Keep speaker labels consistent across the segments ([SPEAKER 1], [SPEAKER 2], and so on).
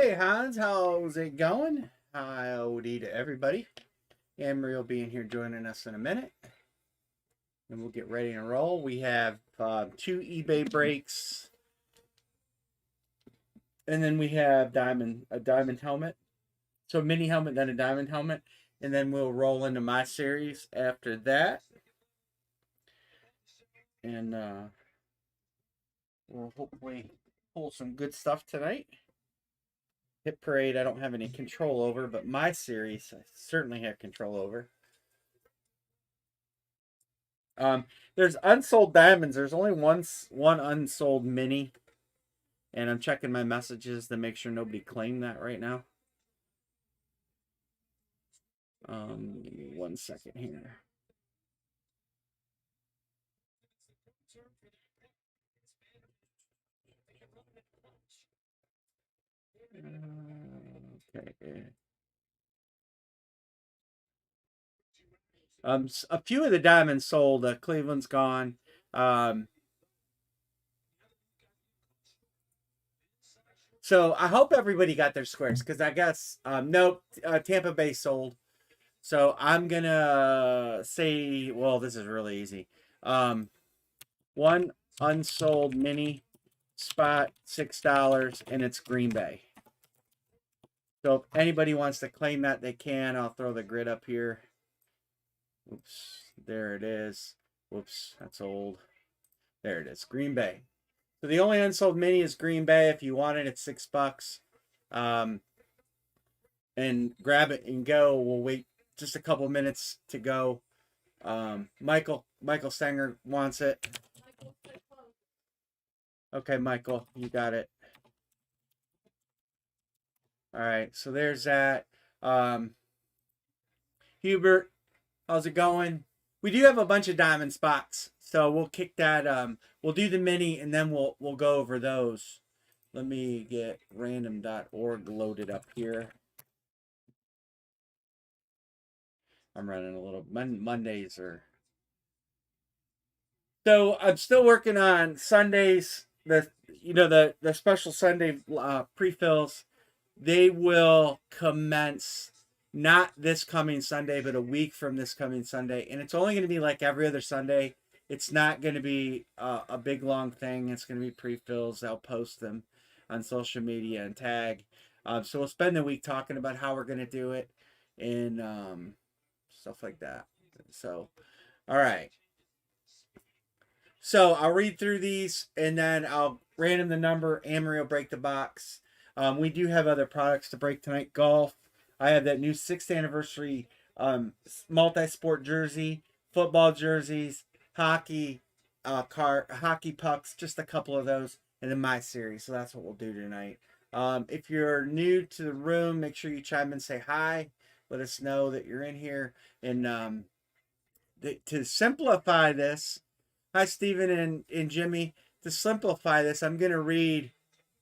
[SPEAKER 1] Hey Hans, how's it going? Howdy to everybody. Amory will be in here joining us in a minute, and we'll get ready to roll. We have two eBay breaks, and then we have a diamond helmet. So mini helmet, then a diamond helmet, and then we'll roll into my series after that, and we'll hopefully pull some good stuff tonight. Hit Parade, I don't have any control over, but my series, I certainly have control over. There's unsold diamonds. There's only one unsold mini, and I'm checking my messages to make sure nobody claimed that right now. 1 second here. Okay. A few of the diamonds sold. Cleveland's gone. So I hope everybody got their squares because I guess nope. Tampa Bay sold. So I'm gonna say, well, this is really easy. One unsold mini spot, $6, and it's Green Bay. So if anybody wants to claim that, they can. I'll throw the grid up here. Oops, there it is. Whoops, that's old. There it is, Green Bay. So the only unsold mini is Green Bay. If you want it, it's $6. And grab it and go. We'll wait just a couple minutes to go. Michael Stenger wants it. Okay, Michael, you got it. All right, so there's that. Hubert, how's it going? We do have a bunch of diamond spots, so we'll kick that. We'll do the mini, and then we'll go over those. Let me get random.org loaded up here. I'm running a little Mondays are. So I'm still working on Sundays. The special Sunday pre-fills. They will commence not this coming Sunday, but a week from this coming Sunday, and it's only going to be like every other Sunday. It's not going to be a big long thing. It's going to be pre-fills. I'll post them on social media and tag. So we'll spend the week talking about how we're going to do it and stuff like that. So, all right. So I'll read through these and then I'll random the number. Amory will break the box. We do have other products to break tonight. Golf. I have that new 6th anniversary multi-sport jersey, football jerseys, hockey, hockey pucks, just a couple of those, and then my series. So that's what we'll do tonight. If you're new to the room, make sure you chime in, say hi, let us know that you're in here, and to simplify this. Hi, Stephen and Jimmy. To simplify this, I'm going to read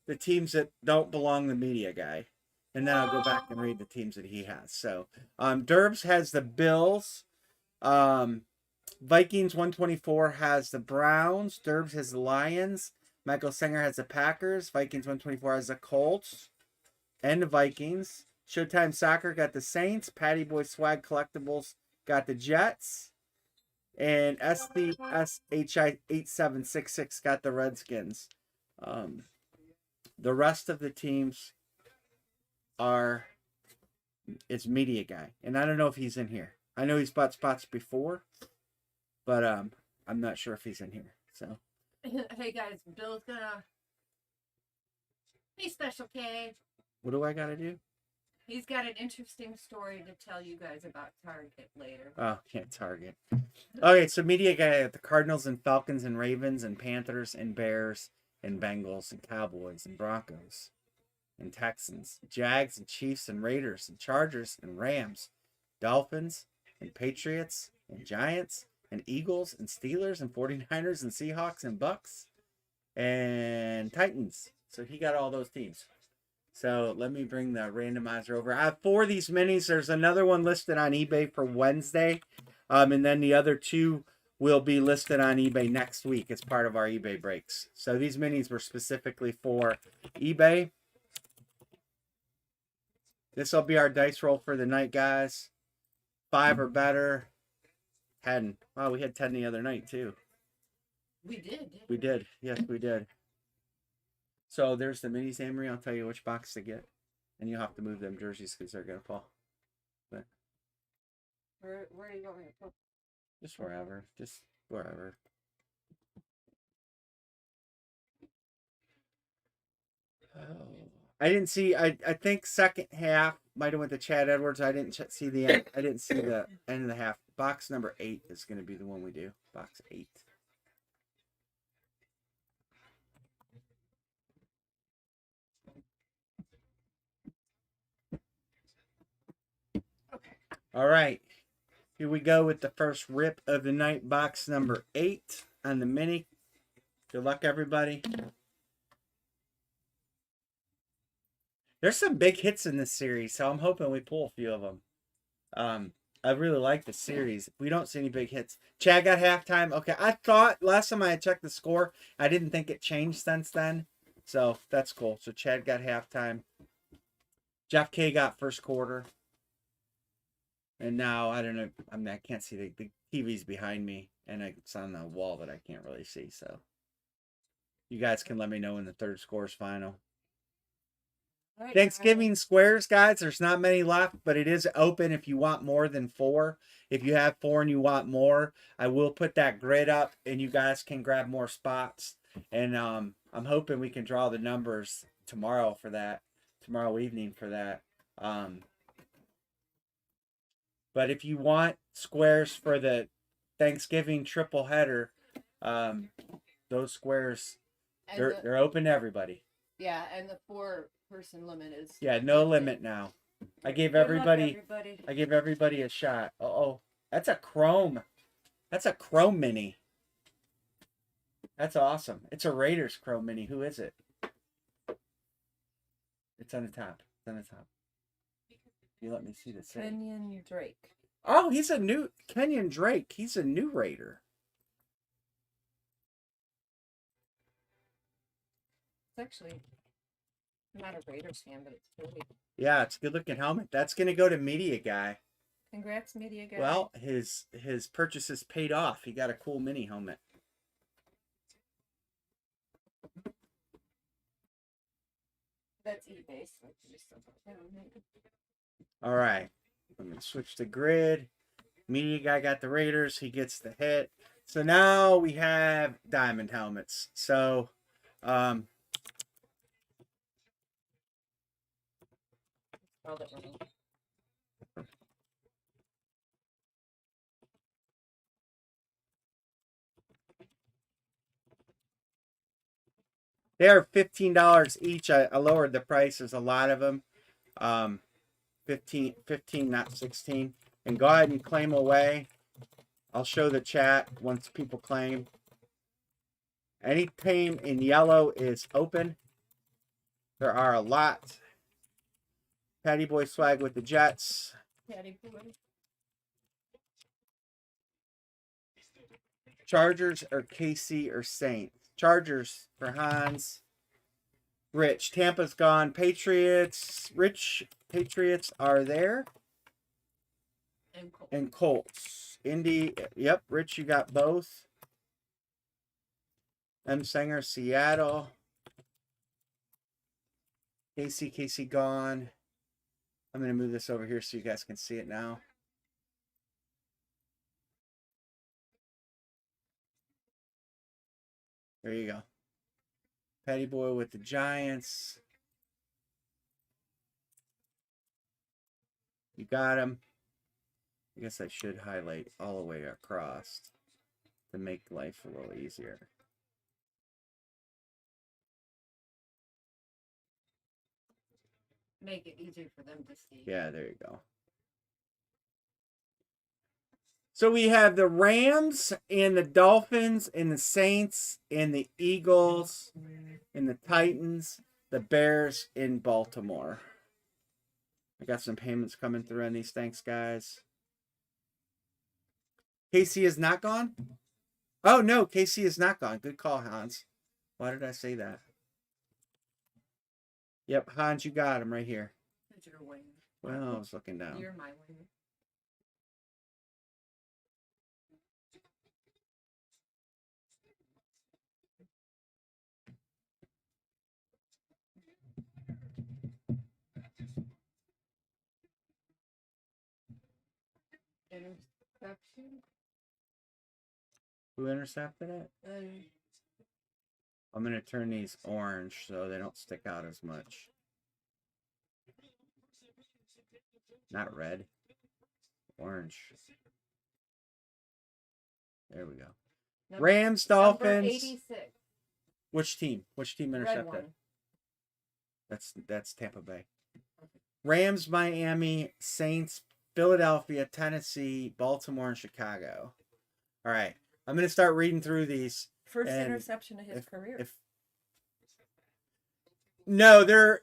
[SPEAKER 1] the teams that don't belong to the media guy. And then I'll go back and read the teams that he has. So, Derbs has the Bills. Vikings 124 has the Browns. Derbs has the Lions. Michael Sanger has the Packers. Vikings 124 has the Colts and the Vikings. Showtime Soccer got the Saints. Patty Boy Swag Collectibles got the Jets. And SDSHI8766 got the Redskins. The rest of the teams it's media guy. And I don't know if he's in here. I know he's bought spots before, but I'm not sure if he's in here. So
[SPEAKER 2] hey guys, Bill's gonna Special K.
[SPEAKER 1] What do I gotta do?
[SPEAKER 2] He's got an interesting story to tell you guys about Target later.
[SPEAKER 1] Oh, can't Target. Okay, so media guy at the Cardinals and Falcons and Ravens and Panthers and Bears and Bengals and Cowboys and Broncos and Texans, Jags and Chiefs and Raiders and Chargers and Rams, Dolphins and Patriots and Giants and Eagles and Steelers and 49ers and Seahawks and Bucks and Titans. So he got all those teams. So let me bring the randomizer over. I have 4 of these minis. There's another one listed on eBay for Wednesday. And then the other 2 will be listed on eBay next week as part of our eBay breaks. So these minis were specifically for eBay. This will be our dice roll for the night, guys. 5 or better. 10. Wow, we had 10 the other night, too.
[SPEAKER 2] We did.
[SPEAKER 1] We did. Yes, we did. So there's the minis, Amory. I'll tell you which box to get. And you'll have to move them jerseys because they're going to fall. But
[SPEAKER 2] Where are you going to put?
[SPEAKER 1] just wherever. Just wherever. Oh. I didn't see. I think second half might have went to Chad Edwards. I didn't see the end. I didn't see the end of the half. Box number 8 is going to be the one we do. Box 8.
[SPEAKER 2] Okay.
[SPEAKER 1] All right. Here we go with the first rip of the night. Box number 8 on the mini. Good luck, everybody. There's some big hits in this series, so I'm hoping we pull a few of them. I really like the series. We don't see any big hits. Chad got halftime. Okay, I thought last time I had checked the score, I didn't think it changed since then. So that's cool. So Chad got halftime. Jeff K got first quarter. And now, I don't know. I can't see the TV's behind me, and it's on the wall that I can't really see. So you guys can let me know when the third score is final.
[SPEAKER 2] Right,
[SPEAKER 1] Thanksgiving squares, guys. There's not many left, but it is open if you want more than 4. If you have 4 and you want more, I will put that grid up, and you guys can grab more spots. And I'm hoping we can draw the numbers tomorrow for that, tomorrow evening for that. But if you want squares for the Thanksgiving triple header, those squares they're open to everybody.
[SPEAKER 2] Yeah, and the 4-person limit is.
[SPEAKER 1] Yeah, no limit now. I gave everybody.
[SPEAKER 2] Everybody.
[SPEAKER 1] I gave everybody a shot. Oh, that's a chrome. That's a chrome mini. That's awesome. It's a Raiders chrome mini. Who is it? It's on the top. It's on the top. You let me see the same.
[SPEAKER 2] Kenyon Drake.
[SPEAKER 1] Oh, he's a new Kenyon Drake. He's a new Raider.
[SPEAKER 2] It's actually, I'm not a Raiders fan, but it's really.
[SPEAKER 1] Yeah, it's a good looking helmet. That's gonna go to Media Guy.
[SPEAKER 2] Congrats, Media Guy.
[SPEAKER 1] Well, his purchases paid off. He got a cool mini helmet.
[SPEAKER 2] That's eBay. So
[SPEAKER 1] All right. I'm gonna switch the grid. Media Guy got the Raiders. He gets the hit. So now we have diamond helmets. So, they are $15 each. I lowered the price. There's a lot of them. 15, not 16. And go ahead and claim away. I'll show the chat once people claim. Any claim in yellow is open. There are a lot. Patty Boy swag with the Jets.
[SPEAKER 2] Patty Boy.
[SPEAKER 1] Chargers or KC or Saints. Chargers for Hans. Rich. Tampa's gone. Patriots. Rich. Patriots are there. And Colts. Indy. Yep. Rich, you got both. M. Sanger. Seattle. KC gone. I'm going to move this over here so you guys can see it now. There you go. Patty Boy with the Giants. You got him. I guess I should highlight all the way across to make life a little easier.
[SPEAKER 2] Make it easier for them to see.
[SPEAKER 1] Yeah, there you go. So we have the Rams and the Dolphins and the Saints and the Eagles and the Titans, the Bears in Baltimore. I got some payments coming through on these. Thanks, guys. KC is not gone? Oh, no, KC is not gone. Good call, Hans. Why did I say that? Yep, Hans, you got him right here. Well, I was looking down.
[SPEAKER 2] You're my winner. Interception.
[SPEAKER 1] Who intercepted it? I'm going to turn these orange so they don't stick out as much. Not red. Orange. There we go. Rams, Dolphins.
[SPEAKER 2] 86.
[SPEAKER 1] Which team? Which team
[SPEAKER 2] Red
[SPEAKER 1] intercepted?
[SPEAKER 2] one.
[SPEAKER 1] That's Tampa Bay. Rams, Miami, Saints, Philadelphia, Tennessee, Baltimore, and Chicago. All right. I'm going to start reading through these.
[SPEAKER 2] First
[SPEAKER 1] And
[SPEAKER 2] interception of his career.
[SPEAKER 1] No, they're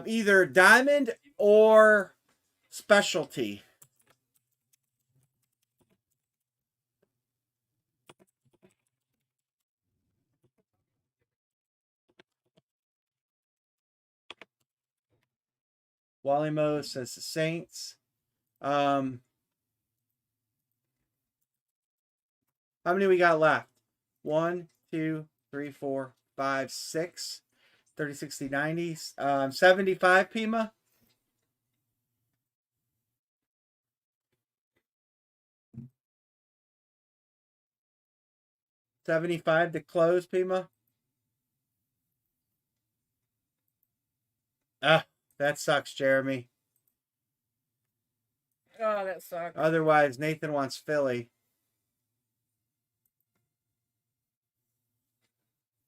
[SPEAKER 1] either diamond or specialty. Wally Mo says the Saints. How many we got left? 1, 2, 3, 4, 5, 6. 30, 60, 90. 75, Pima. $75 to close, Pima. Ah, that sucks, Jeremy.
[SPEAKER 2] Oh, that sucks.
[SPEAKER 1] Otherwise, Nathan wants Philly.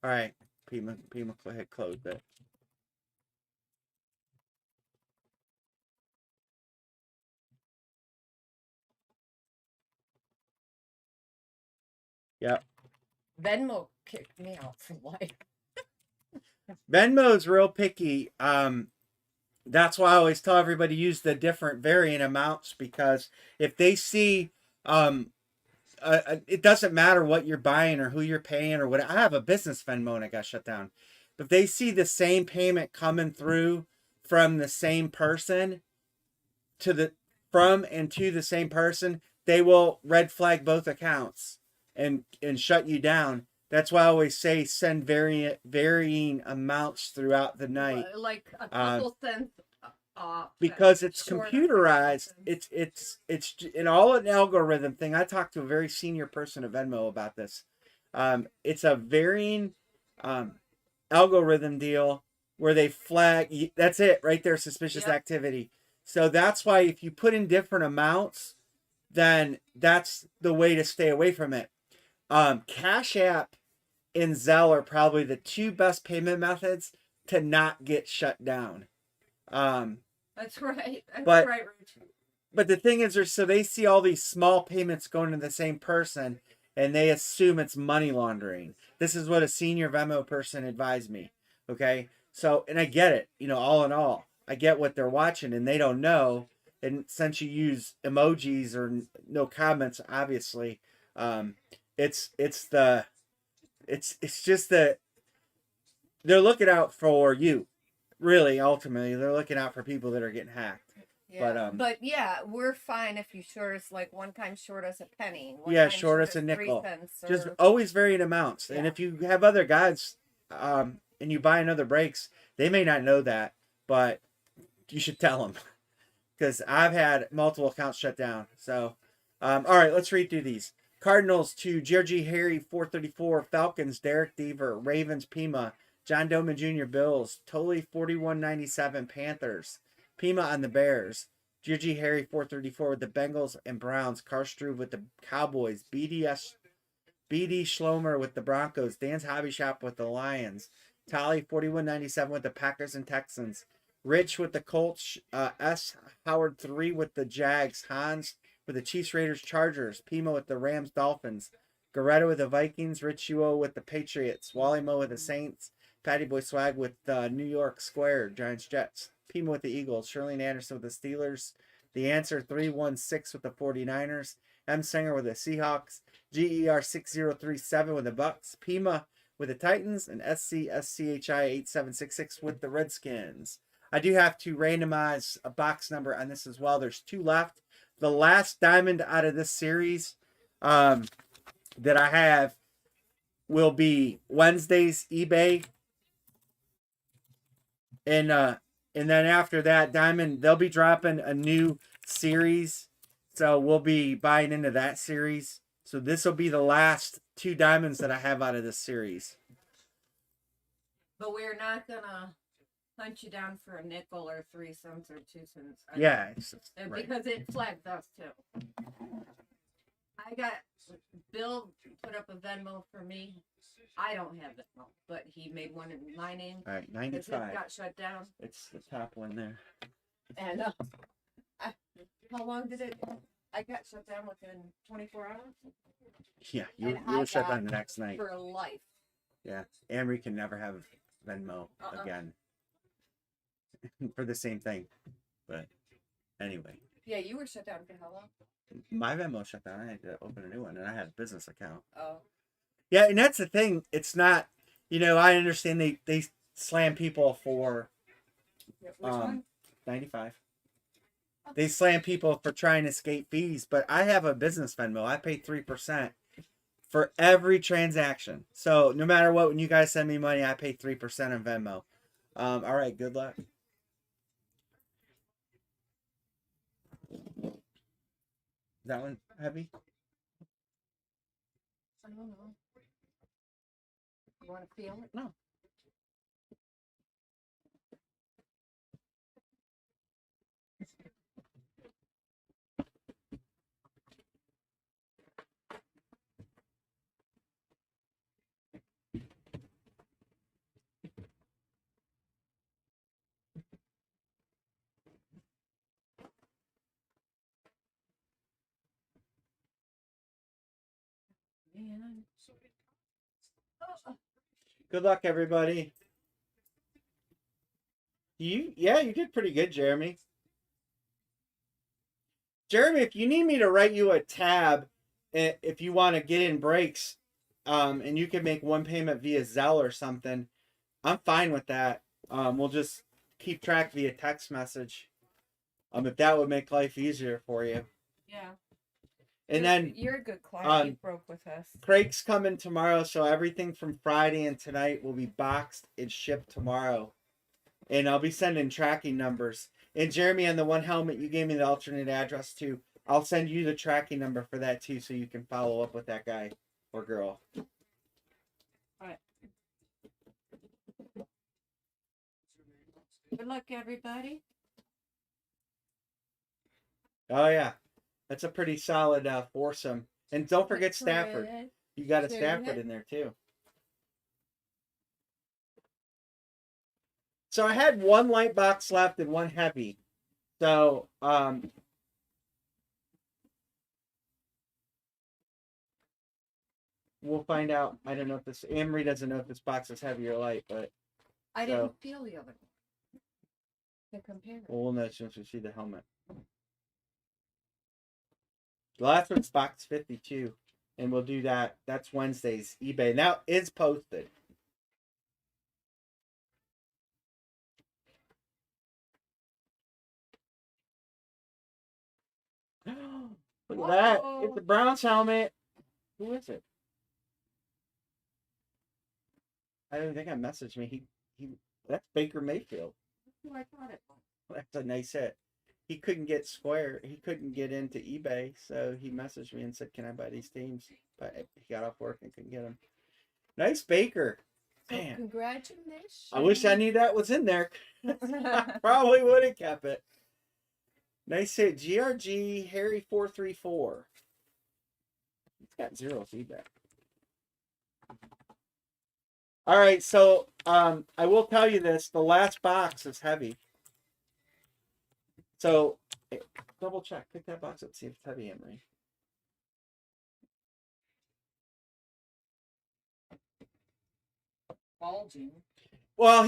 [SPEAKER 1] All right, Pima, hit close it. Yep.
[SPEAKER 2] Venmo kicked me out for life.
[SPEAKER 1] Venmo's real picky. That's why I always tell everybody to use the different varying amounts, because if they see, it doesn't matter what you're buying or who you're paying or what. I have a business Venmo and it got shut down. But if they see the same payment coming through from the same person to the same person, they will red flag both accounts and shut you down. That's why I always say send varying amounts throughout the night.
[SPEAKER 2] Like a couple cents off.
[SPEAKER 1] Because it's computerized. It's in all an algorithm thing. I talked to a very senior person at Venmo about this. It's a varying algorithm deal where they flag. That's it right there. Suspicious activity. So that's why if you put in different amounts, then that's the way to stay away from it. Cash App and Zelle are probably the two best payment methods to not get shut down.
[SPEAKER 2] That's right. That's right, Rich.
[SPEAKER 1] But the thing is, so they see all these small payments going to the same person, and they assume it's money laundering. This is what a senior Venmo person advised me. Okay, so and I get it. All in all, I get what they're watching, and they don't know. And since you use emojis or no comments, obviously, it's just that they're looking out for you. Really, ultimately, they're looking out for people that are getting hacked.
[SPEAKER 2] Yeah. But yeah, we're fine if you short us one time short us a penny.
[SPEAKER 1] Short us a nickel.
[SPEAKER 2] 3 cents
[SPEAKER 1] Just always varying amounts. Yeah. And if you have other guys and you buy another breaks, they may not know that, but you should tell them. Because I've had multiple accounts shut down. So, all right, let's read through these. Cardinals to Georgie Harry 434, Falcons Derek Deaver, Ravens Pima, John Doman Jr. Bills, Totally 4197 Panthers, Pima on the Bears, Georgie Harry 434 with the Bengals and Browns, Karstruve with the Cowboys, BD Schlomer with the Broncos, Dan's Hobby Shop with the Lions, Tolly 4197 with the Packers and Texans, Rich with the Colts, S. Howard 3 with the Jags, Hans with the Chiefs, Raiders, Chargers, Pima with the Rams, Dolphins, Garetta with the Vikings, Rich Uo with the Patriots, Wally Mo with the Saints, Patty Boy Swag with New York Square, Giants, Jets, Pima with the Eagles, Shirley Anderson with the Steelers, The Answer 316 with the 49ers, M. Singer with the Seahawks, GER 6037 with the Bucks, Pima with the Titans, and SCSCHI 8766 with the Redskins. I do have to randomize a box number on this as well. There's 2 left. The last diamond out of this series that I have will be Wednesday's eBay, and then after that diamond, they'll be dropping a new series, so we'll be buying into that series. So this will be the last 2 diamonds that I have out of this series.
[SPEAKER 2] But we're not gonna hunt you down for a nickel or 3 cents or 2 cents.
[SPEAKER 1] Yeah, right.
[SPEAKER 2] Because it flagged us too. I got Bill put up a Venmo for me. I don't have Venmo, but he made one in my name.
[SPEAKER 1] All right,
[SPEAKER 2] Because it
[SPEAKER 1] 95.
[SPEAKER 2] got shut down.
[SPEAKER 1] It's the top one there.
[SPEAKER 2] And how long did it? I got shut down within 24 hours.
[SPEAKER 1] Yeah,
[SPEAKER 2] And
[SPEAKER 1] you
[SPEAKER 2] I
[SPEAKER 1] were shut
[SPEAKER 2] got
[SPEAKER 1] down the next night.
[SPEAKER 2] For life.
[SPEAKER 1] Yeah, Amory can never have Venmo again for the same thing. But anyway,
[SPEAKER 2] Yeah, you were shut down for how long?
[SPEAKER 1] my Venmo shut down. I had to open a new one, and I had a business account.
[SPEAKER 2] Oh.
[SPEAKER 1] Yeah, and that's the thing. It's not, I understand they slam people for
[SPEAKER 2] Which one?
[SPEAKER 1] 95. They slam people for trying to escape fees, but I have a business Venmo. I pay 3% for every transaction. So no matter what, when you guys send me money, I pay 3% on Venmo. All right, good luck. That one heavy?
[SPEAKER 2] I don't know. You want to feel it?
[SPEAKER 1] No.
[SPEAKER 2] Man.
[SPEAKER 1] Good luck, everybody. You did pretty good, Jeremy. Jeremy, if you need me to write you a tab, if you want to get in breaks, and you can make one payment via Zelle or something, I'm fine with that. We'll just keep track via text message. If that would make life easier for you.
[SPEAKER 2] Yeah.
[SPEAKER 1] And then
[SPEAKER 2] you're a good client. You broke with us.
[SPEAKER 1] Craig's coming tomorrow, so everything from Friday and tonight will be boxed and shipped tomorrow. And I'll be sending tracking numbers. And Jeremy, on the one helmet you gave me the alternate address to, I'll send you the tracking number for that too, so you can follow up with that guy or girl.
[SPEAKER 2] All right. Good luck, everybody.
[SPEAKER 1] Oh yeah, that's a pretty solid foursome. And don't forget Stafford. You got a Stafford in there too. So I had 1 light box left and 1 heavy. So we'll find out. I don't know if this Amory doesn't know if this box is heavy or light, but
[SPEAKER 2] I didn't feel the other one to compare.
[SPEAKER 1] Well, we'll know as soon as we see the helmet. The last one's box 52, and we'll do that. That's Wednesday's eBay. Now it's posted. Look at that. It's the Browns helmet. Who is it? I don't think I messaged me. He that's Baker Mayfield.
[SPEAKER 2] That's who I thought it was.
[SPEAKER 1] That's a nice hit. He couldn't get Square. He couldn't get into eBay, so he messaged me and said, "Can I buy these teams?" But he got off work and couldn't get them. Nice Baker.
[SPEAKER 2] So
[SPEAKER 1] Man,
[SPEAKER 2] congratulations.
[SPEAKER 1] I wish I knew that was in there. I probably would have kept it. Nice hit. GRG Harry 434. It's got 0 feedback. All right, so I will tell you this: the last box is heavy. So double check, pick that box up, see if it's heavy, Emery.
[SPEAKER 2] Bulging.
[SPEAKER 1] Well,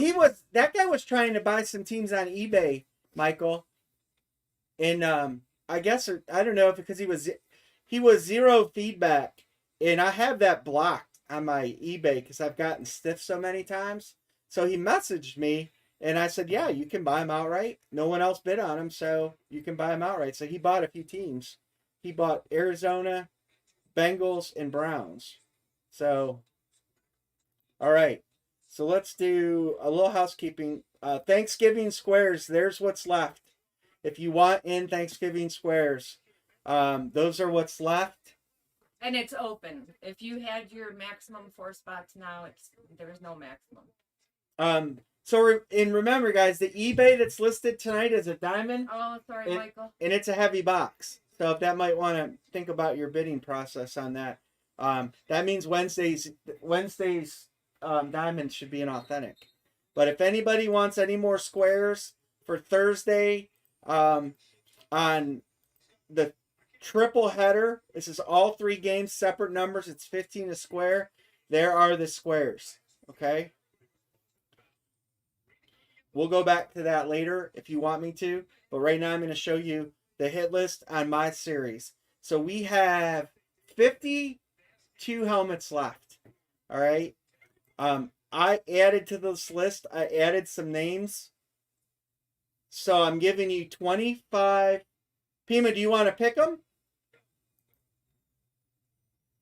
[SPEAKER 1] that guy was trying to buy some teams on eBay, Michael. And I guess, I don't know, because he was 0 feedback, and I have that blocked on my eBay because I've gotten stiff so many times. So he messaged me And I said, yeah, you can buy them outright. No one else bid on them, so you can buy them outright. So he bought a few teams. He bought Arizona, Bengals, and Browns. So, all right. So let's do a little housekeeping. Thanksgiving squares, there's what's left. If you want in Thanksgiving squares, those are what's left.
[SPEAKER 2] And it's open. If you had your maximum 4 spots now, there's no maximum.
[SPEAKER 1] Remember, guys, the eBay that's listed tonight is a diamond.
[SPEAKER 2] Oh, sorry, Michael.
[SPEAKER 1] And it's a heavy box. So if that might want to think about your bidding process on that. That means Wednesday's diamonds should be an authentic. But if anybody wants any more squares for Thursday, on the triple header, this is all 3 games, separate numbers. It's 15 a square. There are the squares. Okay. We'll go back to that later if you want me to. But right now I'm going to show you the hit list on my series. So we have 52 helmets left. All right. I added to this list, I added some names. So I'm giving you 25. Pima, do you want to pick them?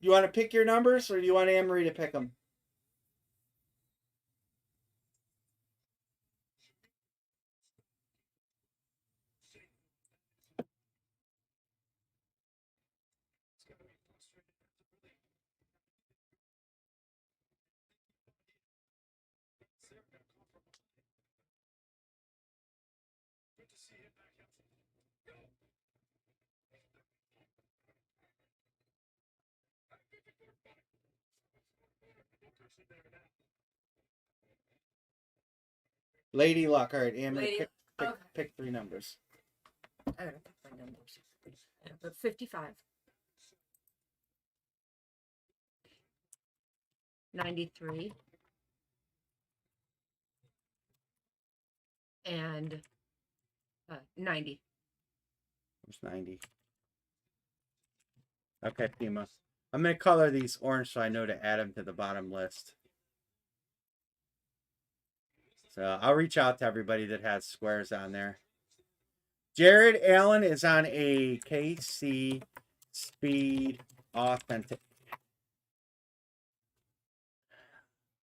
[SPEAKER 1] Do you want to pick your numbers, or do you want Anne-Marie to pick them? Lady Luck. All right, Anne-Marie, pick 3 numbers.
[SPEAKER 2] I gotta pick my numbers. But 55. 93. And 90.
[SPEAKER 1] There's 90. Okay, Pima. I'm going to color these orange so I know to add them to the bottom list. So I'll reach out to everybody that has squares on there. Jared Allen is on a KC Speed Authentic.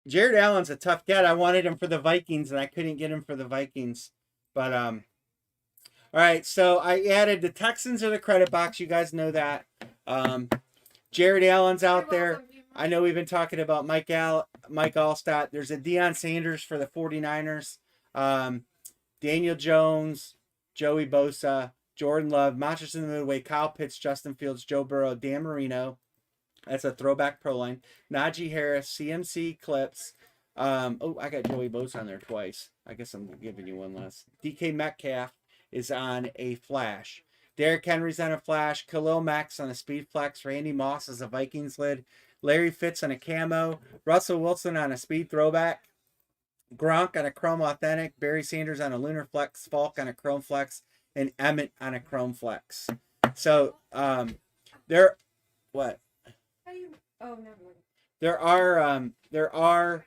[SPEAKER 1] Jared Allen's a tough get. I wanted him for the Vikings, and I couldn't get him for the Vikings. But, all right, so I added the Texans are the credit box. You guys know that. Jared Allen's out there. I know we've been talking about Mike Allstott. There's a Deion Sanders for the 49ers. Daniel Jones, Joey Bosa, Jordan Love, Monsters in the Midway, Kyle Pitts, Justin Fields, Joe Burrow, Dan Marino. That's a throwback pro line. Najee Harris, CMC Clips. I got Joey Bosa on there twice. I guess I'm giving you one less. DK Metcalf is on a flash. Derrick Henry's on a flash. Khalil Mack's on a speed flex. Randy Moss is a Vikings lid. Larry Fitz on a camo. Russell Wilson on a speed throwback. Gronk on a chrome authentic. Barry Sanders on a lunar flex. Falk on a chrome flex. And Emmett on a chrome flex. So, what?
[SPEAKER 2] Oh, never mind.
[SPEAKER 1] There are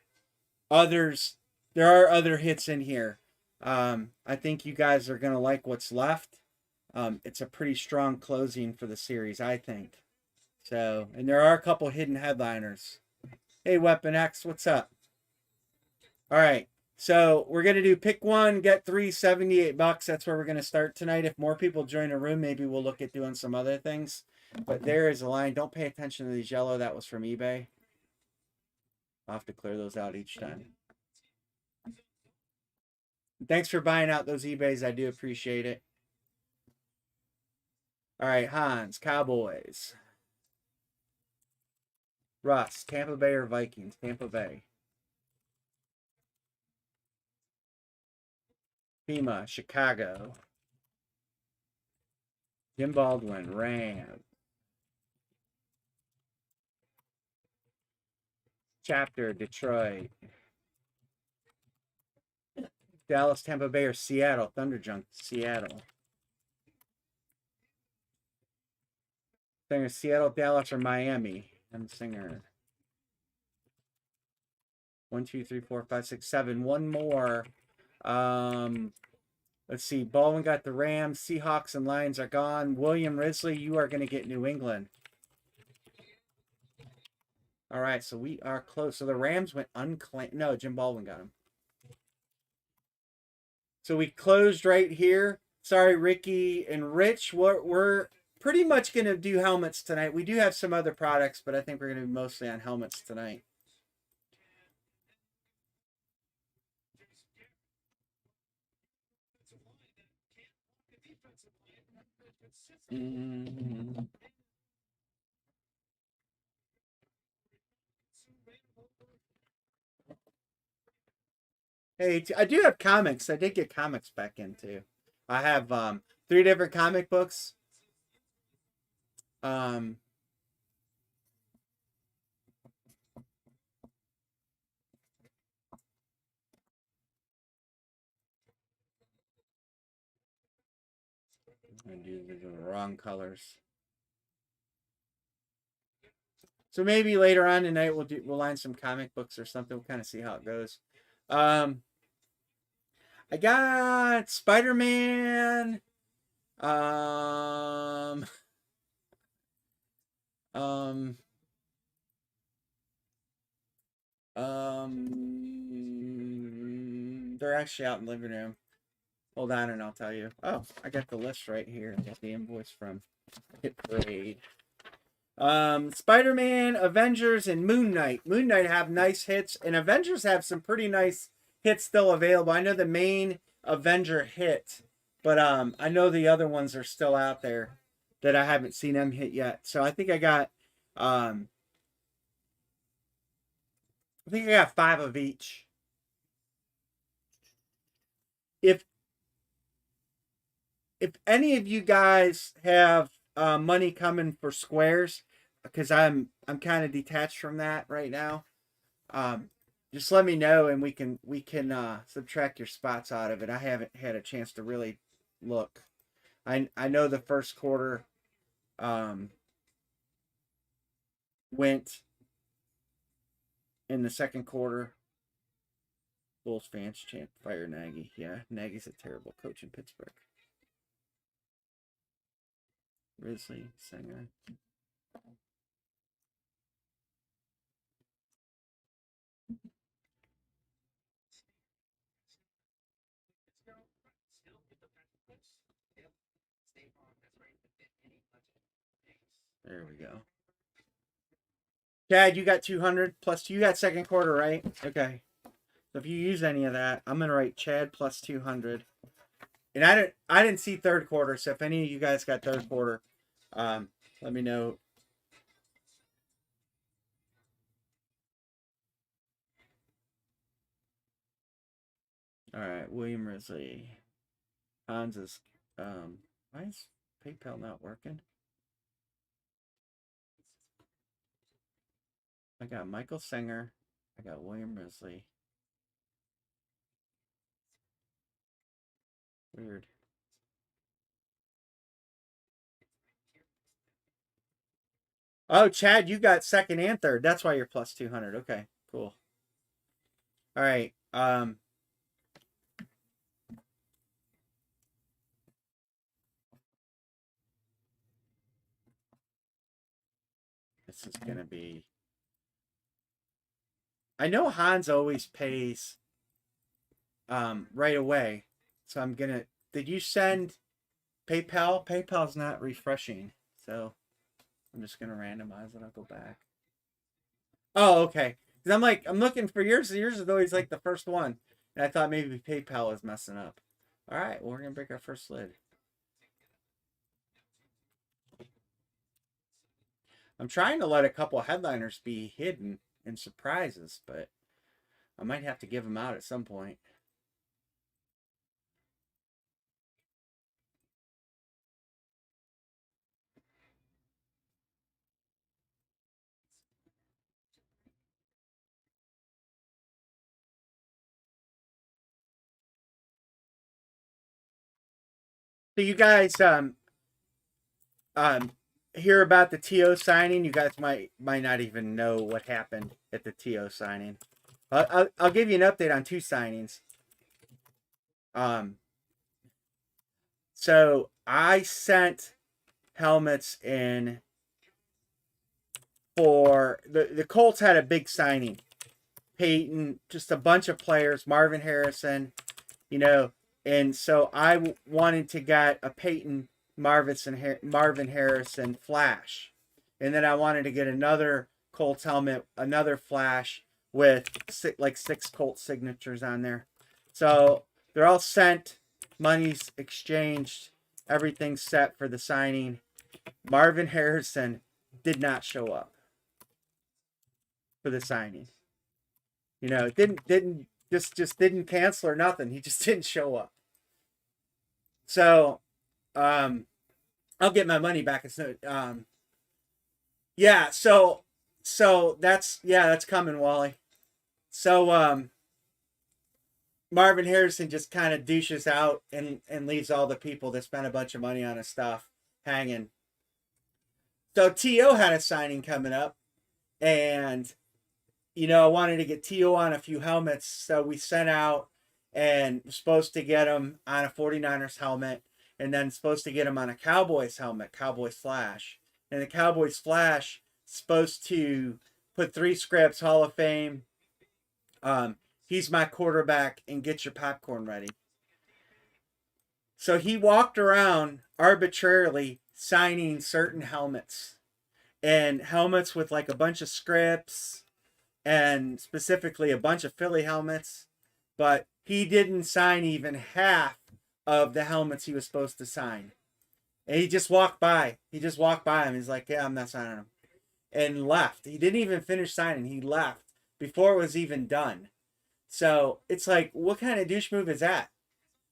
[SPEAKER 1] others. There are other hits in here. I think you guys are gonna like what's left. It's a pretty strong closing for the series, I think. So, and there are a couple hidden headliners. Hey, Weapon X, what's up? All right, so we're gonna do pick one, get 3, $78. That's where we're gonna start tonight. If more people join the room, maybe we'll look at doing some other things. But there is a line. Don't pay attention to these yellow. That was from eBay. I'll have to clear those out each time. Thanks for buying out those eBays. I do appreciate it. All right, Hans, Cowboys. Russ, Tampa Bay or Vikings? Tampa Bay. Pima, Chicago. Jim Baldwin, Rams. Chapter, Detroit. Dallas, Tampa Bay, or Seattle? Thunderjunk, Seattle. Singer, Seattle, Dallas, or Miami? I'm Singer. 1, 2, 3, 4, 5, 6, 7. One more. Let's see. Baldwin got the Rams. Seahawks and Lions are gone. William Risley, you are going to get New England. All right, so we are close. So the Rams went unclaimed. No, Jim Baldwin got him. So we closed right here. Sorry, Ricky and Rich. We're pretty much going to do helmets tonight. We do have some other products, but I think we're going to be mostly on helmets tonight. Hey, I do have comics. I did get comics back in too. I have 3 different comic books. I'm gonna do the wrong colors. So maybe later on tonight we'll line some comic books or something. We'll kind of see how it goes. I got Spider-Man. They're actually out in the living room. Hold on and I'll tell you. Oh, I got the list right here. I got the invoice from Hit Parade. Spider-Man, Avengers, and Moon Knight. Moon Knight have nice hits, and Avengers have some pretty nice hits still available. I know the main Avenger hit, but I know the other ones are still out there that I haven't seen them hit yet. So I think I got 5 of each. If any of you guys have money coming for squares, because I'm kind of detached from that right now, just let me know and we can subtract your spots out of it. I haven't had a chance to really look. I know the first quarter went in the second quarter. Bulls fans chant fire Nagy. Yeah, Nagy's a terrible coach in Pittsburgh. Risley, Singer. There we go. Chad, you got 200 plus. You got second quarter, right? Okay. So if you use any of that, I'm gonna write Chad plus 200. And I didn't see third quarter, so if any of you guys got third quarter, let me know. All right, William Risley. Hans is why is PayPal not working? I got Michael Singer. I got William Risley. Weird. Oh, Chad, you got second and third. That's why you're plus 200. Okay, cool. All right. This is going to be... I know Hans always pays right away. So I'm going to... Did you send PayPal? PayPal's not refreshing. So I'm just going to randomize it. I'll go back. Oh, okay. Because I'm looking for yours. Yours is always like the first one. And I thought maybe PayPal was messing up. All right. Well, we're going to break our first lid. I'm trying to let a couple of headliners be hidden in surprises, but I might have to give them out at some point. So you guys hear about the TO signing? You guys might not even know what happened at the TO signing. I'll give you an update on 2 signings. Um, so I sent helmets in for the Colts had a big signing. Peyton, just a bunch of players, Marvin Harrison, you know, and so I wanted to get a Peyton Marvin Harrison flash, and then I wanted to get another Colts helmet, another flash with six Colts signatures on there. So they're all sent, money's exchanged, everything's set for the signing. Marvin Harrison did not show up for the signing. You know, didn't just didn't cancel or nothing. He just didn't show up. So, I'll get my money back. It's yeah. So that's coming, Wally. So Marvin Harrison just kind of douches out and leaves all the people that spent a bunch of money on his stuff hanging. So T.O. had a signing coming up, and I wanted to get T.O. on a few helmets, so we sent out and we're supposed to get him on a 49ers helmet, and then supposed to get him on a Cowboys helmet, Cowboys Flash. And the Cowboys Flash supposed to put 3 scripts, Hall of Fame, he's my quarterback, and get your popcorn ready. So he walked around arbitrarily signing certain helmets, and helmets with like a bunch of scripts, and specifically a bunch of Philly helmets, but he didn't sign even half of the helmets he was supposed to sign. And he just walked by. He just walked by him. He's like, yeah, I'm not signing them. And left. He didn't even finish signing. He left before it was even done. So it's like, what kind of douche move is that?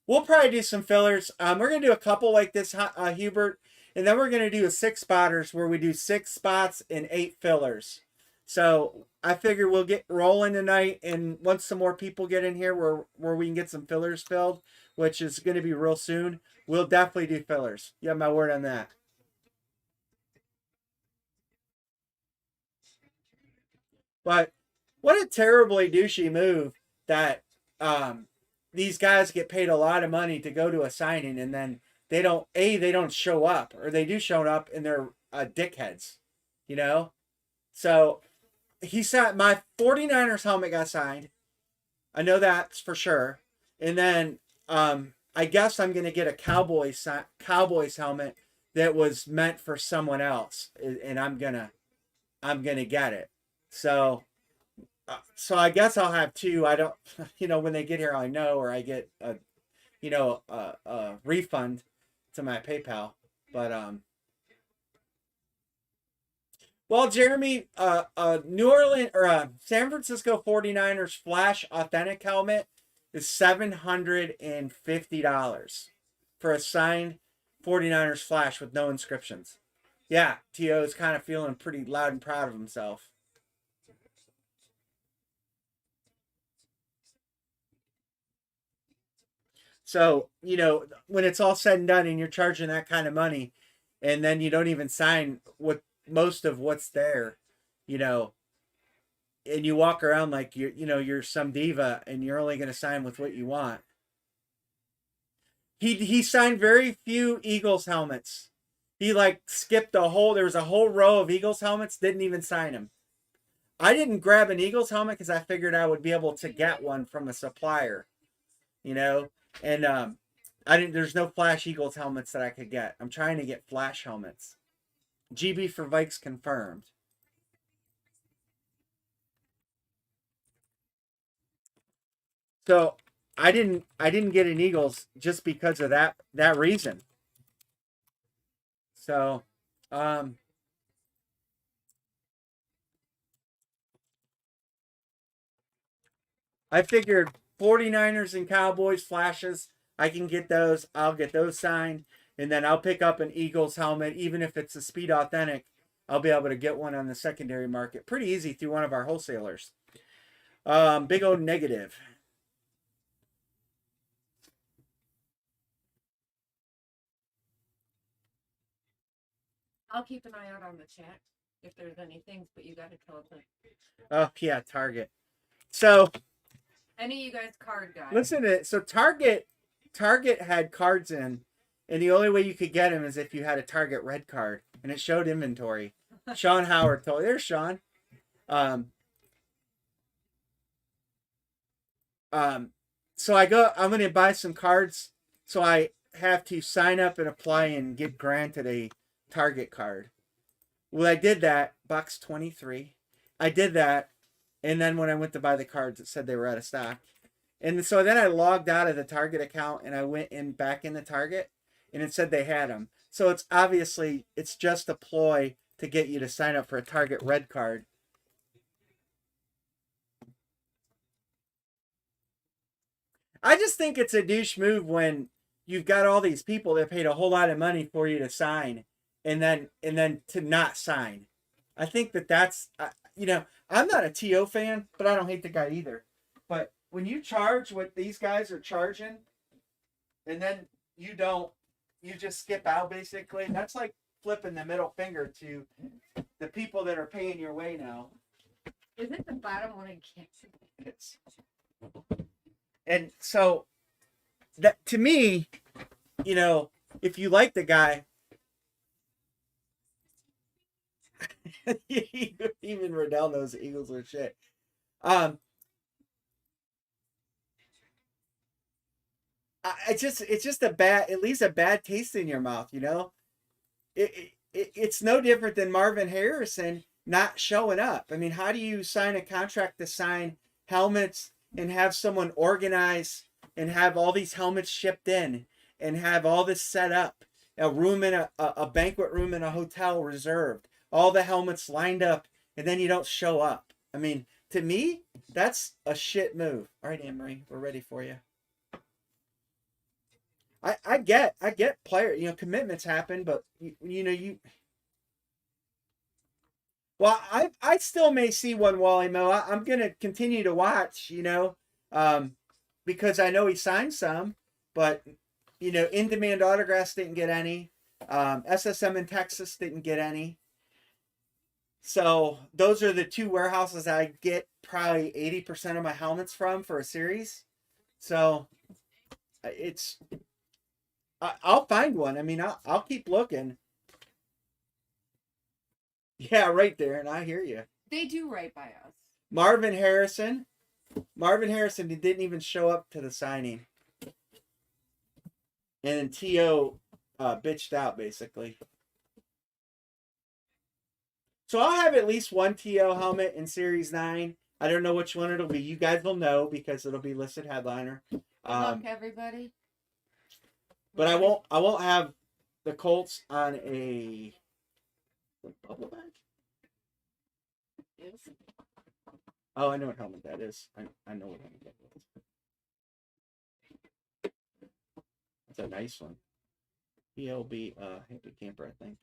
[SPEAKER 1] We'll probably do some fillers. We're going to do a couple like this, Hubert. And then we're going to do a 6 spotters where we do 6 spots and 8 fillers. So I figure we'll get rolling tonight, and once some more people get in here where we can get some fillers filled, which is going to be real soon, we'll definitely do fillers. You have my word on that. But what a terribly douchey move that these guys get paid a lot of money to go to a signing, and then they don't show up, or they do show up and they're dickheads, So he said my 49ers helmet got signed. I know that's for sure. And then I guess I'm going to get a Cowboys helmet that was meant for someone else, and I'm going to get it. So I guess I'll have 2. I don't when they get here I know, or I get a refund to my PayPal. But well, Jeremy, New Orleans or San Francisco 49ers Flash Authentic helmet is $750 for a signed 49ers Flash with no inscriptions. Yeah, T.O. is kind of feeling pretty loud and proud of himself. So, when it's all said and done and you're charging that kind of money, and then you don't even sign what most of what's there, and you walk around like you're some diva and you're only going to sign with what you want. He signed very few Eagles helmets. He skipped there was a whole row of Eagles helmets, didn't even sign them. I didn't grab an Eagles helmet because I figured I would be able to get one from a supplier, and there's no Flash Eagles helmets that I could get. I'm trying to get Flash helmets. GB for Vikes confirmed. So I didn't get an Eagles just because of that reason. So I figured 49ers and Cowboys Flashes, I can get those. I'll get those signed. And then I'll pick up an Eagles helmet, even if it's a Speed Authentic. I'll be able to get one on the secondary market pretty easy through one of our wholesalers. Big O negative.
[SPEAKER 2] I'll keep an eye out on the chat if there's any things, but you got to tell them.
[SPEAKER 1] Oh, yeah, Target. So,
[SPEAKER 2] any of you guys card guys.
[SPEAKER 1] Listen to it. So Target Target had cards in, and the only way you could get them is if you had a Target red card, and it showed inventory. Sean Howard told, there's Sean. Um, so I'm going to buy some cards, so I have to sign up and apply and get granted a Target card. Well, I did that, box 23. I did that, and then when I went to buy the cards, it said they were out of stock. And so then I logged out of the Target account, and I went in back in the Target, and it said they had them. So it's obviously, it's just a ploy to get you to sign up for a Target red card. I just think it's a douche move when you've got all these people that paid a whole lot of money for you to sign, and then to not sign. I think that's I'm not a TO fan, but I don't hate the guy either. But when you charge what these guys are charging, and then you just skip out basically. That's like flipping the middle finger to the people that are paying your way now.
[SPEAKER 2] Is it the bottom one again?
[SPEAKER 1] It's, and so that to me, if you like the guy, even Riddell knows the Eagles are shit. It's just it leaves a bad taste in your mouth, It's no different than Marvin Harrison not showing up. I mean, how do you sign a contract to sign helmets and have someone organize and have all these helmets shipped in and have all this set up, a room in a banquet room in a hotel reserved, all the helmets lined up, and then you don't show up? I mean, to me, that's a shit move. All right, Anne-Marie, we're ready for you. I get player, commitments happen, but well, I still may see one Wally Mo. I'm gonna continue to watch, because I know he signed some, but in demand autographs didn't get any. SSM in Texas didn't get any. So those are the two warehouses I get probably 80% of my helmets from for a series. So I'll find one. I mean, I'll keep looking. Yeah, right there, and I hear you.
[SPEAKER 2] They do right by us.
[SPEAKER 1] Marvin Harrison didn't even show up to the signing. And then T.O. bitched out, basically. So I'll have at least one T.O. helmet in Series 9. I don't know which one it'll be. You guys will know because it'll be listed headliner.
[SPEAKER 2] Good luck, everybody.
[SPEAKER 1] But I won't have the Colts on a bubble bag.
[SPEAKER 2] Yes.
[SPEAKER 1] Oh, I know what helmet that is. I know what helmet that is. That's a nice one. PLB Happy Camper, I think.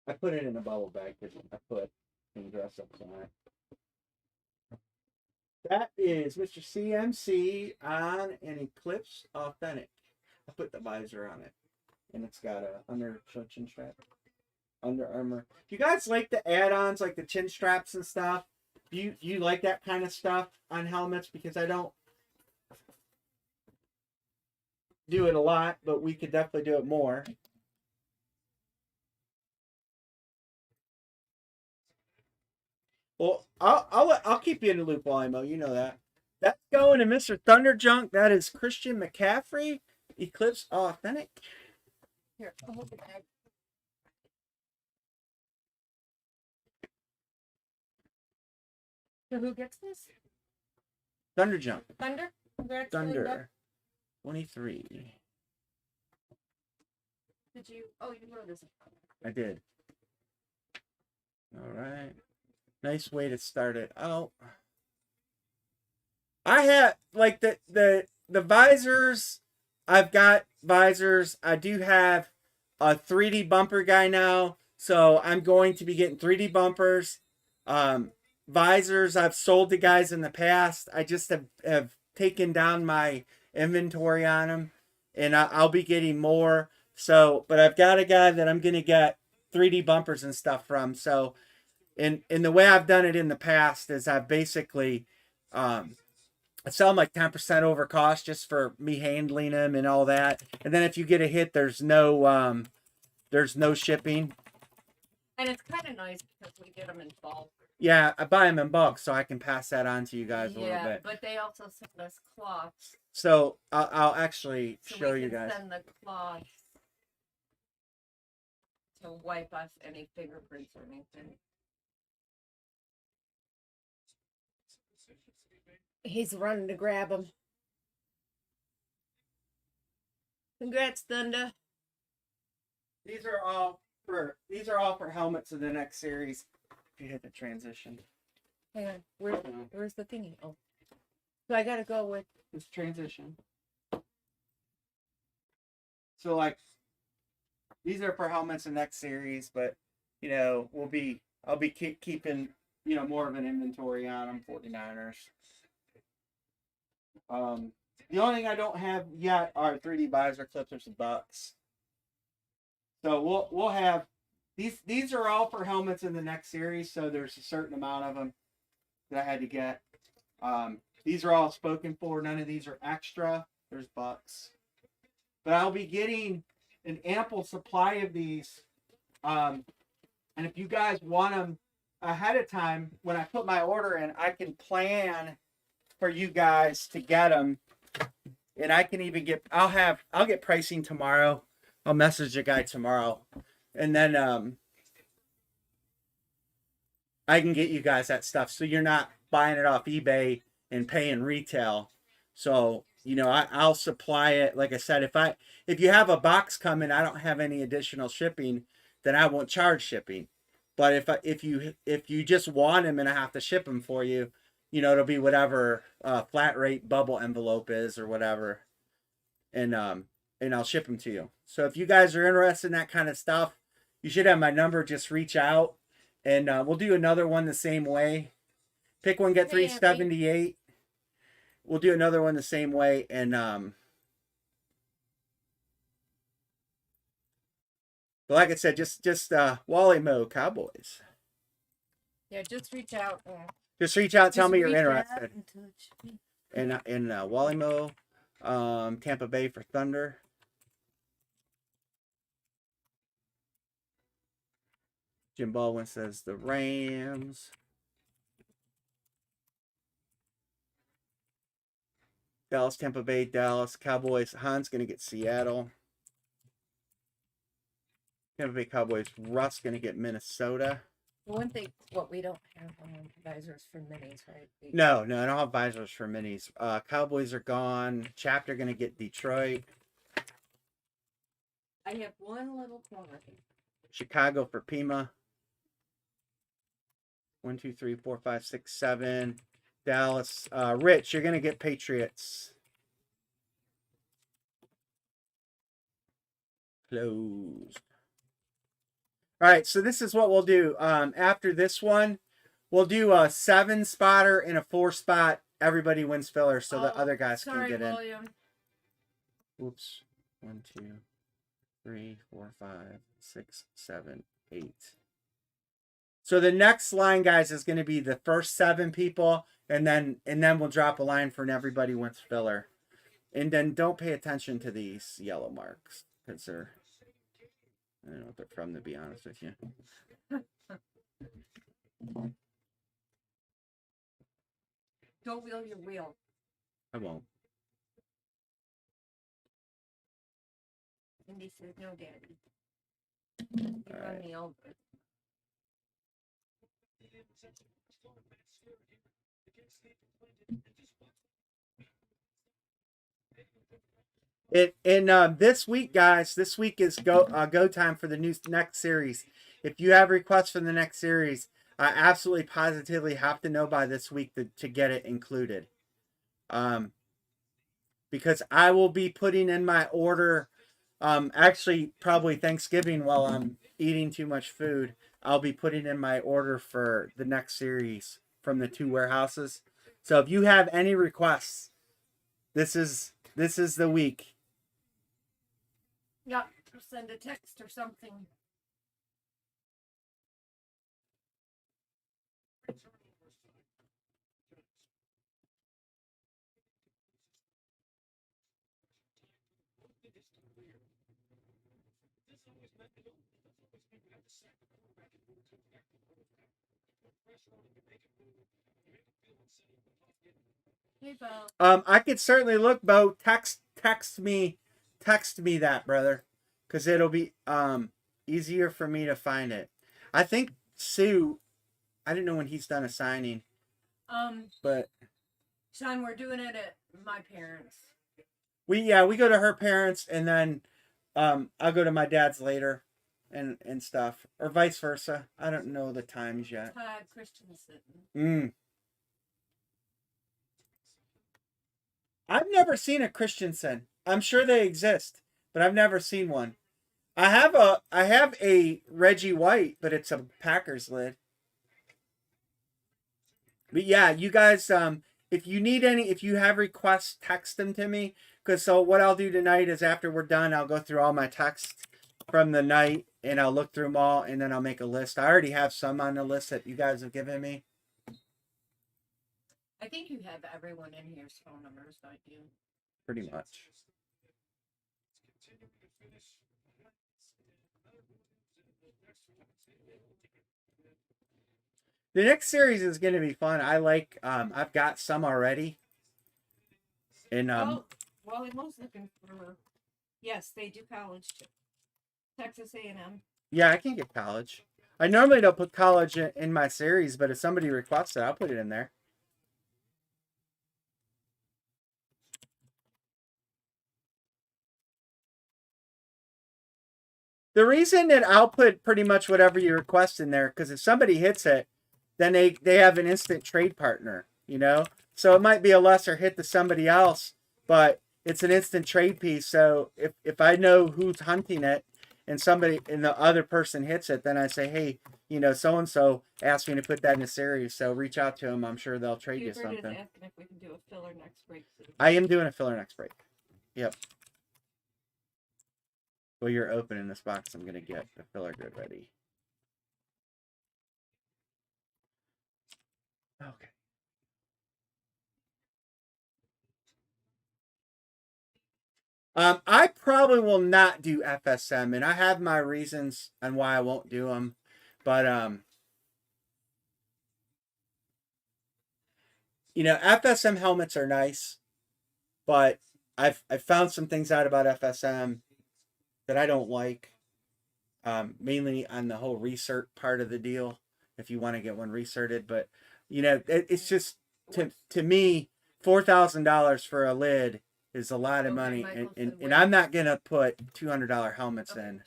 [SPEAKER 1] I put it in a bubble bag because I put some dress ups on it. That is Mr. CMC on an Eclipse Authentic. I put the visor on it, and it's got a under chin strap, Under Armour. If you guys like the add-ons, like the chin straps and stuff, do you like that kind of stuff on helmets? Because I don't do it a lot, but we could definitely do it more. Well, I'll keep you in the loop, Mo. You know that. That's going to Mr. Thunderjunk. That is Christian McCaffrey, Eclipse Authentic.
[SPEAKER 2] Here, I'll hold the bag. So who gets this?
[SPEAKER 1] Thunderjunk.
[SPEAKER 2] Thunder? Congrats,
[SPEAKER 1] Thunder. 23.
[SPEAKER 2] Did you? Oh, you wrote this.
[SPEAKER 1] I did. All right. Nice way to start it out. I have like the visors. I've got visors. I do have a 3D bumper guy now, so I'm going to be getting 3D bumpers. Visors I've sold to guys in the past. I just have taken down my inventory on them, and I'll be getting more. So, but I've got a guy that I'm gonna get 3D bumpers and stuff from. So And the way I've done it in the past is I've basically I sell them like 10% over cost just for me handling them and all that. And then if you get a hit, there's no shipping.
[SPEAKER 2] And it's kind of nice because we get them in bulk.
[SPEAKER 1] Yeah, I buy them in bulk so I can pass that on to you guys a little bit.
[SPEAKER 2] But they also send us cloths.
[SPEAKER 1] So I'll actually
[SPEAKER 2] So
[SPEAKER 1] show
[SPEAKER 2] we
[SPEAKER 1] you
[SPEAKER 2] can
[SPEAKER 1] guys.
[SPEAKER 2] send the cloths to wipe off any fingerprints or anything. He's running to grab them. Congrats, Thunder.
[SPEAKER 1] These are all for helmets of the next series. If you hit the transition.
[SPEAKER 2] Hang on. Where's the thingy? Oh. So I gotta go with
[SPEAKER 1] This transition. So like these are for helmets in next series, but you know, I'll be keeping, you know, more of an inventory on them, 49ers. The only thing I don't have yet are 3D visor clips or some bucks. So we'll have these are all for helmets in the next series, so there's a certain amount of them that I had to get. These are all spoken for. None of these are extra. There's bucks. But I'll be getting an ample supply of these. And if you guys want them ahead of time, when I put my order in, I can plan for you guys to get them. And I can even I'll get pricing tomorrow. I'll message the guy tomorrow. And then I can get you guys that stuff. So you're not buying it off eBay and paying retail. So, you know, I'll supply it. Like I said, if you have a box coming, I don't have any additional shipping, then I won't charge shipping. But if you just want them and I have to ship them for you, you know, it'll be whatever flat rate bubble envelope is or whatever. And I'll ship them to you. So if you guys are interested in that kind of stuff, you should have my number. Just reach out, and we'll do another one the same way. Pick one, get 378. We'll do another one the same way, and but like I said, just Wally Mo Cowboys.
[SPEAKER 2] Yeah, just reach out.
[SPEAKER 1] Just reach out, tell me you're interested.
[SPEAKER 2] And
[SPEAKER 1] In Wally Mo, Tampa Bay for Thunder. Jim Baldwin says the Rams. Dallas, Tampa Bay, Dallas. Cowboys. Han's going to get Seattle. Tampa Bay Cowboys. Russ going to get Minnesota.
[SPEAKER 2] one thing, we don't have visors for minis, right?
[SPEAKER 1] No, I don't have visors for minis. Cowboys are gone. Chapter going to get Detroit.
[SPEAKER 2] I have one little corner.
[SPEAKER 1] Chicago for Pima. 1, 2, 3, 4, 5, 6, 7. Dallas. Rich, you're going to get Patriots. Closed. All right, so this is what we'll do. After this one, we'll do a 7 spotter and a 4 spot. Everybody wins filler, so the other guys can get
[SPEAKER 2] William.
[SPEAKER 1] in. Oops. 1, 2, 3, 4, 5, 6, 7, 8. So the next line, guys, is going to be the first 7 people, and then we'll drop a line for an everybody wins filler. And then don't pay attention to these yellow marks because they're, I don't know what they're from, to be honest with you.
[SPEAKER 2] Don't wheel your wheel.
[SPEAKER 1] I won't.
[SPEAKER 2] Cindy says no, Daddy. You run me over.
[SPEAKER 1] This week, guys, this week is go time for the next series. If you have requests for the next series, I absolutely positively have to know by this week to get it included. Because I will be putting in my order, actually probably Thanksgiving while I'm eating too much food. I'll be putting in my order for the next series from the 2 warehouses. So if you have any requests, this is the week.
[SPEAKER 2] Yeah, send a text or something. Hey, Bo.
[SPEAKER 1] I could certainly look, Bo. Text me that, brother, because it'll be easier for me to find it. I think Sue. I didn't know when he's done a signing, but
[SPEAKER 2] Sean, we're doing it at my parents.
[SPEAKER 1] we go to her parents, and then I'll go to my dad's later, and stuff, or vice versa. I don't know the times yet.
[SPEAKER 2] Todd Christensen.
[SPEAKER 1] I've never seen a Christensen. I'm sure they exist, but I've never seen one. I have a Reggie White, but it's a Packers lid. But yeah, you guys, if you need any, if you have requests, text them to me. Because so what I'll do tonight is after we're done, I'll go through all my texts from the night and I'll look through them all and then I'll make a list. I already have some on the list that you guys have given me.
[SPEAKER 2] I think you have everyone in here's phone numbers, don't you?
[SPEAKER 1] Pretty much. The next series is going to be fun. I like. I've got some already. And
[SPEAKER 2] well, I was looking for. Yes, they do college too. Texas A&M.
[SPEAKER 1] Yeah, I can get college. I normally don't put college in my series, but if somebody requests it, I'll put it in there. The reason that I'll put pretty much whatever you request in there, because if somebody hits it, then they have an instant trade partner, you know? So it might be a lesser hit to somebody else, but it's an instant trade piece. So if I know who's hunting it and the other person hits it, then I say, hey, you know, so-and-so asked me to put that in a series. So reach out to them. I'm sure they'll trade you something.
[SPEAKER 2] Is asking if we can do a filler next break.
[SPEAKER 1] I am doing a filler next break. Yep. Well, you're opening this box. I'm going to get the filler good ready. Okay. I probably will not do FSM, and I have my reasons on why I won't do them. But you know, FSM helmets are nice, but I've found some things out about FSM that I don't like. Mainly on the whole recert part of the deal. If you want to get one recerted, but you know, it's just to me, $4,000 for a lid is a lot of money, and I'm not gonna put $200 helmets in.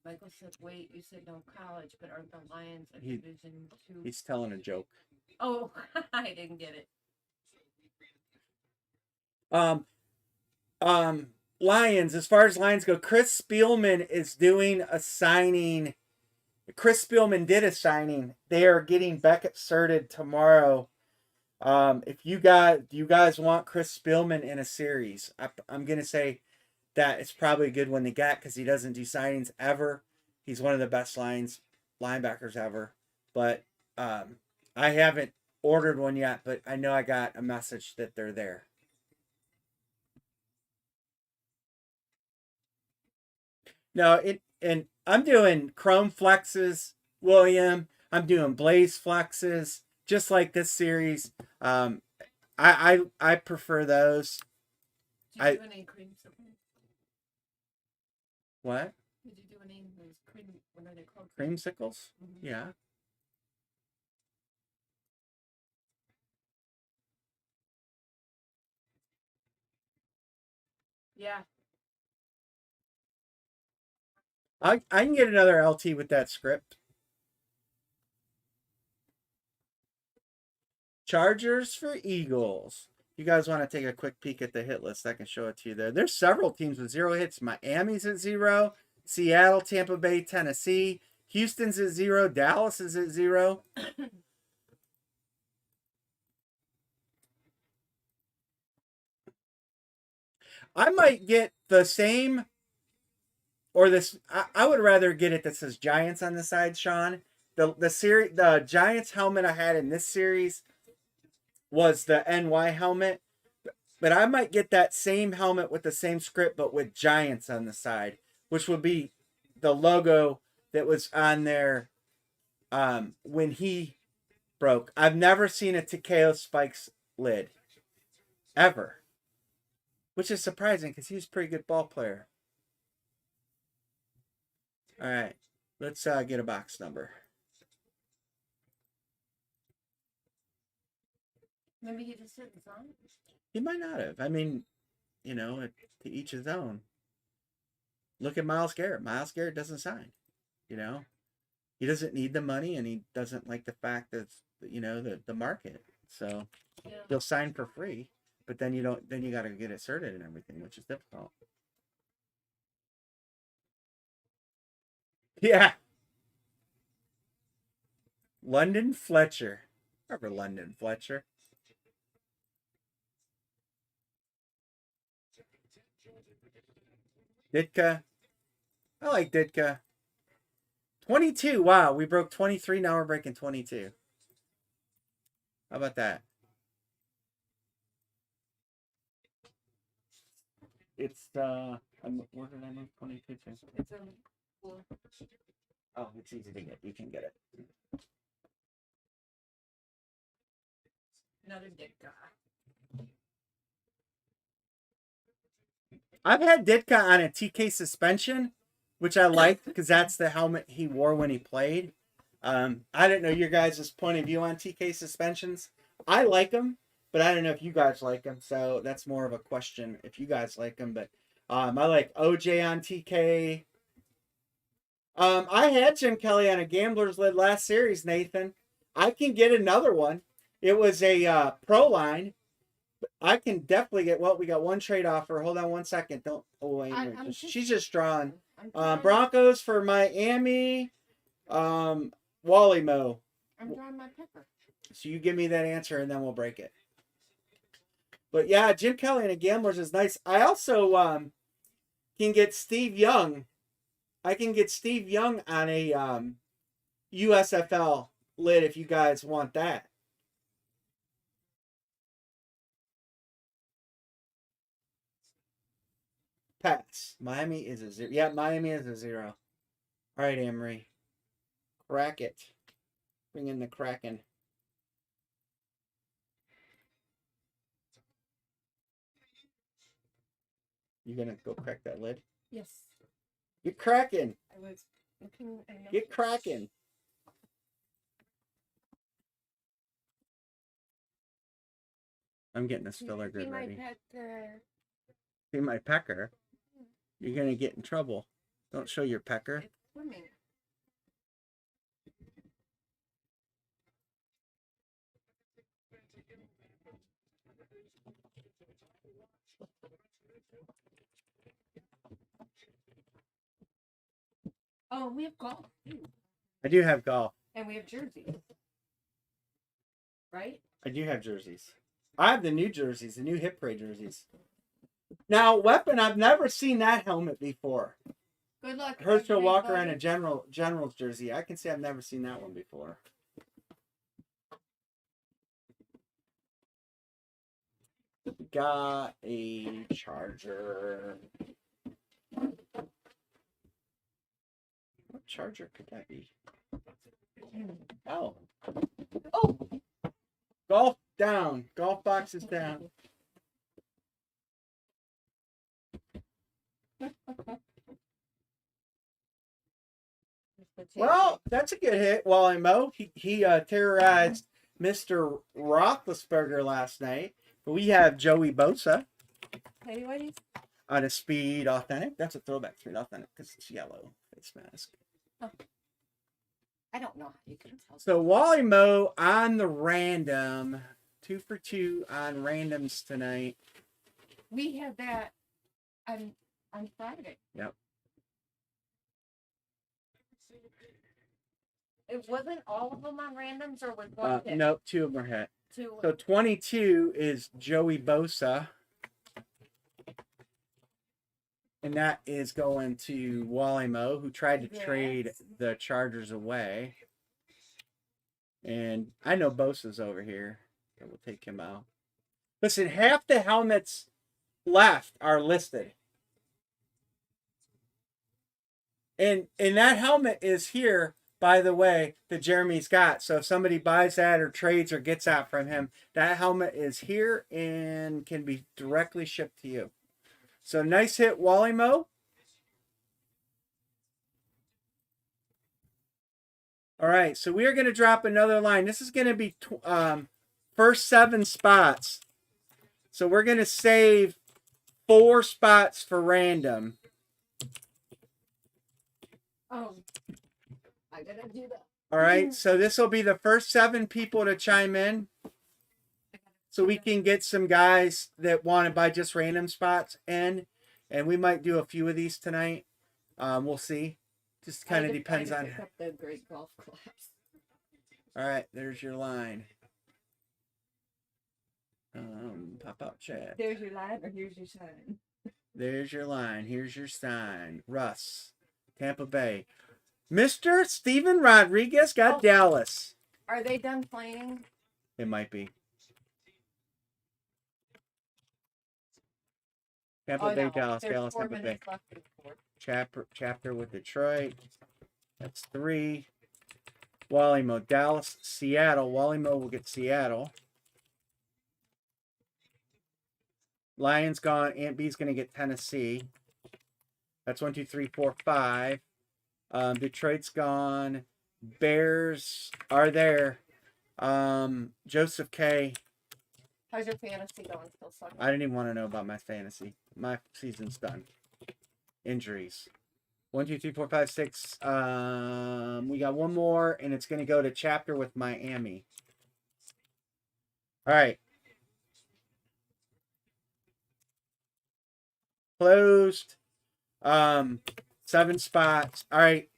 [SPEAKER 2] Michael said, "Wait, you said no college, but aren't the Lions a Division II?"
[SPEAKER 1] He's telling a joke.
[SPEAKER 2] Oh, I didn't get it.
[SPEAKER 1] Lions. As far as Lions go, Chris Spielman is doing a signing. Chris Spielman did a signing. They are getting Beckett certed tomorrow. If you guys want Chris Spielman in a series, I'm gonna say that it's probably a good one to get because he doesn't do signings ever. He's one of the best linebackers ever. But I haven't ordered one yet, but I know I got a message that they're there. No, and I'm doing chrome flexes, William. I'm doing blaze flexes, just like this series. I prefer those.
[SPEAKER 2] Did you do any creamsicles?
[SPEAKER 1] What?
[SPEAKER 2] Did you do any of those what are they called?
[SPEAKER 1] Creamsicles? Mm-hmm. Yeah.
[SPEAKER 2] Yeah.
[SPEAKER 1] I can get another LT with that script. Chargers for Eagles. You guys want to take a quick peek at the hit list? I can show it to you there. There's several teams with 0 hits. Miami's at 0. Seattle, Tampa Bay, Tennessee. Houston's at 0. Dallas is at 0. I might get the same, or this. I would rather get it that says Giants on the side, Sean. The Giants helmet I had in this series was the NY helmet, but I might get that same helmet with the same script, but with Giants on the side, which would be the logo that was on there when he broke. I've never seen a Takeo Spikes lid ever, which is surprising because he was a pretty good ball player. All right, let's get a box number.
[SPEAKER 2] Maybe he just didn't sign.
[SPEAKER 1] He might not have. I mean, you know, to each his own. Look at Myles Garrett. Myles Garrett doesn't sign. You know, he doesn't need the money, and he doesn't like the fact that the market. So he'll sign for free, but then you don't. Then you got to get it certified and everything, which is difficult. Yeah. London Fletcher. Remember London Fletcher? Ditka. I like Ditka. 22. Wow, we broke 23. Now we're breaking 22. How about that? It's where did I move 22 to?
[SPEAKER 2] It's a cool.
[SPEAKER 1] Oh, it's easy to get. You can get it.
[SPEAKER 2] Another dick guy.
[SPEAKER 1] I've had Ditka on a TK suspension, which I liked because that's the helmet he wore when he played. I don't know your guys' point of view on TK suspensions. I like them, but I don't know if you guys like them. So that's more of a question if you guys like them. But I like OJ on TK. I had Jim Kelly on a Gambler's Lid last series, Nathan. I can get another one. It was a pro line. I can definitely get. Well, we got one trade offer. Hold on one second. Don't. Oh, wait. She's just drawing. Broncos for Miami. Wally Mo.
[SPEAKER 2] I'm drawing my pepper.
[SPEAKER 1] So you give me that answer and then we'll break it. But yeah, Jim Kelly and a Gamblers is nice. I also can get Steve Young. I can get Steve Young on a USFL lid if you guys want that. Pass. Miami is a 0. Yeah, Miami is a 0. All right, Amory. Crack it. Bring in the Kraken. You gonna go crack that lid?
[SPEAKER 2] Yes.
[SPEAKER 1] Get cracking.
[SPEAKER 2] I was looking.
[SPEAKER 1] Get cracking. I'm getting this filler grid ready. See my pecker. You're gonna get in trouble. Don't show your pecker.
[SPEAKER 2] It's swimming. Oh, we have golf.
[SPEAKER 1] I do have golf.
[SPEAKER 2] And we have jerseys. Right?
[SPEAKER 1] I do have jerseys. I have the new jerseys, the new Hip Parade jerseys. Now, Weapon, I've never seen that helmet before.
[SPEAKER 2] Good luck.
[SPEAKER 1] Herschel Walker and a General's jersey. I can say I've never seen that one before. Got a Charger. What Charger could that be? Oh.
[SPEAKER 2] Oh!
[SPEAKER 1] Golf down. Golf box is down. Well, that's a good hit, Wally Mo. He terrorized Mr. Roethlisberger last night. We have Joey Bosa on a Speed Authentic. That's a throwback Speed Authentic because it's yellow face mask.
[SPEAKER 2] Oh. I don't know how you can tell.
[SPEAKER 1] So Wally Mo on the random. 2 for 2 on randoms tonight.
[SPEAKER 2] We had that on Friday.
[SPEAKER 1] Yep.
[SPEAKER 2] It wasn't all of them on randoms, or was one hit?
[SPEAKER 1] Nope, 2 of them are hit.
[SPEAKER 2] 2.
[SPEAKER 1] So 22 is Joey Bosa. And that is going to Wally Mo, who tried to trade the Chargers away. And I know Bosa's over here. So we'll take him out. Listen, half the helmets left are listed. And that helmet is here, by the way, that Jeremy's got. So if somebody buys that or trades or gets that from him, that helmet is here and can be directly shipped to you. So nice hit, Wally Mo. All right, so we are going to drop another line. This is going to be first 7 spots. So we're going to save 4 spots for random.
[SPEAKER 2] Oh, I gotta do that.
[SPEAKER 1] All right, so this will be the first 7 people to chime in. So we can get some guys that want to buy just random spots in. And we might do a few of these tonight. We'll see. Just kind of depends on.
[SPEAKER 2] Pick up the great golf clubs.
[SPEAKER 1] All right, there's your line. Pop out chat.
[SPEAKER 2] There's your line, or here's your sign.
[SPEAKER 1] There's your line. Here's your sign. Russ, Tampa Bay. Mr. Steven Rodriguez got Dallas.
[SPEAKER 2] Are they done playing?
[SPEAKER 1] It might be. Tampa Bay, Dallas,
[SPEAKER 2] There's
[SPEAKER 1] Dallas,
[SPEAKER 2] 4
[SPEAKER 1] Tampa Bay.
[SPEAKER 2] minutes left before.
[SPEAKER 1] Chapter with Detroit. That's 3. Wally Mo, Dallas, Seattle. Wally Mo will get Seattle. Lions gone. Aunt B's going to get Tennessee. That's 1, 2, 3, 4, 5. Detroit's gone. Bears are there. Joseph K.
[SPEAKER 2] How's your fantasy going? Still sucking?
[SPEAKER 1] I didn't even want to know about my fantasy. My season's done. Injuries. 1, 2, 3, 4, 5, 6. We got one more, and it's going to go to Chapter with Miami. All right. Closed. 7 spots. All right.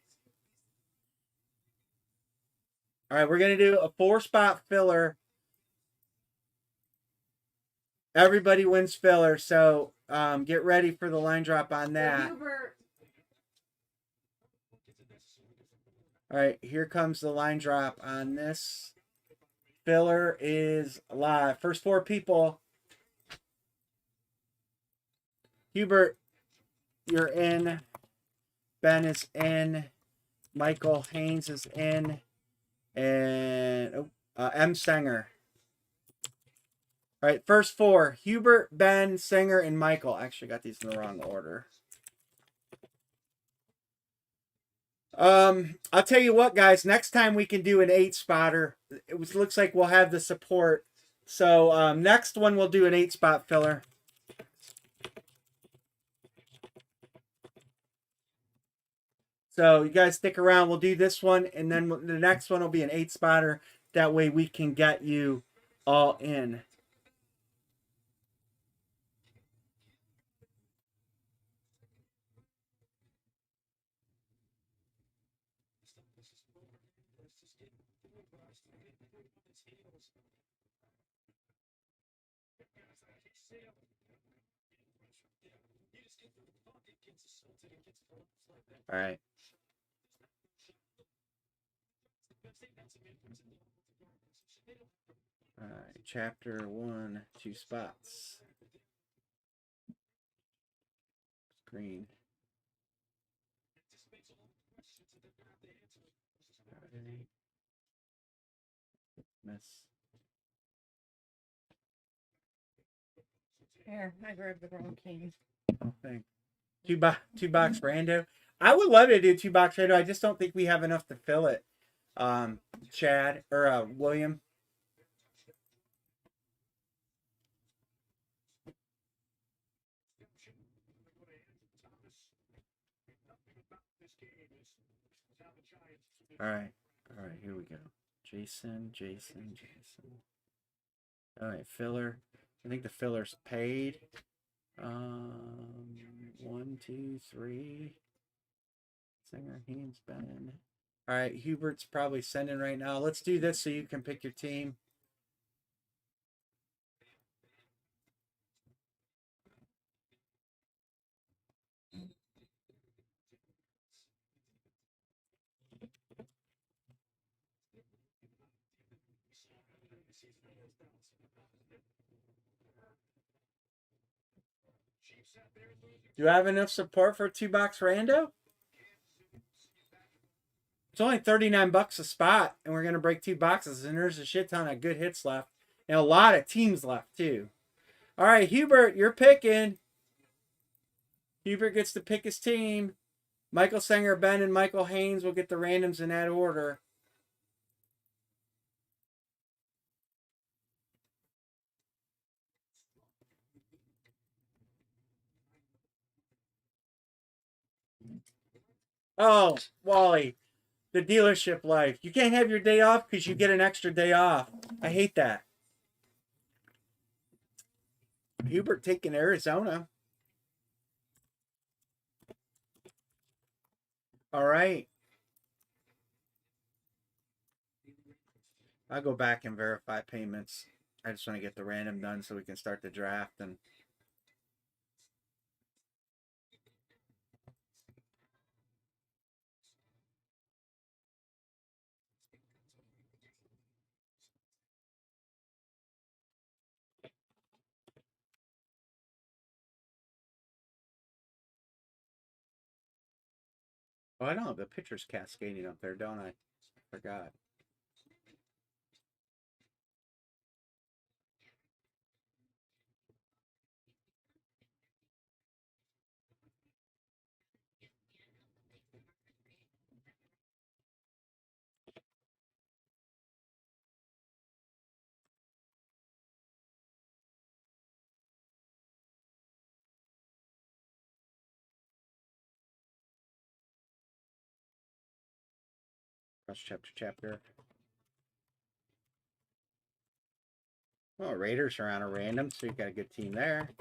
[SPEAKER 1] All right, we're going to do a 4-spot filler. Everybody wins filler, so get ready for the line drop on that. All right, here comes the line drop on this. Filler is live. First 4 people. Hubert, you're in. Ben is in. Michael Haynes is in. And M. Sanger. All right, first 4. Hubert, Ben, Sanger, and Michael. Actually, got these in the wrong order. I'll tell you what, guys. Next time we can do an 8-spotter. It looks like we'll have the support. So next one we'll do an 8-spot filler. So you guys stick around. We'll do this one, and then the next one will be an 8-spotter. That way we can get you all in. All right. All right, Chapter 1, 2 spots. Green. Miss.
[SPEAKER 2] Here, I grabbed the wrong key.
[SPEAKER 1] Oh, thanks. 2-box rando. I would love to do 2-box rando. I just don't think we have enough to fill it. Chad or William. All right, here we go. Jason. All right, filler. I think the filler's paid. 1, 2, 3. Singer, Haynes, Ben. All right, Hubert's probably sending right now. Let's do this so you can pick your team. Do I have enough support for 2-box rando? It's only 39 bucks a spot, and we're gonna break 2 boxes, and there's a shit ton of good hits left, and a lot of teams left too. All right, Hubert, you're picking. Hubert gets to pick his team. Michael Sanger, Ben, and Michael Haynes will get the randoms in that order. Oh, Wally, the dealership life. You can't have your day off because you get an extra day off. I hate that. Hubert taking Arizona. All right. I'll go back and verify payments. I just want to get the random done so we can start the draft. And oh, I don't have the pictures cascading up there, don't I? Forgot. Cross chapter. Well, Raiders are on a random, so you've got a good team there.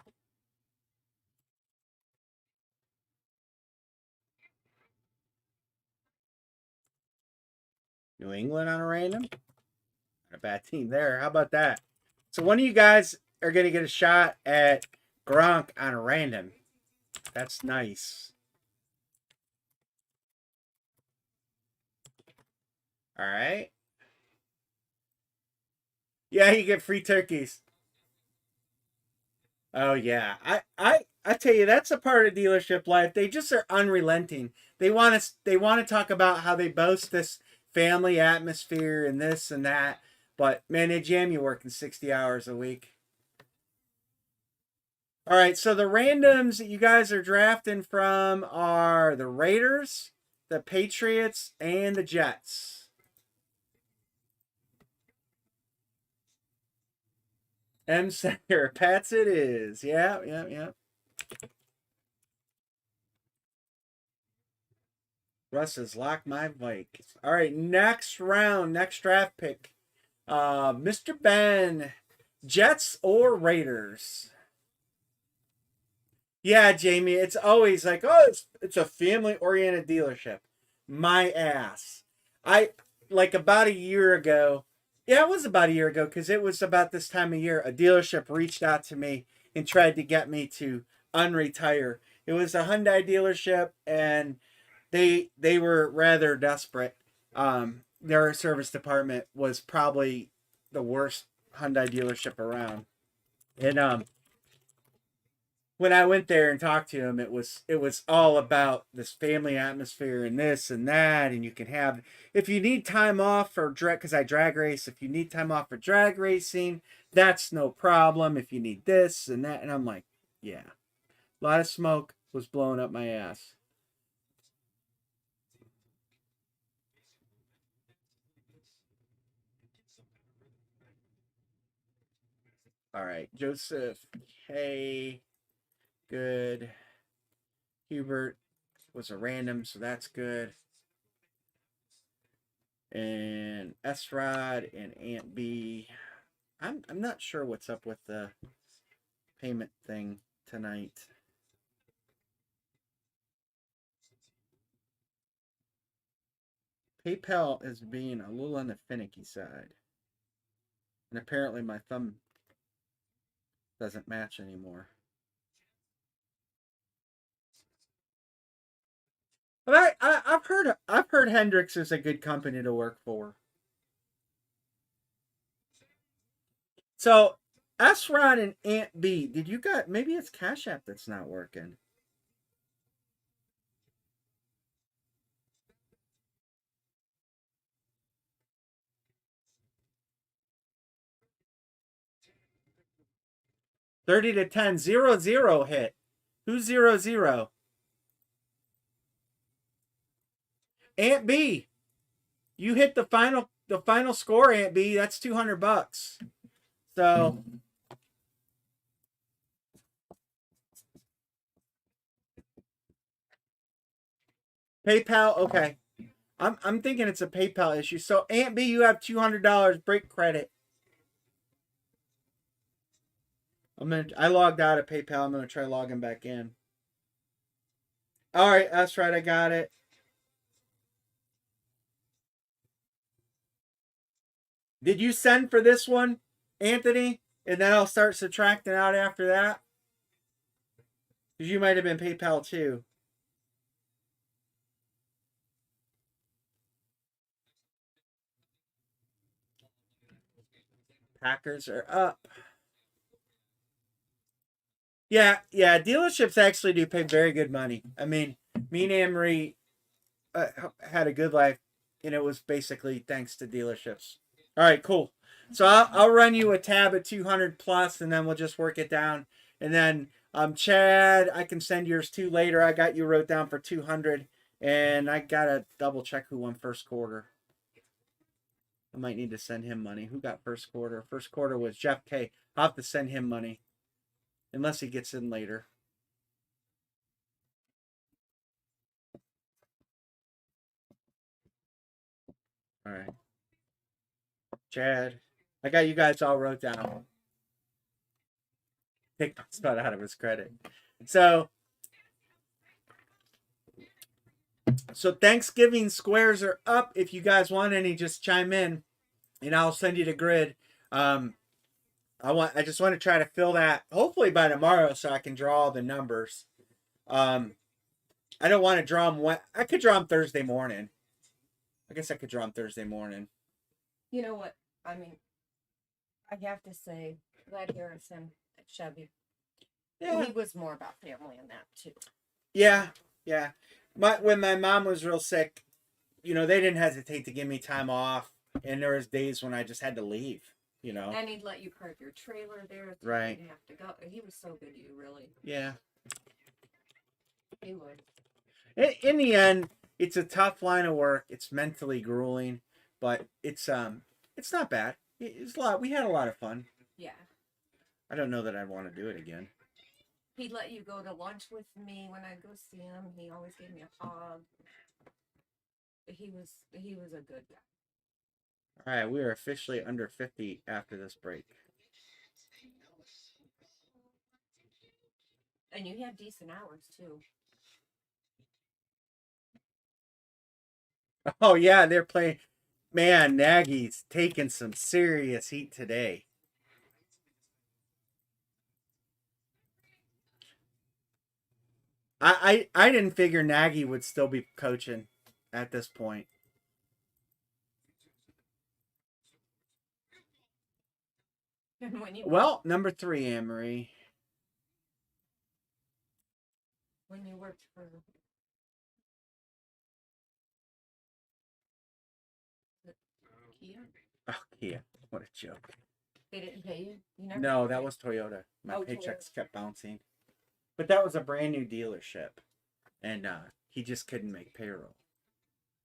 [SPEAKER 1] New England on a random. Not a bad team there. How about that? So one of you guys are going to get a shot at Gronk on a random. That's nice. All right. Yeah, you get free turkeys. Oh yeah. I tell you, that's a part of dealership life. They just are unrelenting. They want to talk about how they boast this family atmosphere and this and that. But man, they jam you working 60 hours a week. All right, so the randoms that you guys are drafting from are the Raiders, the Patriots, and the Jets. M. Sanger, Pats it is. Yeah. Russ has locked my Vikes. All right, next round, next draft pick. Mr. Ben, Jets or Raiders? Yeah, Jamie, it's always like, oh, it's a family-oriented dealership. My ass. I like about a year ago. Yeah, it was about a year ago because it was about this time of year. A dealership reached out to me and tried to get me to unretire. It was a Hyundai dealership, and they were rather desperate. Their service department was probably the worst Hyundai dealership around. And when I went there and talked to him, it was all about this family atmosphere and this and that, and you can have if you need time off for drag because I drag race. If you need time off for drag racing, that's no problem. If you need this and that, and I'm like, yeah, a lot of smoke was blowing up my ass. All right, Joseph K. Good. Hubert was a random, so that's good. And S Rod and Aunt B. I'm not sure what's up with the payment thing tonight. PayPal is being a little on the finicky side. And apparently my thumb doesn't match anymore. But I've heard Hendrix is a good company to work for. So S Rod and Aunt B, did you got maybe it's Cash App that's not working? 30 to 10. 0-0 hit. Who's 0-0? Aunt B. You hit the final score, Aunt B. That's $200. So PayPal, okay. I'm thinking it's a PayPal issue. So Aunt B, you have $200 break credit. I logged out of PayPal. I'm gonna try logging back in. All right, that's right. I got it. Did you send for this one, Anthony? And then I'll start subtracting out after that. Because you might have been PayPal too. Packers are up. Yeah. Dealerships actually do pay very good money. I mean, me and Anne-Marie had a good life, and it was basically thanks to dealerships. All right, cool. So I'll run you a tab at 200 plus, and then we'll just work it down. And then Chad, I can send yours too later. I got you wrote down for 200, and I gotta double check who won first quarter. I might need to send him money. Who got first quarter? First quarter was Jeff K. I'll have to send him money, unless he gets in later. All right. Chad, I got you guys all wrote down. Take my spot out of his credit. So Thanksgiving squares are up. If you guys want any, just chime in, and I'll send you the grid. I just want to try to fill that hopefully by tomorrow, so I can draw all the numbers. I don't want to draw them. I could draw them Thursday morning. I guess I could draw them Thursday morning.
[SPEAKER 2] You know what? I mean, I have to say, Glad Harrison at Chevy.
[SPEAKER 1] Yeah,
[SPEAKER 2] He was more about family in that too.
[SPEAKER 1] Yeah. When my mom was real sick, they didn't hesitate to give me time off, and there was days when I just had to leave.
[SPEAKER 2] And he'd let you park your trailer there. So
[SPEAKER 1] Right.
[SPEAKER 2] You didn't have to go. He was so good to you, really.
[SPEAKER 1] Yeah.
[SPEAKER 2] He would.
[SPEAKER 1] In the end, it's a tough line of work. It's mentally grueling, but it's not bad. It's a lot. We had a lot of fun.
[SPEAKER 2] Yeah.
[SPEAKER 1] I don't know that I'd want to do it again.
[SPEAKER 2] He'd let you go to lunch with me when I'd go see him. He always gave me a hug. He was a good guy.
[SPEAKER 1] All right, we are officially under 50 after this break.
[SPEAKER 2] And you had decent hours too.
[SPEAKER 1] Oh yeah, they're playing. Man, Nagy's taking some serious heat today. I didn't figure Nagy would still be coaching at this point. Well, number 3, Anne-Marie.
[SPEAKER 2] When you worked for Kia?
[SPEAKER 1] Oh, Kia. What a joke.
[SPEAKER 2] They didn't pay you? You never
[SPEAKER 1] No, that was Toyota. My paychecks
[SPEAKER 2] Toyota.
[SPEAKER 1] kept bouncing. But that was a brand new dealership. And he just couldn't make payroll.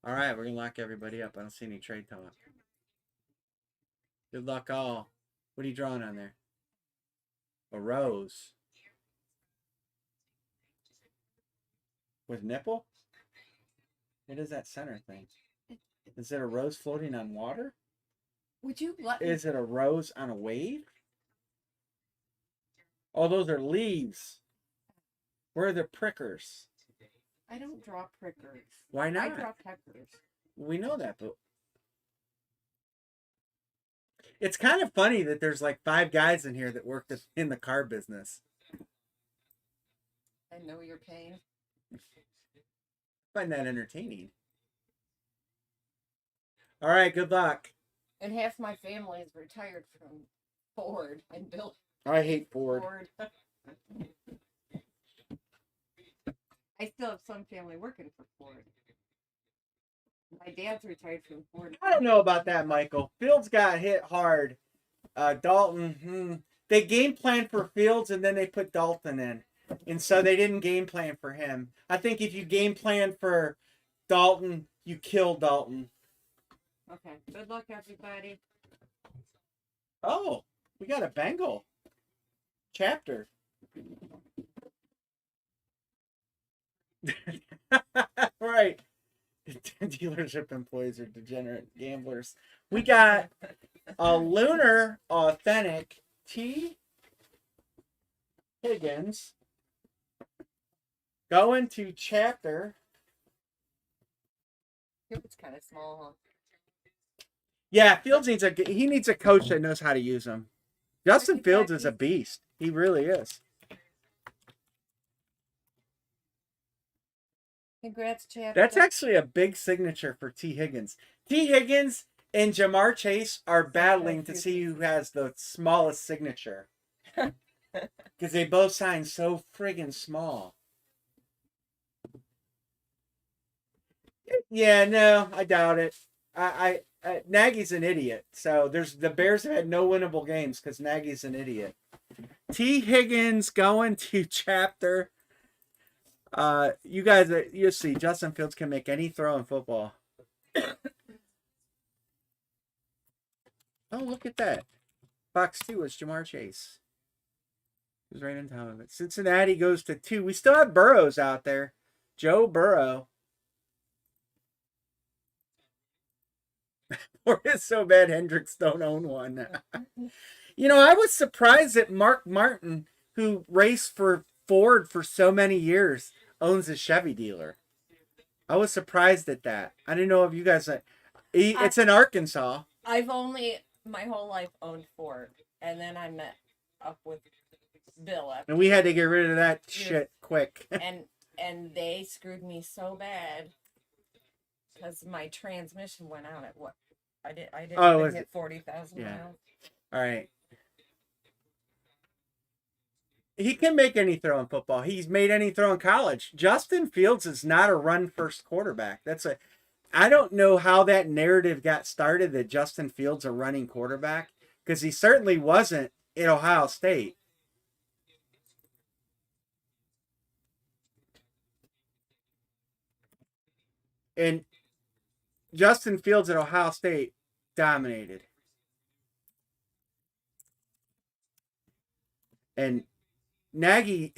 [SPEAKER 1] All right, we're going to lock everybody up. I don't see any trade talk. Good luck all. What are you drawing on there? A rose. With nipple? What is that center thing? Is it a rose floating on water?
[SPEAKER 2] Would you let
[SPEAKER 1] Is it a rose on a wave? Oh, those are leaves. Where are the prickers?
[SPEAKER 2] I don't draw prickers.
[SPEAKER 1] Why not?
[SPEAKER 2] I draw peppers.
[SPEAKER 1] We know that, but it's kind of funny that there's like 5 guys in here that work in the car business.
[SPEAKER 2] I know your pain.
[SPEAKER 1] I find that entertaining. All right, good luck.
[SPEAKER 2] And half my family is retired from Ford and built
[SPEAKER 1] I hate Ford.
[SPEAKER 2] I still have some family working for Ford. My dad's retired from Ford.
[SPEAKER 1] I don't know about that, Michael. Fields got hit hard. Dalton they game plan for Fields and then they put Dalton in. And so they didn't game plan for him. I think if you game plan for Dalton, you kill Dalton.
[SPEAKER 2] Okay. Good luck, everybody.
[SPEAKER 1] Oh, we got a Bengal chapter. Right. Dealership employees are degenerate gamblers. We got a Lunar Authentic T. Higgins going to chapter.
[SPEAKER 2] It's kind of small,
[SPEAKER 1] Yeah, Fields needs a coach that knows how to use him. Justin Fields is a beast. He really is.
[SPEAKER 2] Congrats, Chad.
[SPEAKER 1] That's actually a big signature for T. Higgins. T. Higgins and Jamar Chase are battling to see who has the smallest signature. Because they both signed so friggin' small. Yeah, no, I doubt it. Nagy's an idiot. So the Bears have had no winnable games because Nagy's an idiot. T. Higgins going to chapter. You guys, you see, Justin Fields can make any throw in football. Oh, look at that. Box 2 is Jamar Chase. Who's right on top of it. Cincinnati goes to 2. We still have Burrows out there. Joe Burrow. Or it's so bad Hendricks don't own one. You know, I was surprised that Mark Martin, who raced for Ford for so many years, owns a Chevy dealer. I was surprised at that. I didn't know if you guys... It's in Arkansas.
[SPEAKER 2] I've only, my whole life, owned Ford. And then I met up with Bill.
[SPEAKER 1] And we had to get rid of that shit quick.
[SPEAKER 2] and they screwed me so bad. Because my transmission went out at what? I didn't hit 40,000 miles.
[SPEAKER 1] All right. He can make any throw in football. He's made any throw in college. Justin Fields is not a run-first quarterback. I don't know how that narrative got started that Justin Fields a running quarterback, because he certainly wasn't at Ohio State. And Justin Fields at Ohio State dominated. And Nagy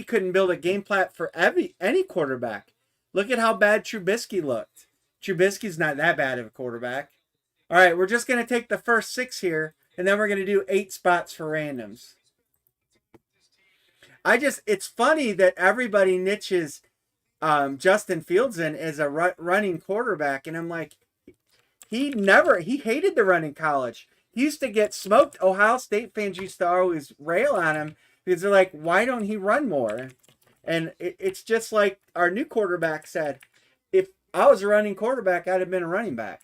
[SPEAKER 1] couldn't build a game plan for any quarterback. Look at how bad Trubisky looked. Trubisky's not that bad of a quarterback. All right, we're just going to take the first 6 here, and then we're going to do 8 spots for randoms. It's funny that everybody niches Justin Fields in as a running quarterback, and I'm like, he hated to run in college. He used to get smoked. Ohio State fans used to always rail on him because they're like, why don't he run more? And it's just like our new quarterback said, if I was a running quarterback, I'd have been a running back.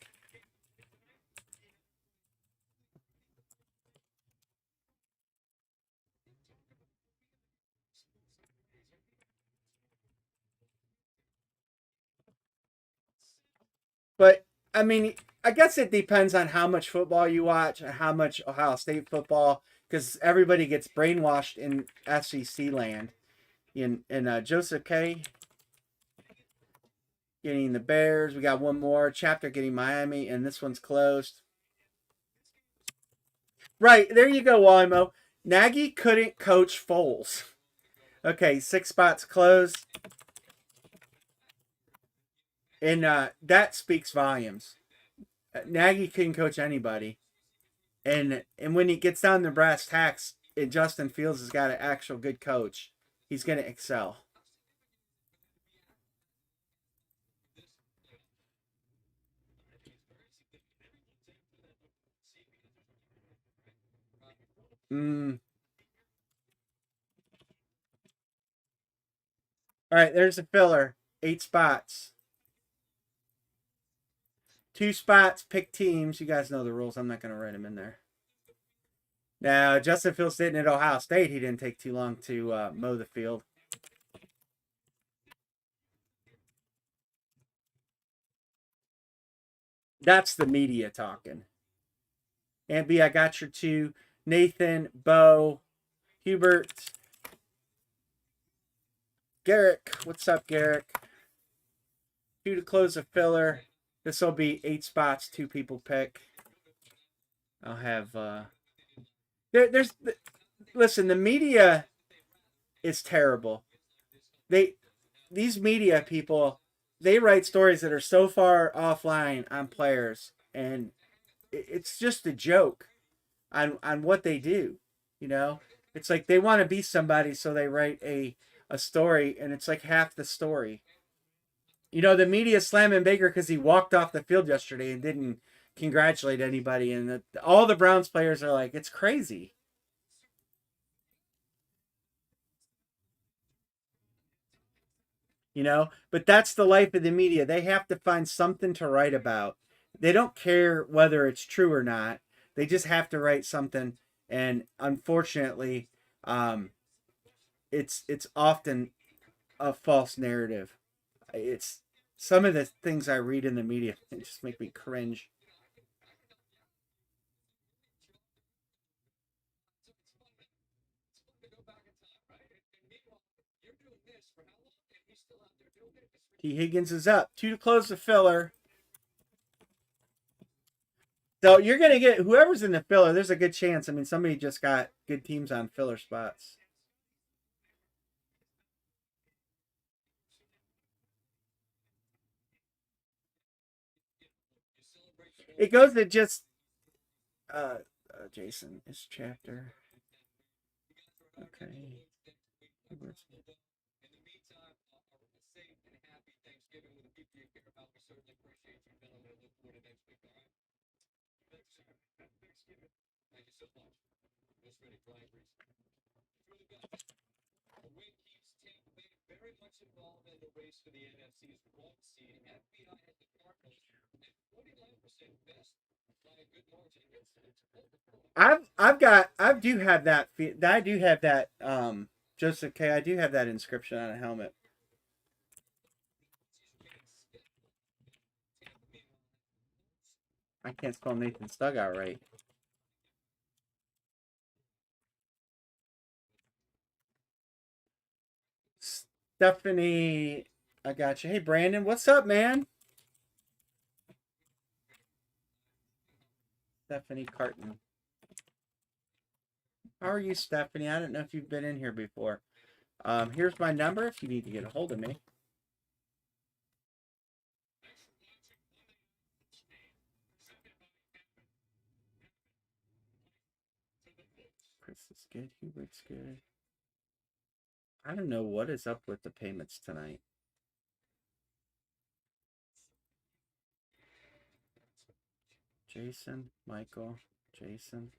[SPEAKER 1] But, I mean, I guess it depends on how much football you watch and how much Ohio State football, because everybody gets brainwashed in SEC land. In Joseph K. getting the Bears. We got one more. Chapter getting Miami, and this one's closed. Right, there you go, Wimo. Nagy couldn't coach Foles. Okay, 6 spots closed. And that speaks volumes. Nagy couldn't coach anybody. And when he gets down to brass tacks, Justin Fields has got an actual good coach. He's going to excel. All right, there's a filler. 8 spots. 2 spots, pick teams. You guys know the rules. I'm not going to write them in there. Now, Justin Fields sitting at Ohio State. He didn't take too long to mow the field. That's the media talking. And B, I got your 2. Nathan, Bo, Hubert, Garrick. What's up, Garrick? 2 to close a filler. This will be 8 spots, 2 people pick. I'll have listen, the media is terrible. These media people, they write stories that are so far offline on players, and it's just a joke on what they do. You know, it's like they want to be somebody, so they write a story, and it's like half the story. You know, the media slamming Baker because he walked off the field yesterday and didn't congratulate anybody, and all the Browns players are like, it's crazy. You know, but that's the life of the media. They have to find something to write about. They don't care whether it's true or not. They just have to write something, and unfortunately, it's often a false narrative. It's some of the things I read in the media, it just make me cringe. T. Higgins is up. 2 to close the filler. So you're going to get whoever's in the filler, there's a good chance. I mean, somebody just got good teams on filler spots. It goes to just Jason, this chapter. Okay. I do have that Joseph K. I do have that inscription on a helmet. I can't spell Nathan's dugout right. Stephanie, I got you. Hey, Brandon, what's up, man? Stephanie Carton. How are you, Stephanie? I don't know if you've been in here before. Here's my number if you need to get a hold of me. Chris is good. Hubert's good. I don't know what is up with the payments tonight. Jason, Michael, Jason.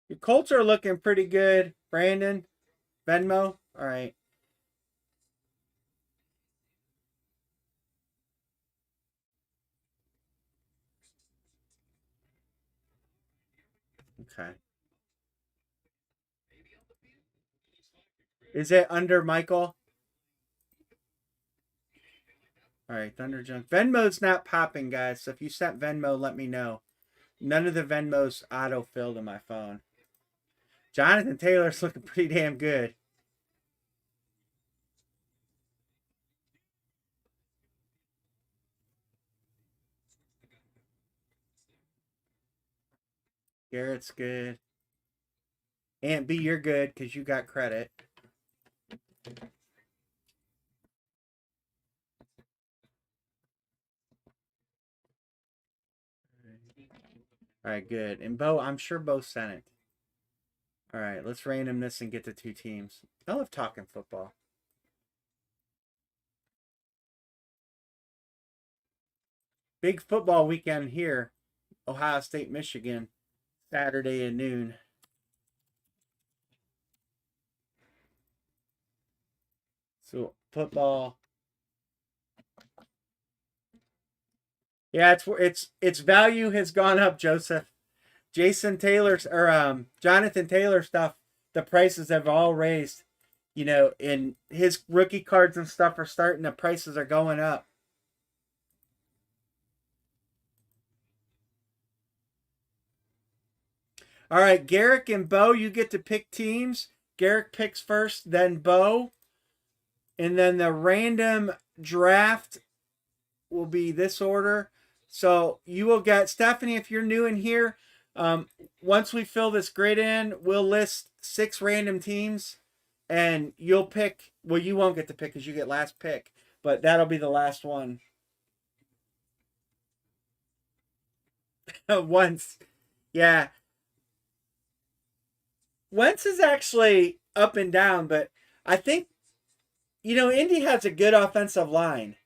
[SPEAKER 1] Your Colts are looking pretty good, Brandon. Venmo. All right. Okay. Is it under Michael? All right, Thunder Junk. Venmo's not popping, guys. So if you sent Venmo, let me know. None of the Venmos auto-filled in my phone. Jonathan Taylor's looking pretty damn good. Garrett's good. Aunt B, you're good because you got credit. All right, good. And Bo, I'm sure Bo sent it. All right, let's random this and get to 2 teams. I love talking football. Big football weekend here. Ohio State, Michigan. Saturday at noon. So football. Yeah, its value has gone up, Joseph. Jason Taylor's or Jonathan Taylor stuff, the prices have all raised. You know, and his rookie cards and stuff are starting. The prices are going up. All right, Garrick and Bo, you get to pick teams. Garrick picks first, then Bo. And then the random draft will be this order. So you will get, Stephanie, if you're new in here, once we fill this grid in, we'll list 6 random teams. And you'll pick, well, you won't get to pick because you get last pick. But that'll be the last one. Once. Yeah. Wentz is actually up and down, but I think, Indy has a good offensive line.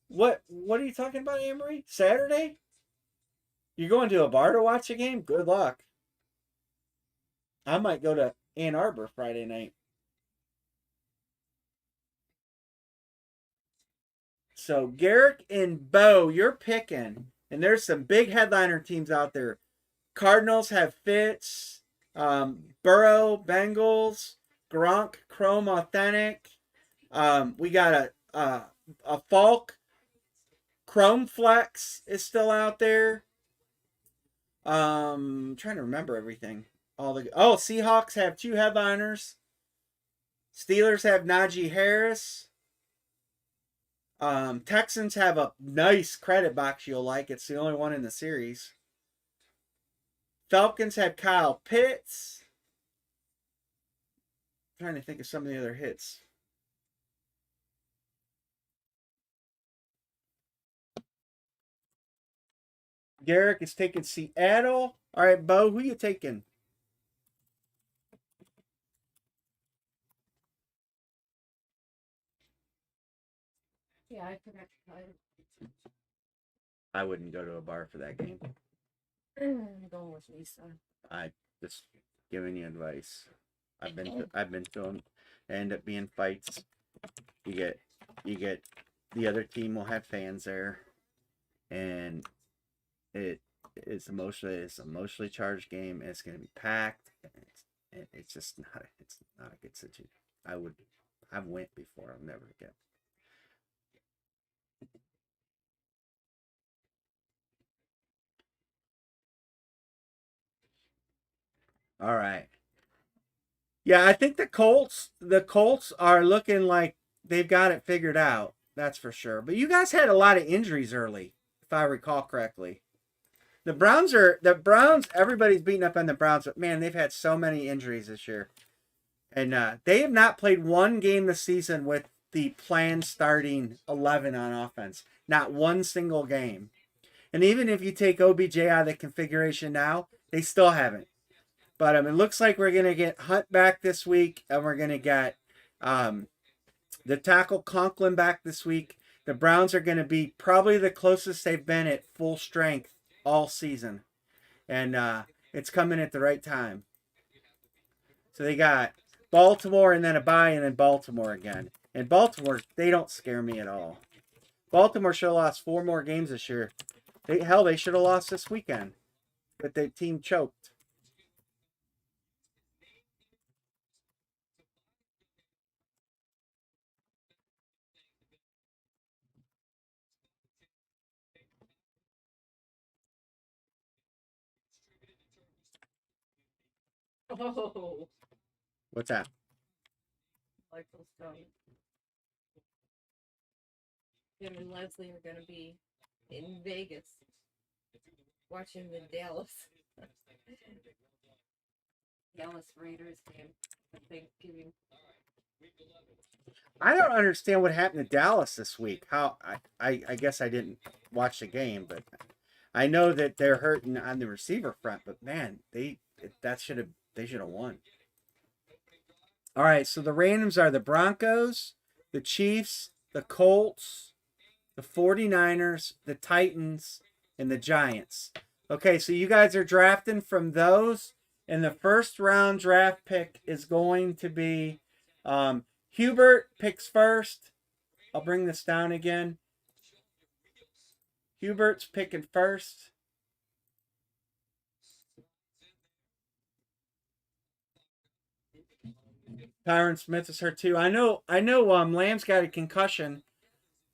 [SPEAKER 1] What are you talking about, Amory? Saturday? You're going to a bar to watch a game? Good luck. I might go to Ann Arbor Friday night. So Garrick and Bo, you're picking, and there's some big headliner teams out there. Cardinals have Fitz, Burrow, Bengals, Gronk, Chrome Authentic. We got a Falk. Chrome Flex is still out there. Trying to remember everything. Seahawks have 2 headliners. Steelers have Najee Harris. Texans have a nice credit box you'll like. It's the only one in the series. Falcons have Kyle Pitts. I'm trying to think of some of the other hits. Garrick is taking Seattle. All right, Bo, who you taking?
[SPEAKER 2] Yeah, I forgot to tell you.
[SPEAKER 1] I wouldn't go to a bar for that game.
[SPEAKER 2] I'm going with Lisa.
[SPEAKER 1] I just giving you advice. I've been to them. End up being fights. You get the other team will have fans there, and it's emotionally charged game. And it's going to be packed. And it's just not a good situation. I've went before. I'll never again. All right. Yeah, I think the Colts are looking like they've got it figured out. That's for sure. But you guys had a lot of injuries early, if I recall correctly. The Browns, everybody's beating up on the Browns, but man, they've had so many injuries this year. And they have not played one game this season with the planned starting 11 on offense. Not one single game. And even if you take OBJ out of the configuration now, they still haven't. But it looks like we're going to get Hunt back this week, and we're going to get the tackle Conklin back this week. The Browns are going to be probably the closest they've been at full strength all season. And it's coming at the right time. So they got Baltimore and then a bye and then Baltimore again. And Baltimore, they don't scare me at all. Baltimore should have lost 4 more games this year. They should have lost this weekend. But the team choked.
[SPEAKER 2] Oh,
[SPEAKER 1] What's that?
[SPEAKER 2] Michael Stone. Him and Leslie are going to be in Vegas watching the Dallas Raiders game for Thanksgiving.
[SPEAKER 1] I don't understand what happened to Dallas this week. I guess I didn't watch the game, but I know that they're hurting on the receiver front. But man, they should have won. All right, so the randoms are the Broncos, the Chiefs, the Colts, the 49ers, the Titans, and the Giants. Okay, so you guys are drafting from those, and the first round draft pick is going to be Hubert picks first. I'll bring this down again. Hubert's picking first. Tyron Smith is hurt too. I know. Lamb's got a concussion,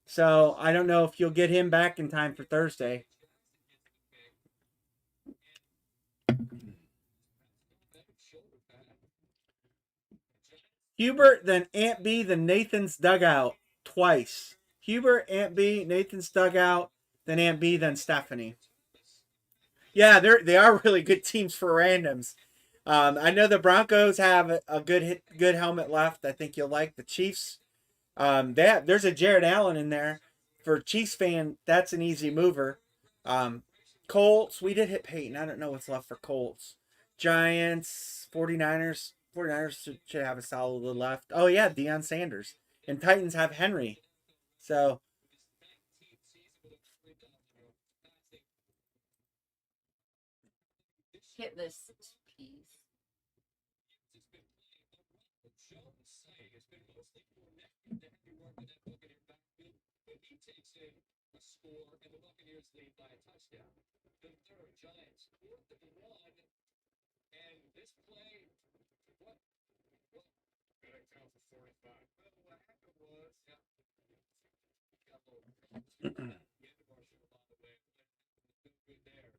[SPEAKER 1] so I don't know if you'll get him back in time for Thursday. Hubert, then Aunt B, then Nathan's dugout twice. Hubert, Aunt B, Nathan's dugout, then Aunt B, then Stephanie. Yeah, they are really good teams for randoms. I know the Broncos have a good helmet left. I think you'll like the Chiefs. There's a Jared Allen in there. For Chiefs fan, that's an easy mover. Colts, we did hit Peyton. I don't know what's left for Colts. Giants, 49ers. 49ers should have a solid left. Oh, yeah, Deion Sanders. And Titans have Henry. So,
[SPEAKER 2] Hit this piece.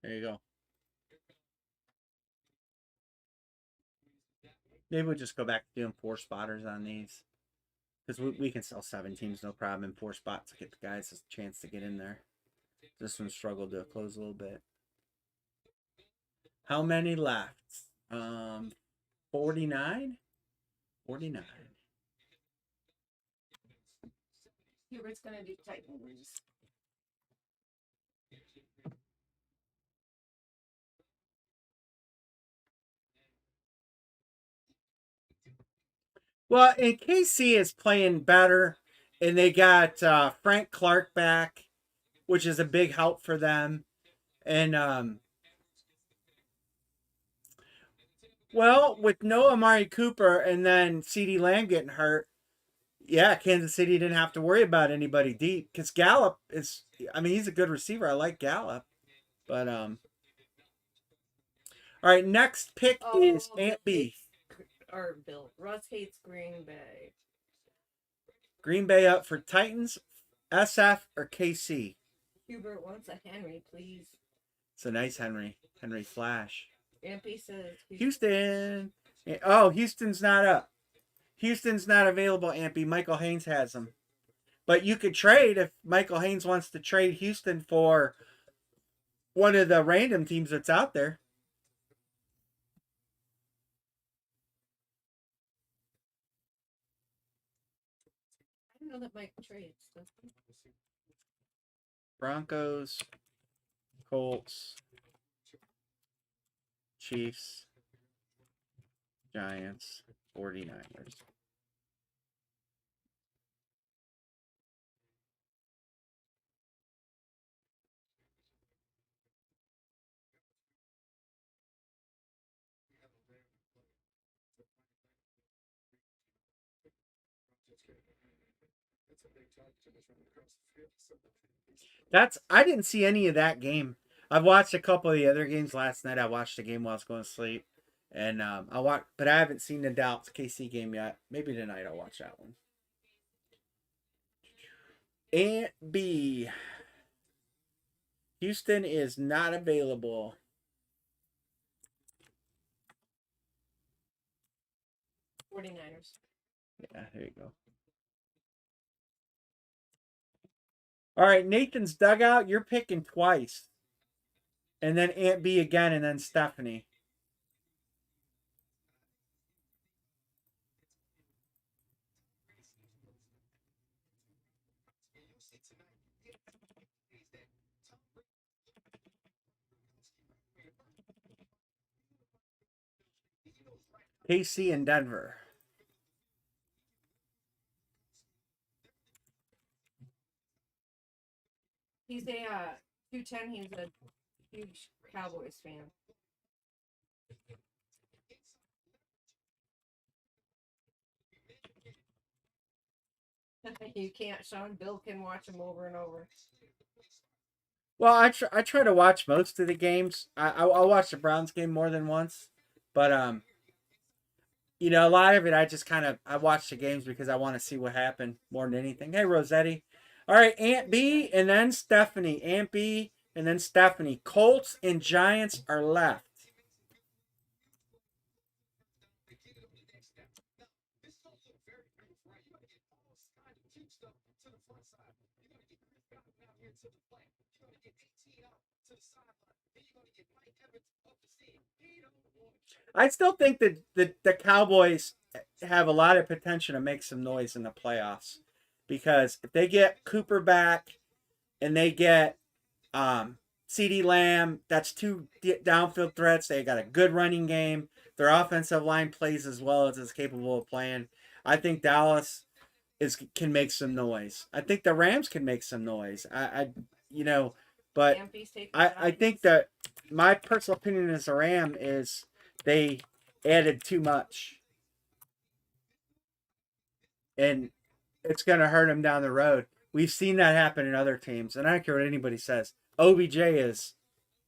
[SPEAKER 1] there you go. Maybe we'll just go back to doing 4 spotters on these. Because we can sell 7 teams, no problem, in 4 spots to get the guys a chance to get in there. This one struggled to close a little bit. How many left? 49? 49.
[SPEAKER 2] Hubert's going to do Titans.
[SPEAKER 1] Well, and KC is playing better, and they got Frank Clark back, which is a big help for them. And well, with no Amari Cooper and then CeeDee Lamb getting hurt, yeah, Kansas City didn't have to worry about anybody deep because Gallup is. I mean, he's a good receiver. I like Gallup, but all right, next pick is Aunt B.
[SPEAKER 2] Or Bill. Russ hates Green Bay.
[SPEAKER 1] Green Bay up for Titans, SF, or KC?
[SPEAKER 2] Hubert wants a Henry, please.
[SPEAKER 1] It's a nice Henry. Henry Flash.
[SPEAKER 2] Ampy says
[SPEAKER 1] Houston. Oh, Houston's not up. Houston's not available, Ampy. Michael Haynes has them. But you could trade if Michael Haynes wants to trade Houston for one of the random teams that's out there.
[SPEAKER 2] I don't know that Mike trades.
[SPEAKER 1] Broncos, Colts, Chiefs, Giants, 49ers. I didn't see any of that game. I've watched a couple of the other games last night. I watched the game while I was going to sleep. And but I haven't seen the Dallas KC game yet. Maybe tonight I'll watch that one. Aunt B. Houston is not available.
[SPEAKER 2] $49.
[SPEAKER 1] Yeah, there you go. All right, Nathan's dugout. You're picking twice. And then Aunt B again, and then Stephanie. KC and Denver.
[SPEAKER 2] He's a 210. He's a huge Cowboys fan. You can't, Sean. Bill can watch them over and over.
[SPEAKER 1] Well, I try to watch most of the games. I'll watch the Browns game more than once, but you know, a lot of it I watch the games because I want to see what happened more than anything. Hey, Rossetti. All right, Aunt B and then Stephanie. Aunt B and then Stephanie. Colts and Giants are left. I still think that the Cowboys have a lot of potential to make some noise in the playoffs because if they get Cooper back and they get CD Lamb, that's two downfield threats. They got a good running game. Their offensive line plays as well as it's capable of playing. I think Dallas can make some noise. I think the Rams can make some noise. But I think that my personal opinion as a Ram is they added too much, and it's going to hurt them down the road. We've seen that happen in other teams, and I don't care what anybody says. OBJ is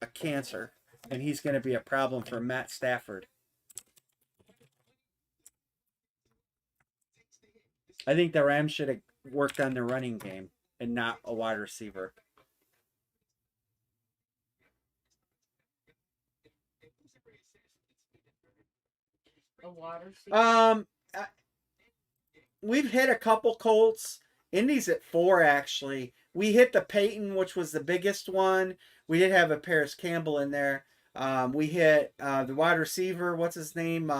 [SPEAKER 1] a cancer, and he's going to be a problem for Matt Stafford. I think the Rams should have worked on their running game and not a wide receiver.
[SPEAKER 2] A water receiver?
[SPEAKER 1] We've hit a couple Colts. Indy's at 4, actually. We hit the Peyton, which was the biggest one. We did have a Paris Campbell in there. We hit the wide receiver. What's his name?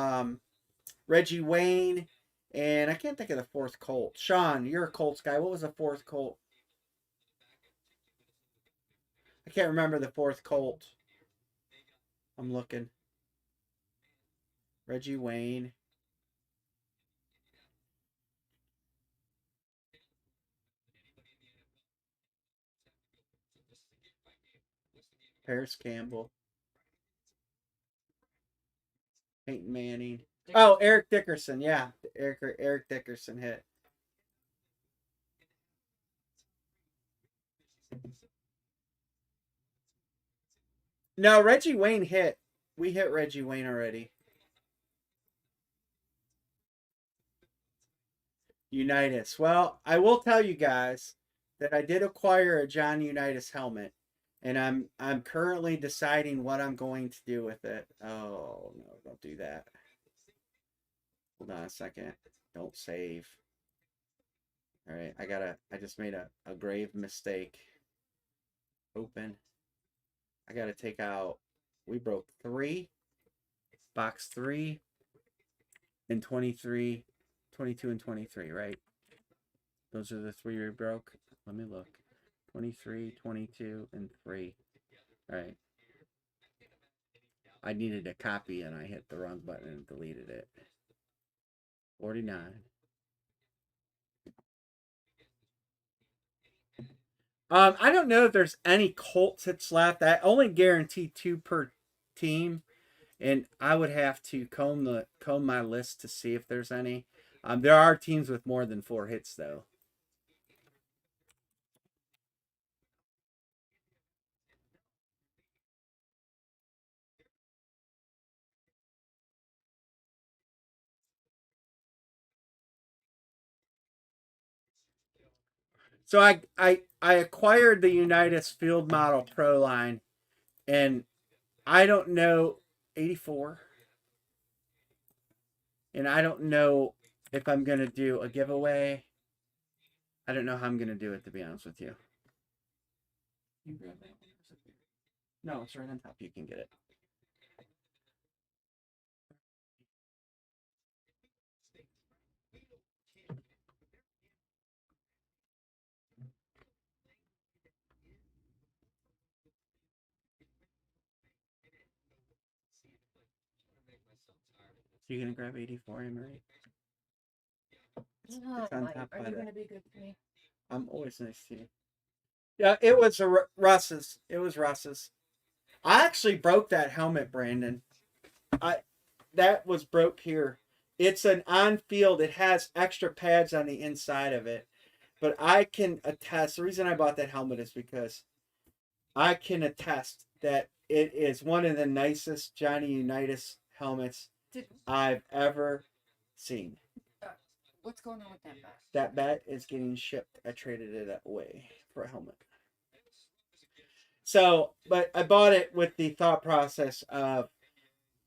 [SPEAKER 1] Reggie Wayne. And I can't think of the fourth Colt. Sean, you're a Colts guy. What was the fourth Colt? I can't remember the fourth Colt. I'm looking. Reggie Wayne. Paris Campbell. Peyton Manning. Oh, Eric Dickerson. Yeah, Eric Dickerson hit. No, Reggie Wayne hit. We hit Reggie Wayne already. Unitas. Well, I will tell you guys that I did acquire a John Unitas helmet, and I'm currently deciding what I'm going to do with it. Oh no, don't do that. Hold on a second. Don't save. All right, I just made a grave mistake. Open. I gotta take out. We broke 3, box 3, and 23, 22, and 23, right? Those are the 3 we broke. Let me look. 23, 22, and 3. All right. I needed a copy and I hit the wrong button and deleted it. 49. I don't know if there's any Colts hits left. I only guarantee 2 per team, and I would have to comb my list to see if there's any. There are teams with more than 4 hits though. So I acquired the Unitas Field Model Pro line, and I don't know 84, and I don't know if I'm gonna do a giveaway. I don't know how I'm gonna do it, to be honest with you. You grab that one. No, it's right on top. You can get it. You gonna grab 84, Emery?
[SPEAKER 2] It's on top. Are you gonna be good to me?
[SPEAKER 1] I'm always nice to you. Yeah, it was Russ's. It was Russ's. I actually broke that helmet, Brandon. That was broke here. It's an on-field. It has extra pads on the inside of it, but I can attest. The reason I bought that helmet is because I can attest that it is one of the nicest Johnny Unitas helmets I've ever seen.
[SPEAKER 2] What's going on with that bat?
[SPEAKER 1] That bat is getting shipped. I traded it away for a helmet. So, but I bought it with the thought process of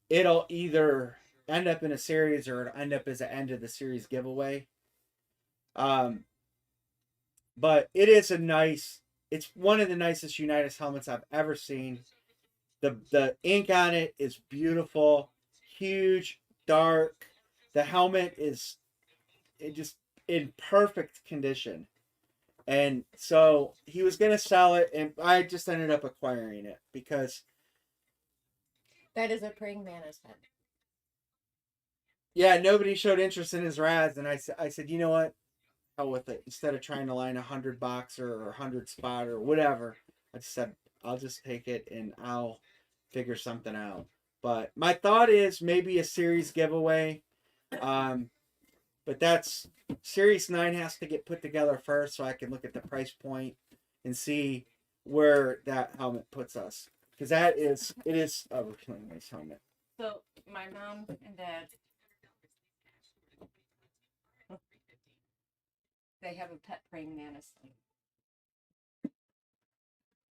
[SPEAKER 1] it'll either end up in a series or it'll end up as an end of the series giveaway. But it is it's one of the nicest Unitas helmets I've ever seen. The ink on it is beautiful. huge, dark. The helmet is just in perfect condition. And so he was going to sell it, and I just ended up acquiring it because,
[SPEAKER 2] That is a praying mantis head.
[SPEAKER 1] yeah, nobody showed interest in his Raz. And I said, you know what? Hell with it. Instead of trying to line 100 boxer or 100 spot or whatever, I just said, I'll just take it and I'll figure something out. But my thought is maybe a series giveaway. But that's Series 9 has to get put together first so I can look at the price point and see where that helmet puts us. Because it is a really nice helmet.
[SPEAKER 2] So my mom and dad, they have a pet praying mantis.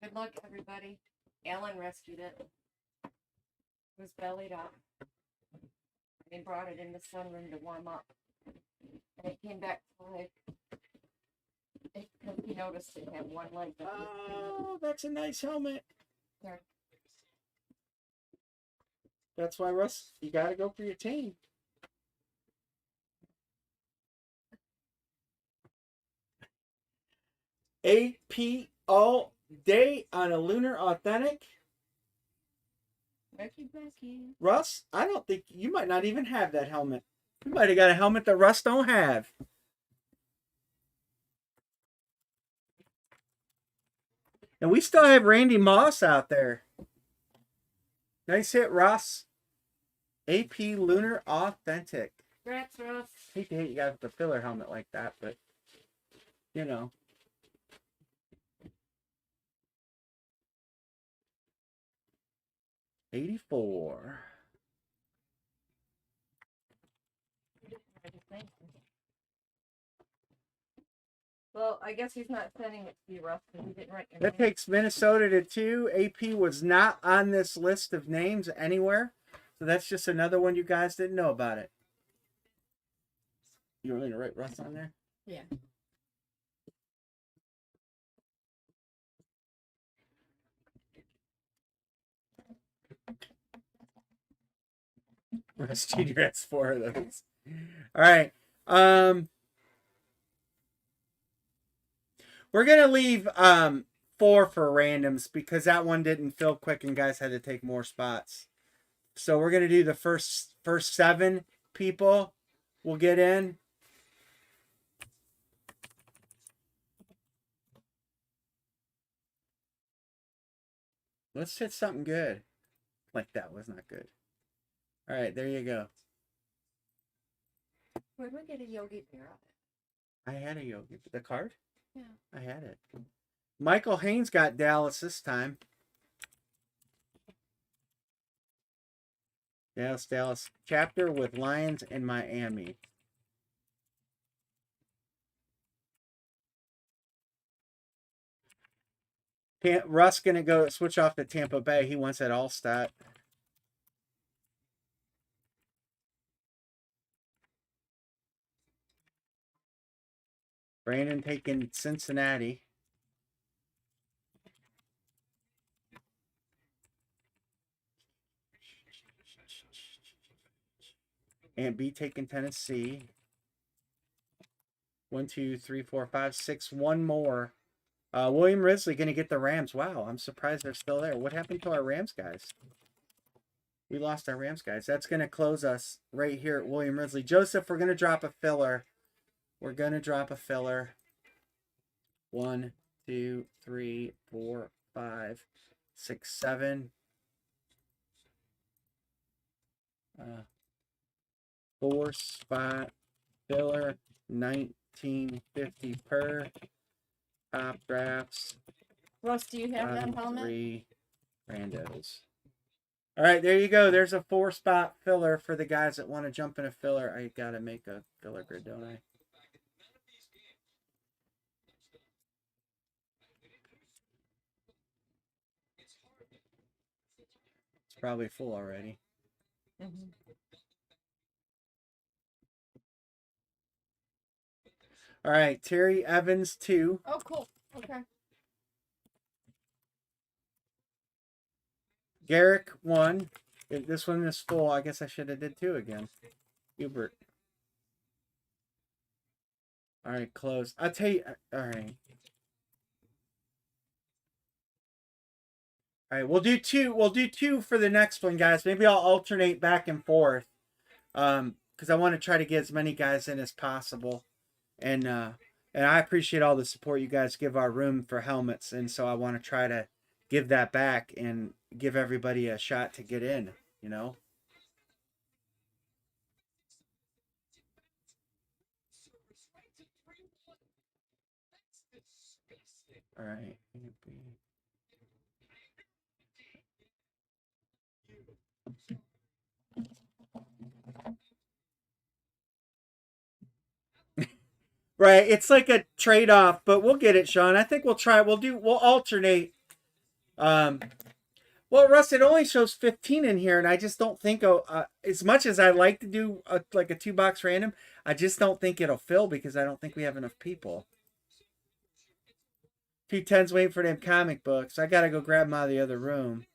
[SPEAKER 2] Good luck, everybody. Alan rescued it. It was bellied up. They brought it in the sunroom to warm up. And it came back to life. Because he noticed it had one leg.
[SPEAKER 1] Oh, that's a nice helmet.
[SPEAKER 2] There.
[SPEAKER 1] That's why, Russ, you got to go for your team. AP all day on a Lunar Authentic.
[SPEAKER 2] Becky.
[SPEAKER 1] Russ, I don't think you might not even have that helmet. You might have got a helmet that Russ don't have. And we still have Randy Moss out there. Nice hit, Russ. AP Lunar Authentic.
[SPEAKER 2] Congrats, Russ.
[SPEAKER 1] Hate to hate you guys with a filler helmet like that, but you know. $84.
[SPEAKER 2] Well, I guess he's not sending it to you, Russ, because he didn't write your
[SPEAKER 1] That
[SPEAKER 2] name.
[SPEAKER 1] takes Minnesota to 2. AP was not on this list of names anywhere. So that's just another one you guys didn't know about it. You want me to write Russ on there?
[SPEAKER 2] Yeah.
[SPEAKER 1] Russ Jr. has 4 of those. All right. We're gonna leave 4 for randoms because that one didn't fill quick and guys had to take more spots. So we're gonna do the first 7 people will get in. Let's hit something good. Like that was not good. All right, there you go.
[SPEAKER 2] Where'd we get a Yogi Bear on it?
[SPEAKER 1] I had a Yogi. The card?
[SPEAKER 2] Yeah.
[SPEAKER 1] I had it. Michael Haynes got Dallas this time. Dallas chapter with Lions in Miami. Russ gonna go switch off to Tampa Bay. He wants that all stat. Brandon taking Cincinnati. And B taking Tennessee. 1, 2, 3, 4, 5, 6. One more. William Risley going to get the Rams. Wow, I'm surprised they're still there. What happened to our Rams guys? We lost our Rams guys. That's going to close us right here at William Risley. Joseph, we're going to drop a filler. We're going to drop a filler. 1, 2, 3, 4, 5, 6, 7. 4 spot filler. 1950 per. Top drafts.
[SPEAKER 2] Russ, do you have that helmet?
[SPEAKER 1] 3 randos. All right, there you go. There's a 4 spot filler for the guys that want to jump in a filler. I got to make a filler grid, don't I? It's probably full already.
[SPEAKER 2] Mm-hmm.
[SPEAKER 1] All right, Terry Evans 2.
[SPEAKER 2] Oh, cool. Okay.
[SPEAKER 1] Garrick 1. If this one is full, I guess I should have did 2 again. Hubert. All right, close. I'll tell you. All right. All right, we'll do 2. We'll do 2 for the next one, guys. Maybe I'll alternate back and forth. Because I want to try to get as many guys in as possible. And I appreciate all the support you guys give our room for helmets, and so I want to try to give that back and give everybody a shot to get in, you know. All right. Right, it's like a trade-off, but we'll get it, Sean. I think we'll try. We'll alternate. Well, Russ, it only shows 15 in here, and I just don't think as much as I like to do like a 2-box random, I just don't think it'll fill because I don't think we have enough people. 2 10s waiting for them comic books. I gotta go grab them out of the other room.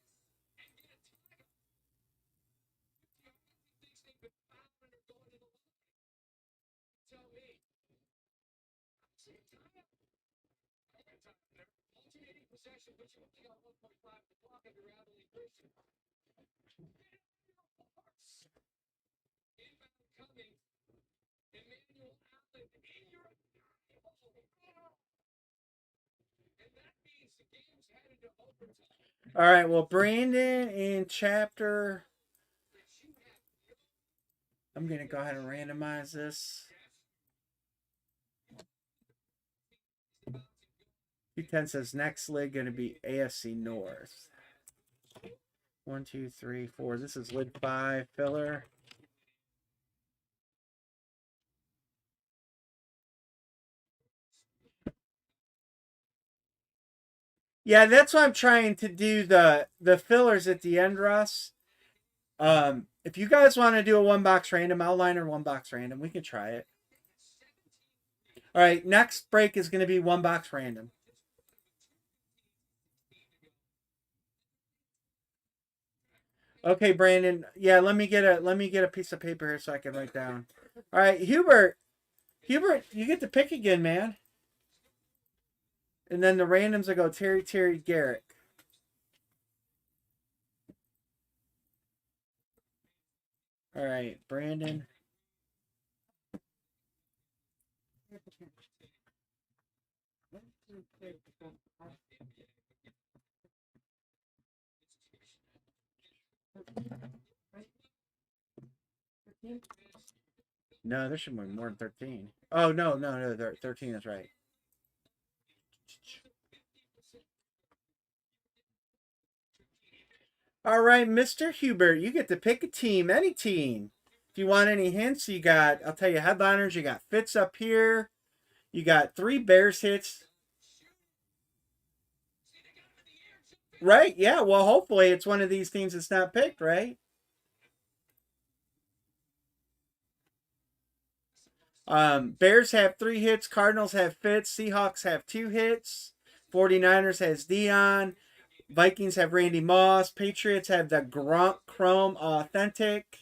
[SPEAKER 1] All right, well, Brandon in chapter. I'm going to go ahead and randomize this. 210 says next lid going to be AFC North. 1, 2, 3, 4. This is lid 5 filler. Yeah, that's why I'm trying to do the fillers at the end, Russ. If you guys want to do a 1-box random, outliner 1-box random, we can try it. All right, next break is going to be 1-box random. Okay, Brandon. Yeah, let me get a piece of paper here so I can write down. All right, Hubert, you get to pick again, man. And then the randoms will go Terry, Garrett. All right, Brandon. No, there should be more than 13. Oh, no, 13 is right. All right, Mr. Hubert, you get to pick a team, any team. If you want any hints, you got, I'll tell you, headliners, you got Fitz up here. You got 3 Bears hits. Right, yeah, well, hopefully it's one of these teams that's not picked, right? Bears have 3 hits. Cardinals have Fitz. Seahawks have 2 hits. 49ers has Dion. Vikings have Randy Moss. Patriots have the Gronk Chrome Authentic.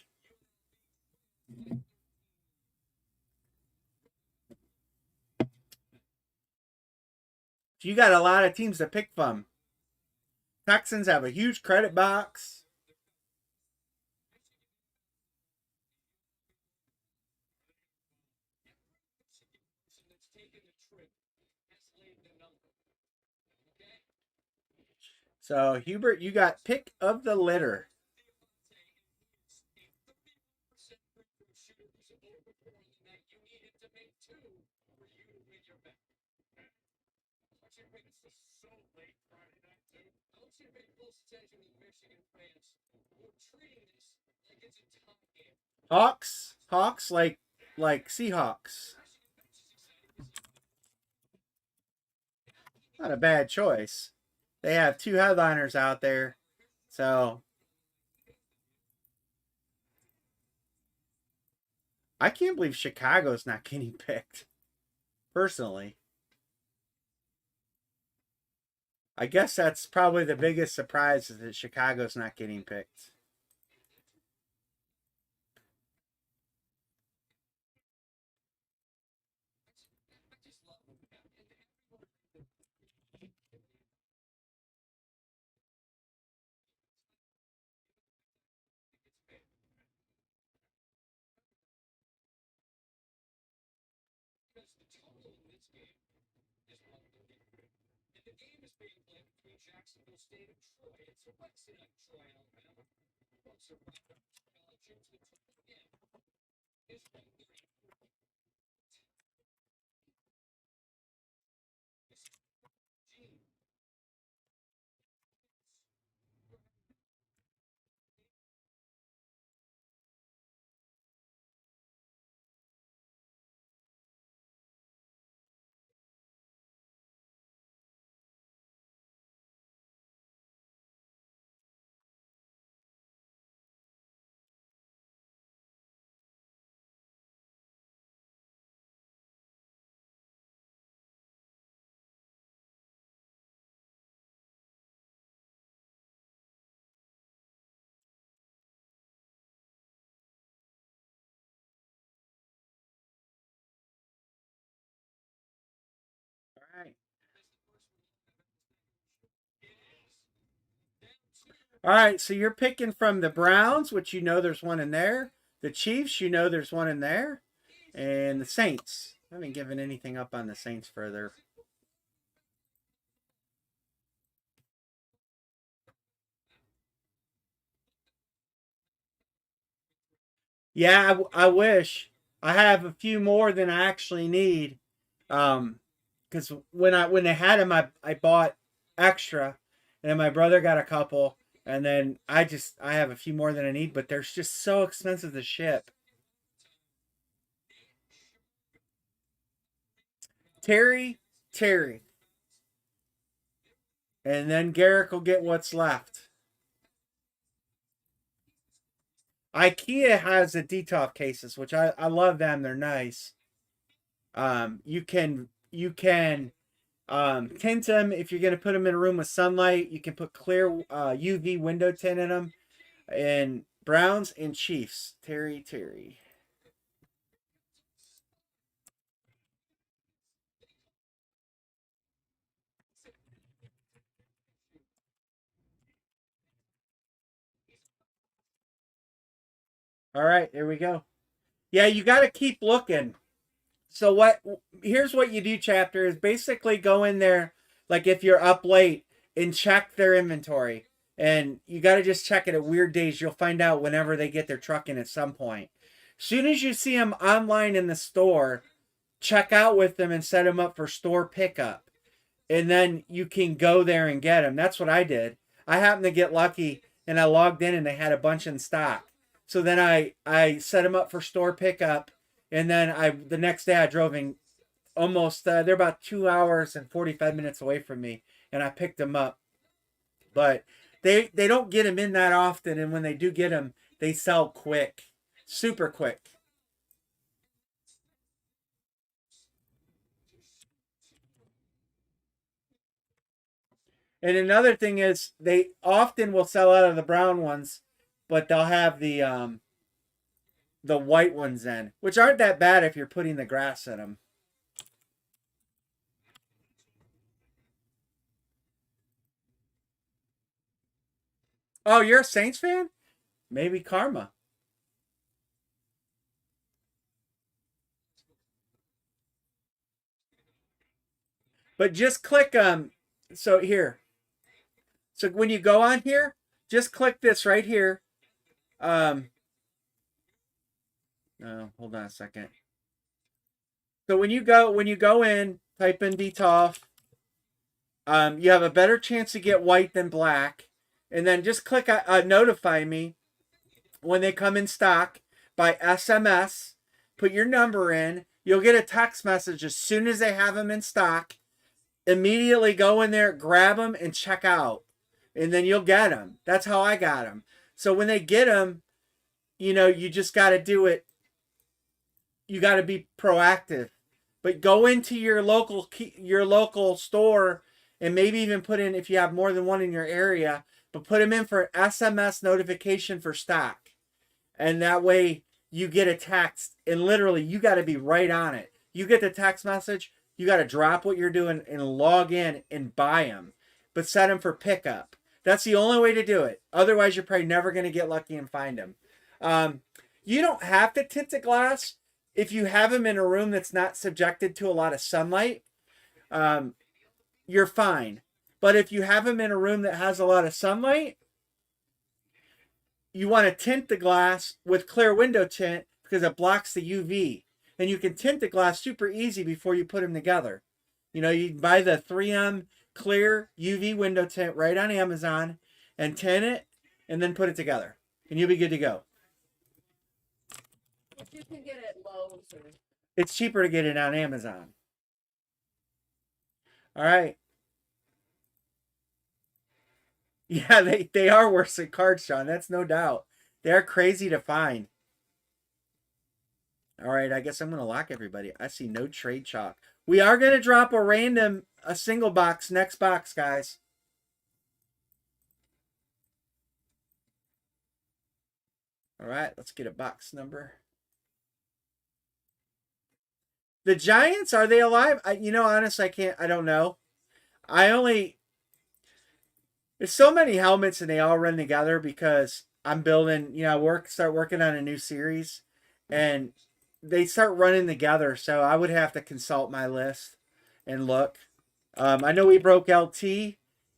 [SPEAKER 1] You got a lot of teams to pick from. Texans have a huge credit box. So, Hubert, you got pick of the litter. Hawks like Seahawks. Not a bad choice. They have 2 headliners out there. So I can't believe Chicago's not getting picked. Personally. I guess that's probably the biggest surprise is that Chicago's not getting picked. All right. All right, so you're picking from the Browns, which you know there's one in there. The Chiefs, you know there's one in there. And the Saints. I haven't given anything up on the Saints further. Yeah, I wish. I have a few more than I actually need. Because when they had them, I bought extra, and then my brother got a couple, and then I have a few more than I need, but they're just so expensive to ship. Terry, and then Garrick will get what's left. IKEA has the Detolf cases, which I love them. They're nice. You can tint them if you're gonna put them in a room with sunlight. You can put clear UV window tint in them. And Browns and Chiefs. Terry. All right, there we go. Yeah, you got to keep looking. So what? Here's what you do. Chapter is basically go in there, like if you're up late, and check their inventory. And you got to just check it at weird days. You'll find out whenever they get their truck in at some point. Soon as you see them online in the store, check out with them and set them up for store pickup. And then you can go there and get them. That's what I did. I happened to get lucky and I logged in and they had a bunch in stock. So then I set them up for store pickup, and then the next day I drove in almost they're about 2 hours and 45 minutes away from me, and I picked them up. But they don't get them in that often, and when they do get them, they sell quick, super quick. And another thing is they often will sell out of the brown ones, but they'll have the white ones in, which aren't that bad if you're putting the grass in them. Oh, you're a Saints fan? Maybe karma. But just click so here. So when you go on here, just click this right here. Um hold on a second. So when you go in, type in DTOF, you have a better chance to get white than black. And then just click notify me when they come in stock by SMS. Put your number in. You'll get a text message as soon as they have them in stock. Immediately go in there, grab them, and check out. And then you'll get them. That's how I got them. So when they get them, you just got to do it. You got to be proactive. But go into your local store and maybe even put in, if you have more than one in your area, but put them in for an SMS notification for stock. And that way you get a text, and literally you got to be right on it. You get the text message, you got to drop what you're doing and log in and buy them, but set them for pickup. That's the only way to do it. Otherwise, you're probably never going to get lucky and find them. You don't have to tint the glass. if you have them in a room that's not subjected to a lot of sunlight, you're fine. But if you have them in a room that has a lot of sunlight, you want to tint the glass with clear window tint because it blocks the UV. And you can tint the glass super easy before you put them together. You know, you buy the 3M clear UV window tint right on Amazon and tint it and then put it together. And you'll be good to go.
[SPEAKER 2] If you can get it at Lowe's or...
[SPEAKER 1] It's cheaper to get it on Amazon. All right. Yeah, they are worse than cards, Sean. That's no doubt. They're crazy to find. All right, I guess I'm going to lock everybody. I see no trade chalk. We are going to drop a single box next box, guys. All right, let's get a box number. The Giants, are they alive? Honestly, I don't know. There's so many helmets and they all run together because I'm building, start working on a new series and they start running together. So I would have to consult my list and look. I know we broke LT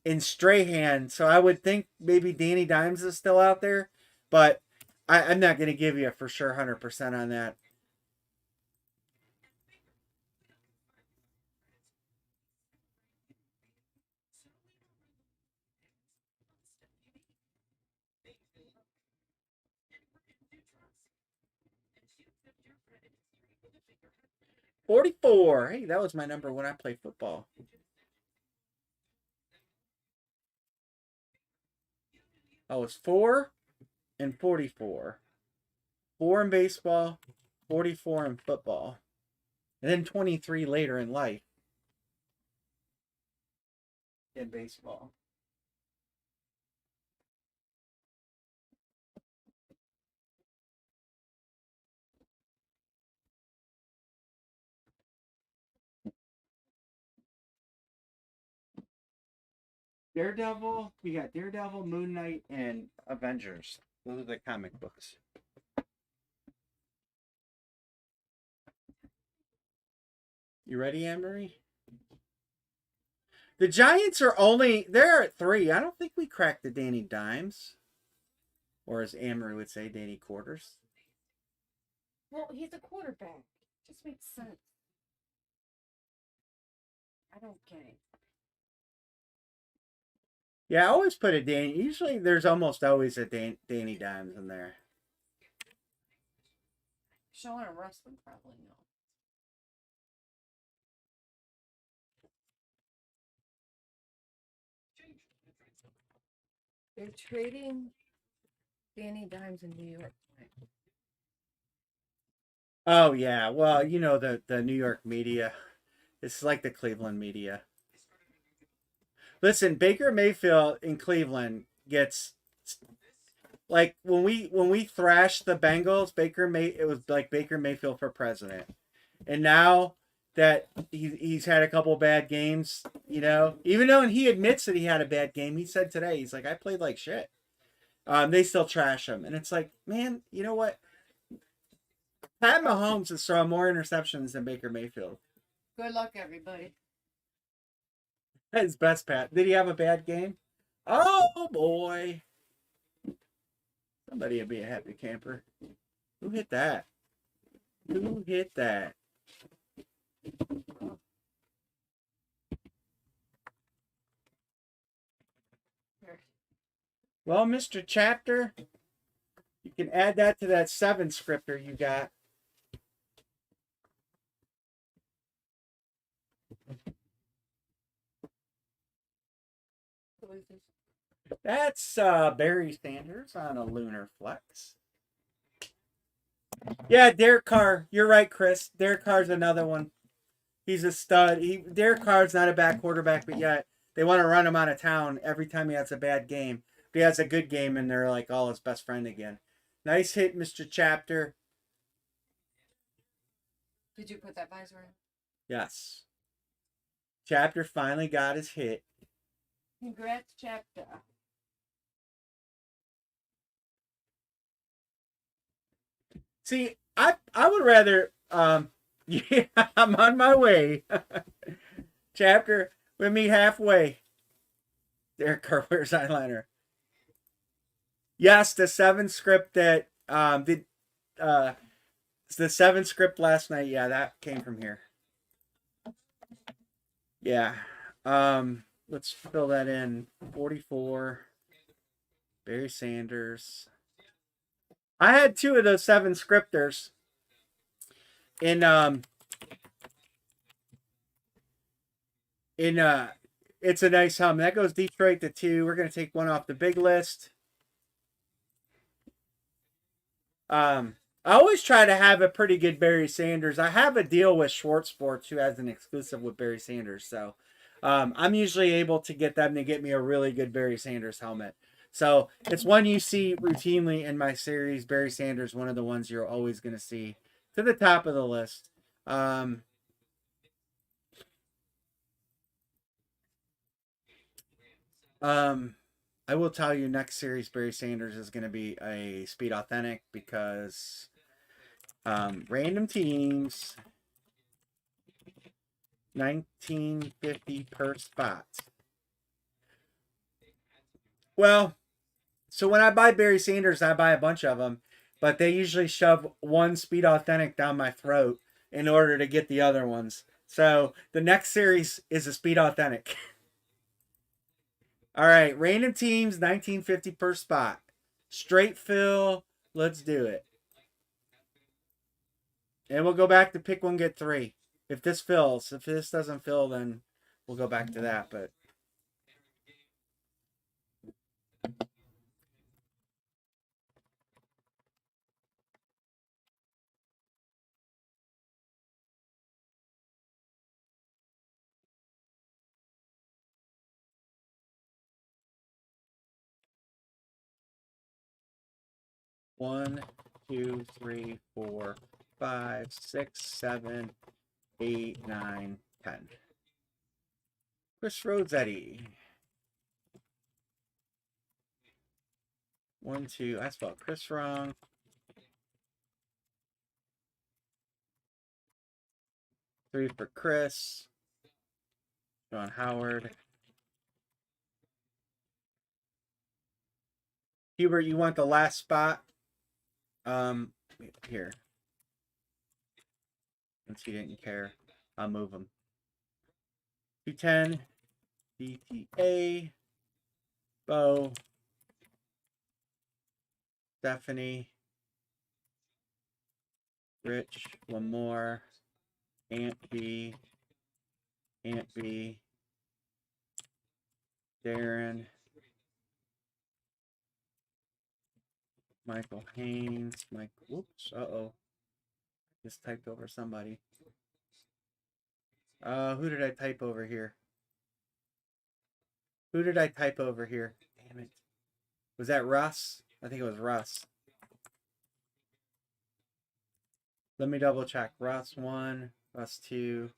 [SPEAKER 1] in Strahan, so I would think maybe Danny Dimes is still out there, but I'm not going to give you a for sure 100% on that. $44. Hey, that was my number when I played football. Oh, it's 4 and 44. 4 in baseball, 44 in football. And then 23 later in life. In baseball. Daredevil, we got Daredevil, Moon Knight, and Avengers. Those are the comic books. You ready, Anne-Marie? The Giants they're at 3. I don't think we cracked the Danny Dimes. Or as Anne-Marie would say, Danny Quarters.
[SPEAKER 2] Well, he's a quarterback. Just makes sense. I don't get it.
[SPEAKER 1] Yeah, I always put a Danny. Usually there's almost always a Danny Dimes in there.
[SPEAKER 2] Sean and Rustin probably know. They're trading Danny Dimes in New York tonight.
[SPEAKER 1] Oh, yeah. Well, the New York media. It's like the Cleveland media. Listen, Baker Mayfield in Cleveland gets... Like, when we thrashed the Bengals, it was like Baker Mayfield for president. And now that he's had a couple bad games, even though he admits that he had a bad game, he said today, he's like, I played like shit. They still trash him. And it's like, man, you know what? Pat Mahomes has thrown more interceptions than Baker Mayfield.
[SPEAKER 2] Good luck, everybody.
[SPEAKER 1] His best, Pat. Did he have a bad game? Oh, boy. Somebody would be a happy camper. Who hit that? Who hit that? Well, Mr. Chapter, you can add that to that 7 scripter you got. That's Barry Sanders on a Lunar Flex. Yeah, Derek Carr. You're right, Chris. Derek Carr's another one. He's a stud. Derek Carr's not a bad quarterback, but yet they want to run him out of town every time he has a bad game. If he has a good game, and they're like all his best friend again. Nice hit, Mr. Chapter.
[SPEAKER 2] Did you put that visor in?
[SPEAKER 1] Yes. Chapter finally got his hit.
[SPEAKER 2] Congrats, Chapter.
[SPEAKER 1] See, I would rather Yeah, I'm on my way. Chapter, we meet halfway. Derek Carr wears eyeliner. Yes, the 7 script that did uh the 7 script last night. Yeah, that came from here. Yeah. Let's fill that in. 44. Barry Sanders. I had 2 of those 7 scripters in it's a nice hum. That goes Detroit to 2. We're gonna take one off the big list. I always try to have a pretty good Barry Sanders. I have a deal with Schwartz Sports, who has an exclusive with Barry Sanders, so I'm usually able to get them to get me a really good Barry Sanders helmet. So it's one you see routinely in my series. Barry Sanders, one of the ones you're always going to see to the top of the list. I will tell you, next series Barry Sanders is going to be a Speed Authentic because random teams 1950 per spot. Well, so when I buy Barry Sanders, I buy a bunch of them, but they usually shove one Speed Authentic down my throat in order to get the other ones. So the next series is a Speed Authentic. All right, random teams 1950 per spot. Straight fill, let's do it. And we'll go back to pick one, get 3. If this fills, if this doesn't fill, then we'll go back to that. But one, 2, 3, 4, 5, 6, 7, 8, 9, 10. Chris Rosetti. 1, 2. I spelled Chris wrong. Three for Chris. John Howard. Hubert, you want the last spot? Here. Since he didn't care, I'll move him. 210. DTA. Bo. Stephanie. Rich. One more. Aunt B. Aunt B. Darren. Michael Haynes. Mike. Whoops. Uh-oh. Just typed over somebody. Who did I type over here? Who did I type over here? Damn it. Was that Russ? I think it was Russ. Let me double check. Russ 1, Russ 2,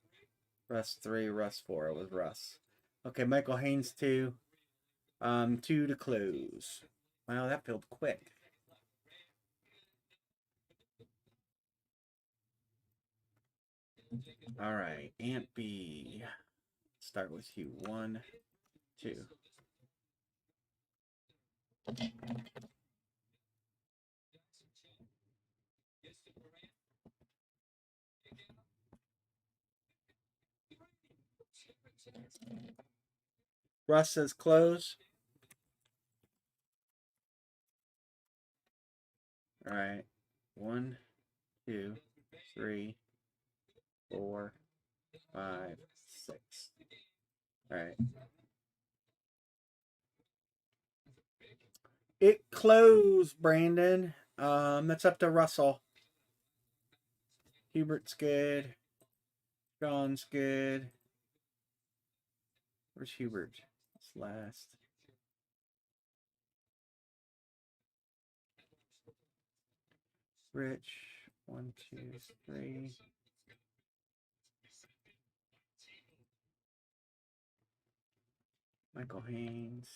[SPEAKER 1] Russ 3, Russ 4. It was Russ. Okay, Michael Haynes 2. 2 to close. Wow, that filled quick. All right, Aunt B. Start with you. 1, 2. Russ says close. All right. 1, 2, 3, 4, 5, 6. All right. It closed, Brandon. That's up to Russell. Hubert's good. Sean's good. Where's Hubert? It's last. Rich. 1, 2, 3. Michael Haynes.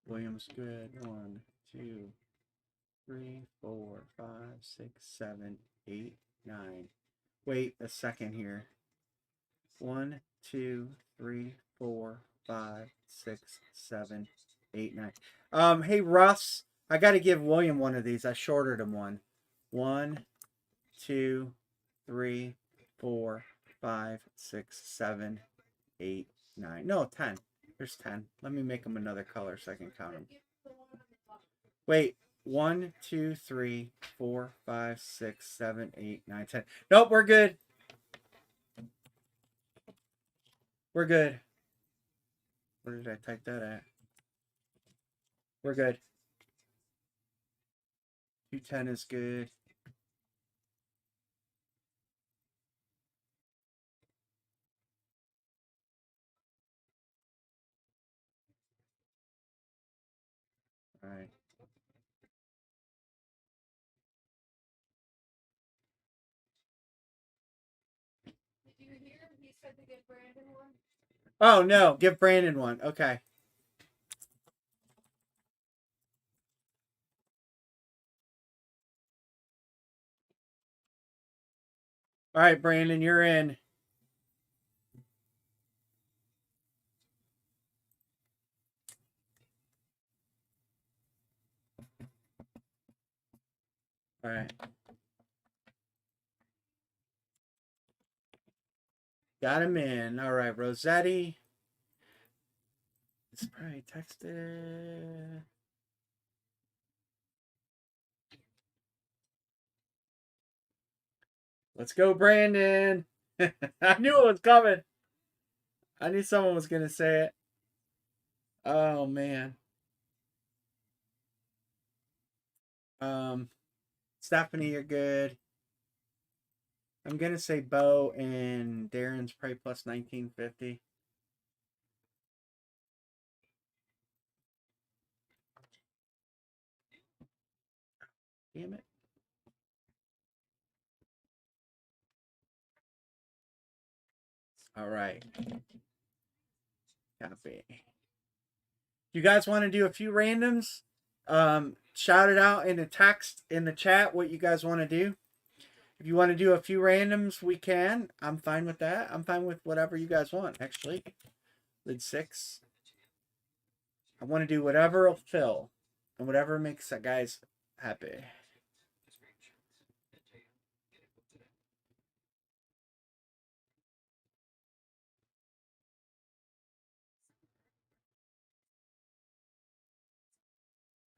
[SPEAKER 1] Williams good. 1, 2, 3, 4, 5, 6, 7, 8, 9. Wait a second here. 1, 2, 3, 4, 5, 6, 7, 8, 9. Hey Russ, I got to give William one of these. I shorted him one. 1, 2, 3, 4, 5, 6, 7, 8, 9. No, 10. There's 10. Let me make them another color so I can count them. Wait. 1, 2, 3, 4, 5, 6, 7, 8, 9, 10. Nope, we're good. We're good. Where did I type that at? We're good. 210 is good. All right.
[SPEAKER 2] Did you hear? He said to give Brandon one.
[SPEAKER 1] Oh no, give Brandon one. Okay. All right, Brandon, you're in. All right. Got him in. All right, Rossetti. It's probably texted. Let's go, Brandon. I knew it was coming. I knew someone was going to say it. Oh, man. Stephanie, you're good. I'm going to say Bo and Darren's probably plus 1950. Damn it. All right. Copy. You guys want to do a few randoms? Shout it out in the text, in the chat, what you guys want to do. If you want to do a few randoms, we can. I'm fine with that. I'm fine with whatever you guys want, actually. Lid 6. I want to do whatever will fill. And whatever makes that guys happy.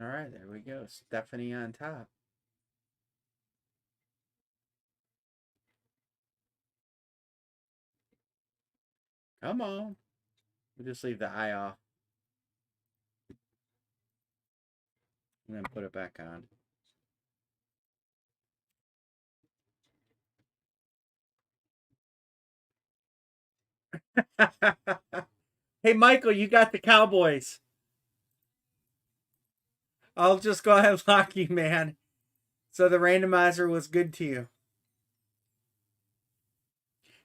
[SPEAKER 1] All right, there we go. Stephanie on top. Come on. We'll just leave the eye off. And then put it back on. Hey, Michael, you got the Cowboys. I'll just go ahead and lock you, man. So the randomizer was good to you.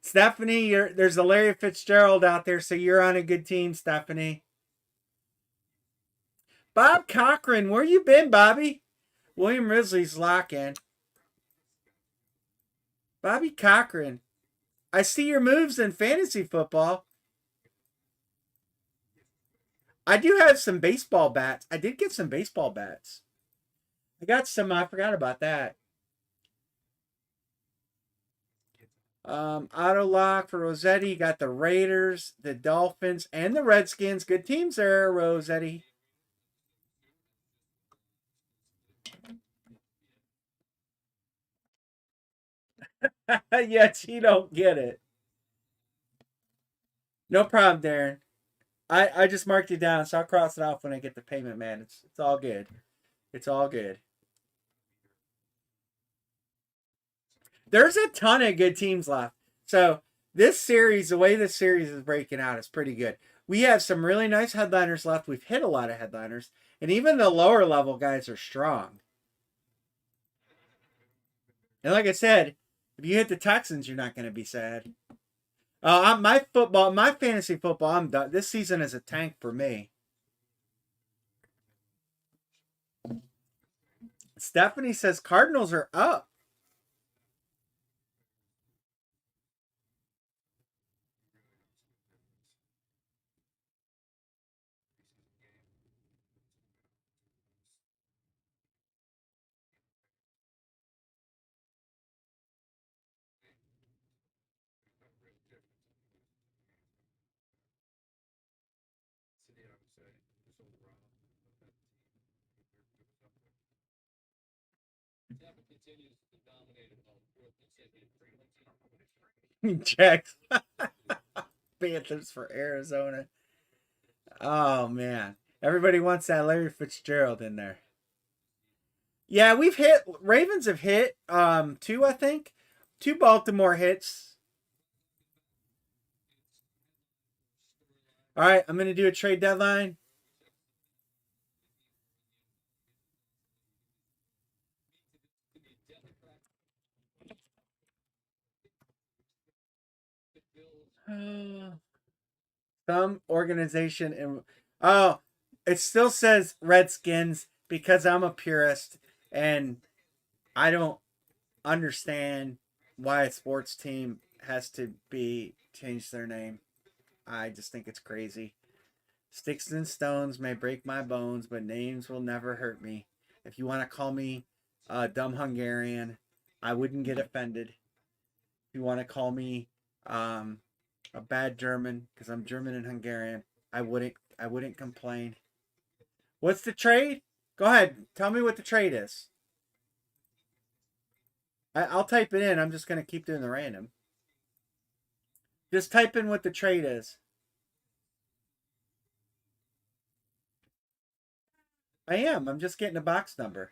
[SPEAKER 1] Stephanie, there's a Larry Fitzgerald out there, so you're on a good team, Stephanie. Bob Cochran, where you been, Bobby? William Risley's lock-in. Bobby Cochran. I see your moves in fantasy football. I do have some baseball bats. I did get some baseball bats. I got some, I forgot about that. Auto lock for Rossetti. You got the Raiders, the Dolphins, and the Redskins. Good teams there, Rossetti. Yet you don't get it. No problem, Darren. I just marked it down, so I'll cross it off when I get the payment, man. It's all good. It's all good. There's a ton of good teams left. So this series, the way this series is breaking out, is pretty good. We have some really nice headliners left. We've hit a lot of headliners, and even the lower level guys are strong. And like I said, if you hit the Texans, you're not going to be sad. My fantasy football, I'm done. This season is a tank for me. Stephanie says Cardinals are up. Jacks. Panthers for Arizona. Oh man. Everybody wants that Larry Fitzgerald in there. Yeah, we've hit Ravens have hit two, I think. Two Baltimore hits. All right, I'm going to do a trade deadline. Some organization in oh, it still says Redskins because I'm a purist and I don't understand why a sports team has to be change their name. I just think it's crazy. Sticks and stones may break my bones, but names will never hurt me. If you want to call me a dumb Hungarian, I wouldn't get offended. If you want to call me a bad German, because I'm German and Hungarian, I wouldn't complain. What's the trade? Go ahead. Tell me what the trade is. I'll type it in. I'm just going to keep doing the random. Just type in what the trade is. I am. I'm just getting a box number.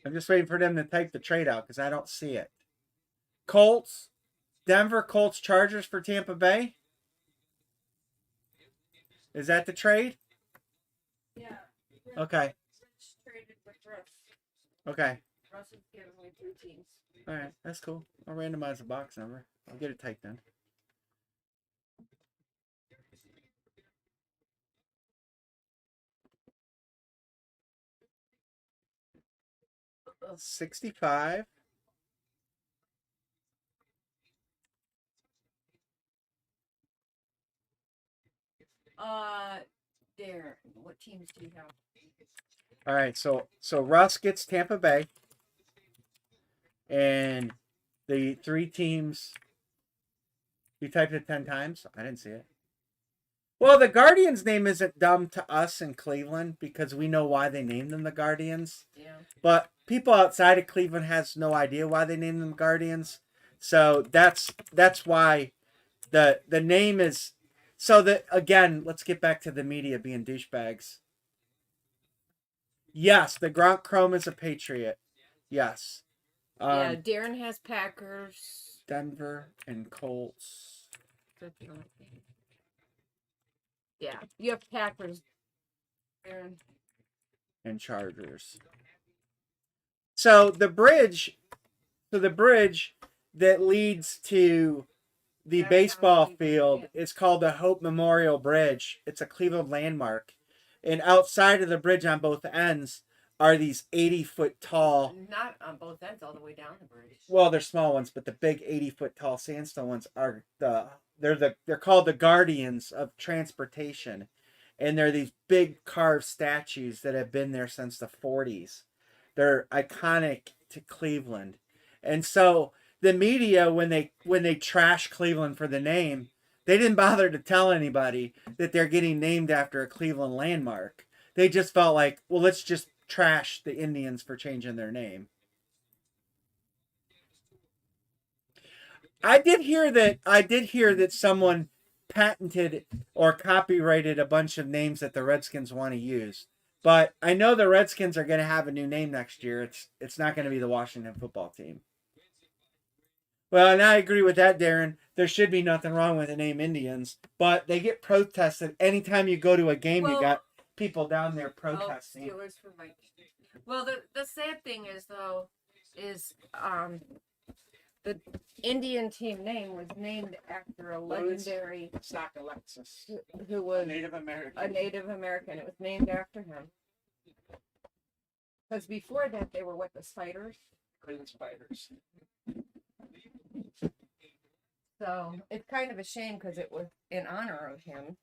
[SPEAKER 1] I'm just waiting for them to type the trade out because I don't see it. Colts. Denver Colts Chargers for Tampa Bay. Is that the trade?
[SPEAKER 2] Yeah.
[SPEAKER 1] Okay.
[SPEAKER 2] Traded with Russ.
[SPEAKER 1] Okay.
[SPEAKER 2] Russ is giving me 2 teams.
[SPEAKER 1] All right. That's cool. I'll randomize the box number. I'll get it typed in. $65.
[SPEAKER 2] Darren, what teams do you have?
[SPEAKER 1] All right, so Russ gets Tampa Bay, and the 3 teams. You typed it 10 times. I didn't see it. Well, the Guardians name isn't dumb to us in Cleveland because we know why they named them the Guardians.
[SPEAKER 2] Yeah.
[SPEAKER 1] But people outside of Cleveland has no idea why they named them Guardians. So that's why the name is. So that again, let's get back to the media being douchebags. Yes, the Gronk Chrome is a Patriot. Yes.
[SPEAKER 2] Yeah, Darren has Packers.
[SPEAKER 1] Denver and Colts.
[SPEAKER 2] Yeah, you have Packers. Darren.
[SPEAKER 1] And Chargers. So the bridge that leads to the baseball field is called the Hope Memorial Bridge. It's a Cleveland landmark. And outside of the bridge on both ends are these 80-foot tall.
[SPEAKER 2] Not on both ends, all the way down the bridge.
[SPEAKER 1] Well, they're small ones, but the big 80-foot tall sandstone ones are they're called the Guardians of Transportation, and they're these big carved statues that have been there since the 40s. They're iconic to Cleveland, and so the media when they trash Cleveland for the name, they didn't bother to tell anybody that they're getting named after a Cleveland landmark. They just felt like, well, let's just trash the Indians for changing their name. I did hear that someone patented or copyrighted a bunch of names that the Redskins want to use. But I know the Redskins are going to have a new name next year. It's not going to be the Washington Football Team. Well, and I agree with that, Darren. There should be nothing wrong with the name Indians, but they get protested anytime you go to a game. You got people down there protesting.
[SPEAKER 2] Steelers for Vikings. Well, the sad thing is though, is the Indian team name was named after a legendary
[SPEAKER 1] It's not Alexis.
[SPEAKER 2] who was
[SPEAKER 1] Native American.
[SPEAKER 2] a Native American. It was named after him. Because before that, they were what, the spiders?
[SPEAKER 1] The spiders.
[SPEAKER 2] So it's kind of a shame because it was in honor of him.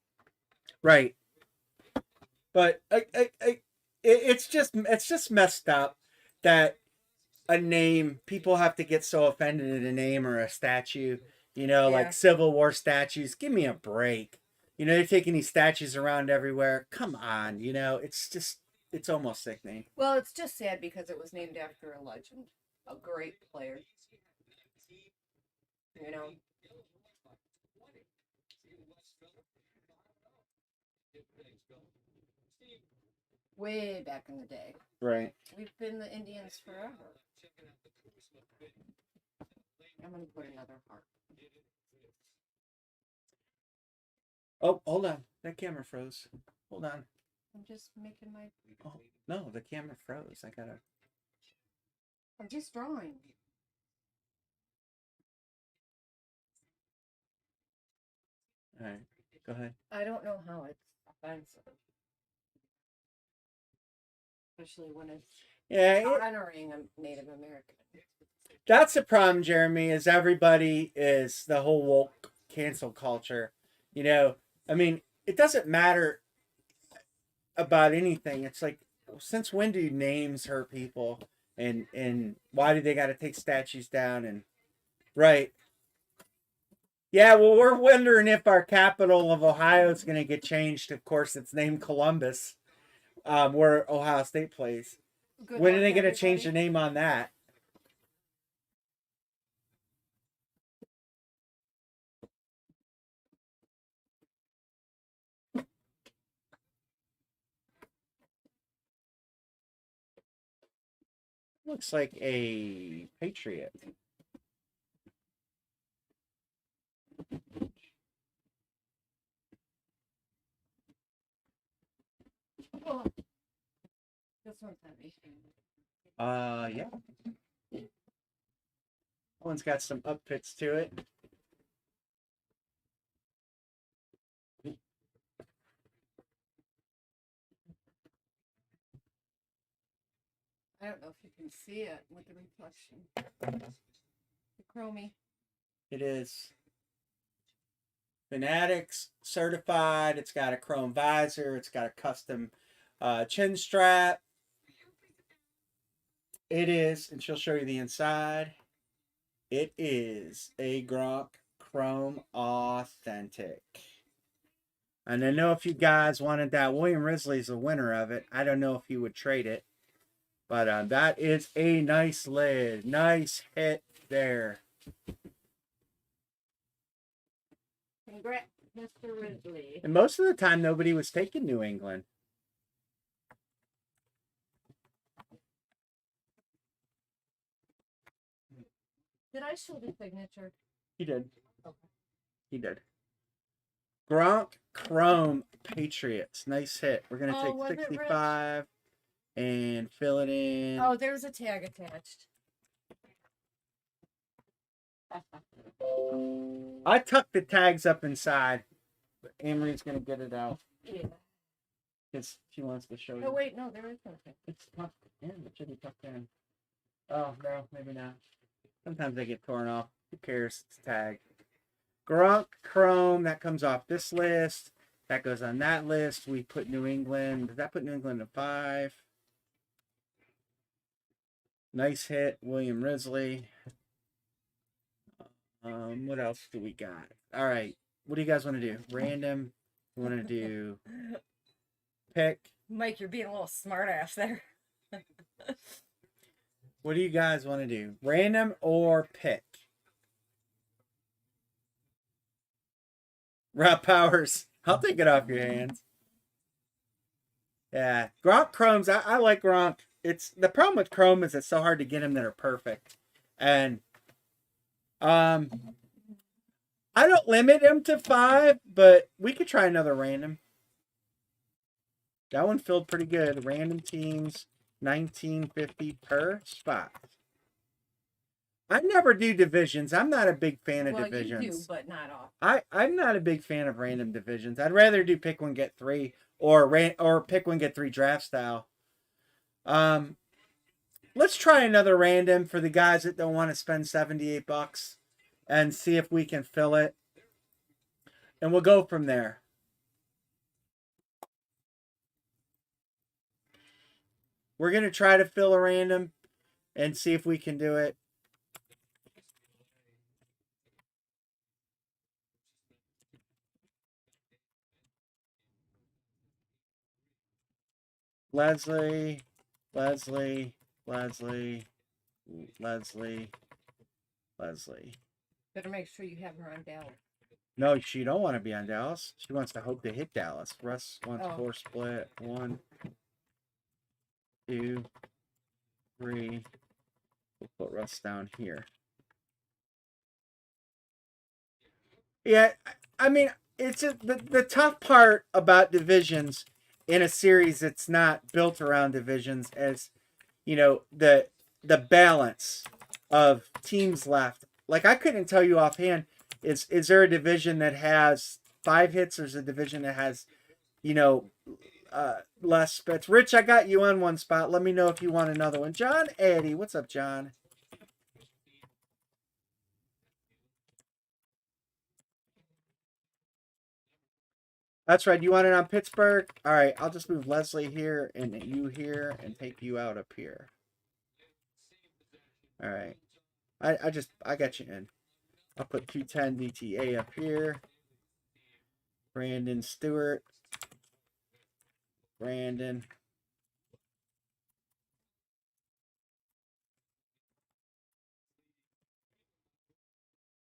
[SPEAKER 1] Right. But it's just messed up that a name, people have to get so offended at a name or a statue, you know,
[SPEAKER 2] Yeah.
[SPEAKER 1] like Civil War statues. Give me a break. You know, they're taking these statues around everywhere. Come on, you know, it's almost sickening.
[SPEAKER 2] Well, it's just sad because it was named after a legend, a great player. You know, way back in the day.
[SPEAKER 1] Right.
[SPEAKER 2] We've been the Indians forever. I'm gonna put another heart.
[SPEAKER 1] Oh, hold on. That camera froze. Hold on.
[SPEAKER 2] I'm just making my.
[SPEAKER 1] Oh, no, the camera froze.
[SPEAKER 2] I'm just drawing.
[SPEAKER 1] All right. Go ahead.
[SPEAKER 2] I don't know how it's offensive, especially when it's honoring a Native American.
[SPEAKER 1] That's the problem, Jeremy, is everybody is the whole woke cancel culture. You know, I mean, it doesn't matter about anything. It's like, since when do names hurt people? And why do they got to take statues down? And right. Yeah, well, we're wondering if our capital of Ohio is going to get changed. Of course, it's named Columbus, where Ohio State plays.
[SPEAKER 2] Good
[SPEAKER 1] When are
[SPEAKER 2] luck,
[SPEAKER 1] they going to change the
[SPEAKER 2] everybody.
[SPEAKER 1] name on that? Looks like a Patriot.
[SPEAKER 2] Oh, this one's heavy.
[SPEAKER 1] Yeah. That one's got some upfits to it.
[SPEAKER 2] I don't know if you can see it with the reflection. The chromie.
[SPEAKER 1] It is Fanatics certified. It's got a chrome visor. It's got a custom chin strap. It is, and she'll show you the inside. It is a Gronk Chrome Authentic. And I know if you guys wanted that, William Risley's the winner of it. I don't know if he would trade it. But that is a nice lid. Nice hit there.
[SPEAKER 2] Congrats, Mr. Ridley.
[SPEAKER 1] And most of the time, nobody was taking New England.
[SPEAKER 2] Did I show the signature?
[SPEAKER 1] He did.
[SPEAKER 2] Okay.
[SPEAKER 1] He did. Gronk Chrome Patriots. Nice hit. We're going to
[SPEAKER 2] Oh, was
[SPEAKER 1] take
[SPEAKER 2] it, Rich?
[SPEAKER 1] 65 and fill it in.
[SPEAKER 2] Oh, there's a tag attached.
[SPEAKER 1] I tucked the tags up inside, but Amory's going to get it out
[SPEAKER 2] Yeah.
[SPEAKER 1] because she wants to show you.
[SPEAKER 2] No, wait, no, there is something.
[SPEAKER 1] It's tucked in. It should be tucked in. Oh, no, maybe not. Sometimes they get torn off. Who cares? It's a tag. Gronk Chrome, that comes off this list. That goes on that list. We put New England. Does that put New England at 5? Nice hit, William Risley. What else do we got? All right. What do you guys want to do? Random? We want to do pick?
[SPEAKER 2] Mike, you're being a little smart ass there.
[SPEAKER 1] What do you guys want to do? Random or pick? Rob Powers, I'll take it off your hands. Yeah, Gronk Chromes. I like Gronk. It's the problem with Chrome is it's so hard to get them that are perfect, and I don't limit them to 5, but we could try another random. That one filled pretty good. Random teams, $19.50 per spot. I never do divisions. I'm not a big fan of
[SPEAKER 2] Well, you do,
[SPEAKER 1] divisions.
[SPEAKER 2] but not often.
[SPEAKER 1] I'm not a big fan of random divisions. I'd rather do pick one get three or pick one get three draft style. Um, let's try another random for the guys that don't want to spend $78 and see if we can fill it. And we'll go from there. We're going to try to fill a random and see if we can do it. Leslie, Leslie, Leslie, Leslie, Leslie.
[SPEAKER 2] Better make sure you have her on Dallas.
[SPEAKER 1] No, she don't want to be on Dallas. She wants to hope to hit Dallas. Russ wants
[SPEAKER 2] Oh.
[SPEAKER 1] 4 split. 1, 2, 3. We'll put Russ down here. Yeah, I mean, the tough part about divisions in a series that's not built around divisions as, you know, the balance of teams left. Like, I couldn't tell you offhand, is there a division that has 5 hits or is a division that has, you know, less spits? Rich, I got you on one spot. Let me know if you want another one. John Eddie, what's up, John? That's right. You want it on Pittsburgh? All right. I'll just move Leslie here and you here and take you out up here. All right. I got you in. I'll put 210 DTA up here. Brandon Stewart. Brandon.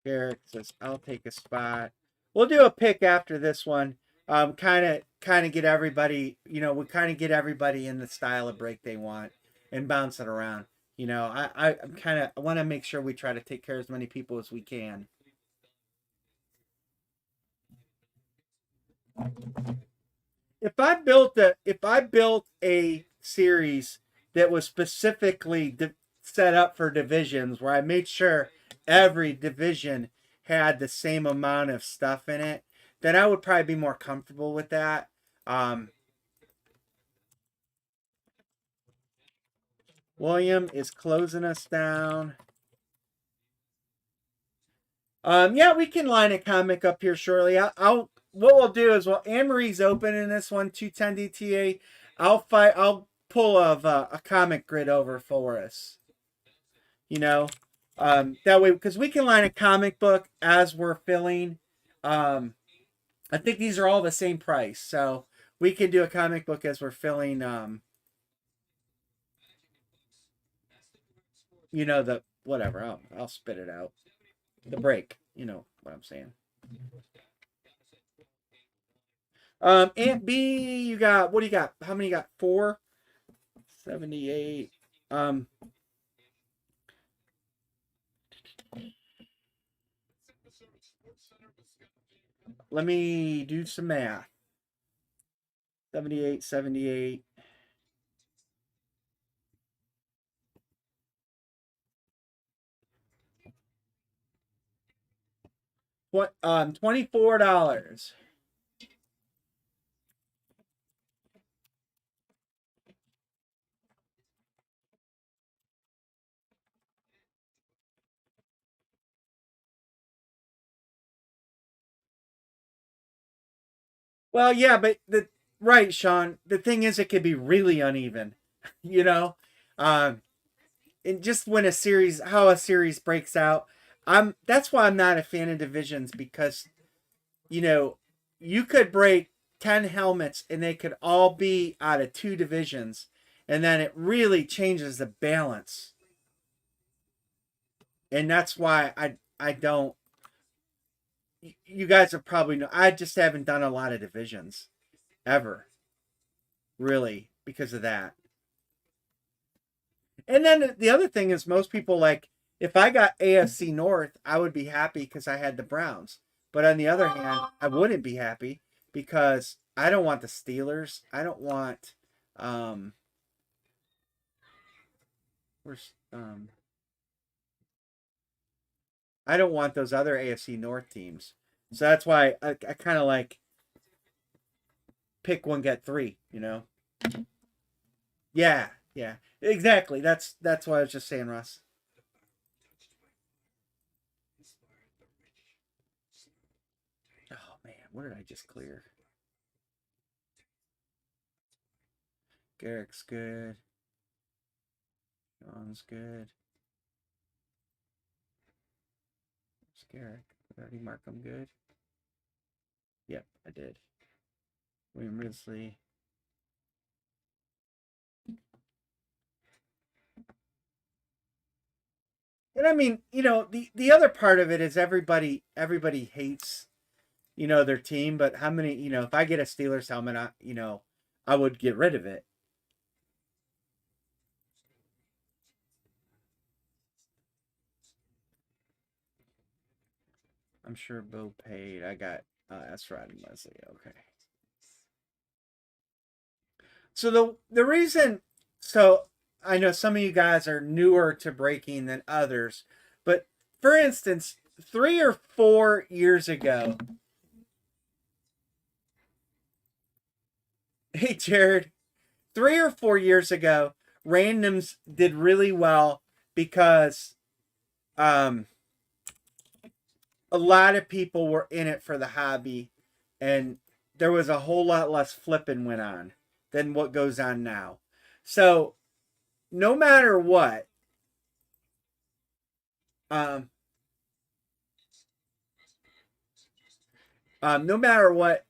[SPEAKER 1] Garrett says, I'll take a spot. We'll do a pick after this one. Kind of get everybody, you know, we kind of get everybody in the style of break they want and bounce it around. You know, I'm kind of, I want to make sure we try to take care of as many people as we can. If I built a series that was specifically set up for divisions, where I made sure every division had the same amount of stuff in it, then I would probably be more comfortable with that. William is closing us down. Yeah, we can line a comic up here shortly. I'll what we'll do is, well, Anne Marie's opening this one, 210 DTA. I'll pull a comic grid over for us. You know, that way, because we can line a comic book as we're filling. I think these are all the same price, so we can do a comic book as we're filling. You know, the whatever. I'll spit it out. The break. You know what I'm saying. Aunt B, you got, what do you got? How many you got? 4? 78. Let me do some math. 78, 78. What? $24. Well, yeah, but the right, Sean. The thing is, it could be really uneven. You know, um, and just when how a series breaks out, that's why I'm not a fan of divisions, because you know you could break 10 helmets and they could all be out of 2 divisions, and then it really changes the balance. And that's why I don't. You guys have probably know. I just haven't done a lot of divisions ever, really, because of that. And then the other thing is, most people, like, if I got AFC North, I would be happy because I had the Browns. But on the other hand, I wouldn't be happy because I don't want the Steelers. I don't want where's I don't want those other AFC North teams. So that's why I kind of like pick one, get three, you know? Yeah, yeah. Exactly. That's what I was just saying, Russ. Oh man, what did I just clear? Garrick's good. Sean's good. Where's Garrick? Did I already mark him good? Yep, I did. William Risley. And I mean, you know, the other part of it is everybody hates, you know, their team, but how many, you know, if I get a Steelers helmet, I would get rid of it. I'm sure Bo paid. I got that's right, Leslie. Okay. So the reason, so I know some of you guys are newer to breaking than others, but for instance, 3 or 4 years ago, hey Jared, 3 or 4 years ago, randoms did really well because um, a lot of people were in it for the hobby, and there was a whole lot less flipping went on than what goes on now. So no matter what, um, no matter what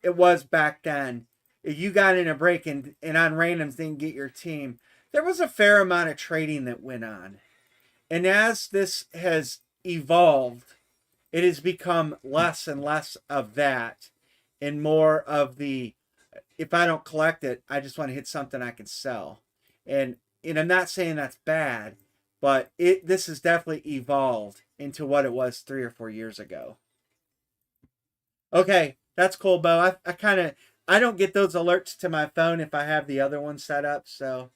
[SPEAKER 1] it was back then, if you got in a break and on randoms didn't get your team, there was a fair amount of trading that went on. And as this has evolved, it has become less and less of that and more of the, if I don't collect it, I just want to hit something I can sell. And I'm not saying that's bad, but this has definitely evolved into what it was 3 or 4 years ago. Okay, that's cool, Bo. I don't get those alerts to my phone if I have the other one set up, so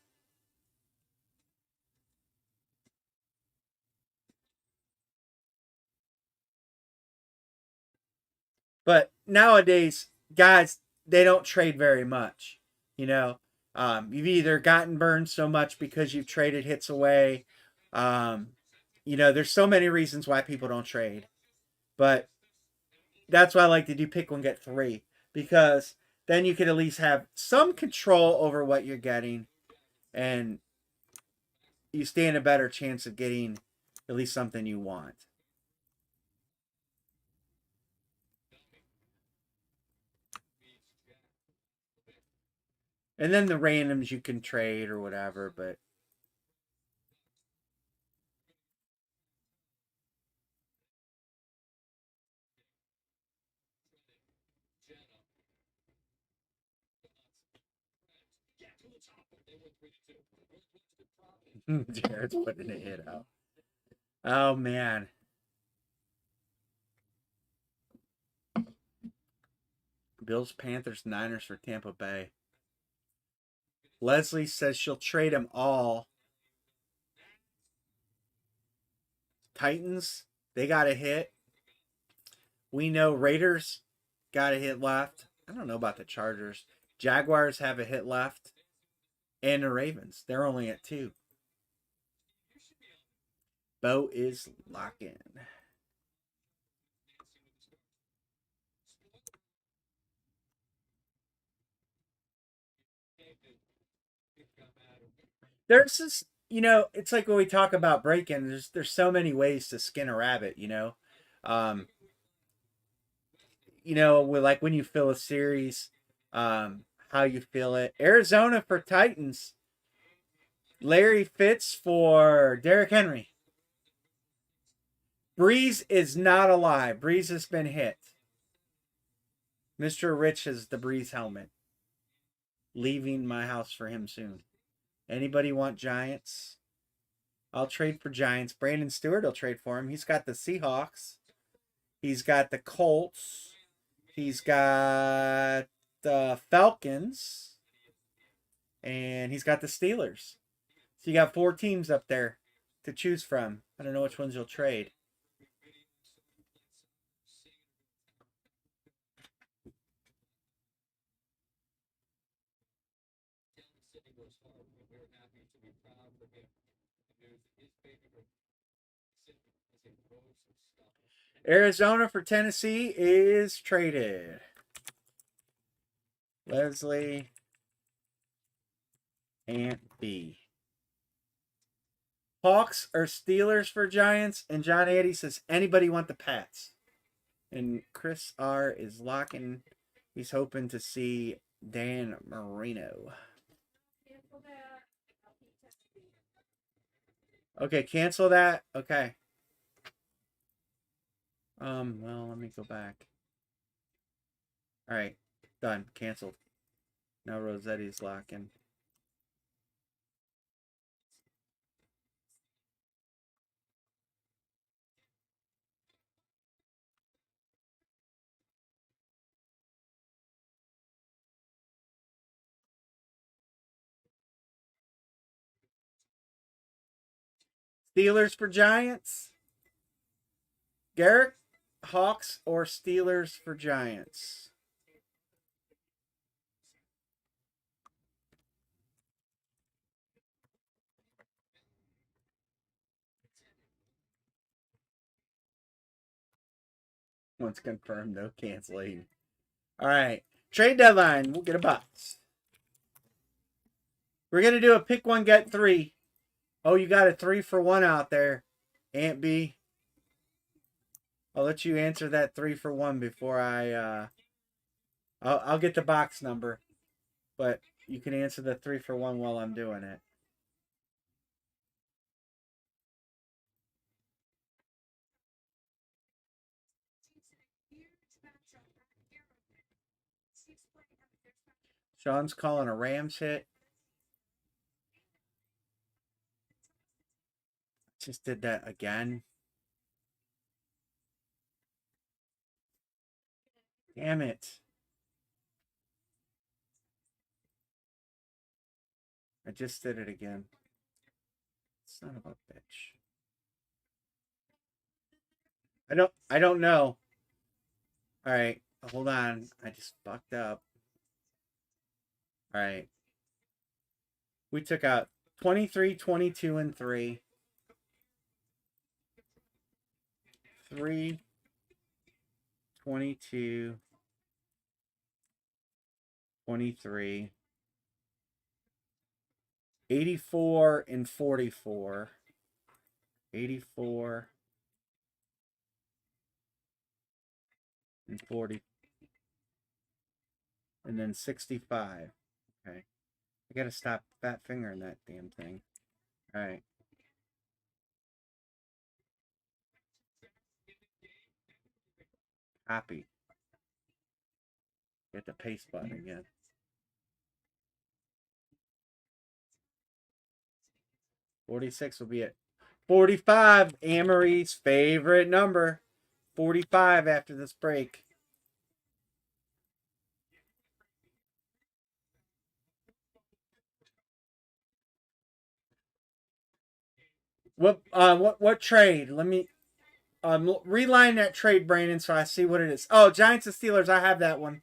[SPEAKER 1] but nowadays, guys, they don't trade very much. You know, you've either gotten burned so much because you've traded hits away. Um, you know, there's so many reasons why people don't trade, but that's why I like to do pick one, get three, because then you can at least have some control over what you're getting, and you stand a better chance of getting at least something you want. And then the randoms you can trade or whatever, but Jared's putting a hit out. Oh man. Bills, Panthers, Niners for Tampa Bay. Leslie says she'll trade them all. Titans, they got a hit. We know Raiders got a hit left. I don't know about the Chargers. Jaguars have a hit left. And the Ravens, they're only at 2. Bo is locking. There's this, you know, it's like when we talk about breaking, there's so many ways to skin a rabbit, you know. Um, with like when you fill a series, how you fill it. Arizona for Titans. Larry Fitz for Derrick Henry. Breeze is not alive. Breeze has been hit. Mr. Rich has the Breeze helmet. Leaving my house for him soon. Anybody want Giants? I'll trade for Giants. Brandon Stewart will trade for him. He's got the Seahawks. He's got the Colts. He's got the Falcons. And he's got the Steelers. So you got 4 teams up there to choose from. I don't know which ones you'll trade. Arizona for Tennessee is traded. Leslie Aunt B. Hawks or Steelers for Giants, and John Addy says anybody want the Pats. And Chris R is locking. He's hoping to see Dan Marino. Okay, cancel that. Okay. Well, let me go back. All right, done. Canceled. Now Rossetti's locking. Steelers for Giants. Garrett, Hawks or Steelers for Giants? Once confirmed, no canceling. All right. Trade deadline. We'll get a box. We're going to do a pick one, get three. Oh, you got a 3-for-1 out there, Aunt B. I'll let you answer that 3-for-1 before I'll get the box number. But you can answer the 3-for-1 while I'm doing it. Sean's calling a Rams hit. Just did that again. Damn it. I just did it again. Son of a bitch. I don't know. All right, hold on. I just fucked up. All right. We took out 23, 22, and 3. 3, 22, 23, 84, and 44. 84 and 40. And then 65. Okay. I gotta stop fat fingering that damn thing. Alright. Copy. Hit the paste button again. 46 will be it. 45, Amory's favorite number. 45 after this break. What trade? Let me reline that trade, Brandon, so I see what it is. Oh, Giants and Steelers. I have that one.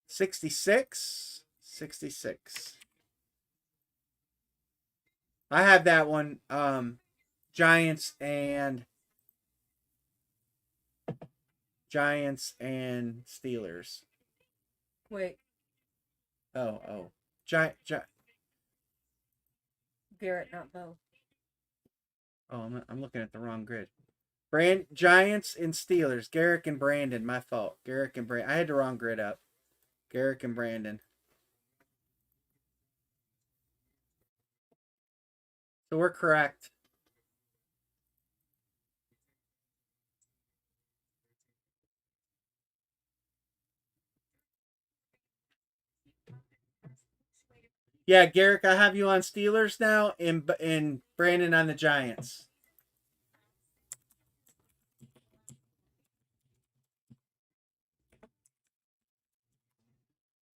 [SPEAKER 1] 66. 66. I have that one. Giants and Steelers.
[SPEAKER 2] Wait,
[SPEAKER 1] Oh.
[SPEAKER 2] Garrett, not Bo.
[SPEAKER 1] Oh, I'm looking at the wrong grid. Giants and Steelers. Garrick and Brandon. My fault. Garrick and Brandon. I had the wrong grid up. Garrick and Brandon. So we're correct. Yeah, Garrick, I have you on Steelers now, and Brandon on the Giants.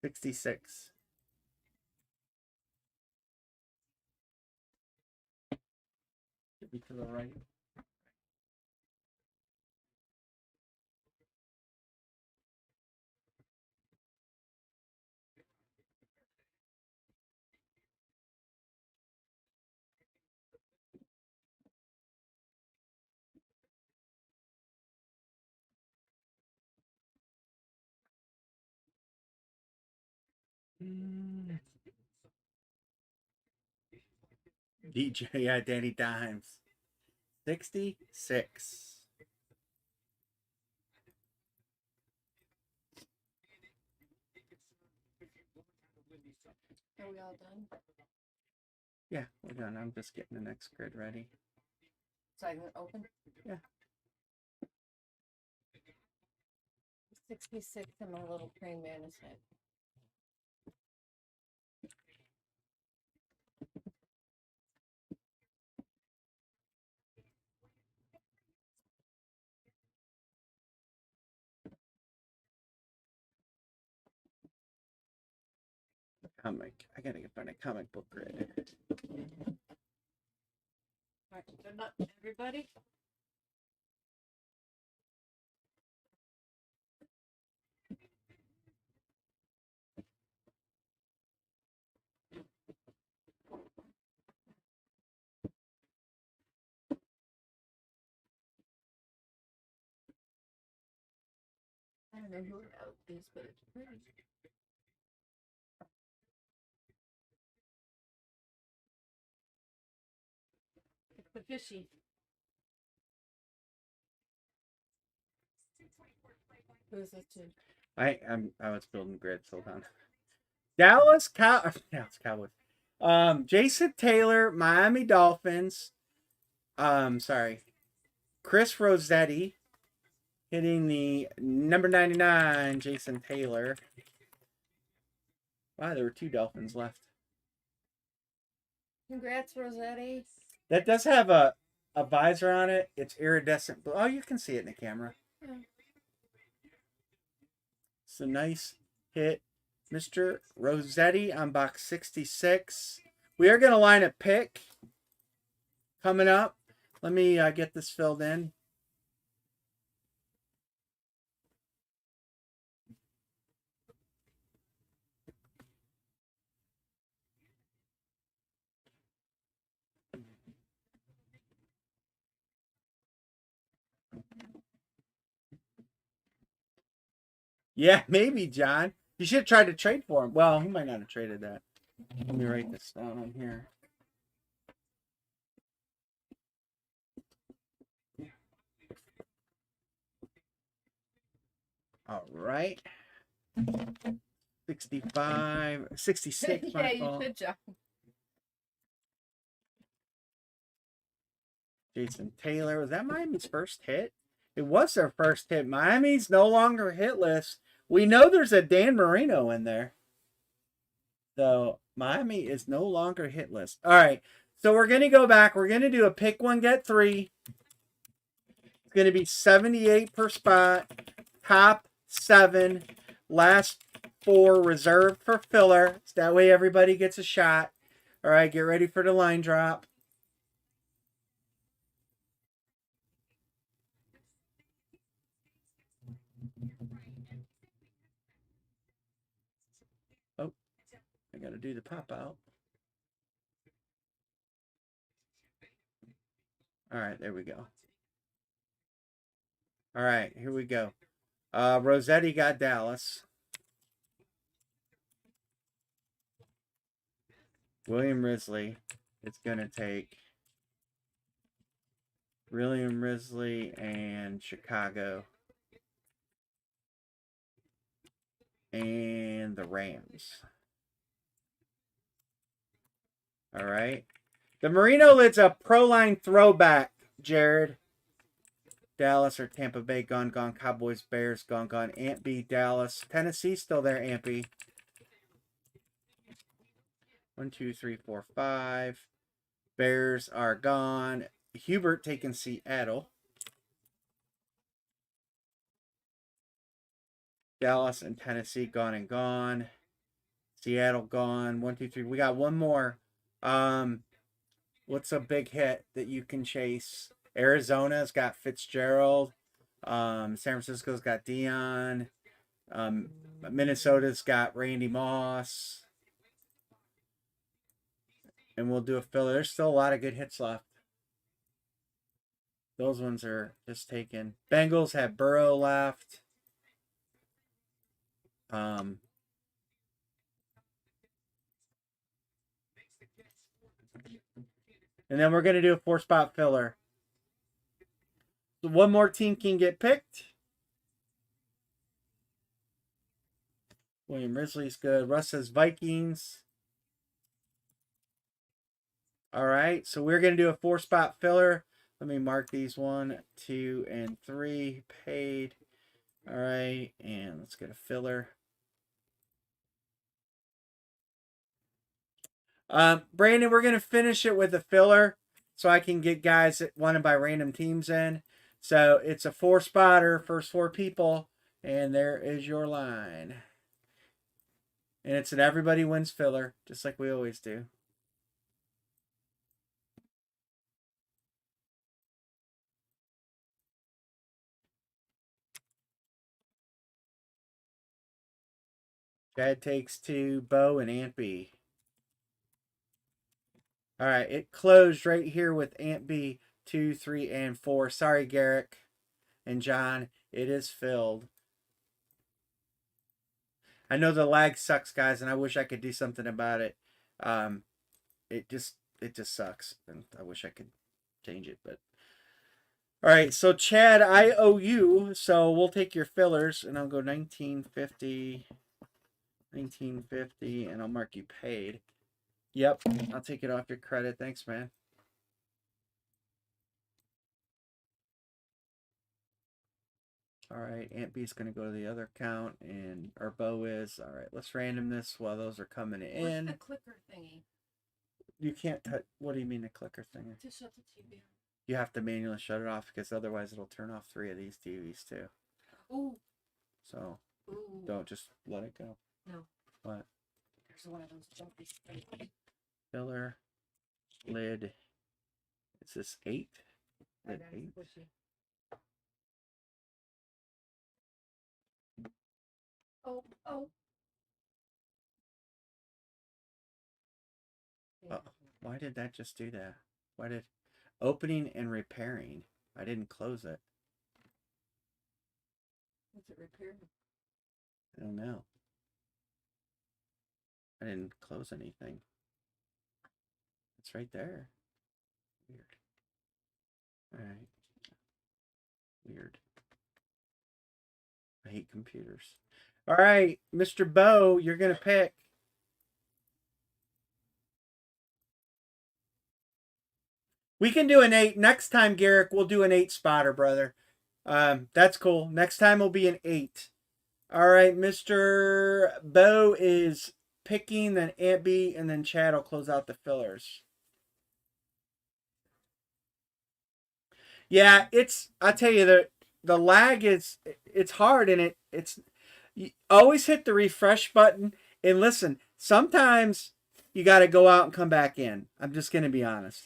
[SPEAKER 1] $66. Should be to the right. DJ, yeah, Danny Dimes. 66.
[SPEAKER 2] Are we all done?
[SPEAKER 1] Yeah, we're done. I'm just getting the next grid ready.
[SPEAKER 2] So I can open?
[SPEAKER 1] Yeah.
[SPEAKER 2] 66 in my little praying mantis head.
[SPEAKER 1] Comic. I gotta find a comic book grid.
[SPEAKER 2] Alright, good luck, everybody. I don't know who wrote this, but it's pretty. It's the fishy. Who's this to?
[SPEAKER 1] I was building grids. Hold on. Dallas Cowboys. Jason Taylor, Miami Dolphins. Sorry. Chris Rossetti hitting the number 99, Jason Taylor. Wow, there were 2 Dolphins left.
[SPEAKER 2] Congrats, Rossetti.
[SPEAKER 1] That does have a visor on it. It's iridescent blue. Oh, you can see it in the camera.
[SPEAKER 2] Yeah.
[SPEAKER 1] It's a nice hit. Mr. Rossetti on box 66. We are going to line a pick coming up. Let me get this filled in. Yeah, maybe, John. You should have tried to trade for him. Well, he might not have traded that. Let me write this down on here. All right. 65, 66.
[SPEAKER 2] Yeah, you should, John.
[SPEAKER 1] Jason Taylor. Was that Miami's first hit? It was their first hit. Miami's no longer hitless. We know there's a Dan Marino in there. So Miami is no longer hitless. All right. So we're going to go back. We're going to do a pick 1, get 3. It's going to be 78 per spot. Top 7. Last 4 reserved for filler. So that way everybody gets a shot. All right. Get ready for the line drop. Oh, I got to do the pop out. All right. There we go. All right. Here we go. Rossetti got Dallas. William Risley is going to take William Risley and Chicago. And the Rams. All right. The Marino lid's a pro line throwback, Jared. Dallas or Tampa Bay, gone, gone. Cowboys, Bears, gone, gone. Ampy, Dallas. Tennessee, still there, Ampy. 1, 2, 3, 4, 5. Bears are gone. Hubert taking Seattle. Dallas and Tennessee, gone and gone. Seattle, gone. 1, 2, 3. We got one more. What's a big hit that you can chase? Arizona's got Fitzgerald. San Francisco's got Dion. Minnesota's got Randy Moss. And we'll do a filler. There's still a lot of good hits left. Those ones are just taken. Bengals have Burrow left. And then we're going to do a 4-spot filler. So one more team can get picked. William Risley's good. Russ says Vikings. All right, so we're going to do a 4-spot filler. Let me mark these 1, 2, and 3. Paid. All right, and let's get a filler. Brandon, we're going to finish it with a filler so I can get guys that want to buy random teams in. So it's a 4-spotter, first 4 people, and there is your line. And it's an everybody wins filler, just like we always do. Chad takes 2, Bo and Aunt B. All right, it closed right here with Aunt B 2, 3, and 4. Sorry, Garrick and John, it is filled. I know the lag sucks, guys, and I wish I could do something about it. It just sucks, and I wish I could change it, but all right. So Chad, I owe you, so we'll take your fillers, and I'll go 1950, and I'll mark you paid. Yep, I'll take it off your credit. Thanks, man. All right, Aunt B's going to go to the other account, and our Bo is. All right, let's random this while those are coming in.
[SPEAKER 2] What's the clicker thingy?
[SPEAKER 1] You can't touch. What do you mean the clicker thing?
[SPEAKER 2] To shut the TV on.
[SPEAKER 1] You have to manually shut it off because otherwise it'll turn off 3 of these TVs too.
[SPEAKER 2] Ooh.
[SPEAKER 1] So
[SPEAKER 2] Ooh.
[SPEAKER 1] don't just let it go.
[SPEAKER 2] No.
[SPEAKER 1] What?
[SPEAKER 2] There's one of those jumpy things.
[SPEAKER 1] Filler. Lid. Is this 8? Lid 8.
[SPEAKER 2] Oh.
[SPEAKER 1] Why did that just do that? Why did opening and repairing? I didn't close it.
[SPEAKER 2] What's it repairing?
[SPEAKER 1] I don't know. I didn't close anything. It's right there. Weird. All right. Weird. I hate computers. All right, Mr. Bo, you're going to pick. We can do an 8. Next time, Garrick, we'll do an 8-spotter, brother. That's cool. Next time will be an 8. All right, Mr. Bo is picking, then Aunt B, and then Chad will close out the fillers. Yeah, I'll tell you, the lag it's hard, and it's you always hit the refresh button, and listen, sometimes you got to go out and come back in. I'm just going to be honest.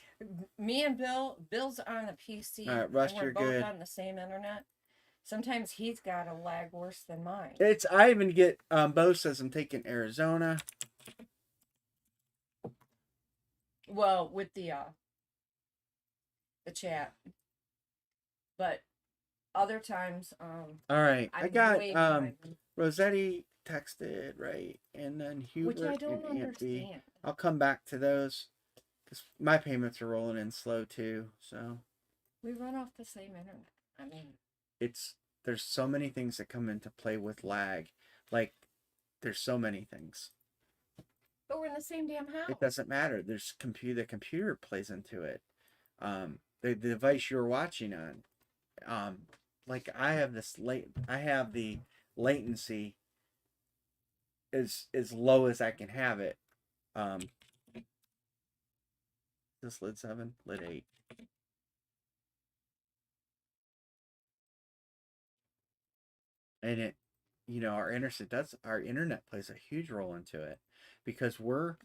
[SPEAKER 2] Me and Bill's on a PC.
[SPEAKER 1] All right, Russ,
[SPEAKER 2] and we're
[SPEAKER 1] you're
[SPEAKER 2] both
[SPEAKER 1] good.
[SPEAKER 2] on the same internet. Sometimes he's got a lag worse than mine.
[SPEAKER 1] I even get Bo says I'm taking Arizona.
[SPEAKER 2] Well, with the chat. But other times,
[SPEAKER 1] all right, I got
[SPEAKER 2] behind.
[SPEAKER 1] Rossetti texted, right, and then Hubert
[SPEAKER 2] Which I don't
[SPEAKER 1] and Aunt B.
[SPEAKER 2] understand.
[SPEAKER 1] I'll come back to those because my payments are rolling in slow too. So
[SPEAKER 2] we run off the same internet. I mean,
[SPEAKER 1] there's so many things that come into play with lag. Like there's so many things.
[SPEAKER 2] But we're in the same damn house.
[SPEAKER 1] It doesn't matter. The computer plays into it. The device you're watching on. Like I have the latency as low as I can have it. This lid 7, lid 8. And it, our internet plays a huge role into it because we're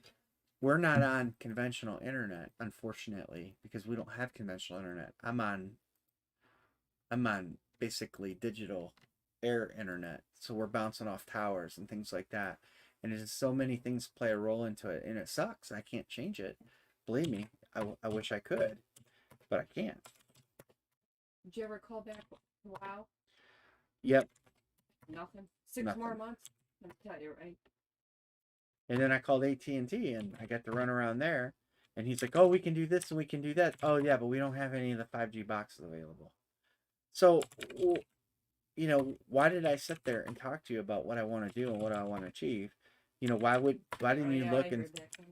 [SPEAKER 1] not on conventional internet, unfortunately, because we don't have conventional internet. I'm on basically digital air internet, so we're bouncing off towers and things like that, and there's so many things play a role into it, and it sucks. I can't change it. Believe me, I wish I could, but I can't.
[SPEAKER 2] Did you ever call back? Wow.
[SPEAKER 1] Yep.
[SPEAKER 2] Nothing. 6
[SPEAKER 1] Nothing.
[SPEAKER 2] more months. I'll tell you, right?
[SPEAKER 1] And then I called AT&T, and I got to run around there, And he's like, oh, we can do this and we can do that. Oh, yeah, but we don't have any of the 5G boxes available. So, you know, why did I sit there and talk to you about what I want to do and what I want to achieve? You know, why didn't you look and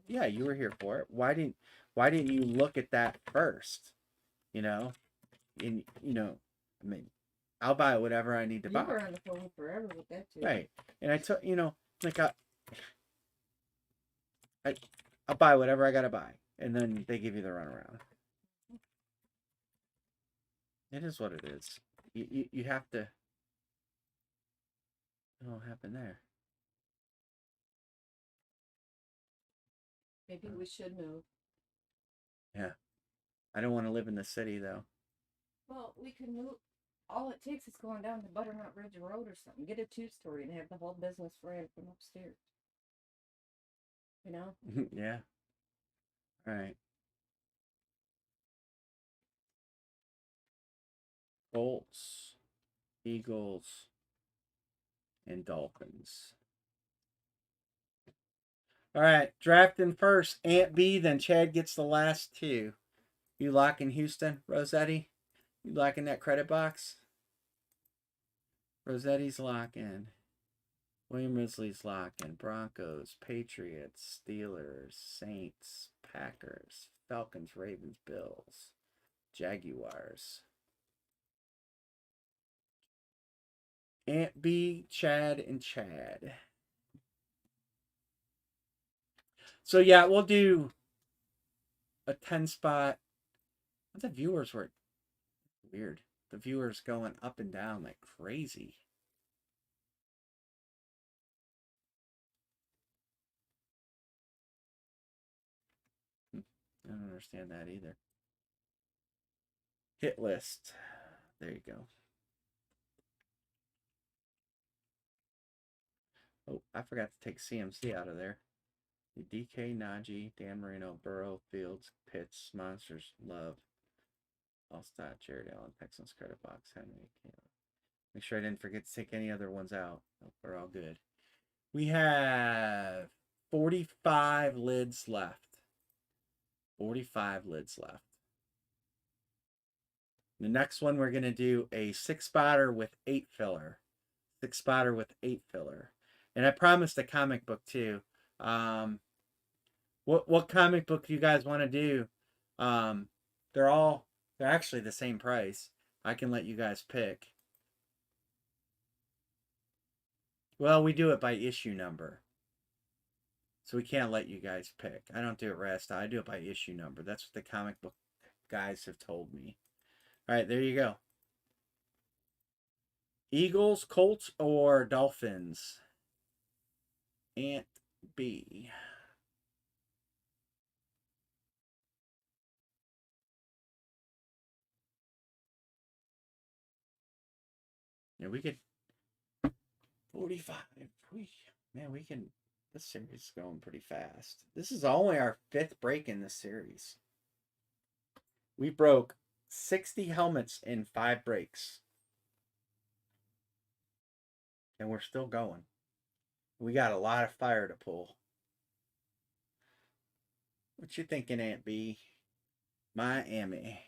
[SPEAKER 1] yeah, you were here for it. Why didn't you look at that first? You know, and you know, I mean, I'll buy whatever I need to buy.
[SPEAKER 2] You were on the phone forever with that too.
[SPEAKER 1] Right. And I took, you know, like I'll buy whatever I gotta buy, and then they give you the runaround. It is what it is. You have to. What happened there?
[SPEAKER 2] Maybe we should move.
[SPEAKER 1] Yeah. I don't want to live in the city though.
[SPEAKER 2] Well, we can move. All it takes is going down to Butternut Ridge Road or something. Get a 2-story and have the whole business ran from upstairs. You know?
[SPEAKER 1] Yeah. All right. Colts, Eagles, and Dolphins. All right, drafting first, Aunt B, then Chad gets the last two. You locking Houston, Rossetti? You locking that credit box? Rossetti's locking. William Risley's locking. Broncos, Patriots, Steelers, Saints, Packers, Falcons, Ravens, Bills, Jaguars. Aunt B, Chad, and Chad. So yeah, we'll do a 10 spot. The viewers were weird. The viewers going up and down like crazy. I don't understand that either. Hit list. There you go. Oh, I forgot to take CMC out of there. DK, Najee, Dan Marino, Burrow, Fields, Pitts, Monsters, Love, Allstott, Jared Allen, Texans, Credit Box, Henry. Make sure I didn't forget to take any other ones out. Nope, we're all good. We have 45 lids left. 45 lids left. The next one, we're going to do a 6-spotter with 8 filler. 6-spotter with 8 filler. And I promised a comic book too. What comic book do you guys want to do? They're actually the same price. I can let you guys pick. Well, we do it by issue number. So we can't let you guys pick. I don't do it rest. I do it by issue number. That's what the comic book guys have told me. All right, there you go. Eagles, Colts, or Dolphins? Aunt B. Yeah, we could 45. We can. This series is going pretty fast. This is only our 5th break in this series. We broke 60 helmets in 5 breaks. And we're still going. We got a lot of fire to pull. What you thinking, Aunt B? Miami.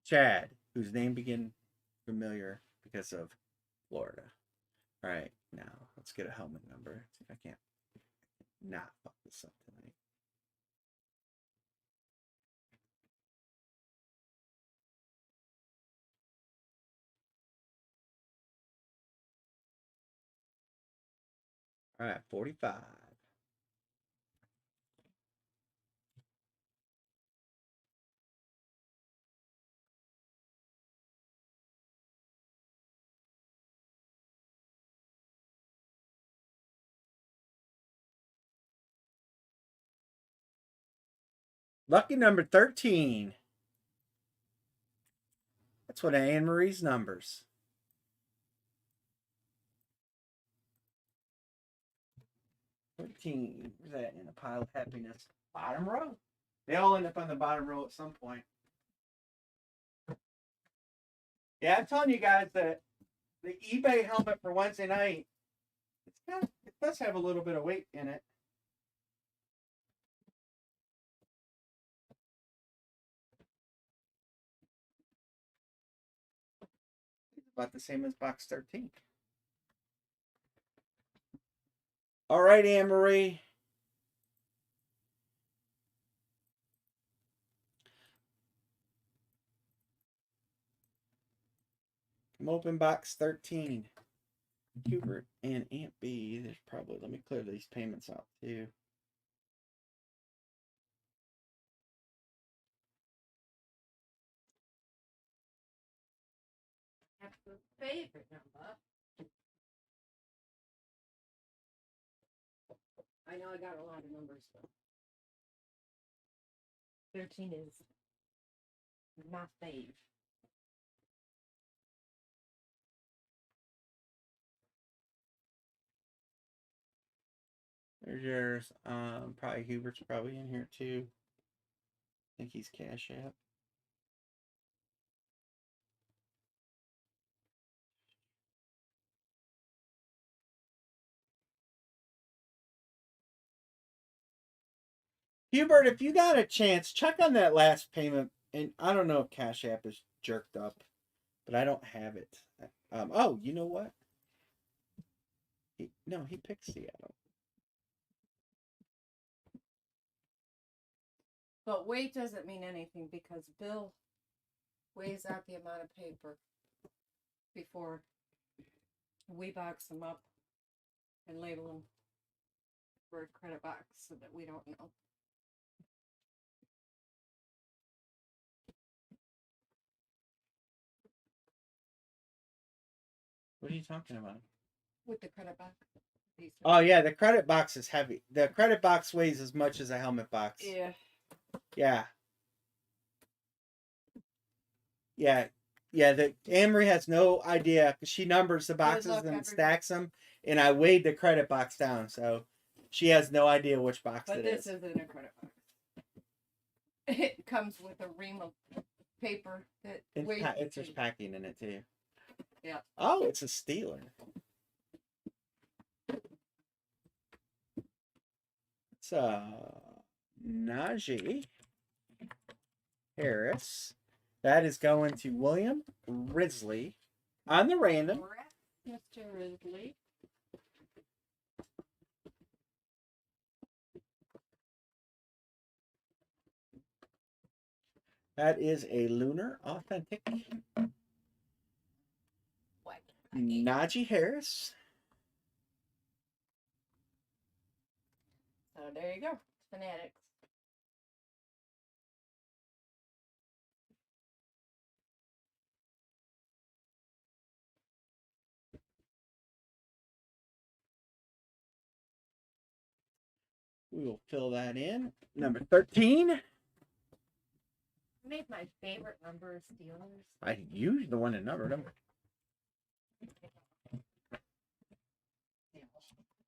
[SPEAKER 1] Chad, whose name began familiar because of Florida. All right, now let's get a helmet number. See if I can't not fuck this up tonight. All right, 45. Lucky number 13. That's one of Anne Marie's numbers. 13. Where's that in a pile of happiness? Bottom row. They all end up on the bottom row at some point. Yeah, I'm telling you guys that the eBay helmet for Wednesday night, it does have a little bit of weight in it. It's about the same as box 13. All right, Anne-Marie. Come open box 13. Hubert and Aunt B. There's probably, let me clear these payments out too.
[SPEAKER 2] That's the favorite number. I know I got a lot of numbers, but 13 is my fave.
[SPEAKER 1] There's yours. Probably Hubert's probably in here too. I think he's Cash App. Hubert, if you got a chance, check on that last payment. And I don't know if Cash App is jerked up, but I don't have it. Oh, you know what? He picked Seattle.
[SPEAKER 2] But weight doesn't mean anything because Bill weighs out the amount of paper before we box them up and label them for a credit box so that we don't know.
[SPEAKER 1] What are you talking about?
[SPEAKER 2] With the credit box.
[SPEAKER 1] Oh yeah, the credit box is heavy. The credit box weighs as much as a helmet box.
[SPEAKER 2] Yeah.
[SPEAKER 1] Yeah. Yeah. Yeah, the Amory has no idea because she numbers the boxes and
[SPEAKER 2] everybody.
[SPEAKER 1] stacks them, and I weighed the credit box down, so she has no idea which box
[SPEAKER 2] But
[SPEAKER 1] it
[SPEAKER 2] this
[SPEAKER 1] is.
[SPEAKER 2] isn't a credit box. It comes with a ream of paper that
[SPEAKER 1] It's just packing in it too.
[SPEAKER 2] Yeah.
[SPEAKER 1] Oh, it's a Steeler. It's Najee Harris. That is going to William Risley on the random.
[SPEAKER 2] Mr. Risley.
[SPEAKER 1] That is a Lunar Authentic. Najee Harris.
[SPEAKER 2] So there you go. Fanatics.
[SPEAKER 1] We will fill that in. Number 13.
[SPEAKER 2] I made my favorite number of Steelers.
[SPEAKER 1] I used the one that numbered them.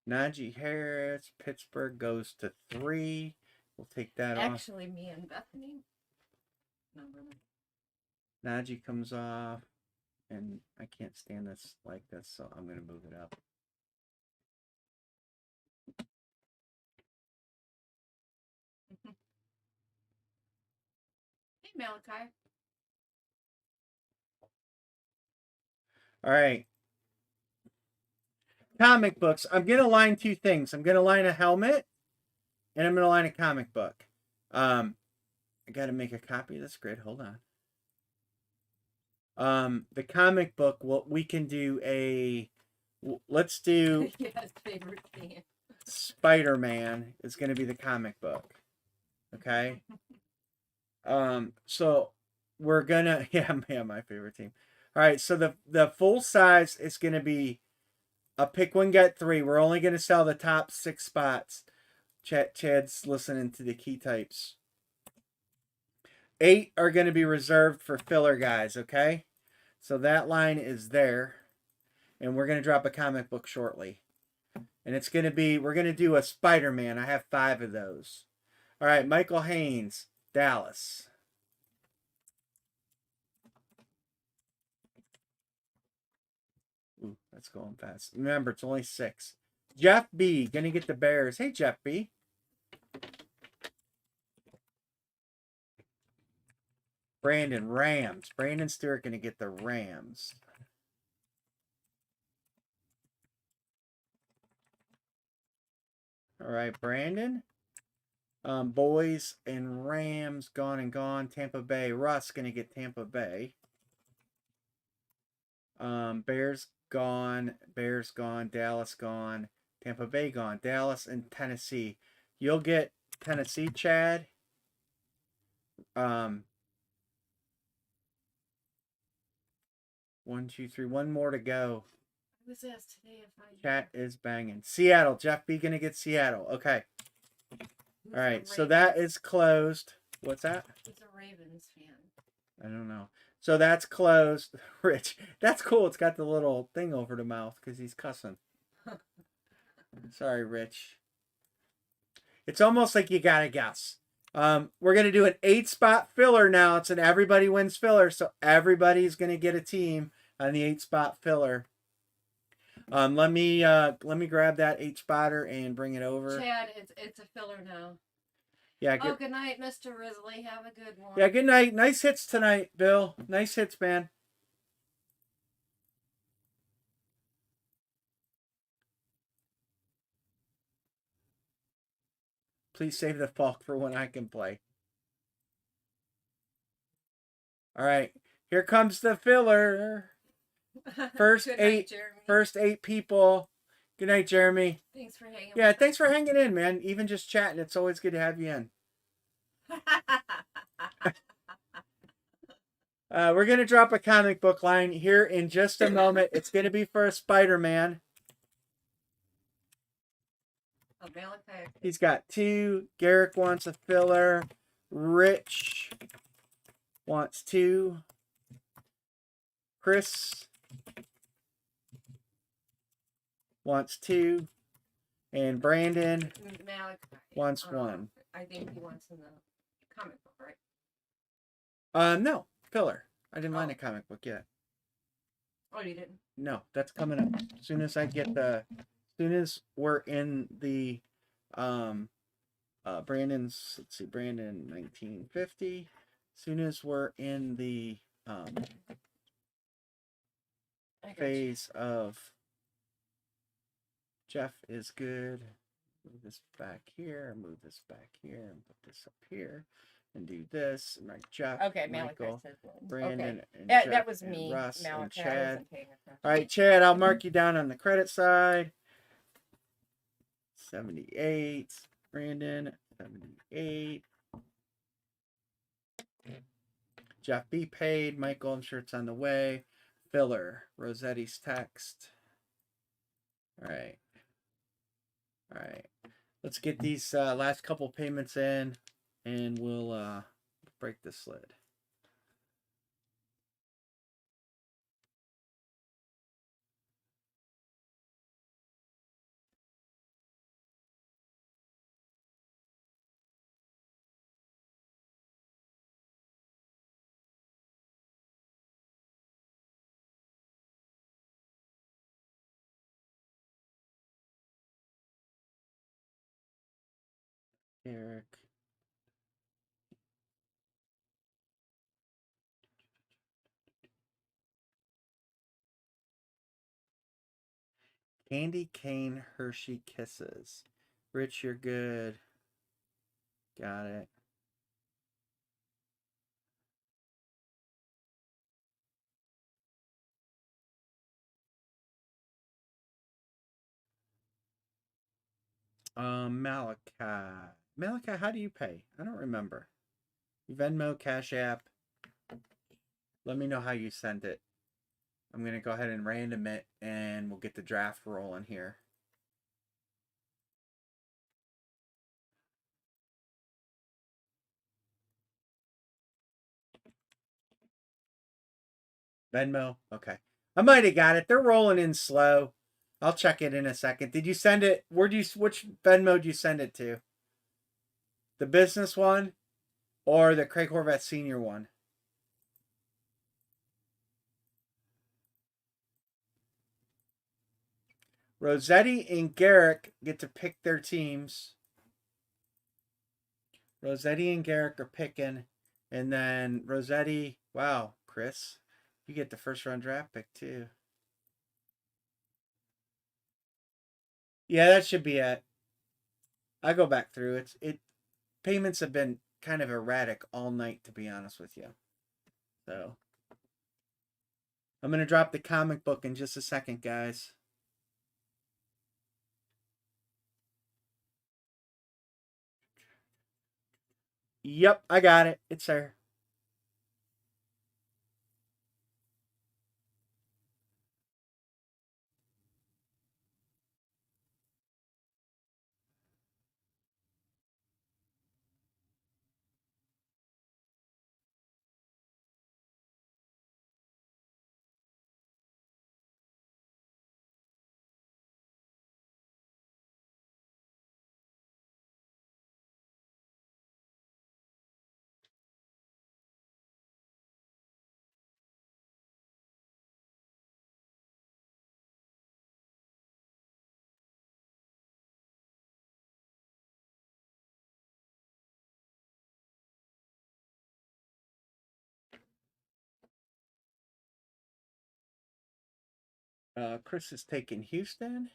[SPEAKER 1] Najee Harris, Pittsburgh goes to 3. We'll take that off.
[SPEAKER 2] Actually, me and Bethany number.
[SPEAKER 1] Najee comes off, and I can't stand this like this, so I'm going to move it up.
[SPEAKER 2] Hey, Malachi.
[SPEAKER 1] All right. Comic books. I'm going to line two things. I'm going to line a helmet, and I'm going to line a comic book. I got to make a copy of this grid. Hold on. The comic book, well, we can do a... Let's do...
[SPEAKER 2] Yes, favorite thing.
[SPEAKER 1] Spider-Man is going to be the comic book. Okay? So we're going to... Yeah, my favorite team. All right, so the full size is going to be a pick one, get 3. We're only going to sell the top 6 spots. Chad's listening to the key types. 8 are going to be reserved for filler guys, okay? So that line is there. And we're going to drop a comic book shortly. And it's going to be, we're going to do a Spider-Man. I have 5 of those. All right, Michael Haynes, Dallas. That's going fast. Remember, it's only 6. Jeff B. Gonna get the Bears. Hey, Jeff B. Brandon, Rams. Brandon Stewart gonna get the Rams. All right, Brandon. Boys and Rams gone and gone. Tampa Bay. Russ gonna get Tampa Bay. Bears gone. Bears gone. Dallas gone. Tampa Bay gone. Dallas and Tennessee. You'll get Tennessee, Chad. 1, 2, 3. One more to go.
[SPEAKER 2] I was asked today if I.
[SPEAKER 1] Chat is banging. Seattle. Jeff B gonna get Seattle. Okay. All right. So that is closed. What's that?
[SPEAKER 2] He's a Ravens fan.
[SPEAKER 1] I don't know. So that's closed. Rich. That's cool. It's got the little thing over the mouth because he's cussing. Sorry, Rich. It's almost like you gotta guess. We're gonna do an 8-spot filler now. It's an everybody wins filler, so everybody's gonna get a team on the 8-spot filler. Let me grab that 8-spotter and bring it over.
[SPEAKER 2] Chad, it's a filler now.
[SPEAKER 1] Yeah.
[SPEAKER 2] Oh, good night, Mr. Risley. Have a good one.
[SPEAKER 1] Yeah. Good night. Nice hits tonight, Bill. Nice hits, man. Please save the Falk for when I can play. All right. Here comes the filler. First
[SPEAKER 2] Good
[SPEAKER 1] 8.
[SPEAKER 2] night, Jeremy.
[SPEAKER 1] First 8 people. Good night, Jeremy.
[SPEAKER 2] Thanks for hanging.
[SPEAKER 1] Yeah, thanks for hanging in, man. Even just chatting, it's always good to have you in. We're gonna drop a comic book line here in just a moment. It's gonna be for a Spider-Man.
[SPEAKER 2] Oh, Malachi.
[SPEAKER 1] He's got 2. Garrick wants a filler. Rich wants 2. Chris wants 2. And Brandon
[SPEAKER 2] Malachi
[SPEAKER 1] wants 1.
[SPEAKER 2] I think he wants in the comic book, right?
[SPEAKER 1] No, filler. I didn't line a comic book yet.
[SPEAKER 2] Oh, you didn't?
[SPEAKER 1] No, that's coming up. As soon as I get as soon as we're in the Brandon's, let's see, Brandon 1950. As soon as we're in the phase of Jeff is good. Move this back here, move this back here, and put this up here, and do this. And like Jeff,
[SPEAKER 2] Okay, Malachi
[SPEAKER 1] Michael,
[SPEAKER 2] says one.
[SPEAKER 1] Brandon,
[SPEAKER 2] Okay.
[SPEAKER 1] and
[SPEAKER 2] That
[SPEAKER 1] Jeff,
[SPEAKER 2] was
[SPEAKER 1] and
[SPEAKER 2] me,
[SPEAKER 1] Russ,
[SPEAKER 2] Malachi.
[SPEAKER 1] and
[SPEAKER 2] I
[SPEAKER 1] Chad.
[SPEAKER 2] wasn't paying attention.
[SPEAKER 1] All right, Chad, I'll mark you down on the credit side. 78. Brandon, 78. Jeff B paid. Michael, I'm sure it's on the way. Filler, Rosetti's text. All right. All right. Let's get these last couple payments in, and we'll break this lid. Eric. Candy cane Hershey Kisses. Rich, you're good. Got it. Malachi. Malachi, how do you pay? I don't remember. Venmo, Cash App. Let me know how you send it. I'm going to go ahead and random it, and we'll get the draft rolling here. Venmo? Okay. I might have got it. They're rolling in slow. I'll check it in a second. Did you send it? Which Venmo do you send it to? The business one or the Craig Horvath Sr. one? Rossetti and Garrick get to pick their teams. Rossetti and Garrick are picking. And then Rossetti, wow, Chris, you get the first round draft pick too. Yeah, that should be it. I go back through it. Payments have been kind of erratic all night, to be honest with you. So I'm gonna drop the comic book in just a second, guys. Yep, I got it. It's there. Chris is taking Houston.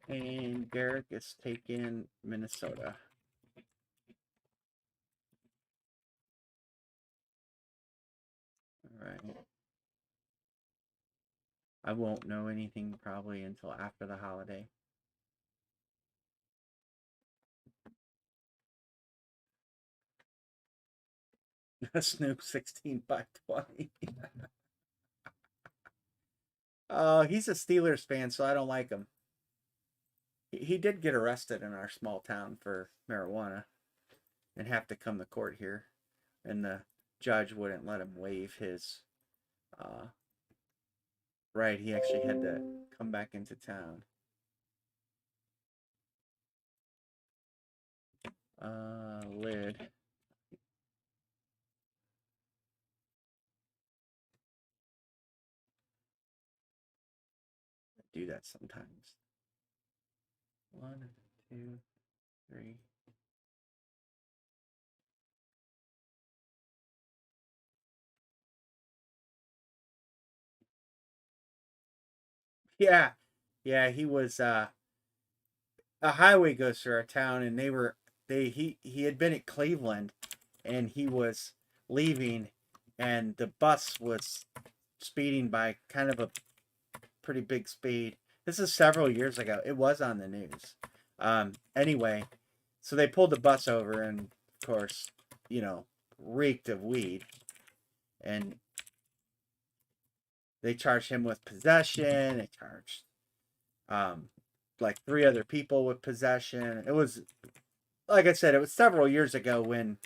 [SPEAKER 1] And Garrick is taking Minnesota. All right. I won't know anything probably until after the holiday. Snoop 16 by 20. He's a Steelers fan, so I don't like him. He did get arrested in our small town for marijuana and have to come to court here. And the judge wouldn't let him waive his right. He actually had to come back into town. Lid. I do that sometimes. 1, 2, 3. Yeah. Yeah, he was a highway goes through our town and he had been at Cleveland and he was leaving and the bus was speeding by kind of a pretty big speed. This is several years ago. It was on the news. Anyway, so they pulled the bus over and of course, reeked of weed and they charged him with possession. They charged like 3 other people with possession. It was, like I said, it was several years ago when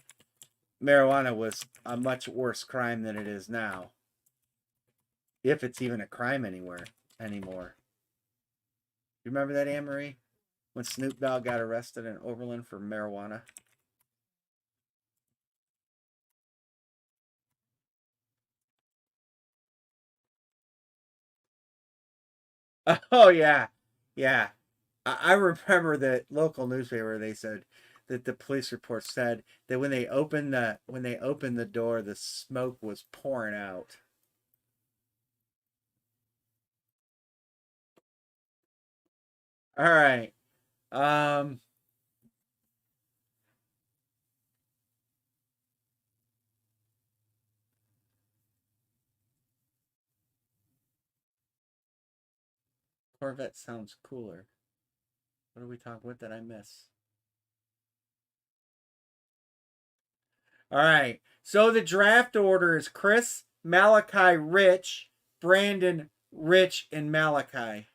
[SPEAKER 1] marijuana was a much worse crime than it is now. If it's even a crime anymore. You remember that, Anne Marie? When Snoop Dogg got arrested in Overland for marijuana? Oh yeah. Yeah. I remember the local newspaper, they said that the police report said that when they opened the door, the smoke was pouring out. All right. Um Corvette sounds cooler. What are we talking? What did I miss? All right. So the draft order is Chris, Malachi, Rich, Brandon, Rich, and Malachi.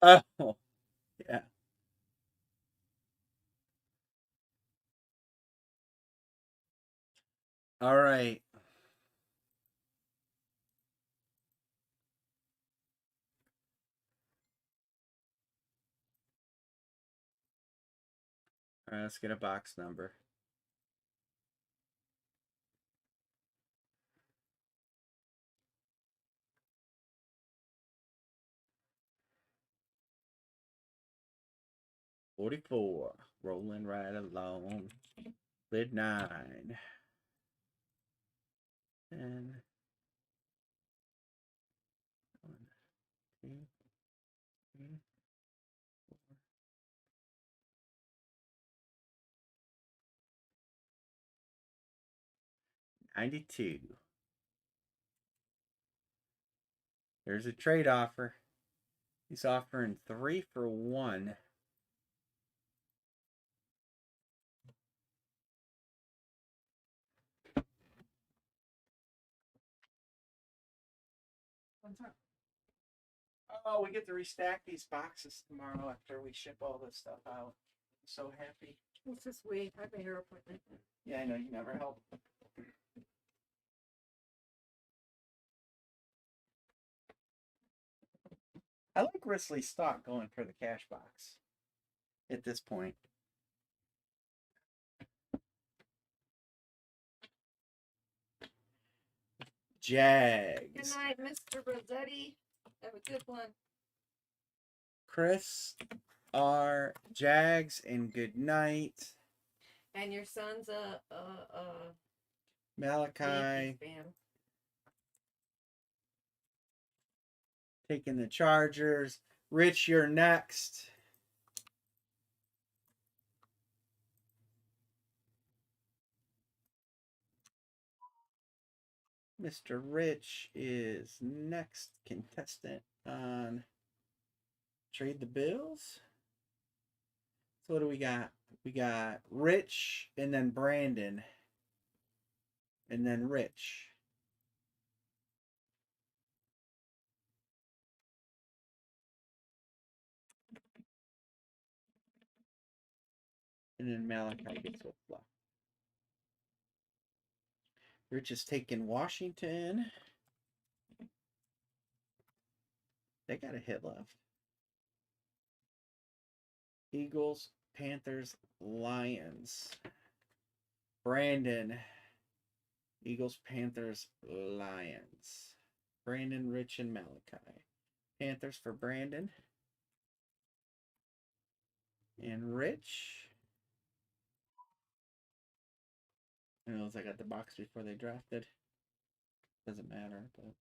[SPEAKER 1] Oh, yeah. All right. All right, let's get a box number. $44. Rolling right along. Lid 9. 10. 1, 2, 3, 92. There's a trade offer. He's offering 3 for 1. Oh, we get to restack these boxes tomorrow after we ship all this stuff out. I'm so happy.
[SPEAKER 2] This is we. I have a hair appointment.
[SPEAKER 1] Yeah, I know you never help. I like Risley stock going for the cash box at this point. Jags.
[SPEAKER 2] Good night, Mr. Rossetti. Have a good one.
[SPEAKER 1] Chris R. Jags and good night.
[SPEAKER 2] And your son's a
[SPEAKER 1] Malachi
[SPEAKER 2] Yankees fan.
[SPEAKER 1] taking the Chargers. Rich, you're next. Mr. Rich is next contestant on Trade the Bills. So what do we got? We got Rich and then Brandon. And then Rich. And then Malachi gets what's left. Rich is taking Washington. They got a hit left. Eagles, Panthers, Lions. Brandon. Eagles, Panthers, Lions. Brandon, Rich, and Malachi. Panthers for Brandon. And Rich. I know I got the box before they drafted. Doesn't matter, but.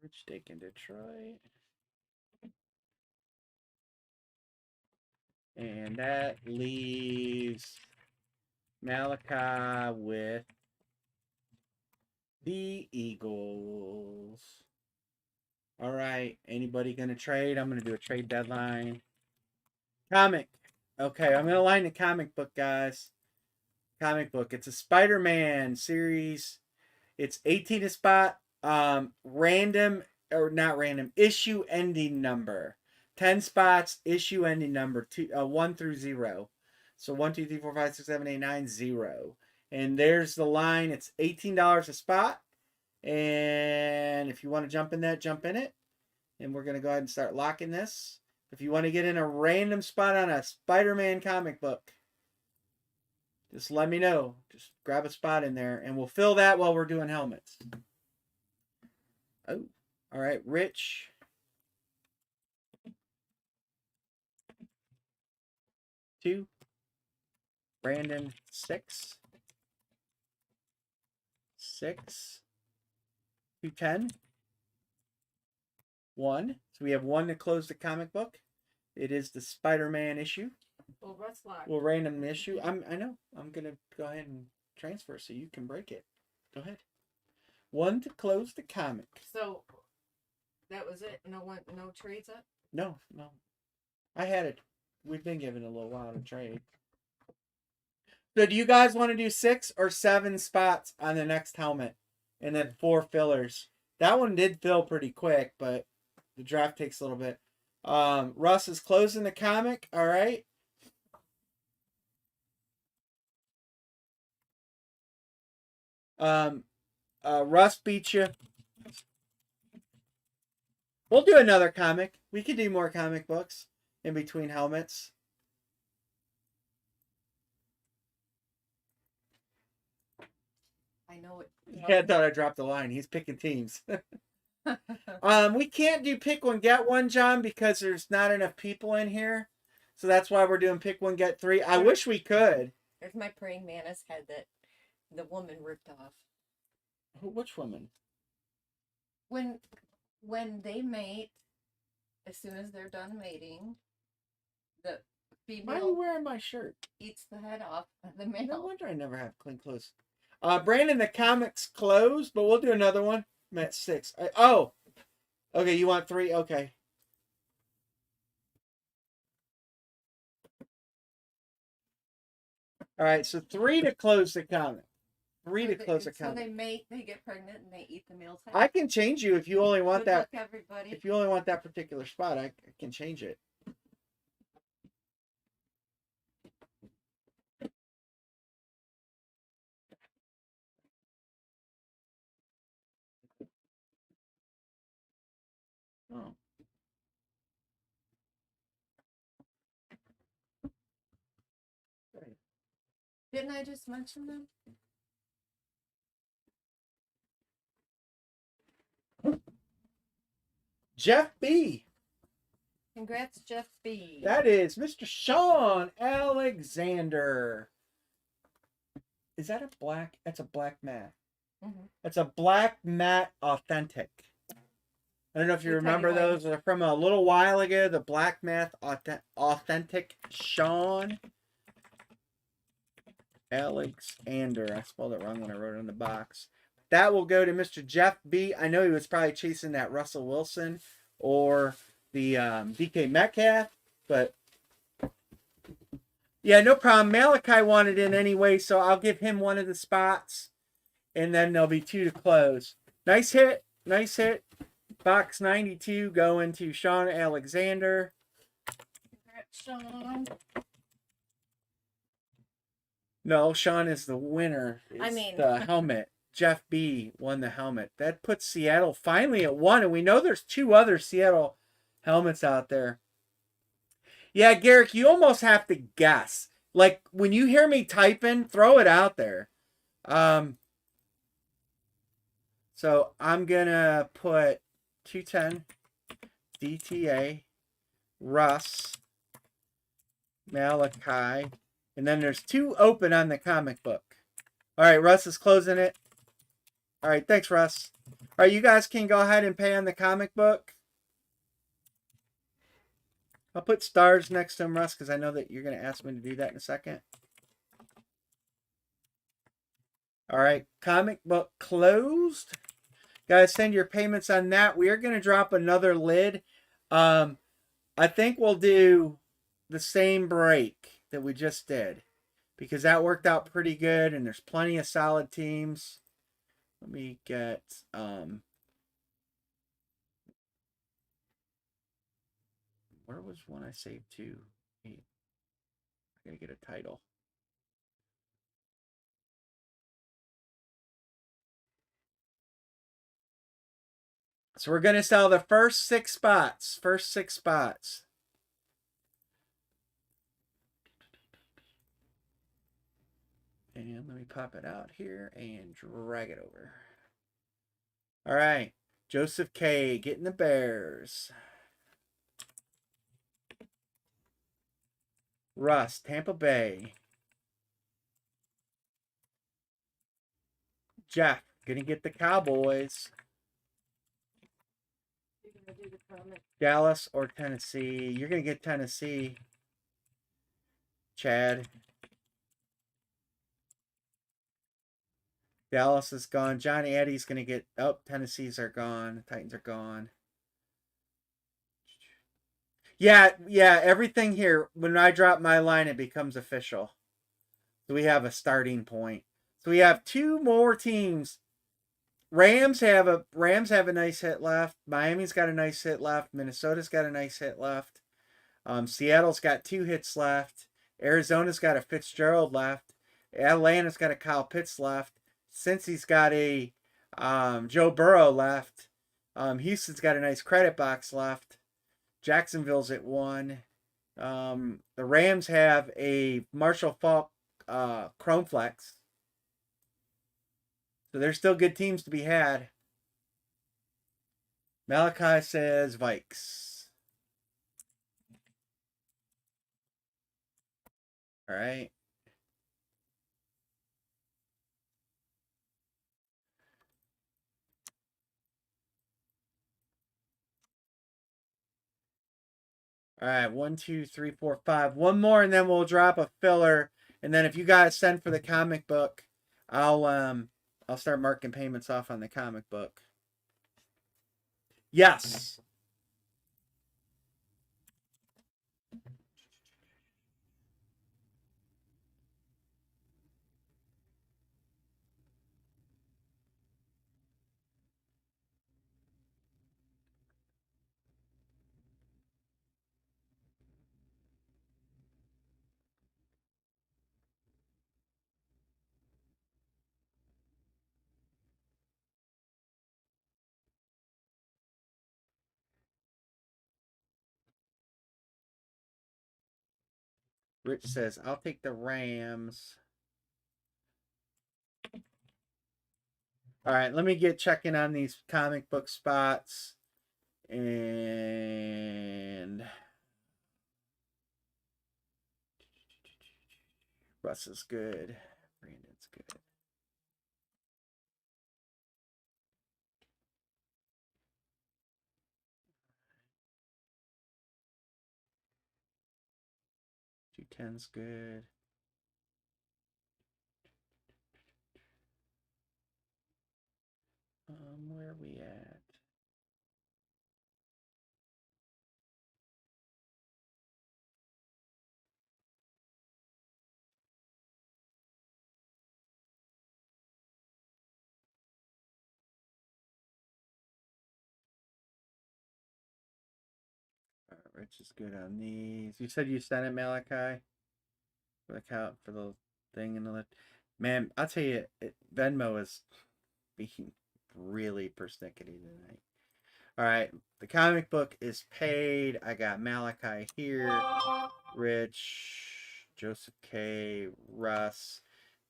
[SPEAKER 1] Rich taking Detroit. And that leaves Malachi with the Eagles. All right. Anybody going to trade? I'm going to do a trade deadline. Comic. Okay. I'm going to line the comic book, guys. Comic book. It's a Spider-Man series. It's 18 a spot. Random or not random. Issue ending number. 10 spots. Issue ending number 1 through 0. So 1, 2, 3, 4, 5, 6, 7, 8, 9, 0. And there's the line. It's $18 a spot. And if you want to jump in that, jump in it. And we're going to go ahead and start locking this. If you want to get in a random spot on a Spider-Man comic book, just let me know. Just grab a spot in there, and we'll fill that while we're doing helmets. Oh, all right, Rich. Two. Brandon, 6. 6. 210. 1. So we have 1 to close the comic book. It is the Spider-Man issue.
[SPEAKER 2] Well, Russ locked.
[SPEAKER 1] We'll random the issue. I know. I'm gonna go ahead and transfer so you can break it. Go ahead. 1 to close the comic.
[SPEAKER 2] So that was it. No trades up.
[SPEAKER 1] No. I had it. We've been given a little while to trade. So do you guys want to do 6 or 7 spots on the next helmet, and then 4 fillers? That one did fill pretty quick, but the draft takes a little bit. Russ is closing the comic. All right. Russ beat you. We'll do another comic. We could do more comic books in between helmets.
[SPEAKER 2] I know it.
[SPEAKER 1] Yeah, I thought I dropped the line. He's picking teams. We can't do pick one, get one, John, because there's not enough people in here. So that's why we're doing pick one, get 3. I wish we could.
[SPEAKER 2] There's my praying mantis head that the woman ripped off.
[SPEAKER 1] Which woman?
[SPEAKER 2] When they mate, as soon as they're done mating, the
[SPEAKER 1] Why are you
[SPEAKER 2] female
[SPEAKER 1] wearing my shirt?
[SPEAKER 2] eats the head off of the
[SPEAKER 1] No
[SPEAKER 2] male.
[SPEAKER 1] wonder I never have clean clothes. Brandon, the comic's closed, but we'll do another one. I'm at 6. Oh, okay. You want 3? Okay. All right. So 3 to close the comic. 3 to close the
[SPEAKER 2] So
[SPEAKER 1] comic.
[SPEAKER 2] they mate, they get pregnant, and they eat the male's head.
[SPEAKER 1] I can change you if you only want
[SPEAKER 2] Good
[SPEAKER 1] that.
[SPEAKER 2] luck, everybody.
[SPEAKER 1] If you only want that particular spot, I can change it. Oh.
[SPEAKER 2] Didn't I just mention them?
[SPEAKER 1] Jeff B.
[SPEAKER 2] Congrats, Jeff B.
[SPEAKER 1] That is Mr. Sean Alexander. Is that a black? That's a black matte.
[SPEAKER 2] Mm-hmm.
[SPEAKER 1] That's a black matte authentic. I don't know if you remember those. They're from a little while ago. The black matte authentic Sean Alexander. I spelled it wrong when I wrote it on the box. That will go to Mr. Jeff B. I know he was probably chasing that Russell Wilson or the DK Metcalf, but yeah, no problem. Malachi wanted in anyway, so I'll give him one of the spots, and then there'll be 2 to close. Nice hit. Nice hit. Box 92 going to Sean Alexander.
[SPEAKER 2] Congrats, Sean.
[SPEAKER 1] No, Sean is the winner.
[SPEAKER 2] I mean,
[SPEAKER 1] the helmet. Jeff B won the helmet. That puts Seattle finally at 1, and we know there's 2 other Seattle helmets out there. Yeah, Garrick, you almost have to guess. Like, when you hear me typing, throw it out there. So I'm going to put 210, DTA, Russ, Malachi, and then there's 2 open on the comic book. All right, Russ is closing it. All right, thanks, Russ. All right, you guys can go ahead and pay on the comic book. I'll put stars next to him, Russ, because I know that you're going to ask me to do that in a second. All right, comic book closed. Guys, send your payments on that. We are going to drop another lid. I think we'll do the same break that we just did, because that worked out pretty good, and there's plenty of solid teams. Let me get where was one I saved to? I gotta get a title. So we're going to sell the first 6 spots. First 6 spots. And let me pop it out here and drag it over. All right. Joseph K. getting the Bears. Russ, Tampa Bay. Jeff, gonna get the Cowboys.
[SPEAKER 2] You're gonna do the comment.
[SPEAKER 1] Dallas or Tennessee. You're gonna get Tennessee. Chad. Dallas is gone. Johnny Eddie's gonna get. Oh, Tennessee's are gone. The Titans are gone. Yeah. Everything here. When I drop my line, it becomes official. So we have a starting point. So we have 2 more teams. Rams have a nice hit left. Miami's got a nice hit left. Minnesota's got a nice hit left. Seattle's got 2 hits left. Arizona's got a Fitzgerald left. Atlanta's got a Kyle Pitts left. Cincy's got a Joe Burrow left. Houston's got a nice credit box left. Jacksonville's at 1. The Rams have a Marshall Faulk Chrome Flex. So there's still good teams to be had. Malachi says Vikes. All right. All right, 1, 2, 3, 4, 5. One more, and then we'll drop a filler. And then if you guys send for the comic book, I'll start marking payments off on the comic book. Yes. Rich says, I'll take the Rams. All right, let me get checking on these comic book spots. And Russ is good. Brandon's good. G10's good. Where are we at? Rich is good on these. You said you sent it, Malachi? For the count for the thing in the left. Man, I'll tell you, Venmo is being really persnickety tonight. All right, the comic book is paid. I got Malachi here, Rich, Joseph K, Russ,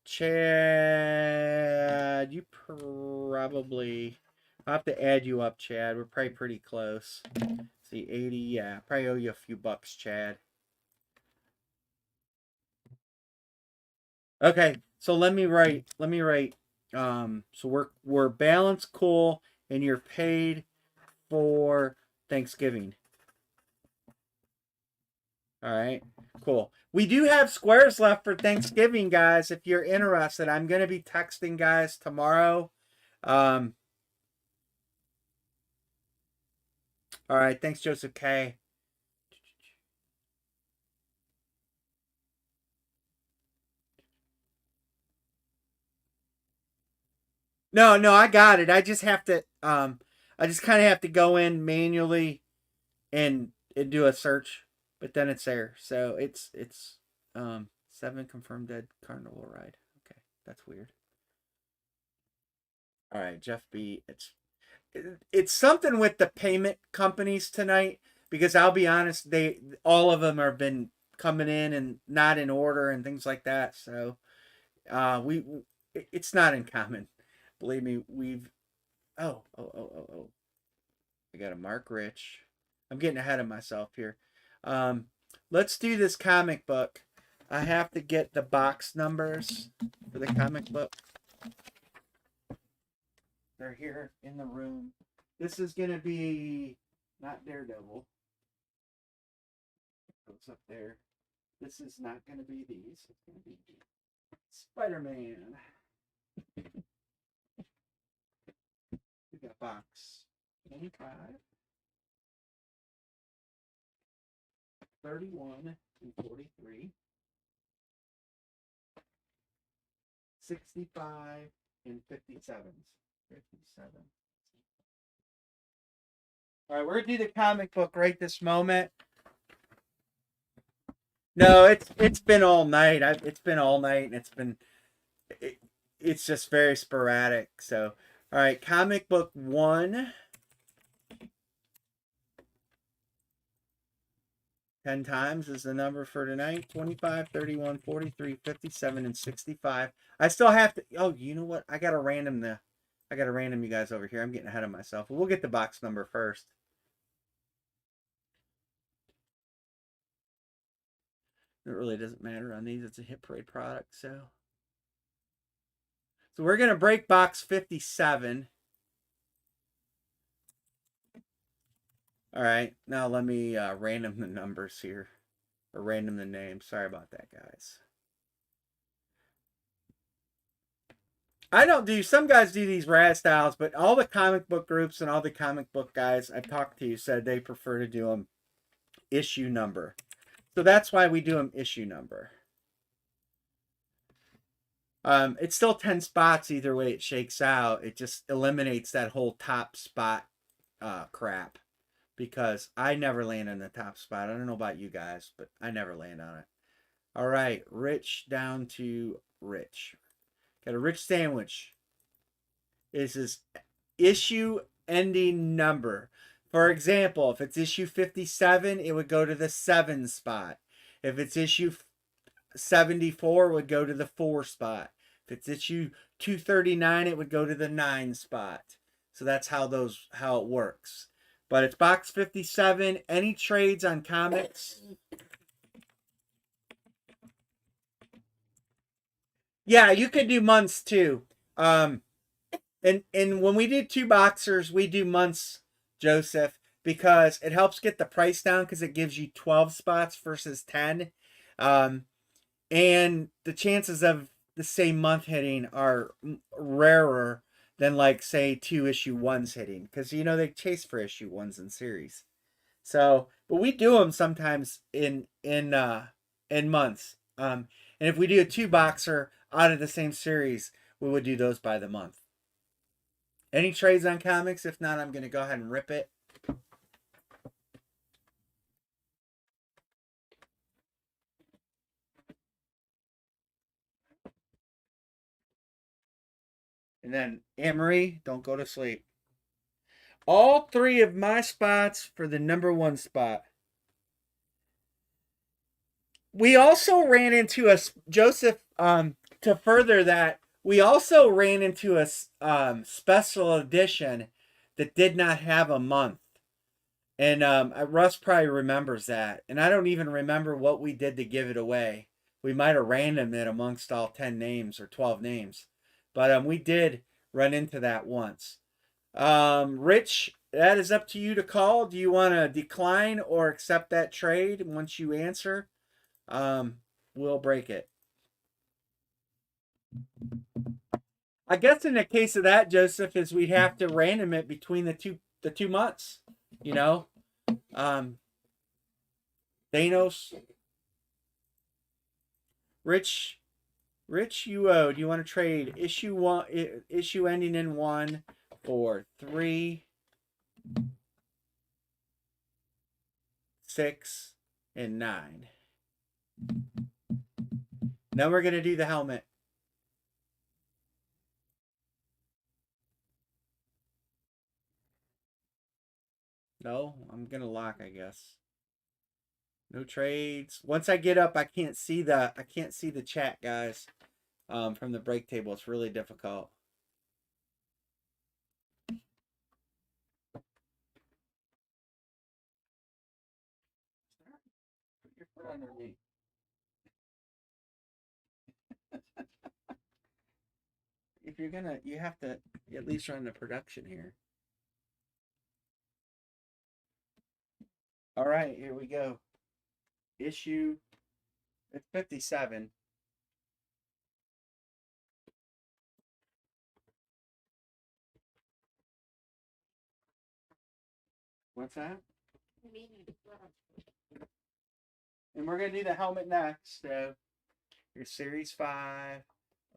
[SPEAKER 1] Chad. You probably. I'll have to add you up, Chad. We're probably pretty close. See, 80. Yeah, probably owe you a few bucks, Chad. Okay, so let me write. So we're balanced, cool, and you're paid for Thanksgiving. All right, cool. We do have squares left for Thanksgiving, guys. If you're interested, I'm gonna be texting guys tomorrow. All right, thanks, Joseph K. No, I got it. I just have to I just kind of have to go in manually and do a search, but then it's there. So it's 7 confirmed dead carnival ride. Okay, that's weird. All right, Jeff B. it's something with the payment companies tonight, because I'll be honest, all of them have been coming in and not in order and things like that. So we it's not uncommon. Believe me, we've oh. I got to mark Rich. I'm getting ahead of myself here. Um, let's do this comic book. I have to get the box numbers for the comic book. They're here in the room. This is going to be not Daredevil. Goes up there. This is not going to be these. It's going to be Spider-Man. We got box 25, 31, and 43. 65 and 57. 57. All right, we're gonna do the comic book right this moment. No, it's been all night. It's been all night, and it's just very sporadic. So, all right, comic book 1. 10 times is the number for tonight. 25, 31, 43, 57, and 65. I still have to. Oh, you know what? I got to random you guys over here. I'm getting ahead of myself. We'll get the box number first. It really doesn't matter on these. It's a Hit Parade product. So we're going to break box 57. All right. Now let me random the numbers here. Or random the names. Sorry about that, guys. I don't do, some guys do these rad styles, but all the comic book groups and all the comic book guys I've talked to said they prefer to do them issue number. So that's why we do them issue number. It's still 10 spots either way it shakes out. It just eliminates that whole top spot crap, because I never land on the top spot. I don't know about you guys, but I never land on it. All right, Rich down to Rich. Got a Rich sandwich. This is issue ending number. For example, if it's issue 57, it would go to the 7 spot. If it's issue 74, it would go to the 4 spot. If it's issue 239, it would go to the 9 spot. So that's how it works. But it's box 57. Any trades on comics? Yeah, you could do months too. And when we do 2 boxers, we do months, Joseph, because it helps get the price down, because it gives you 12 spots versus 10. And the chances of the same month hitting are rarer than, like, say, 2 issue 1s hitting, because they chase for issue 1s in series. So, but we do them sometimes in months. And if we do a 2 boxer out of the same series, we would do those by the month. Any trades on comics? If not, I'm going to go ahead and rip it. And then, Anne-Marie, don't go to sleep. All 3 of my spots for the number 1 spot. We also ran into Joseph, to further that, we also ran into a special edition that did not have a month. And Russ probably remembers that. And I don't even remember what we did to give it away. We might have randomed it amongst all 10 names or 12 names. But we did run into that once. Rich, that is up to you to call. Do you want to decline or accept that trade? Once you answer, we'll break it. I guess in the case of that, Joseph, is we'd have to random it between the two months. Thanos, Rich, UO. Do you want to trade issue ending in 1 for 3, 6, and 9? Now we're gonna do the helmet. No, I'm gonna lock, I guess. No trades. Once I get up, I can't see the chat, guys. From the break table, it's really difficult. Put your foot underneath. If you're gonna, you have to at least run the production here. All right, here we go. Issue. It's 57. What's that? And we're gonna do the helmet next. So your Series 5,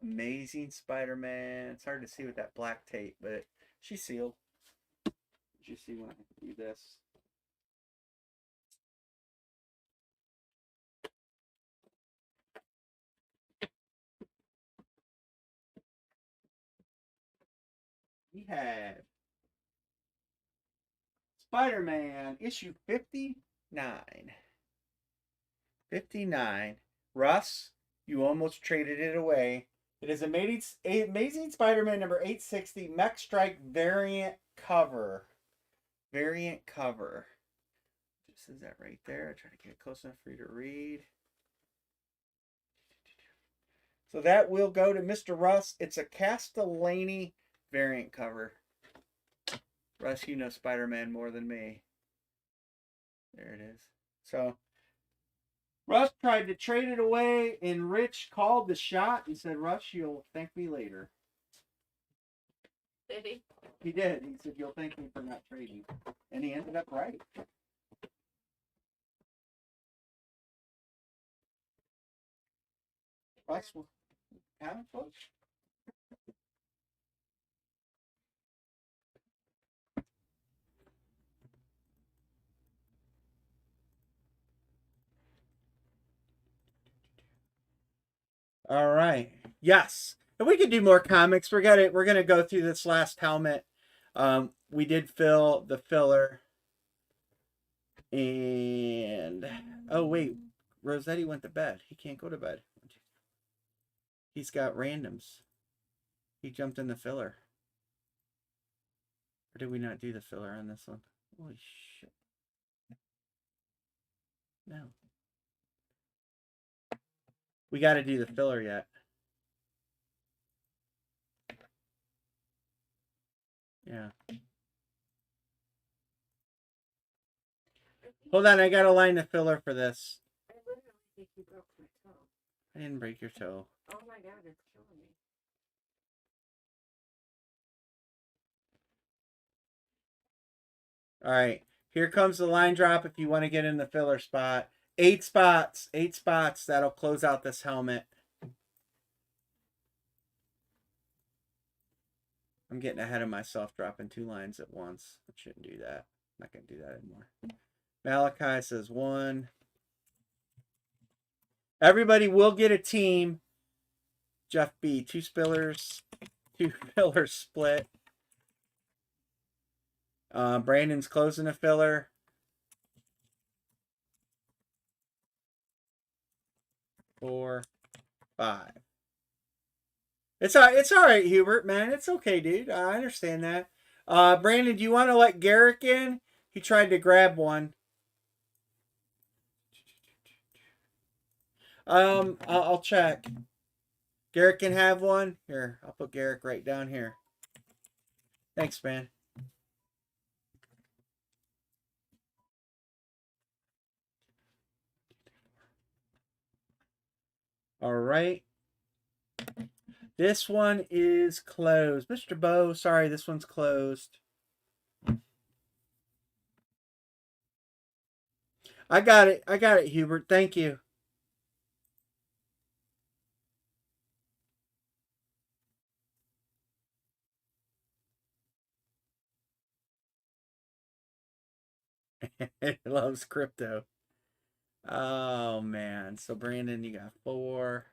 [SPEAKER 1] Amazing Spider-Man. It's hard to see with that black tape, but she's sealed. You see when I do this. We have Spider-Man issue 59. 59. Russ, you almost traded it away. It is Amazing Spider-Man number 860 Mech Strike variant cover. Variant cover. Just says that right there. I try to get close enough for you to read. So that will go to Mr. Russ. It's a Castellani variant cover. Russ, you know Spider-Man more than me. There it is. So Russ tried to trade it away, and Rich called the shot and said, Russ, you'll thank me later.
[SPEAKER 2] Did he?
[SPEAKER 1] He did. He said, you'll thank me for not trading. And he ended up right. Russ, comic books? All right. Yes. And we could do more comics. We're gonna go through this last helmet. We did fill the filler. And oh wait, Rossetti went to bed. He can't go to bed. He's got randoms. He jumped in the filler. Or did we not do the filler on this one? Holy shit. No. We got to do the filler yet. Yeah. Hold on, I got to line the filler for this.
[SPEAKER 2] I literally think you broke my toe.
[SPEAKER 1] I didn't break your toe.
[SPEAKER 2] Oh my god, it's killing me.
[SPEAKER 1] All right. Here comes the line drop if you want to get in the filler spot. 8 spots. 8 spots. That'll close out this helmet. I'm getting ahead of myself dropping 2 lines at once. I shouldn't do that. I'm not going to do that anymore. Malachi says 1. Everybody will get a team. Jeff B. 2 spillers. 2 fillers split. Brandon's closing a filler. 4, 5. It's all right, Hubert, man. It's okay, dude. I understand that. Brandon, do you want to let Garrick in? He tried to grab one. I'll check. Garrick can have one. Here, I'll put Garrick right down here. Thanks, man. All right. This one is closed. Mr. Bo, sorry, this one's closed. I got it. I got it, Hubert. Thank you. It loves crypto. Oh, man. So, Brandon, you got 4.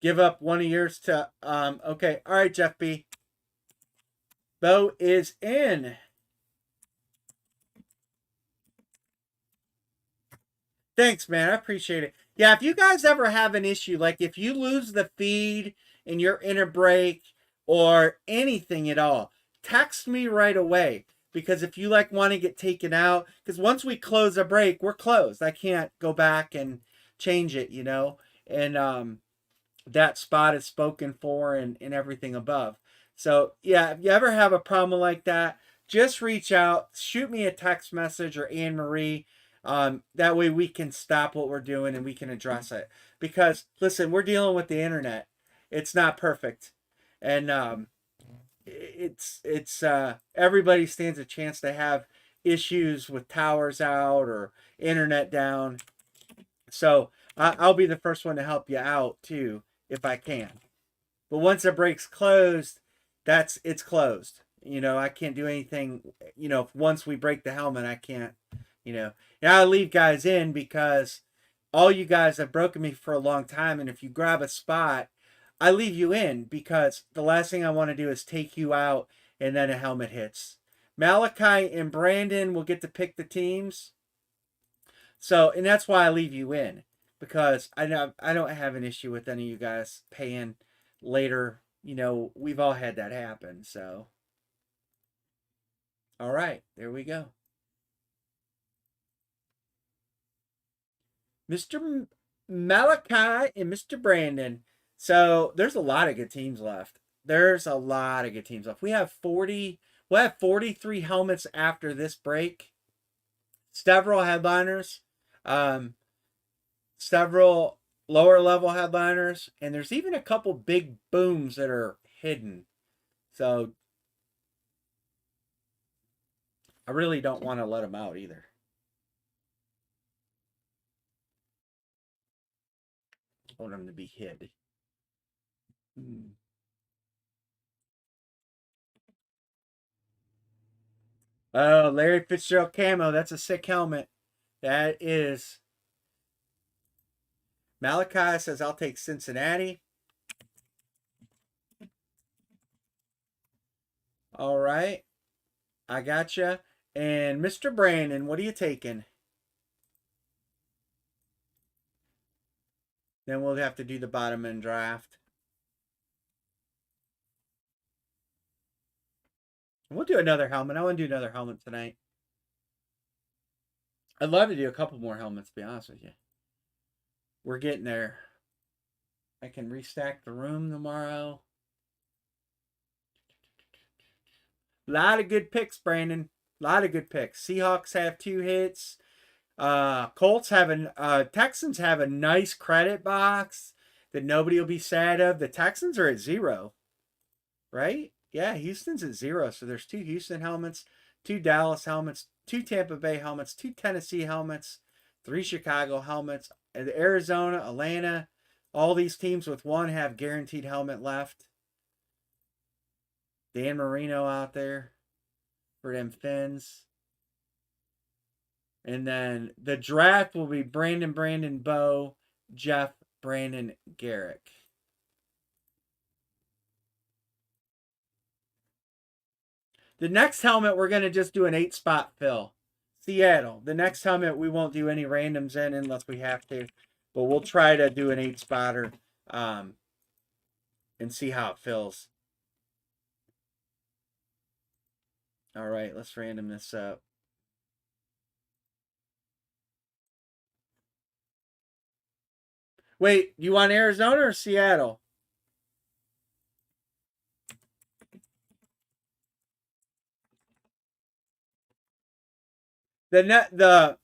[SPEAKER 1] Give up one of yours to okay. All right, Jeff B. Bo is in. Thanks, man. I appreciate it. Yeah, if you guys ever have an issue, like if you lose the feed and you're in a break or anything at all, text me right away. Because if you like want to get taken out, because once we close a break, we're closed. I can't go back and change it, you know. And that spot is spoken for and everything above. So yeah, if you ever have a problem like that, just reach out, shoot me a text message or Anne Marie. That way we can stop what we're doing and we can address it. Because listen, we're dealing with the internet. It's not perfect, and it's everybody stands a chance to have issues with towers out or internet down. So I'll be the first one to help you out too if I can. But once the break's closed, it's closed. You know, I can't do anything. You know, once we break the helmet, I can't. You know, and I leave guys in because all you guys have broken me for a long time, and if you grab a spot, I leave you in because the last thing I want to do is take you out and then a helmet hits. Malachi and Brandon will get to pick the teams. So, and that's why I leave you in because I don't have an issue with any of you guys paying later. You know, we've all had that happen. So, all right, there we go. Mr. Malachi and Mr. Brandon. So, there's a lot of good teams left. There's a lot of good teams left. We'll have 43 helmets after this break. Several headliners. Um, Several lower level headliners, and there's even a couple big booms that are hidden. So I really don't want to let them out either. I want them to be hid. Oh, Larry Fitzgerald camo. That's a sick helmet. That is. Malachi says, I'll take Cincinnati. All right. I gotcha. And Mr. Brandon, what are you taking? Then we'll have to do the bottom end draft. We'll do another helmet. I want to do another helmet tonight. I'd love to do a couple more helmets, to be honest with you. We're getting there. I can restack the room tomorrow. A lot of good picks, Brandon. A lot of good picks. Seahawks have 2 hits. Colts Texans have a nice credit box that nobody will be sad of. The Texans are at 0, right? Yeah, Houston's at 0. So there's 2 Houston helmets, 2 Dallas helmets, 2 Tampa Bay helmets, 2 Tennessee helmets, 3 Chicago helmets. Arizona, Atlanta, all these teams with 1 have guaranteed helmet left. Dan Marino out there for them Fins. And then the draft will be Brandon, Bo, Jeff, Brandon, Garrick. The next helmet, we're going to just do an 8-spot fill. Seattle. The next helmet, we won't do any randoms in unless we have to. But we'll try to do an 8-spotter and see how it fills. All right, let's random this up. Wait, you want Arizona or Seattle? The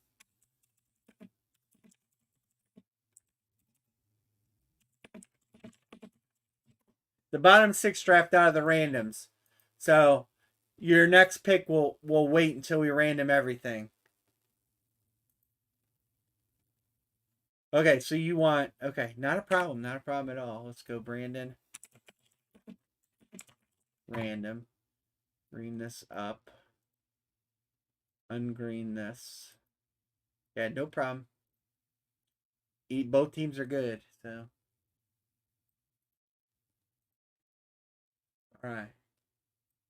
[SPEAKER 1] bottom 6 draft out of the randoms. So your next pick will wait until we random everything. Okay, so you want okay, not a problem at all. Let's go, Brandon. Random. Green this up. Ungreen this. Yeah, no problem. Both teams are good, so Right.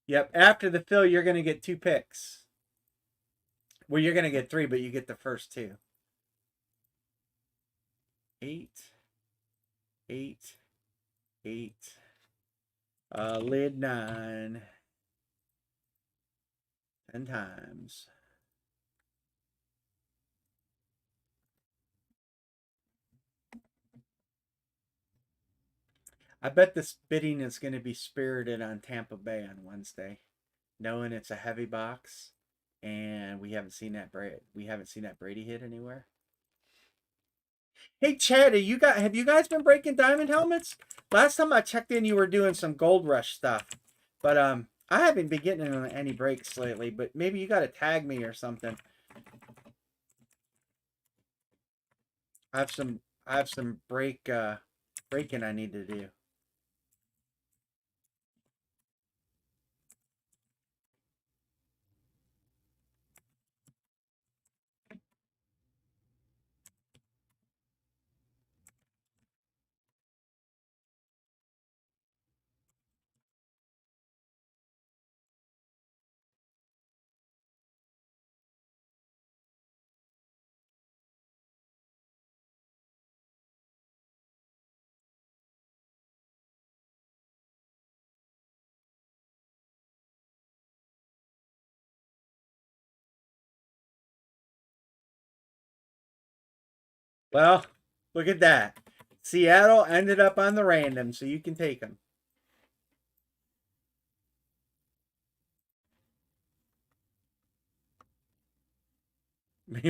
[SPEAKER 1] Yep. After the fill, you're going to get 2 picks. Well, you're going to get 3, but you get the first 2. 8, 8, 8. Lid 9. 10 times. I bet this bidding is going to be spirited on Tampa Bay on Wednesday, knowing it's a heavy box, and we haven't seen that Brady hit anywhere. Hey Chad, have you guys been breaking diamond helmets? Last time I checked in, you were doing some Gold Rush stuff, but I haven't been getting any breaks lately. But maybe you got to tag me or something. I have some breaking I need to do. Well, look at that. Seattle ended up on the random, so you can take them.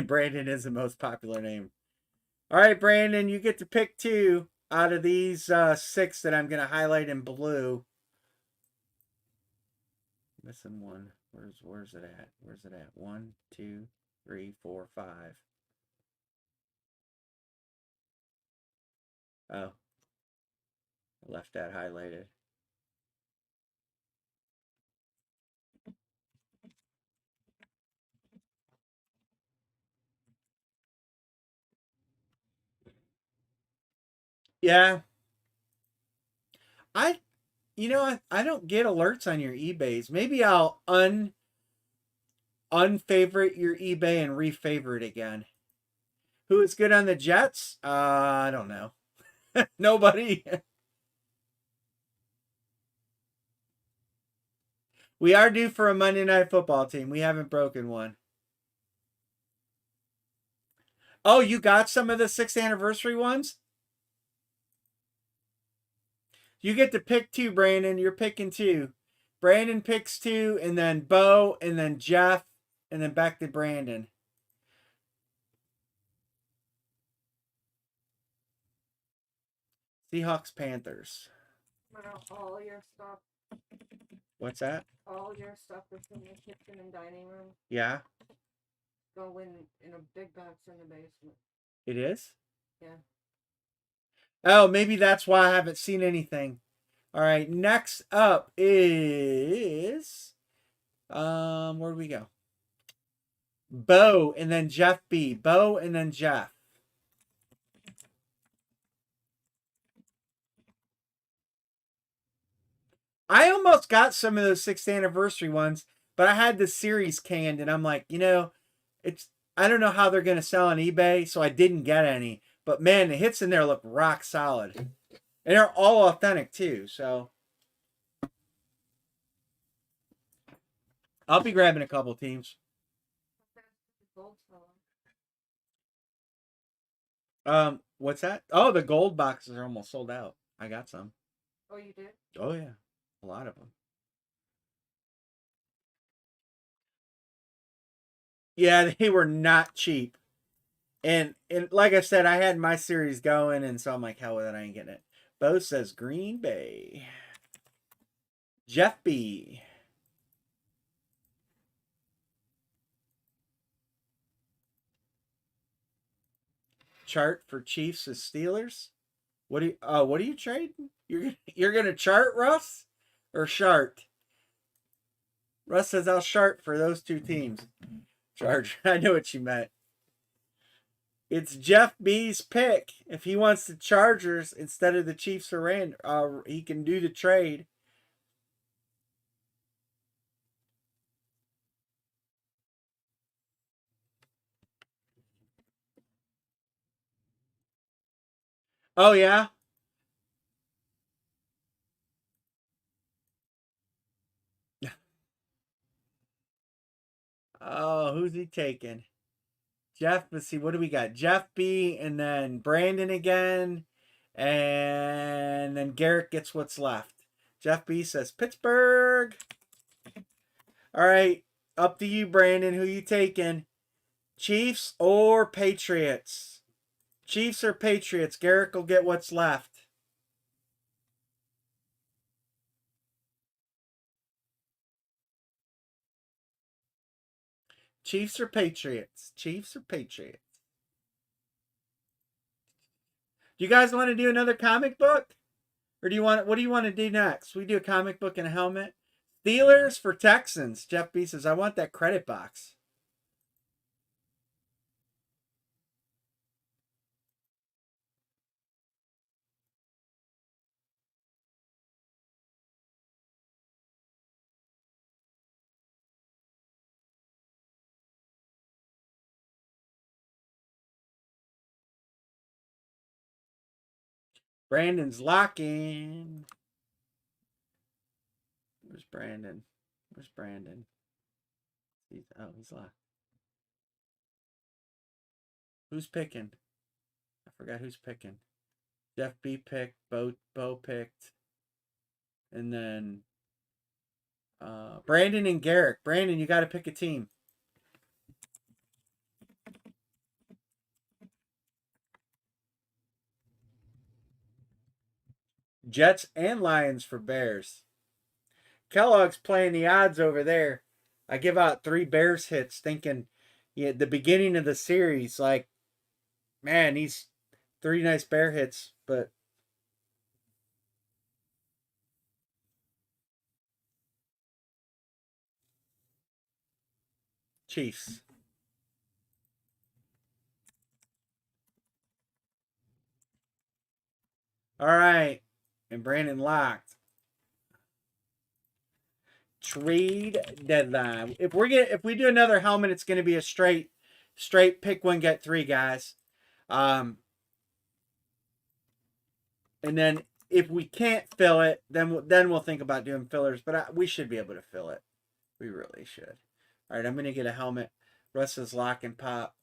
[SPEAKER 1] Brandon is the most popular name. All right, Brandon, you get to pick 2 out of these 6 that I'm going to highlight in blue. Missing 1. Where's it at? Where's it at? 1, 2, 3, 4, 5. Oh, I left that highlighted. Yeah. I don't get alerts on your eBays. Maybe I'll unfavorite your eBay and refavorite again. Who is good on the Jets? I don't know. Nobody. We are due for a Monday Night Football team. We haven't broken one. Oh, you got some of the 6th anniversary ones? You get to pick 2, Brandon. You're picking 2. Brandon picks 2, and then Bo, and then Jeff, and then back to Brandon. Seahawks, Panthers.
[SPEAKER 2] All your stuff.
[SPEAKER 1] What's that?
[SPEAKER 2] All your stuff that's in the kitchen and dining room.
[SPEAKER 1] Yeah.
[SPEAKER 2] Go in a big box in the basement.
[SPEAKER 1] It is?
[SPEAKER 2] Yeah.
[SPEAKER 1] Oh, maybe that's why I haven't seen anything. All right, next up is where do we go? Bo and then Jeff B. Bo and then Jeff. I almost got some of those 6th anniversary ones, but I had the series canned, and I'm like, I don't know how they're gonna sell on eBay, so I didn't get any. But man, the hits in there look rock solid, and they're all authentic too. So I'll be grabbing a couple teams. What's that? Oh, the gold boxes are almost sold out. I got some.
[SPEAKER 2] Oh, you did?
[SPEAKER 1] Oh yeah, a lot of them. Yeah, they were not cheap. And like I said, I had my series going, and so I'm like, hell with it, I ain't getting it. Bo says Green Bay. Jeff B. Chart for Chiefs and Steelers. What are you trading? You're gonna chart Russ or Shart? Russ says I'll Shart for those 2 teams. Charger. I know what you meant. It's Jeff B's pick. If he wants the Chargers instead of the Chiefs or he can do the trade. Oh yeah. Oh, who's he taking? Jeff, let's see, what do we got? Jeff B and then Brandon again. And then Garrett gets what's left. Jeff B says Pittsburgh. All right, up to you, Brandon. Who you taking? Chiefs or Patriots? Chiefs or Patriots? Garrett will get what's left. Chiefs or Patriots? Chiefs or Patriots? Do you guys want to do another comic book? Or do you want what do you want to do next? We do a comic book and a helmet. Steelers for Texans. Jeff B says, I want that credit box. Brandon's locking. Where's Brandon? Where's Brandon? He's locked. Who's picking? I forgot who's picking. Jeff B picked. Bo picked. And then Brandon and Garrick. Brandon, you got to pick a team. Jets and Lions for Bears. Kellogg's playing the odds over there. I give out 3 Bears hits thinking the beginning of the series, like, man, these 3 nice Bear hits, but Chiefs. All right. And Brandon locked. Trade deadline. If we do another helmet, it's gonna be a straight pick one, get 3, guys. And then if we can't fill it, then we'll think about doing fillers. But we should be able to fill it. We really should. All right, I'm gonna get a helmet. Russ is lock and pop.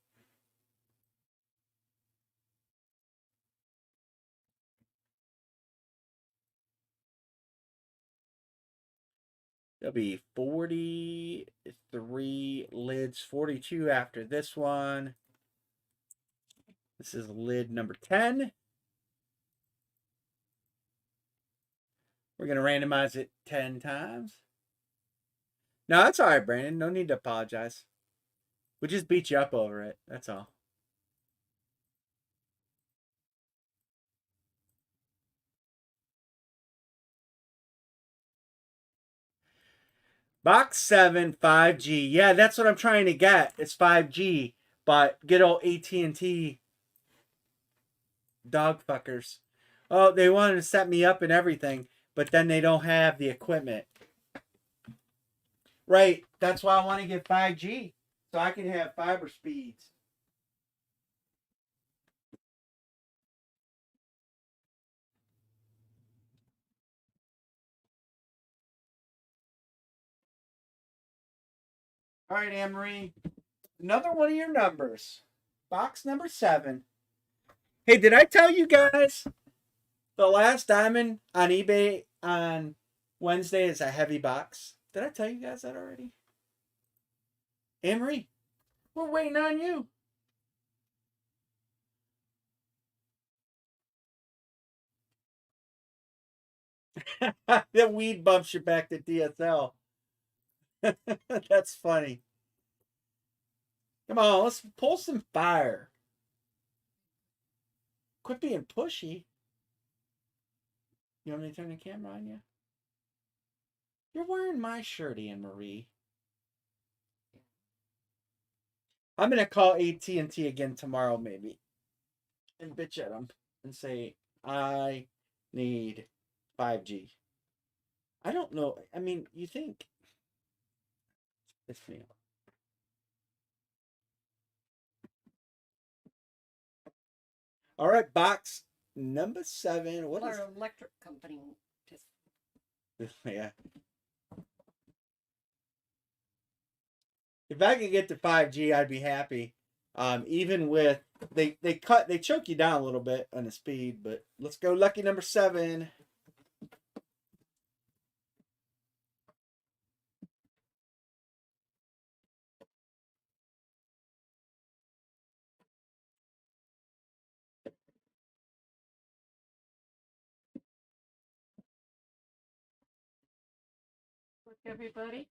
[SPEAKER 1] There'll be 43 lids, 42 after this one. This is lid number 10. We're going to randomize it 10 times. No, that's all right, Brandon. No need to apologize. We just beat you up over it. That's all. Box 7, 5G. Yeah, that's what I'm trying to get. It's 5G, but good old AT&T dog fuckers. Oh, they wanted to set me up and everything, but then they don't have the equipment. Right. That's why I want to get 5G, so I can have fiber speeds. All right, Anne-Marie. Another one of your numbers. Box number 7. Hey, did I tell you guys the last diamond on eBay on Wednesday is a heavy box? Did I tell you guys that already? Anne-Marie, we're waiting on you. The weed bumps you back to DSL. That's funny. Come on, let's pull some fire. Quit being pushy. You want me to turn the camera on you? You're wearing my shirt, Anne-Marie. I'm gonna call AT&T again tomorrow, maybe, and bitch at them and say I need 5G. I don't know. I mean, you think it's me? All right, box number 7. What
[SPEAKER 2] Our electric company just
[SPEAKER 1] is? Yeah. If I could get to 5G, I'd be happy. Even with they choke you down a little bit on the speed, but let's go lucky number 7.
[SPEAKER 2] look everybody.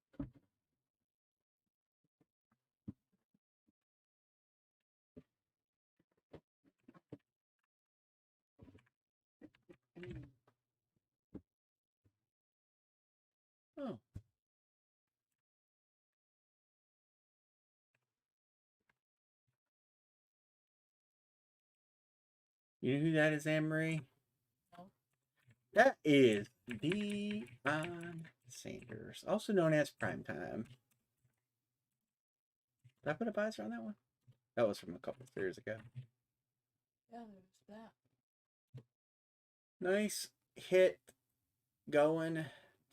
[SPEAKER 1] Oh. You know who that is, Anne Marie?
[SPEAKER 2] No.
[SPEAKER 1] That is Deion Sanders, also known as Primetime. Did I put a visor on that one? That was from a couple of years ago.
[SPEAKER 2] Yeah, there's that.
[SPEAKER 1] Nice hit going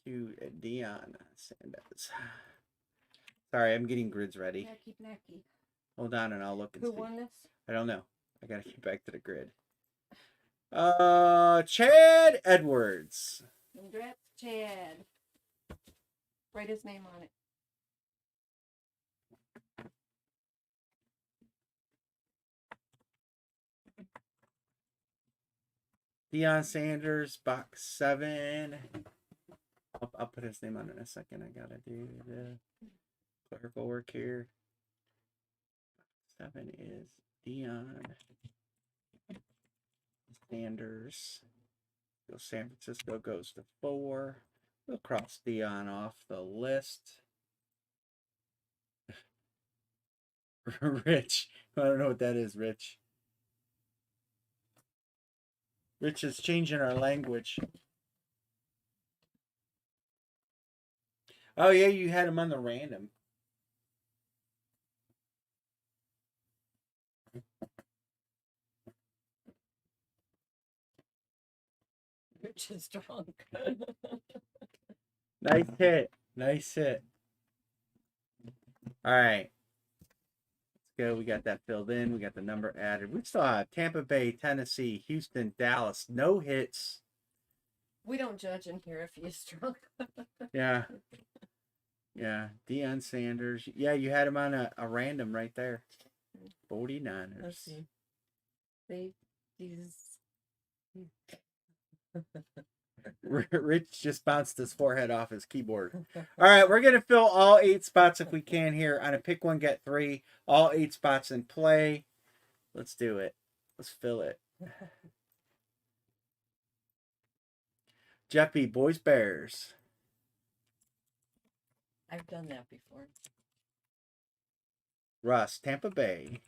[SPEAKER 1] to Deion Sanders. Sorry, I'm getting grids ready.
[SPEAKER 2] Nacky nacky.
[SPEAKER 1] Hold on and I'll look and
[SPEAKER 2] Who
[SPEAKER 1] see.
[SPEAKER 2] won this?
[SPEAKER 1] I don't know. I gotta get back to the grid. Chad Edwards.
[SPEAKER 2] Congrats, Chad. Write his name on it.
[SPEAKER 1] Deion Sanders, box 7. I'll put his name on it in a second. I gotta do the clerical work here. 7 is Deion Sanders. So San Francisco goes to 4. We'll cross Deion off the list. Rich. I don't know what that is, Rich. Rich is changing our language. Oh, yeah, you had him on the random.
[SPEAKER 2] Rich is drunk.
[SPEAKER 1] Nice hit. Nice hit. All right. Let's go. We got that filled in. We got the number added. We still have Tampa Bay, Tennessee, Houston, Dallas. No hits.
[SPEAKER 2] We don't judge in here if he's drunk.
[SPEAKER 1] Yeah. Yeah. Deion Sanders. Yeah, you had him on a random right there. 49ers.
[SPEAKER 2] Let's see. These.
[SPEAKER 1] Rich just bounced his forehead off his keyboard. All right, we're going to fill all 8 spots if we can here on a pick 1, get 3. All 8 spots in play. Let's do it. Let's fill it. Jeffy, Boys, Bears.
[SPEAKER 2] I've done that before.
[SPEAKER 1] Russ, Tampa Bay.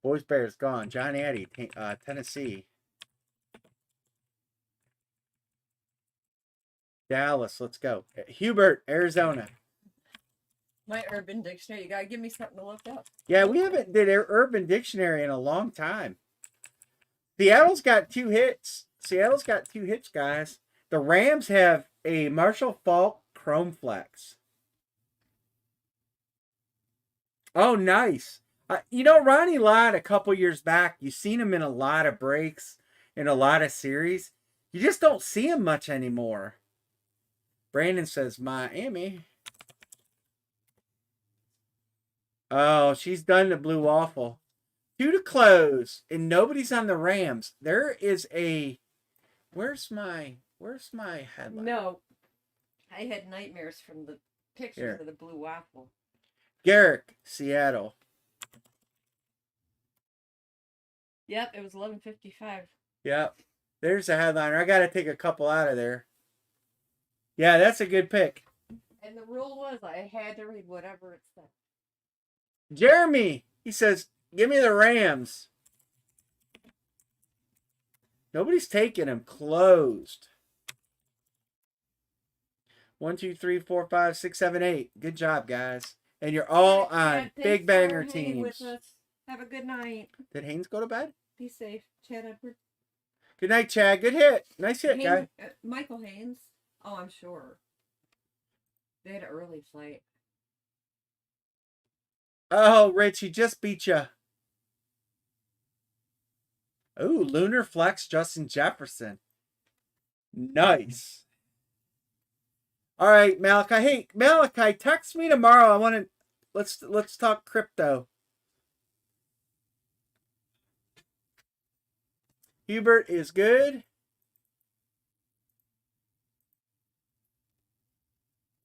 [SPEAKER 1] Boys, Bears, gone. John Addy, Tennessee. Dallas, let's go. Hubert, Arizona.
[SPEAKER 2] My Urban Dictionary. You gotta give me something to look up.
[SPEAKER 1] Yeah, we haven't did Urban Dictionary in a long time. Seattle's got 2 hits. Seattle's got 2 hits, guys. The Rams have a Marshall Faulk Chrome Flex. Oh, nice. You know, Ronnie Lott, a couple years back, you've seen him in a lot of breaks, in a lot of series. You just don't see him much anymore. Brandon says, Miami. Oh, she's done the blue waffle. 2 to close, and nobody's on the Rams. There is a... Where's my headline?
[SPEAKER 2] No. I had nightmares from the pictures
[SPEAKER 1] Here.
[SPEAKER 2] of the blue waffle.
[SPEAKER 1] Garrick, Seattle.
[SPEAKER 2] Yep, it was 11:55.
[SPEAKER 1] Yep. There's a headliner. I got to take a couple out of there. Yeah, that's a good pick.
[SPEAKER 2] And the rule was I had to read whatever it said.
[SPEAKER 1] Jeremy, he says, give me the Rams. Nobody's taking him. Closed. 1, 2, 3, 4, 5, 6, 7, 8. Good job, guys. And you're all on
[SPEAKER 2] Thanks
[SPEAKER 1] Big
[SPEAKER 2] for
[SPEAKER 1] Banger
[SPEAKER 2] hanging with
[SPEAKER 1] teams.
[SPEAKER 2] us. Have a good night.
[SPEAKER 1] Did Haynes go to bed?
[SPEAKER 2] Be safe. Chad Edwards.
[SPEAKER 1] Good night, Chad. Good hit. Nice hit, guy.
[SPEAKER 2] Michael Haynes. Oh, I'm sure. They had an early flight.
[SPEAKER 1] Oh, Rich, he just beat you. Ooh, Lunar Flex, Justin Jefferson. Nice. All right, Malachi. Hey, Malachi, text me tomorrow. I want to let's talk crypto. Hubert is good.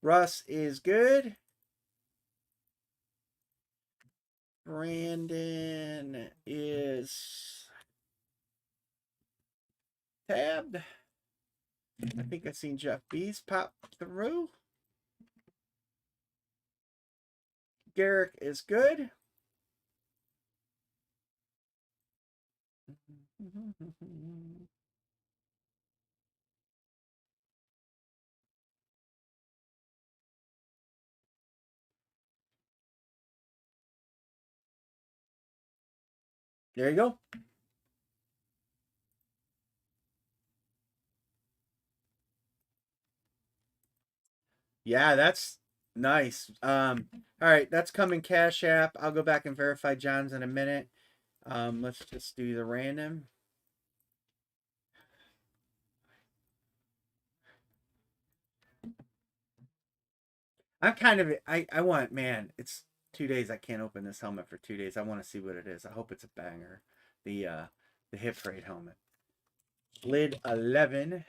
[SPEAKER 1] Russ is good. Brandon is tabbed. I think I've seen Jeff B's pop through. Garrick is good. There you go. Yeah, that's nice. All right, that's coming Cash App. I'll go back and verify John's in a minute. Let's just do the random. I'm kind of I want, man, it's 2 days. I can't open this helmet for 2 days. I want to see what it is. I hope it's a banger. The hip freight helmet. Lid 11.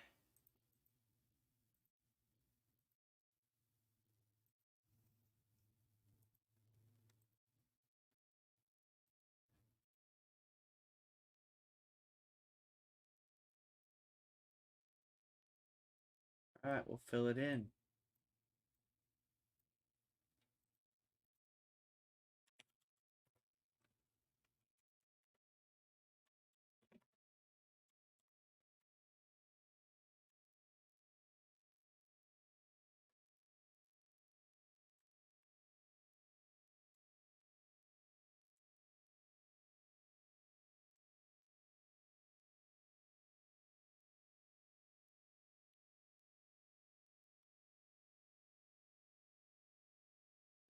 [SPEAKER 1] All right, we'll fill it in.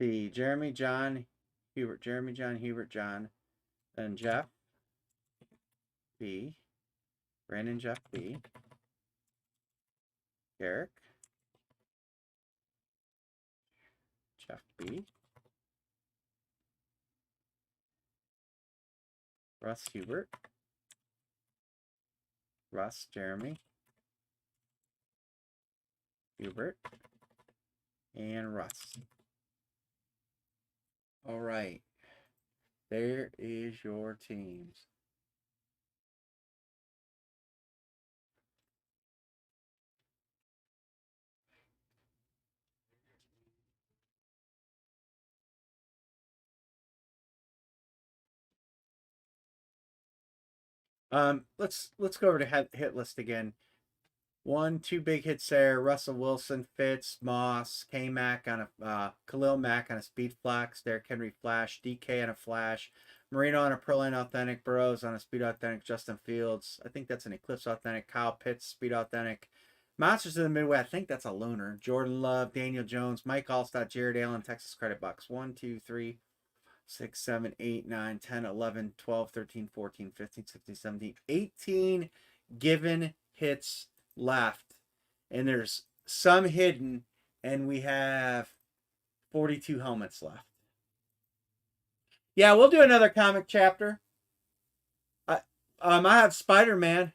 [SPEAKER 1] The Jeremy, John, Hubert, Jeremy, John, Hubert, John, and Jeff B. Brandon, Jeff B. Garrick, Jeff B. Russ, Hubert, Russ, Jeremy, Hubert, and Russ. All right. There is your teams. Let's go over to hit list again. 1, 2 big hits there. Russell Wilson, Fitz, Moss, K Mac on a Khalil Mack on a speed flex, Derrick Henry flash, DK on a flash, Marino on a Proline authentic, Burrows on a speed authentic, Justin Fields. I think that's an Eclipse authentic, Kyle Pitts, speed authentic. Monsters of the Midway, I think that's a loaner. Jordan Love, Daniel Jones, Mike Allstott, Jared Allen, Texas Credit Box. 1, 2, 3, 6, 7, 8, 9, 10, 11, 12, 13, 14, 15, 16, 17, 18 given hits left. And there's some hidden, and we have 42 helmets left. Yeah, we'll do another comic chapter. I have Spider-Man.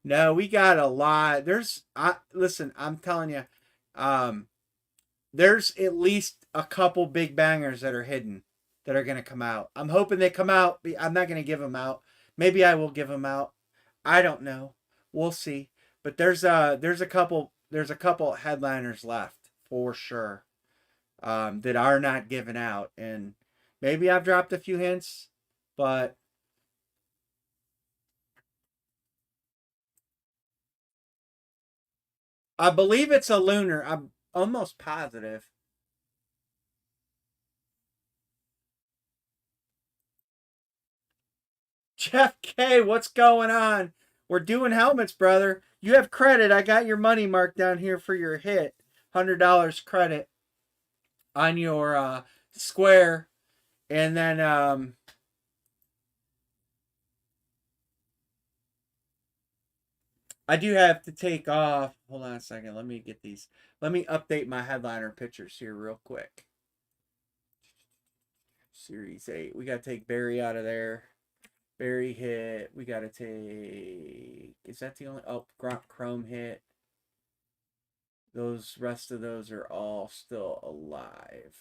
[SPEAKER 1] No, we got a lot. Listen, I'm telling you, there's at least a couple big bangers that are hidden that are going to come out. I'm hoping they come out. I'm not going to give them out. Maybe I will give them out. I don't know. We'll see. But there's a couple headliners left for sure, that are not given out, and maybe I've dropped a few hints, but I believe it's a lunar. I'm almost positive. Jeff K, what's going on? We're doing helmets, brother. You have credit. I got your money marked down here for your hit. $100 credit on your square. And then I do have to take off. Hold on a second. Let me get these. Let me update my headliner pictures here real quick. Series 8. We got to take Barry out of there. Barry hit. We got to take. Is that the only? Oh, Gronk Chrome hit. Those rest of those are all still alive.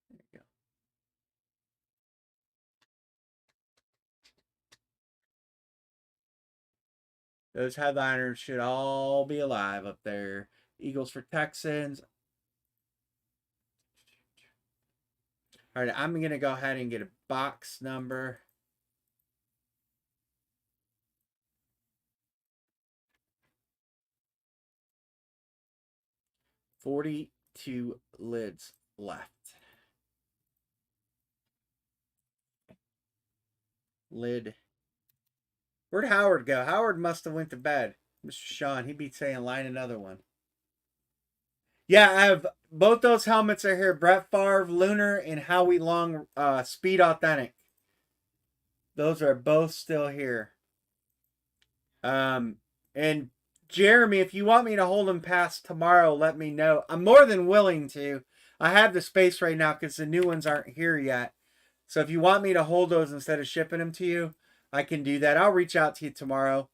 [SPEAKER 1] There you go. Those headliners should all be alive up there. Eagles for Texans. All right, I'm going to go ahead and get a box number. $42 lids left. Lid. Where'd Howard go? Howard must have went to bed. Mr. Sean, he'd be saying line another one. Yeah, I have both those helmets are here. Brett Favre Lunar and Howie Long Speed Authentic. Those are both still here. And Jeremy, if you want me to hold them past tomorrow, let me know. I'm more than willing to. I have the space right now because the new ones aren't here yet. So if you want me to hold those instead of shipping them to you, I can do that. I'll reach out to you tomorrow.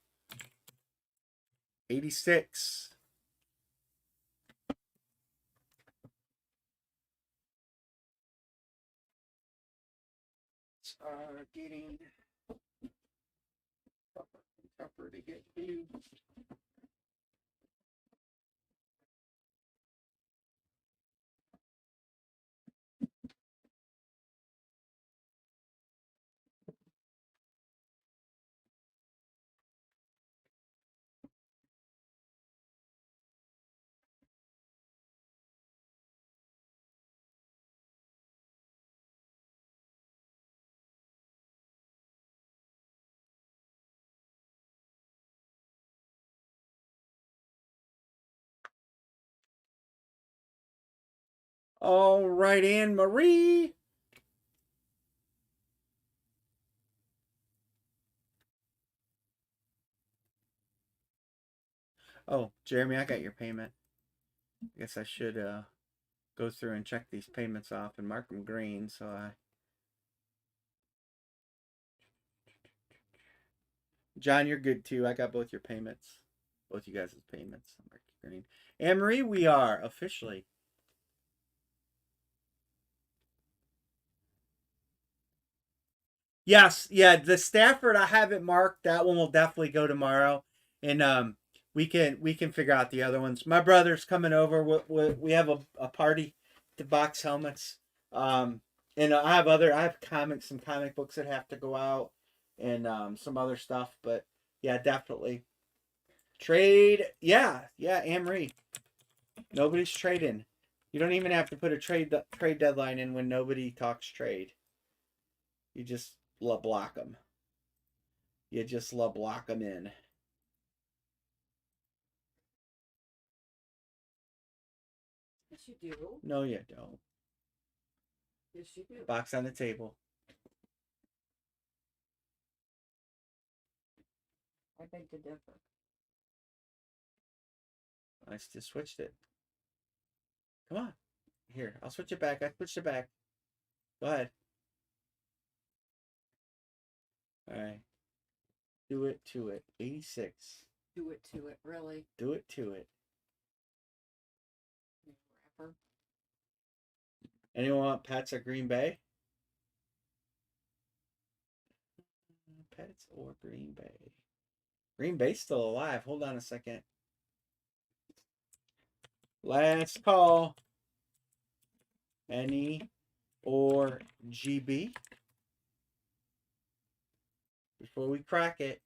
[SPEAKER 1] 86. Are getting tougher to get to. All right, Anne Marie. Oh, Jeremy, I got your payment. I guess I should go through and check these payments off and mark them green. So John, you're good too. I got both your payments, both you guys' payments. Mark green. Anne Marie, we are officially. Yes, yeah. The Stafford, I have it marked. That one will definitely go tomorrow, and we can figure out the other ones. My brother's coming over. We have a party to box helmets. And I have some comic books that have to go out, and some other stuff. But yeah, definitely trade. Yeah, Amory. Nobody's trading. You don't even have to put a trade deadline in when nobody talks trade. You just block them. You just block them in.
[SPEAKER 2] Yes, you do.
[SPEAKER 1] No, you don't.
[SPEAKER 2] Yes, you do.
[SPEAKER 1] Box on the table.
[SPEAKER 2] I beg to differ.
[SPEAKER 1] I just switched it. Come on. Here, I'll switch it back. I switched it back. Go ahead. All right. Do it to it. 86.
[SPEAKER 2] Do it to it, really.
[SPEAKER 1] Do it to it.
[SPEAKER 2] Rapper.
[SPEAKER 1] Anyone want Pets at Green Bay? Pets or Green Bay? Green Bay's still alive. Hold on a second. Last call. Any or GB? Before we crack it.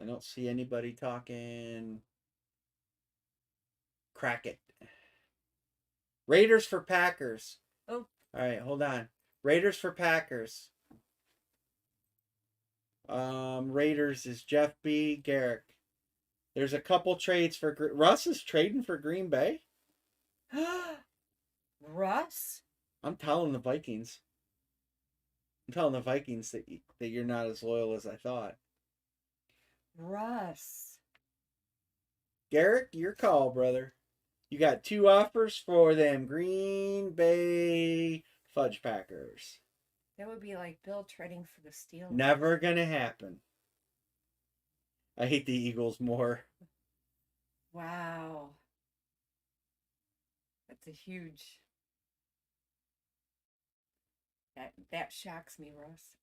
[SPEAKER 1] I don't see anybody talking. Crack it. Raiders for Packers.
[SPEAKER 2] Oh.
[SPEAKER 1] All right, hold on. Raiders for Packers. Raiders is Jeff B. Garrick. There's a couple trades for Russ is trading for Green Bay.
[SPEAKER 2] Russ?
[SPEAKER 1] I'm telling the Vikings. I'm telling the Vikings that you're not as loyal as I thought.
[SPEAKER 2] Russ.
[SPEAKER 1] Garrick, your call, brother. You got 2 offers for them Green Bay Fudge Packers.
[SPEAKER 2] That would be like Bill trading for the Steelers.
[SPEAKER 1] Never gonna happen. I hate the Eagles more.
[SPEAKER 2] Wow. That's a huge. That shocks me, Russ.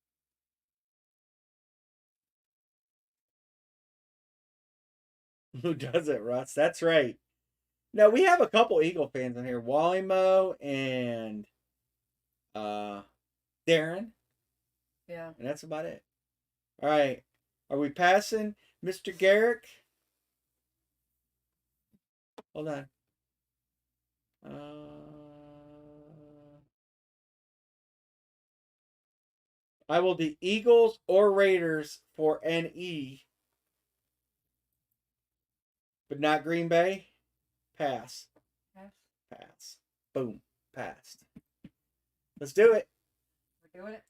[SPEAKER 1] Who does it, Russ? That's right. No, we have a couple Eagle fans in here. Wally Mo and Darren.
[SPEAKER 2] Yeah.
[SPEAKER 1] And that's about it. All right. Are we passing Mr. Garrick? Hold on. I will do Eagles or Raiders for NE. But not Green Bay? Pass.
[SPEAKER 2] Pass.
[SPEAKER 1] Pass. Boom. Passed. Let's do it.
[SPEAKER 2] We're doing it.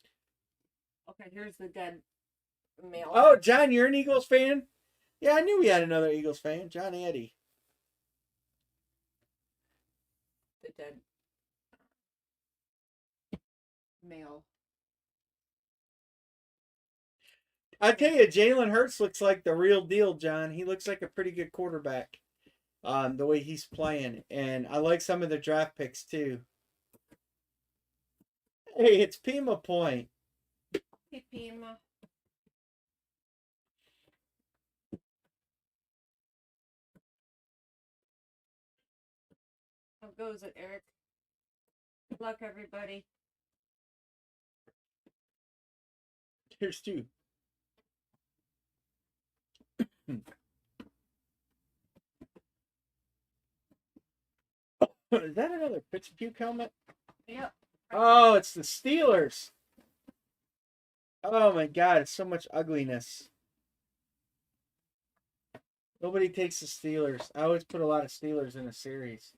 [SPEAKER 2] Okay, here's the dead male.
[SPEAKER 1] Oh, John, you're an Eagles fan? Yeah, I knew we had another Eagles fan. John Eddie.
[SPEAKER 2] The dead male.
[SPEAKER 1] I tell you, Jalen Hurts looks like the real deal, John. He looks like a pretty good quarterback. The way he's playing. And I like some of the draft picks too. Hey, it's Pima Point.
[SPEAKER 2] Hey, Pima. How goes it, Eric? Good luck, everybody.
[SPEAKER 1] Here's 2. Is that another Pittsburgh helmet?
[SPEAKER 2] Yep.
[SPEAKER 1] Oh, it's the Steelers. Oh my God, it's so much ugliness. Nobody takes the Steelers. I always put a lot of Steelers in a series.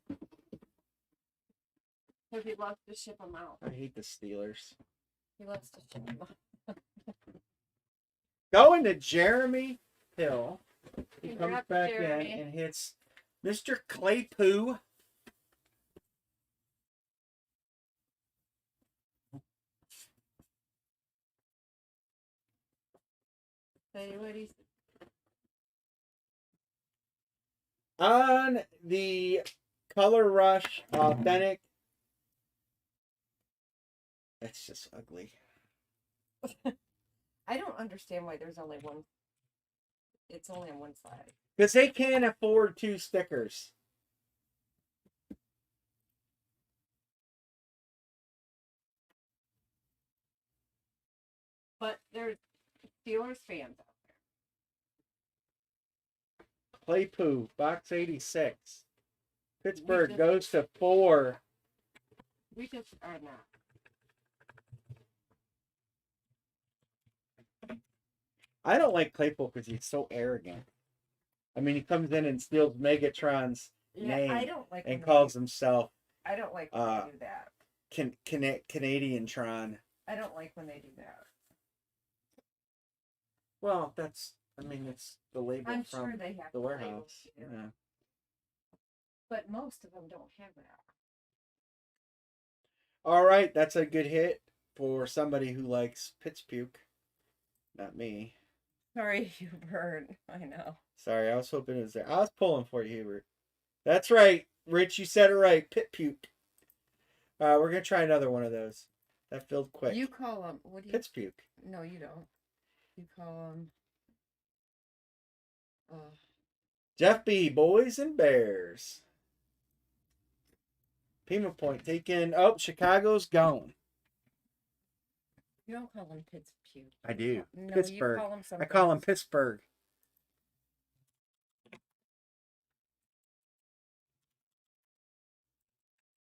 [SPEAKER 2] Because he loves to ship them out.
[SPEAKER 1] I hate the Steelers.
[SPEAKER 2] He loves to ship them out.
[SPEAKER 1] Going to Jeremy Hill. He comes
[SPEAKER 2] Congrats,
[SPEAKER 1] back
[SPEAKER 2] Jeremy.
[SPEAKER 1] in and hits Mr. Claypoo.
[SPEAKER 2] Say what he's.
[SPEAKER 1] On the Color Rush Authentic. It's just ugly.
[SPEAKER 2] I don't understand why there's only one. It's only on one side.
[SPEAKER 1] Because they can't afford 2 stickers.
[SPEAKER 2] But there's Steelers fans out
[SPEAKER 1] Claypoo, box 86. Pittsburgh
[SPEAKER 2] just-
[SPEAKER 1] goes to 4.
[SPEAKER 2] there. We just are not.
[SPEAKER 1] I don't like Claypool because he's so arrogant. I mean, he comes in and steals Megatron's
[SPEAKER 2] Yeah,
[SPEAKER 1] name
[SPEAKER 2] I don't like.
[SPEAKER 1] and
[SPEAKER 2] when
[SPEAKER 1] calls
[SPEAKER 2] they,
[SPEAKER 1] himself
[SPEAKER 2] I don't like when they do that.
[SPEAKER 1] Canadian Tron.
[SPEAKER 2] I don't like when they do that.
[SPEAKER 1] Well, that's, I mean, it's the label
[SPEAKER 2] I'm
[SPEAKER 1] from
[SPEAKER 2] sure they have
[SPEAKER 1] the
[SPEAKER 2] labels,
[SPEAKER 1] warehouse.
[SPEAKER 2] yeah.
[SPEAKER 1] Yeah.
[SPEAKER 2] But most of them don't have that.
[SPEAKER 1] All right, that's a good hit for somebody who likes Pittsburgh. Not me.
[SPEAKER 2] Sorry, Hubert. I know.
[SPEAKER 1] Sorry, I was hoping it was there. I was pulling for you, Hubert. That's right, Rich. You said it right. Pittsburgh. We're gonna try another one of those. That filled quick.
[SPEAKER 2] You call them. What do you?
[SPEAKER 1] Pittsburgh.
[SPEAKER 2] No, you don't. You call them.
[SPEAKER 1] Jeff B. Boys and Bears. Pima Point taken. Oh, Chicago's gone.
[SPEAKER 2] You don't call them Pittsburgh.
[SPEAKER 1] I do.
[SPEAKER 2] No,
[SPEAKER 1] Pittsburgh.
[SPEAKER 2] You call them
[SPEAKER 1] I
[SPEAKER 2] something
[SPEAKER 1] call them
[SPEAKER 2] else.
[SPEAKER 1] Pittsburgh.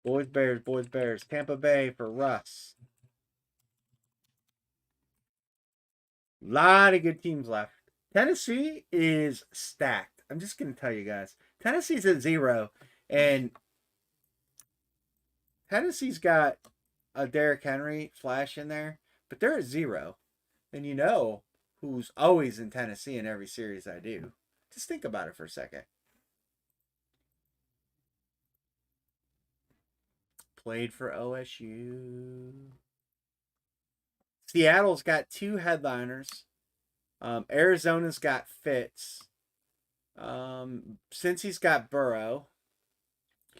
[SPEAKER 1] Boys, Bears, boys, Bears. Tampa Bay for Russ. Lot of good teams left. Tennessee is stacked. I'm just going to tell you guys. Tennessee's at 0, and Tennessee's got a Derrick Henry flash in there, but they're at 0. And you know who's always in Tennessee in every series I do. Just think about it for a second. Played for OSU. Seattle's got 2 headliners. Arizona's got Fitz. Cincy's got Burrow.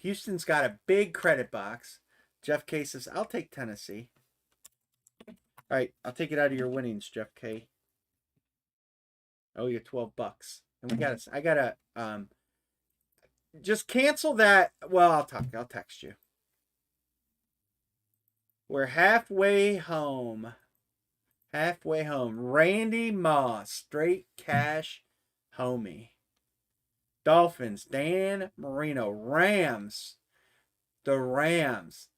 [SPEAKER 1] Houston's got a big credit box. Jeff K says, I'll take Tennessee. All right, I'll take it out of your winnings, Jeff K. Oh, you're $12. And I gotta just cancel that. Well, I'll text you. We're halfway home. Halfway home. Randy Moss, straight cash homie. Dolphins, Dan Marino. Rams, the Rams.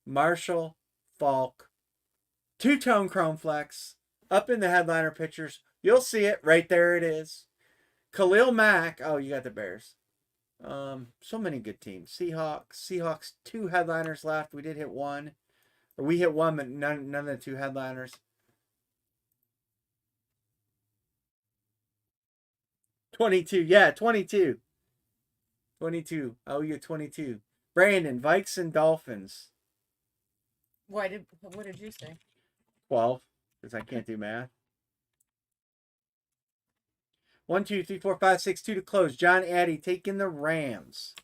[SPEAKER 1] Marshall Falk. Two-tone chrome flex. Up in the headliner pictures. You'll see it. Right there it is. Khalil Mack. Oh, you got the Bears. So many good teams. Seahawks, 2 headliners left. We did hit 1. Or we hit 1, but none of the 2 headliners. 22. Yeah, 22. 22. Oh, you're 22. Brandon, Vikes and Dolphins.
[SPEAKER 2] What did you say?
[SPEAKER 1] 12, because I can't do math. 1, 2, 3, 4, 5, 6, 2 to close. John Addy taking the Rams.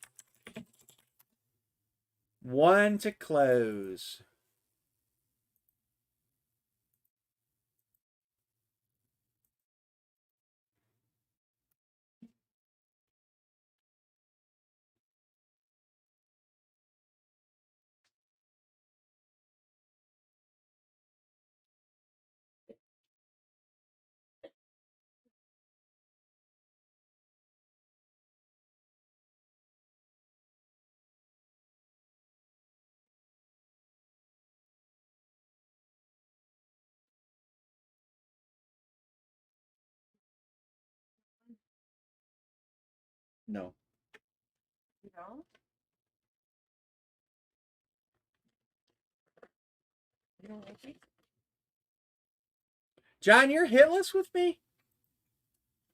[SPEAKER 1] 1 to close. No.
[SPEAKER 2] No. You don't like it?
[SPEAKER 1] John, you're hitless with me?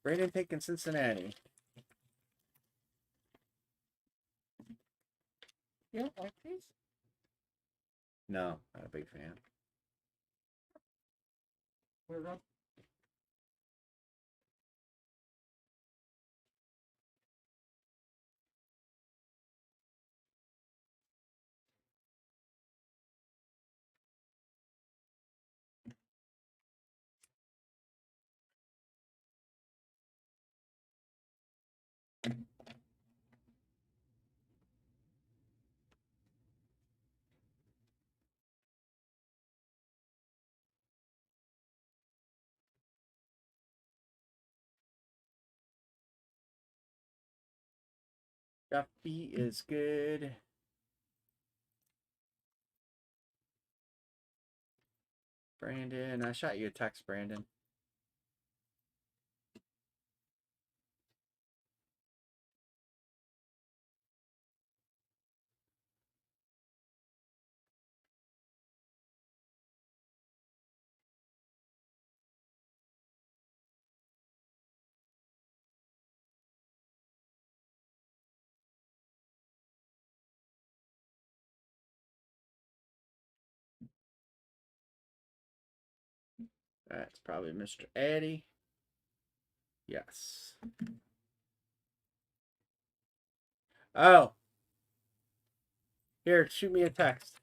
[SPEAKER 1] Brandon taking Cincinnati.
[SPEAKER 2] You don't like these?
[SPEAKER 1] No, not a big fan.
[SPEAKER 2] Weirdo.
[SPEAKER 1] Duffy is good. Brandon, I shot you a text, Brandon. That's probably Mr. Eddie. Yes. Oh. Here, shoot me a text.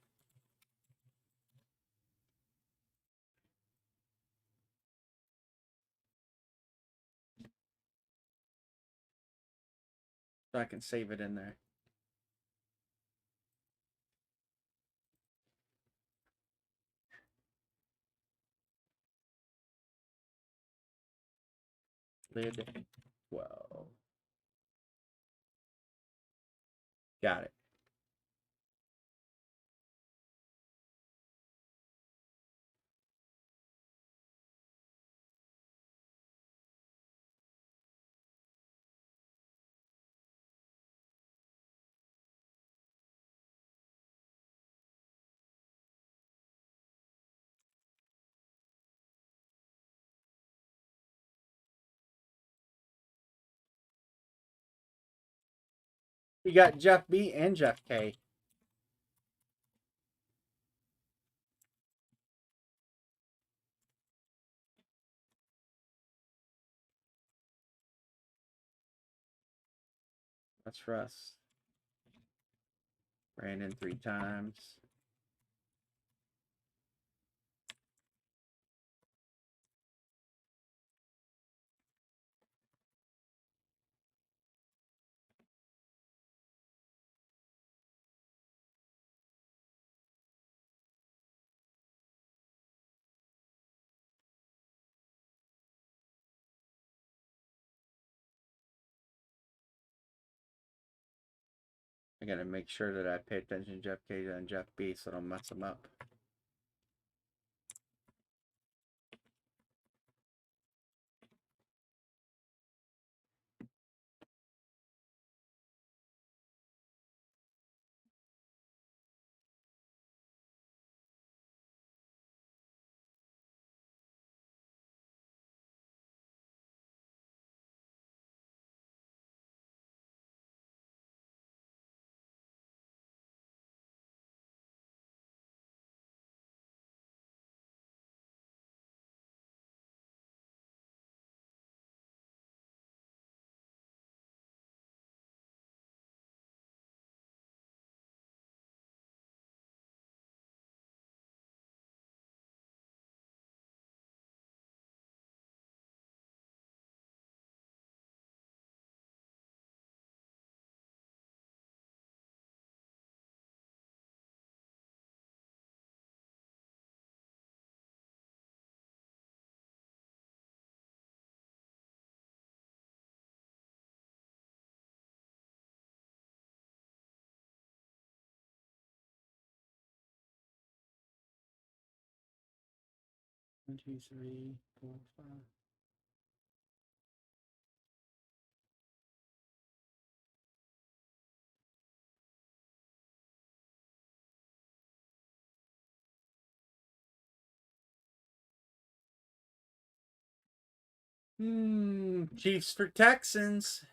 [SPEAKER 1] So I can save it in there. Lid 12. Got it. You got Jeff B and Jeff K. That's Russ. Brandon 3 times. I gotta make sure that I pay attention to Jeff K and Jeff B so I don't mess them up. One, two, three, four, five. Chiefs for Texans.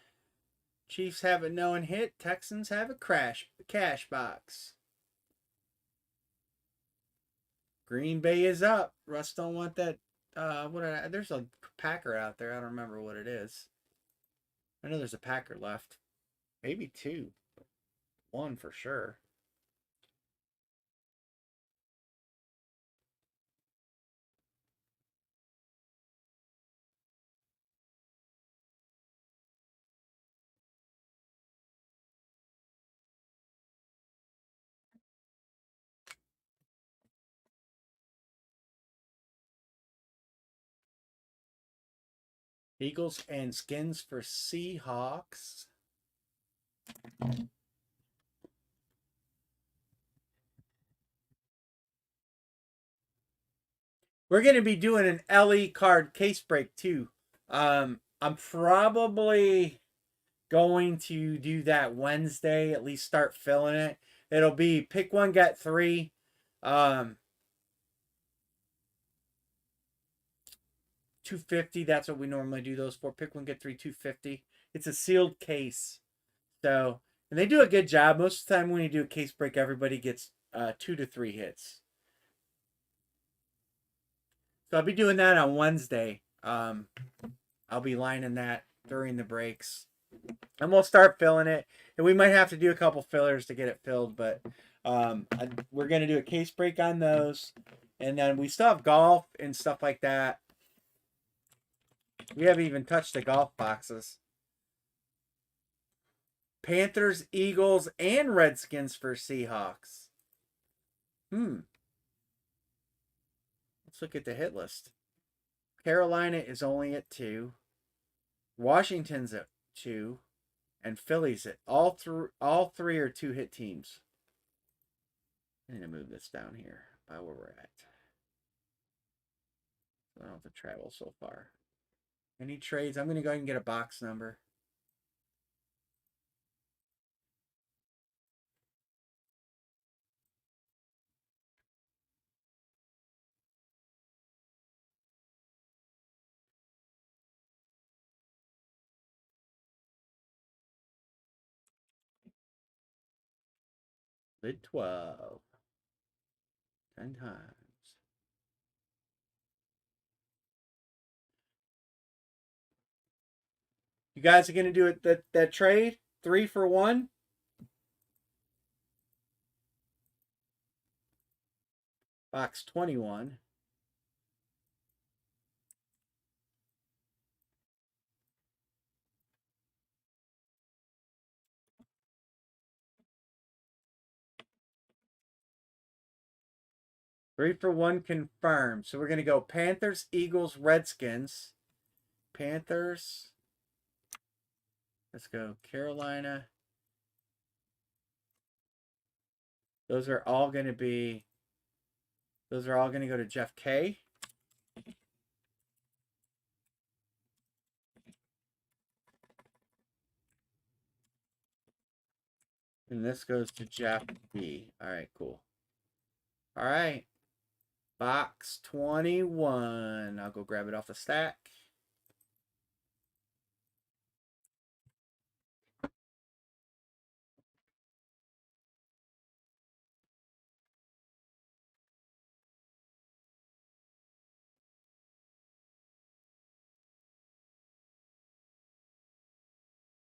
[SPEAKER 1] Chiefs have a known hit. Texans have a cash box. Green Bay is up. Russ don't want that. There's a Packer out there. I don't remember what it is. I know there's a Packer left. Maybe two. One for sure. Eagles and skins for Seahawks. We're going to be doing an LE card case break too. I'm probably going to do that Wednesday, at least start filling it. It'll be pick one, get three. 250, that's what we normally do those for. Pick one, get three, 250. It's a sealed case. So, and they do a good job. Most of the time when you do a case break, everybody gets 2 to 3 hits. So I'll be doing that on Wednesday. I'll be lining that during the breaks. And we'll start filling it. And we might have to do a couple fillers to get it filled, but we're going to do a case break on those. And then we still have golf and stuff like that. We haven't even touched the golf boxes. Panthers, Eagles, and Redskins for Seahawks. Let's look at the hit list. Carolina is only at 2. Washington's at 2. And Philly's at all three are 2-hit teams. I need to move this down here by where we're at. I don't have to travel so far. Any trades? I'm going to go ahead and get a box number. Lid 12. 10 times. You guys are going to do it that trade? 3 for 1? Box 21. Three for 1 confirmed. So we're going to go Panthers, Eagles, Redskins. Panthers. Let's go Carolina. Those are all going to go to Jeff K. And this goes to Jeff B. All right, cool. All right. Box 21. I'll go grab it off the stack.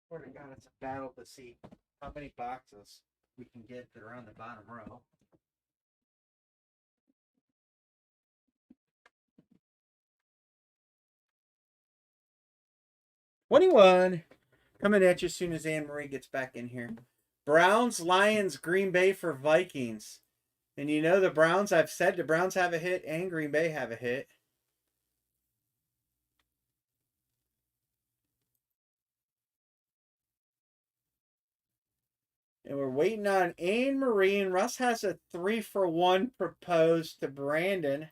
[SPEAKER 1] Swear to God, it's a battle to see how many boxes we can get that are on the bottom row. $21. Coming at you as soon as Anne Marie gets back in here. Browns, Lions, Green Bay for Vikings. And you know the Browns, I've said the Browns have a hit and Green Bay have a hit. And we're waiting on Anne Marie, and Russ has a 3 for 1 proposed to Brandon.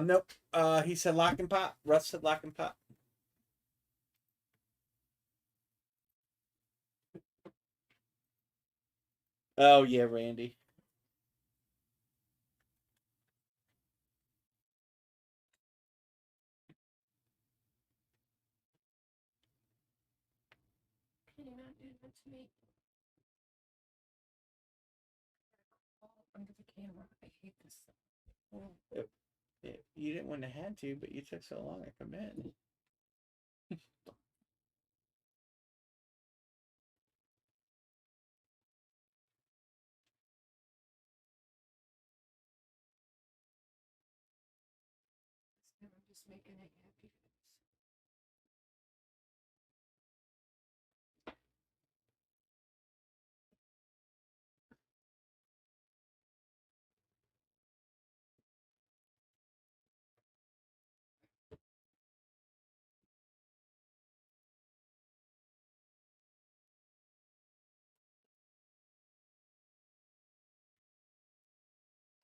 [SPEAKER 1] Nope. He said lock and pop. Russ said lock and pop. Oh yeah, Randy.
[SPEAKER 2] Can you not do that to me? Under the camera. I hate this.
[SPEAKER 1] Well, you didn't want to had to, but you took so long to come in.
[SPEAKER 2] I'm just making a happy face.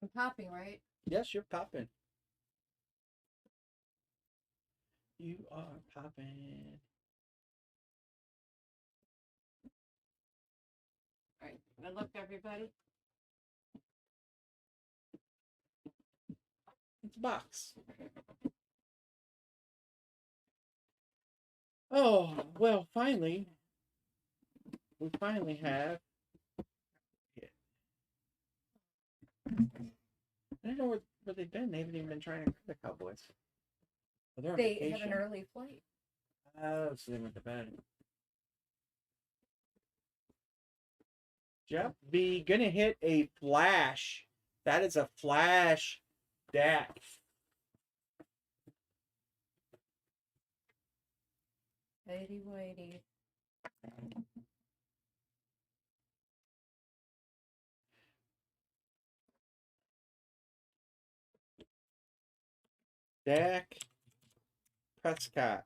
[SPEAKER 2] I'm popping, right?
[SPEAKER 1] Yes, you're popping. You are popping.
[SPEAKER 2] All right. Good luck, everybody.
[SPEAKER 1] It's a box. Oh, well, finally. We finally have. I don't know where they've been. They haven't even been trying to grab the Cowboys. Well, they're on
[SPEAKER 2] They had
[SPEAKER 1] vacation.
[SPEAKER 2] an early flight.
[SPEAKER 1] Oh, so they went to bed. Jeff B gonna hit a flash. That is a flash Dak.
[SPEAKER 2] Lady Whitey.
[SPEAKER 1] Dak Prescott.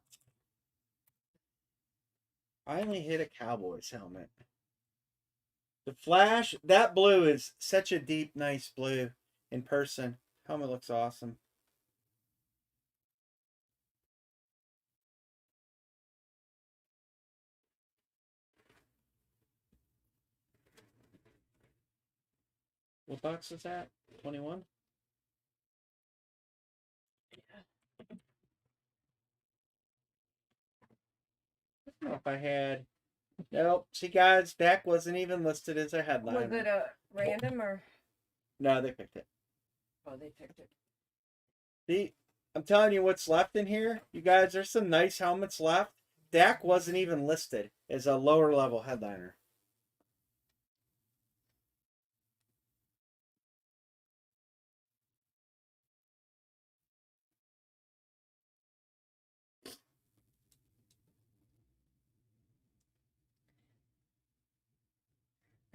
[SPEAKER 1] I only hit a Cowboys helmet. The flash, that blue is such a deep, nice blue in person. Helmet looks awesome. What box is that? 21? I don't know if I had. Nope. See, guys, Dak wasn't even listed as a headliner.
[SPEAKER 2] Was it a random or?
[SPEAKER 1] No, they picked it.
[SPEAKER 2] Oh, they picked it.
[SPEAKER 1] See, I'm telling you what's left in here. You guys, there's some nice helmets left. Dak wasn't even listed as a lower level headliner.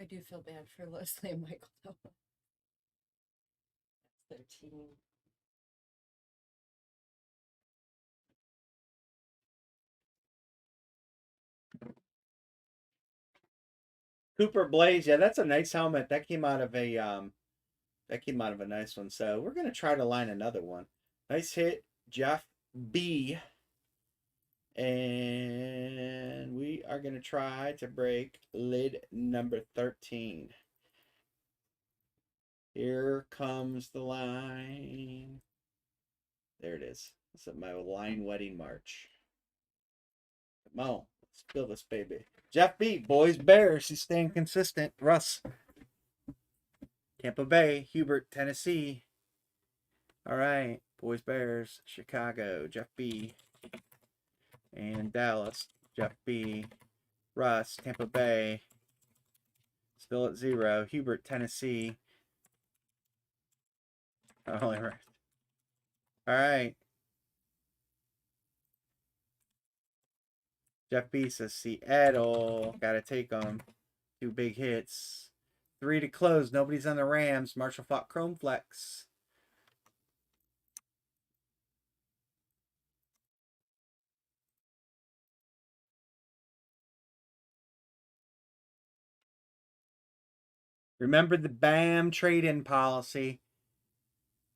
[SPEAKER 2] I do feel bad for Leslie and Michael though. That's 13.
[SPEAKER 1] Cooper Blaze, yeah, that's a nice helmet. That came out of a nice one. So we're gonna try to line another one. Nice hit, Jeff B. And we are gonna try to break lid number 13. Here comes the line. There it is. This is my line wedding march. Come on, let's fill this baby. Jeff B, boys Bears. He's staying consistent. Russ, Tampa Bay. Hubert, Tennessee. All right, boys Bears. Chicago, Jeff B. And Dallas, Jeff B. Russ, Tampa Bay. Still at 0. Hubert, Tennessee. Oh, all right. Jeff B says Seattle. Gotta take them. 2 big hits. 3 to close. Nobody's on the Rams. Marshall Faulk Chrome Flex. Remember the BAM trade-in policy.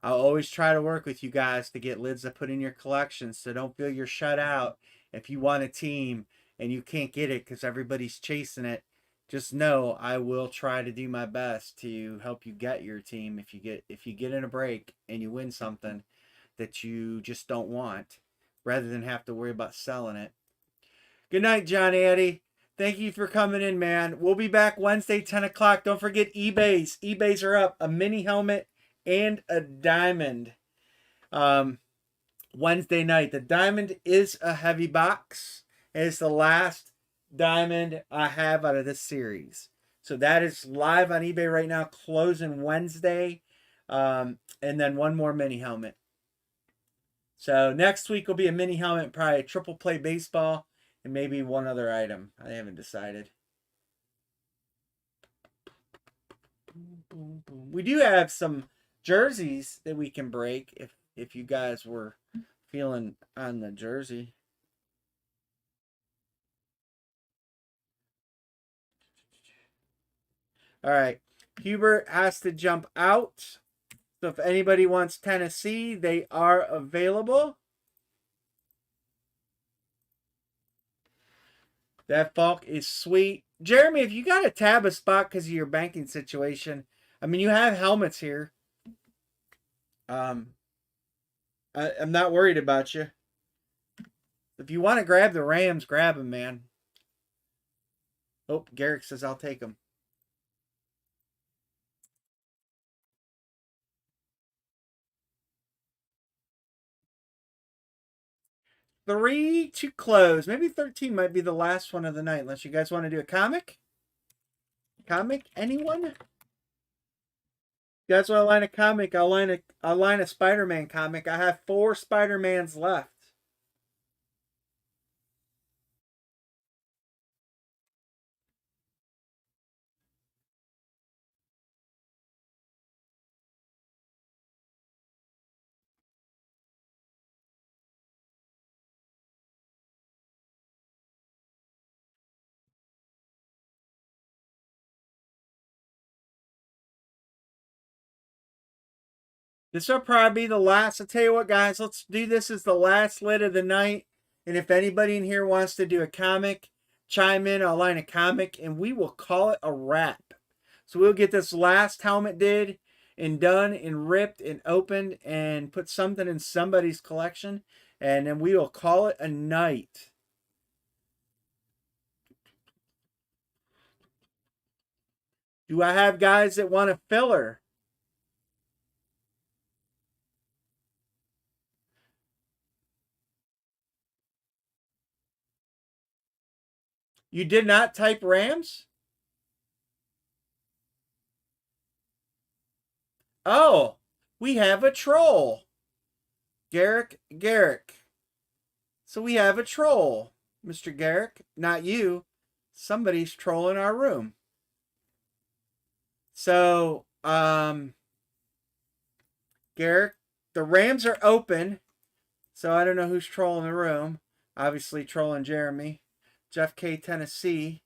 [SPEAKER 1] I'll always try to work with you guys to get lids to put in your collection, so don't feel you're shut out. If you want a team and you can't get it because everybody's chasing it, just know I will try to do my best to help you get your team if you get in a break and you win something that you just don't want, rather than have to worry about selling it. Good night, John Addy. Thank you for coming in, man. We'll be back Wednesday, 10 o'clock. Don't forget eBays. eBays are up. A mini helmet and a diamond. Wednesday night. The diamond is a heavy box. It's the last diamond I have out of this series. So that is live on eBay right now, closing Wednesday. And then one more mini helmet. So next week will be a mini helmet, probably a triple play baseball, and maybe one other item. I haven't decided. We do have some jerseys that we can break if you guys were feeling on the jersey. All right. Hubert has to jump out. So if anybody wants Tennessee, they are available. That Falk is sweet. Jeremy, if you got to tab a spot because of your banking situation, I mean, you have helmets here. I'm not worried about you. If you want to grab the Rams, grab them, man. Oh, Garrick says I'll take them. Three to close. Maybe 13 might be the last one of the night, unless you guys want to do a comic. Comic? Anyone? You guys want to line a comic? I'll line a Spider-Man comic. I have 4 Spider-Mans left. This will probably be the last. I'll tell you what, guys. Let's do this as the last lid of the night. And if anybody in here wants to do a comic, chime in. I'll line a comic, and we will call it a wrap. So we'll get this last helmet did and done and ripped and opened and put something in somebody's collection. And then we will call it a night. Do I have guys that want a filler? You did not type Rams? Oh, we have a troll. Garrick. So we have a troll. Mr. Garrick, not you. Somebody's trolling our room. So, Garrick, the Rams are open. So I don't know who's trolling the room. Obviously trolling Jeremy. Jeff K, Tennessee.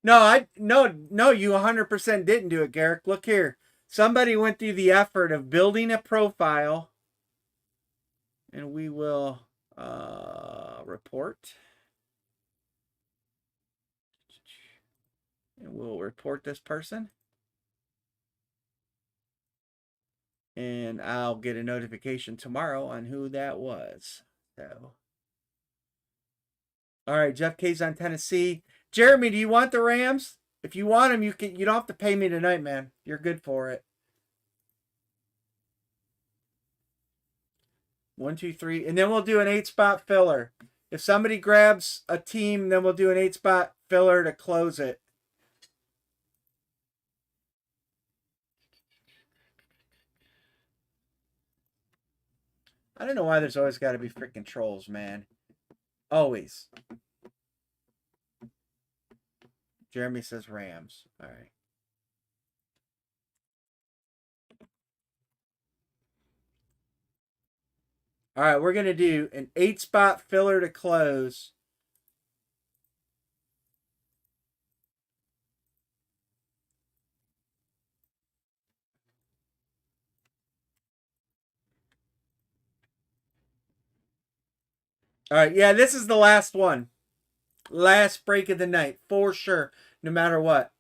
[SPEAKER 1] No, you 100% didn't do it, Garrick. Look here. Somebody went through the effort of building a profile. And we will report. And we'll report this person. And I'll get a notification tomorrow on who that was. So, all right, Jeff K's on Tennessee. Jeremy, do you want the Rams? If you want them, you don't have to pay me tonight, man. You're good for it. 1, 2, 3, and then we'll do an 8-spot filler. If somebody grabs a team, then we'll do an 8-spot filler to close it. I don't know why there's always got to be freaking trolls, man. Always. Jeremy says Rams. All right. All right, we're going to do an 8-spot filler to close. All right, yeah, this is the last one. Last break of the night, for sure, no matter what.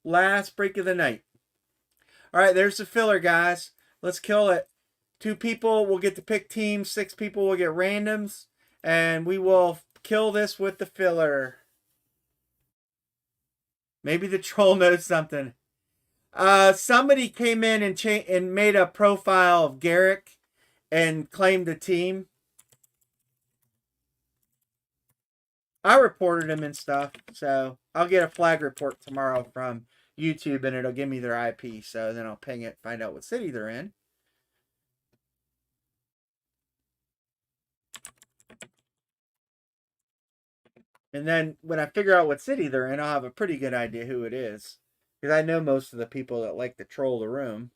[SPEAKER 1] Last break of the night. All right, there's the filler, guys. Let's kill it. 2 people will get to pick teams. 6 people will get randoms. And we will kill this with the filler. Maybe the troll knows something. Somebody came in and made a profile of Garrick and claimed the team. I reported him and stuff, so I'll get a flag report tomorrow from YouTube, and it'll give me their IP. So then I'll ping it, find out what city they're in. And then when I figure out what city they're in, I'll have a pretty good idea who it is. Because I know most of the people that like to troll the room.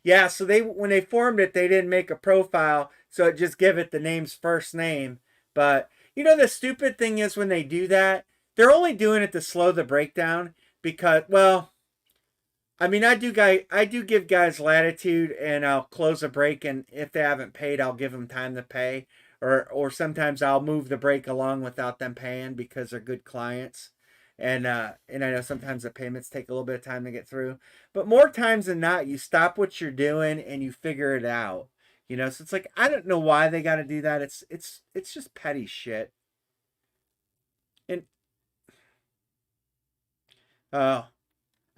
[SPEAKER 1] Yeah, so when they formed it, they didn't make a profile, so it just give it the name's first name. But you know the stupid thing is when they do that, they're only doing it to slow the breakdown because, well, I mean, I do give guys latitude, and I'll close a break, and if they haven't paid, I'll give them time to pay, or sometimes I'll move the break along without them paying because they're good clients, and I know sometimes the payments take a little bit of time to get through, but more times than not, you stop what you're doing and you figure it out, you know. So it's like I don't know why they got to do that. It's just petty shit, and oh.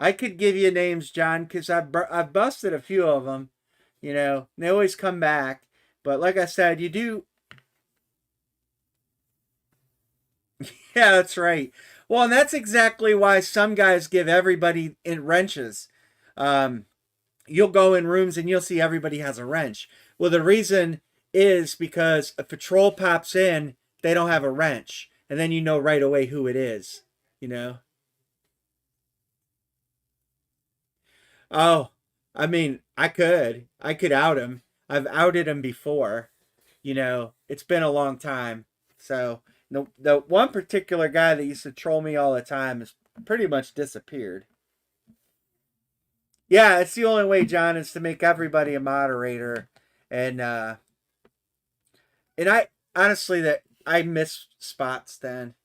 [SPEAKER 1] I could give you names, John, because I've busted a few of them. You know, they always come back. But like I said, you do. Yeah, that's right. Well, and that's exactly why some guys give everybody in wrenches. You'll go in rooms and you'll see everybody has a wrench. Well, the reason is because if a troll pops in, they don't have a wrench. And then you know right away who it is. You know? Oh, I mean, I could out him. I've outed him before. You know, it's been a long time. So the one particular guy that used to troll me all the time has pretty much disappeared. Yeah, it's the only way, John, is to make everybody a moderator, and I honestly that I miss spots then.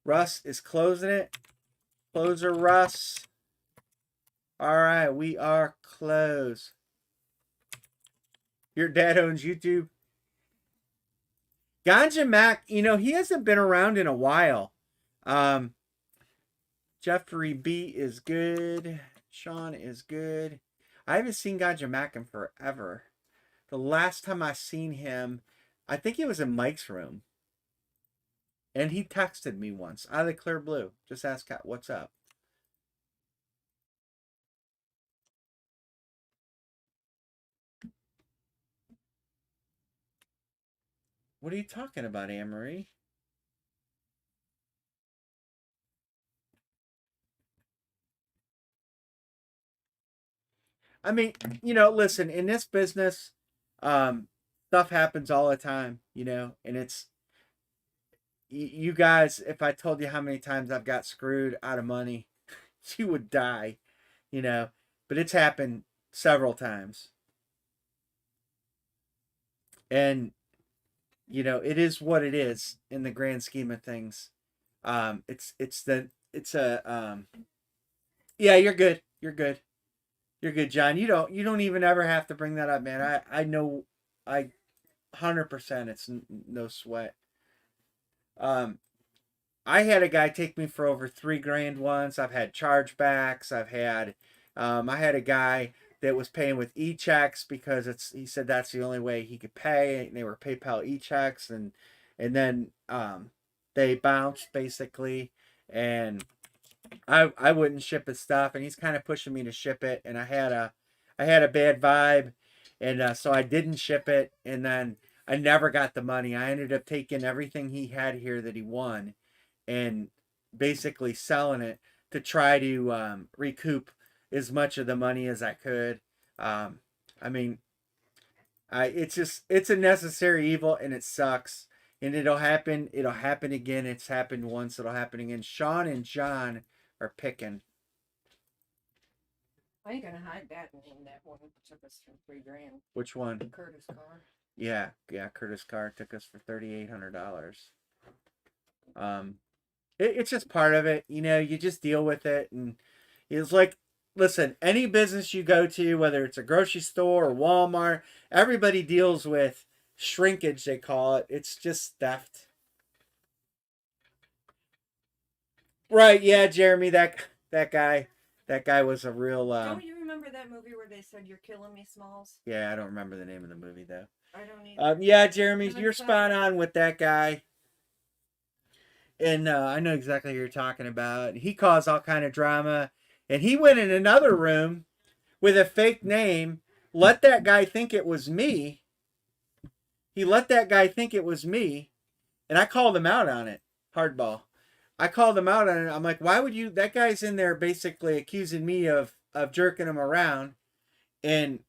[SPEAKER 1] Russ is closing it. Closer, Russ. All right, we are closed. Your dad owns YouTube. Ganja Mac, you know, he hasn't been around in a while. Jeffrey B is good. Sean is good. I haven't seen Ganja Mac in forever. The last time I seen him, I think he was in Mike's room. And he texted me once out of the clear blue. Just ask what's up. What are you talking about, Anne-Marie? I mean, you know, listen, in this business, stuff happens all the time, you know, and it's you guys, if I told you how many times I've got screwed out of money, you would die, you know, but it's happened several times. And you know, it is what it is in the grand scheme of things. It's a yeah, you're good. You're good. You're good, John. You don't even ever have to bring that up, man. I know I 100% it's no sweat. Um I had a guy take me for over 3 grand once. I've had chargebacks. I had a guy that was paying with e-checks because he said that's the only way he could pay. And they were PayPal e-checks, and then they bounced basically, and I wouldn't ship his stuff, and he's kind of pushing me to ship it, and I had a bad vibe, and so I didn't ship it, and then I never got the money. I ended up taking everything he had here that he won and basically selling it to try to recoup as much of the money as I could. I mean, it's a necessary evil and it sucks. And it'll happen. It'll happen again. It's happened once. It'll happen again. Sean and John are picking.
[SPEAKER 2] I ain't gonna hide that name. That one took us for 3 grand.
[SPEAKER 1] Which one?
[SPEAKER 2] Curtis Carr.
[SPEAKER 1] Yeah. Curtis Carr took us for $3,800. It's just part of it. You know, you just deal with it, and it's like, listen, any business you go to, whether it's a grocery store or Walmart, everybody deals with shrinkage. They call it. It's just theft. Right? Yeah, Jeremy. That guy was a real.
[SPEAKER 2] Don't you remember that movie where they said "You're killing me, Smalls"?
[SPEAKER 1] Yeah, I don't remember the name of the movie though.
[SPEAKER 2] I don't either.
[SPEAKER 1] Yeah, Jeremy, you're spot on with that guy. And I know exactly who you're talking about. He caused all kind of drama, and he went in another room with a fake name. Let that guy think it was me. He let that guy think it was me, and I called him out on it. Hardball. I called him out on it. I'm like, why would you? That guy's in there basically accusing me of jerking him around, and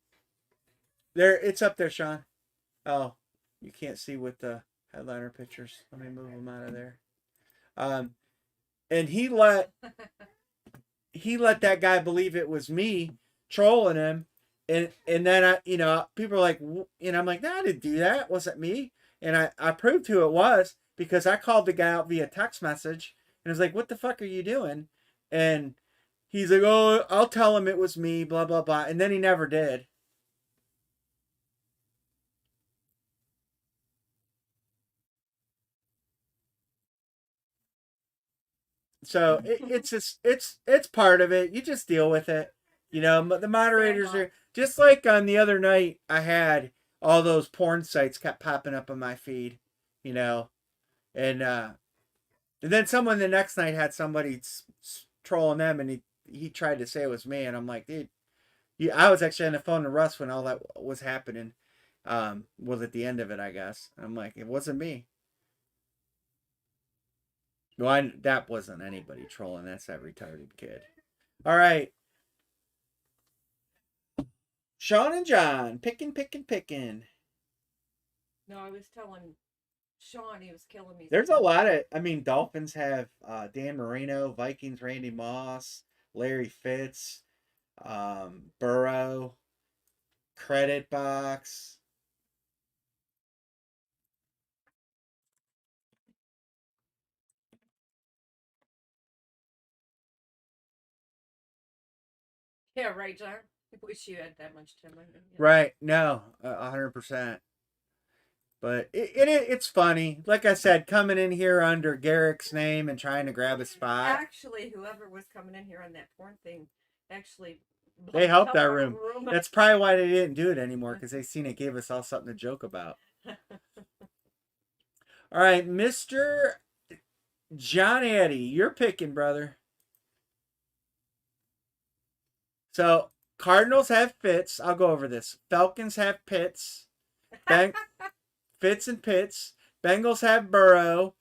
[SPEAKER 1] there it's up there, Sean. Oh, you can't see with the headliner pictures. Let me move them out of there. And he let that guy believe it was me trolling him, and then people are like, I'm like, no, I didn't do that. It wasn't me. And I proved who it was because I called the guy out via text message, and I was like, what the fuck are you doing? And he's like, oh, I'll tell him it was me, blah blah blah, and then he never did. So it's part of it. You just deal with it. You know, the moderators are just like on the other night. I had all those porn sites kept popping up on my feed. You know, and then someone the next night had somebody trolling them, and he tried to say it was me, and I'm like, dude, I was actually on the phone to Russ when all that was happening. Was at the end of it, I guess. I'm like, it wasn't me. Well, that wasn't anybody trolling. That's that retarded kid. All right. Sean and John. Picking.
[SPEAKER 2] No, I was telling Sean, he was killing me.
[SPEAKER 1] There's a lot of, I mean, Dolphins have Dan Marino, Vikings Randy Moss, Larry Fitz, Burrow, Credit Box.
[SPEAKER 2] Yeah, right, John. I wish you had that much time.
[SPEAKER 1] Right? No, 100%. But it's funny. Like I said, coming in here under Garrick's name and trying to grab a spot.
[SPEAKER 2] Actually, whoever was coming in here on that porn thing, actually,
[SPEAKER 1] They helped
[SPEAKER 2] bumped
[SPEAKER 1] that
[SPEAKER 2] up our
[SPEAKER 1] room. That's probably why they didn't do it anymore, because they seen it gave us all something to joke about. All right, Mr. John Addy, you're picking, brother. So Cardinals have Fitz. I'll go over this. Falcons have Pitts. Fitz and Pitts. Bengals have Burrow.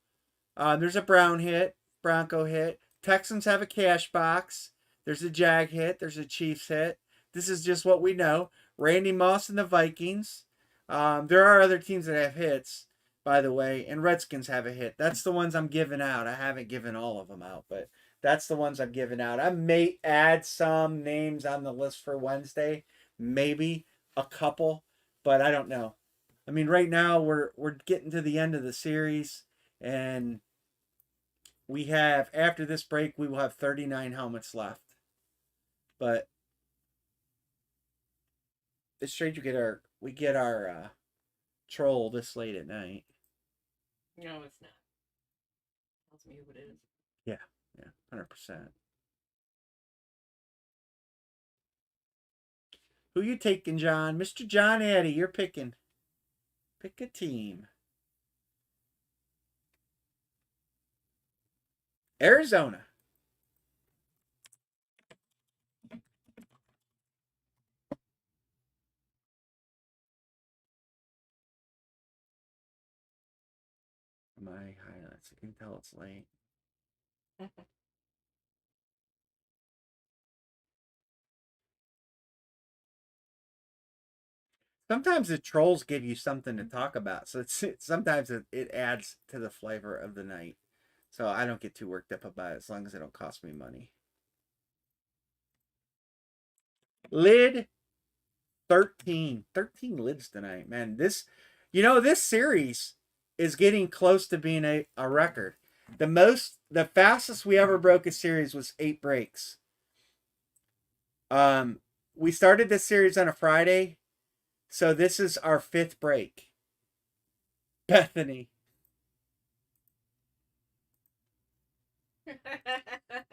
[SPEAKER 1] There's a Bronco hit. Texans have a cash box. There's a Jag hit. There's a Chiefs hit. This is just what we know. Randy Moss and the Vikings. There are other teams that have hits, by the way, and Redskins have a hit. That's the ones I'm giving out. I haven't given all of them out, but that's the ones I'm giving out. I may add some names on the list for Wednesday, maybe a couple, but I don't know. I mean, right now we're getting to the end of the series, and we have, after this break, we will have 39 helmets left. But it's strange we get our troll this late at night.
[SPEAKER 2] No, it's not. Tells me who it is.
[SPEAKER 1] Yeah, 100%. Who you taking, John? Mr. John Addy, you're picking. Pick a team. Arizona. My highlights. I can tell it's late. Sometimes the trolls give you something to talk about, so sometimes it adds to the flavor of the night. So I don't get too worked up about it as long as it don't cost me money. Lid 13. 13 lids tonight, man. This series is getting close to being a record. The fastest we ever broke a series was 8 breaks. We started this series on a Friday, so this is our 5th break. Bethany.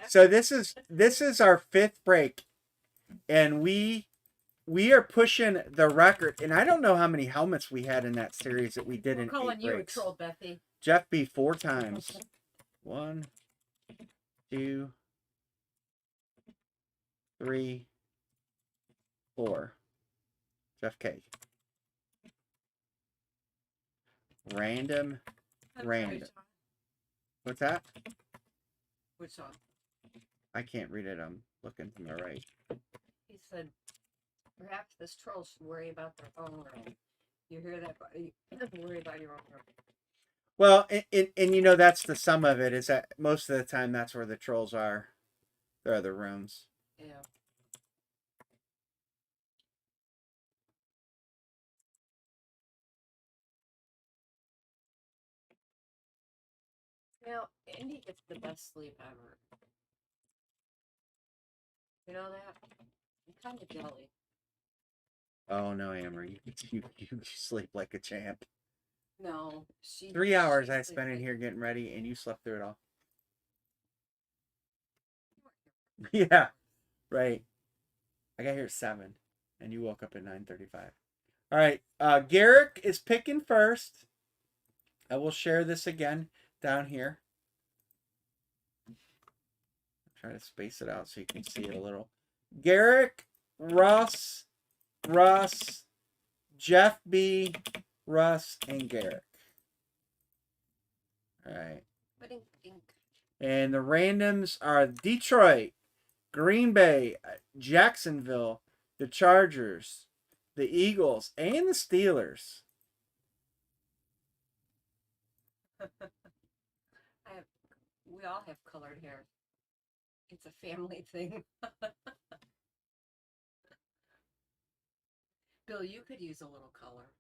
[SPEAKER 1] So this is our 5th break, and we are pushing the record. And I don't know how many helmets we had in that series that we did in 8 breaks.
[SPEAKER 2] Calling you a troll, Bethy.
[SPEAKER 1] Jeff B 4 times. 1, 2, 3, 4. Jeff K. Random. What's that?
[SPEAKER 2] Which song?
[SPEAKER 1] I can't read it. I'm looking to my right.
[SPEAKER 2] He said, perhaps this troll should worry about their own room. You hear that? You worry about your own room.
[SPEAKER 1] Well, and that's the sum of it, is that most of the time that's where the trolls are. Their other rooms.
[SPEAKER 2] Yeah. Andy gets the best sleep ever. You know that? I'm kind of jelly.
[SPEAKER 1] Oh no, Amber, you sleep like a champ.
[SPEAKER 2] No,
[SPEAKER 1] 3 hours I spent in here getting ready, and you slept through it all. Yeah, right. I got here at 7, and you woke up at 9:35. All right, Garrick is picking first. I will share this again down here. Try to space it out so you can see it a little. Garrick, Russ, Jeff B, Russ, and Garrick. All right. And the randoms are Detroit, Green Bay, Jacksonville, the Chargers, the Eagles, and the Steelers.
[SPEAKER 2] We all have colored hair. It's a family thing. Bill, you could use a little color.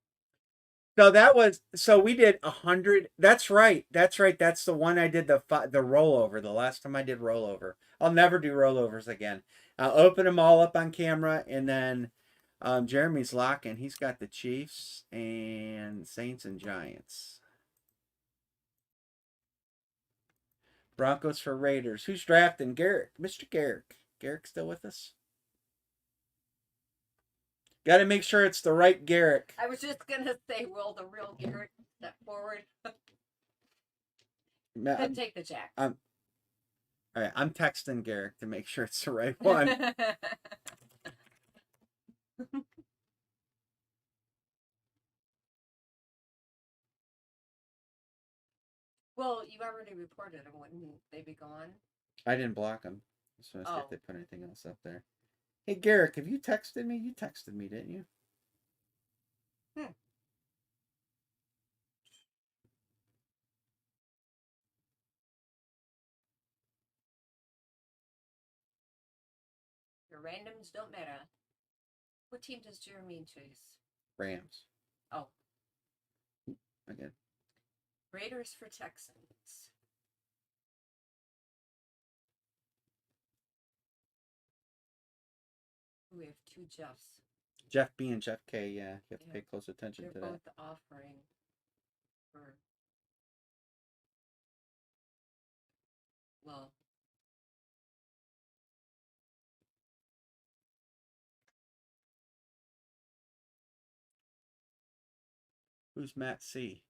[SPEAKER 1] So we did 100. That's right. That's right. That's the one I did the rollover. The last time I did rollover. I'll never do rollovers again. I'll open them all up on camera, and then Jeremy's locking. He's got the Chiefs and Saints and Giants. Broncos for Raiders. Who's drafting? Garrick. Mr. Garrick. Garrick still with us? Got to make sure it's the right Garrick.
[SPEAKER 2] I was just going to say, will the real Garrick step forward? Then take the Jack.
[SPEAKER 1] All right, I'm texting Garrick to make sure it's the right one.
[SPEAKER 2] Well, you already reported them. Wouldn't they be gone?
[SPEAKER 1] I didn't block them. Just want to see if they put anything else up there. Hey, Garrick, have you texted me? You texted me, didn't you?
[SPEAKER 2] Your randoms don't matter. What team does Jeremy chase?
[SPEAKER 1] Rams.
[SPEAKER 2] Oh.
[SPEAKER 1] Again.
[SPEAKER 2] Raiders for Texans. We have two Jeffs.
[SPEAKER 1] Jeff B and Jeff K, yeah. You have to pay close attention
[SPEAKER 2] They're
[SPEAKER 1] to that.
[SPEAKER 2] both offering for, well,
[SPEAKER 1] Who's Matt C?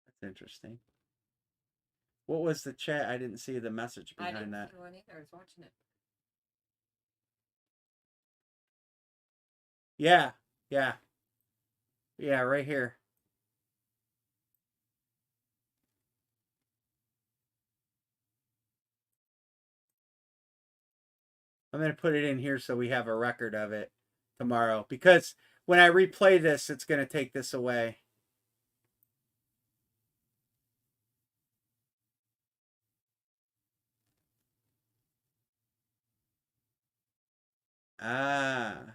[SPEAKER 1] That's interesting. What was the chat? I didn't see the message behind that.
[SPEAKER 2] I didn't see one either. I was watching it.
[SPEAKER 1] Yeah, yeah. Yeah, right here. I'm going to put it in here so we have a record of it tomorrow. Because when I replay this, it's going to take this away. Ah.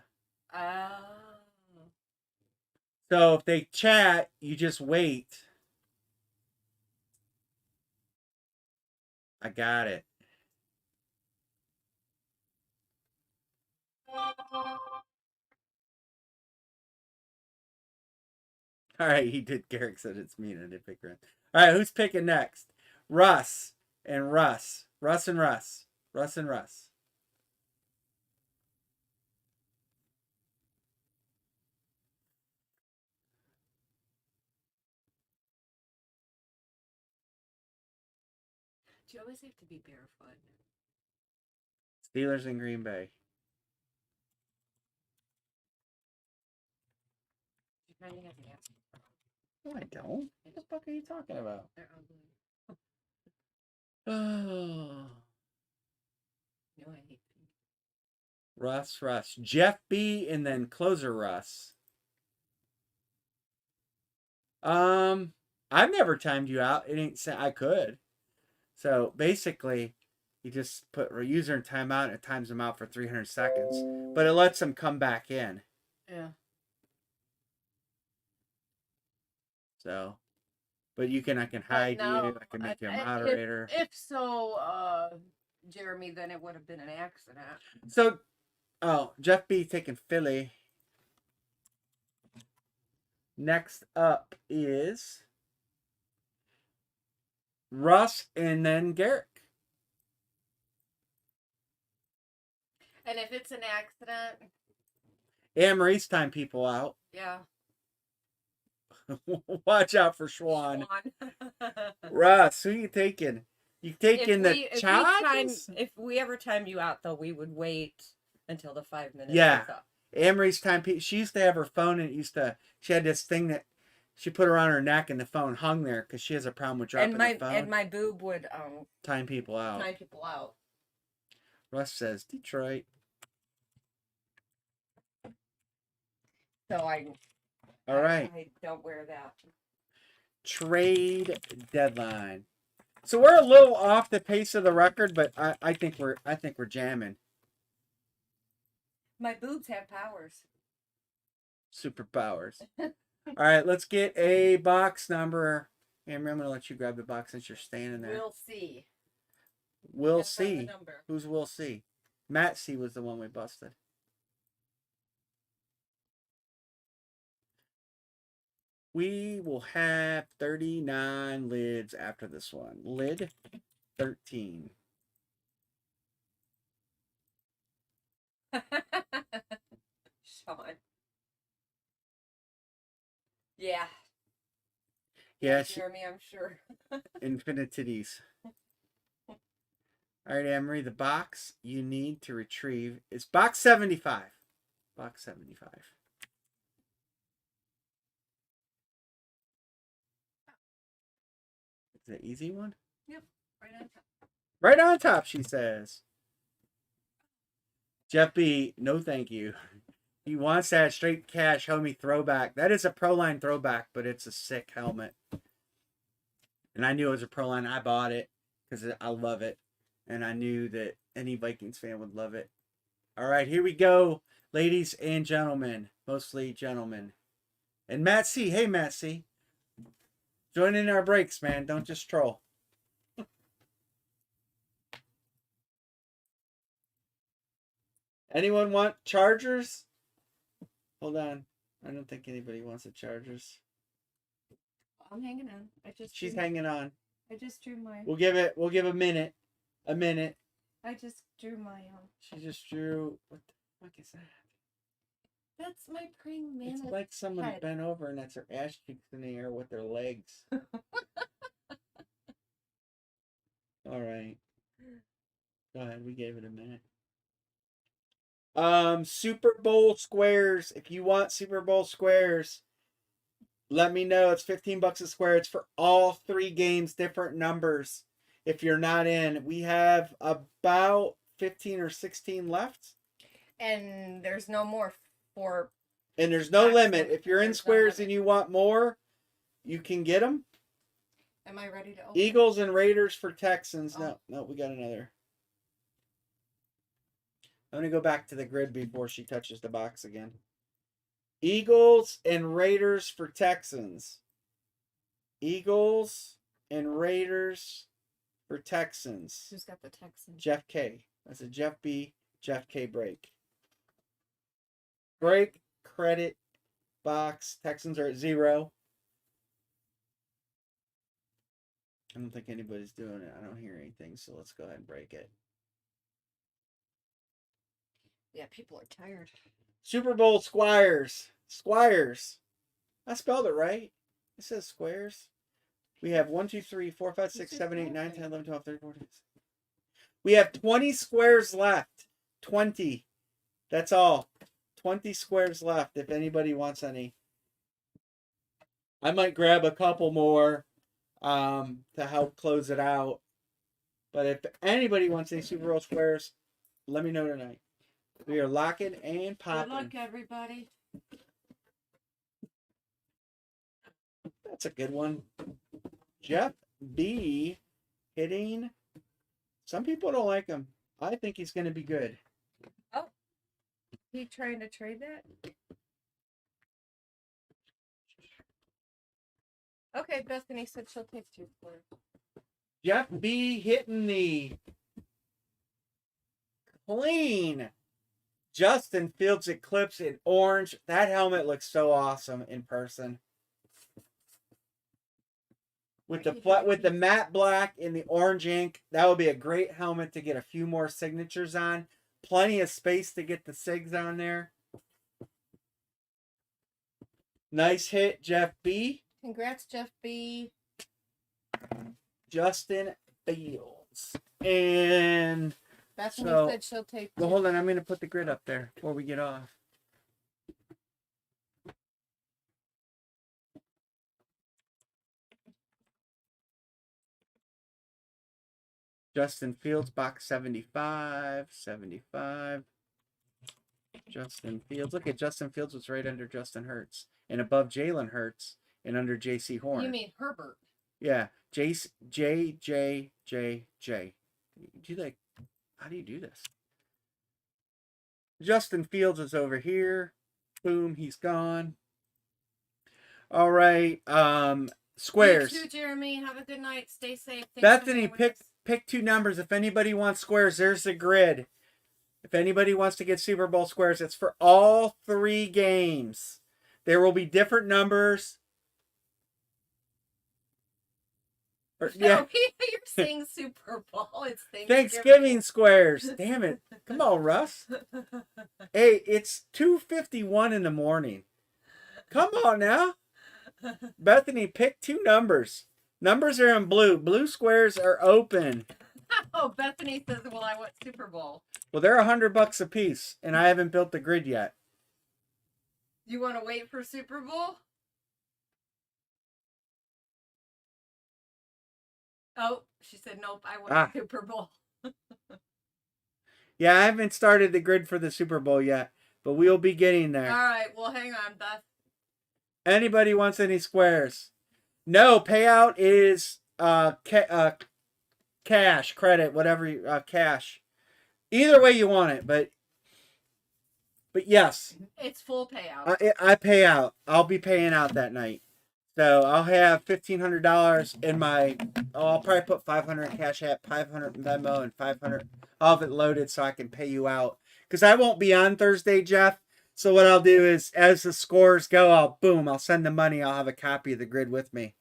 [SPEAKER 1] So if they chat, you just wait. I got it. All right, he did. Garrick said it's me, and I did pick Rand. All right, who's picking next? Russ and Russ. Russ and Russ. Russ and Russ.
[SPEAKER 2] Do you always have to be barefoot?
[SPEAKER 1] Steelers in Green Bay.
[SPEAKER 2] You kind of have to ask.
[SPEAKER 1] No, I don't. What the fuck are you talking about?
[SPEAKER 2] They're ugly.
[SPEAKER 1] Oh.
[SPEAKER 2] No, I hate pink.
[SPEAKER 1] Russ. Jeff B and then closer Russ. I've never timed you out. It ain't say I could. So basically, you just put a user in timeout and it times them out for 300 seconds. But it lets them come back in.
[SPEAKER 2] Yeah.
[SPEAKER 1] So, but I can hide you. I can make you a moderator.
[SPEAKER 2] If so, Jeremy, then it would have been an accident.
[SPEAKER 1] So, Jeff B taking Philly. Next up is Russ and then Garrick.
[SPEAKER 2] And if it's an accident,
[SPEAKER 1] Anne-Marie's time people out.
[SPEAKER 2] Yeah.
[SPEAKER 1] Watch out for Schwan. Russ, who you taking? You taking the Chargers?
[SPEAKER 2] If we ever timed you out, though, we would wait until the 5 minutes.
[SPEAKER 1] Yeah. Anne-Marie's time. She used to have her phone, and she had this thing that She put her on her neck and the phone hung there because she has a problem with dropping the phone.
[SPEAKER 2] And my boob would
[SPEAKER 1] time people out.
[SPEAKER 2] time people out.
[SPEAKER 1] Russ says Detroit.
[SPEAKER 2] So
[SPEAKER 1] All right.
[SPEAKER 2] I don't wear that.
[SPEAKER 1] Trade deadline. So we're a little off the pace of the record, but I think we're jamming.
[SPEAKER 2] My boobs have powers.
[SPEAKER 1] Superpowers. All right, let's get a box number. Amber, I'm gonna let you grab the box since you're standing there.
[SPEAKER 2] We'll see.
[SPEAKER 1] We'll
[SPEAKER 2] Depends on the
[SPEAKER 1] see.
[SPEAKER 2] number.
[SPEAKER 1] Who's we'll see? Matt C was the one we busted. We will have 39 lids after this one. Lid 13.
[SPEAKER 2] Sean. Yeah.
[SPEAKER 1] Yeah,
[SPEAKER 2] Jeremy, I'm sure.
[SPEAKER 1] Infinitities. All right, Amory, the box you need to retrieve is box 75. Box 75. Is it an easy one?
[SPEAKER 2] Yep, right on top.
[SPEAKER 1] Right on top, she says. Jeff B, no thank you. He wants that straight cash homie throwback. That is a Proline throwback, but it's a sick helmet. And I knew it was a Proline. I bought it because I love it. And I knew that any Vikings fan would love it. All right, here we go, ladies and gentlemen. Mostly gentlemen. And Matt C. Hey, Matt C. Join in our breaks, man. Don't just troll. Anyone want Chargers? Hold on. I don't think anybody wants the Chargers.
[SPEAKER 2] I'm hanging on.
[SPEAKER 1] She's hanging on.
[SPEAKER 2] I just drew my.
[SPEAKER 1] We'll give a minute. A minute.
[SPEAKER 2] I just drew my
[SPEAKER 1] She just drew. What the fuck is that?
[SPEAKER 2] That's my praying mantis.
[SPEAKER 1] It's like someone
[SPEAKER 2] head.
[SPEAKER 1] bent over and that's their ass cheeks in the air with their legs. All right. Go ahead. We gave it a minute. Super Bowl squares. If you want Super Bowl squares, let me know. It's $15 a square. It's for all 3 games, different numbers. If you're not in, we have about 15 or 16 left.
[SPEAKER 2] And there's no more for.
[SPEAKER 1] And there's no limit. If you're in
[SPEAKER 2] There's no
[SPEAKER 1] squares
[SPEAKER 2] limit.
[SPEAKER 1] and you want more, you can get them.
[SPEAKER 2] Am I ready to open?
[SPEAKER 1] Eagles and Raiders for Texans. No, we got another. I'm going to go back to the grid before she touches the box again. Eagles and Raiders for Texans. Eagles and Raiders for Texans.
[SPEAKER 2] Who's got the Texans?
[SPEAKER 1] Jeff K. That's a Jeff B. Jeff K break. Break, credit, box. Texans are at 0. I don't think anybody's doing it. I don't hear anything, so let's go ahead and break it.
[SPEAKER 2] Yeah, people are tired.
[SPEAKER 1] Super Bowl Squires. Squires. I spelled it right. It says squares. We have 1, 2, 3, 4, 5, 6, 7, 8, 9, 10, 11, 12, 13, 14, 15. We have 20 squares left. 20. That's all. 20 squares left if anybody wants any. I might grab a couple more to help close it out. But if anybody wants any Super Bowl squares, let me know tonight. We are locking and popping.
[SPEAKER 2] Good luck, everybody.
[SPEAKER 1] That's a good one. Jeff B hitting. Some people don't like him. I think he's going to be good.
[SPEAKER 2] Oh, he trying to trade that? Okay, Bethany said she'll take 2 squares.
[SPEAKER 1] Jeff B hitting the clean Justin Fields Eclipse in orange. That helmet looks so awesome in person. With the matte black and the orange ink, that would be a great helmet to get a few more signatures on. Plenty of space to get the SIGs on there. Nice hit, Jeff B.
[SPEAKER 2] Congrats, Jeff B.
[SPEAKER 1] Justin Fields. And
[SPEAKER 2] Bethany said she'll take 2.
[SPEAKER 1] well, hold on. I'm going to put the grid up there before we get off. Justin Fields, box 75. 75. Justin Fields. Look at Justin Fields was right under Justin Hurts and above Jalen Hurts and under J.C. Horn.
[SPEAKER 2] You mean Herbert?
[SPEAKER 1] Yeah, J J J J J. Do you like? How do you do this? Justin Fields is over here. Boom, he's gone. All right, squares.
[SPEAKER 2] You too, Jeremy. Have a good night. Stay safe. Thanks
[SPEAKER 1] Bethany,
[SPEAKER 2] for being with us.
[SPEAKER 1] pick two numbers. If anybody wants squares, there's the grid. If anybody wants to get Super Bowl squares, it's for all 3 games. There will be different numbers.
[SPEAKER 2] Yeah. You're saying Super Bowl. It's
[SPEAKER 1] Thanksgiving squares. Damn it. Come on, Russ. Hey, it's 2:51 in the morning. Come on now. Bethany, pick 2 numbers. Numbers are in blue. Blue squares are open.
[SPEAKER 2] Oh, Bethany says, well, I want Super Bowl.
[SPEAKER 1] Well, they're $100 a piece, and I haven't built the grid yet.
[SPEAKER 2] You want to wait for Super Bowl? Oh, she said, nope, I want Super Bowl.
[SPEAKER 1] Yeah, I haven't started the grid for the Super Bowl yet, but we'll be getting there.
[SPEAKER 2] All right, well, hang on, Beth.
[SPEAKER 1] Anybody wants any squares? No, payout is cash, credit, whatever, cash. Either way you want it, but yes.
[SPEAKER 2] It's full payout.
[SPEAKER 1] I pay out. I'll be paying out that night. So I'll have $1,500 in my. I'll probably put 500 in Cash App, 500 in Venmo, and 500. I'll have it loaded so I can pay you out. Because I won't be on Thursday, Jeff. So what I'll do is, as the scores go, I'll send the money. I'll have a copy of the grid with me.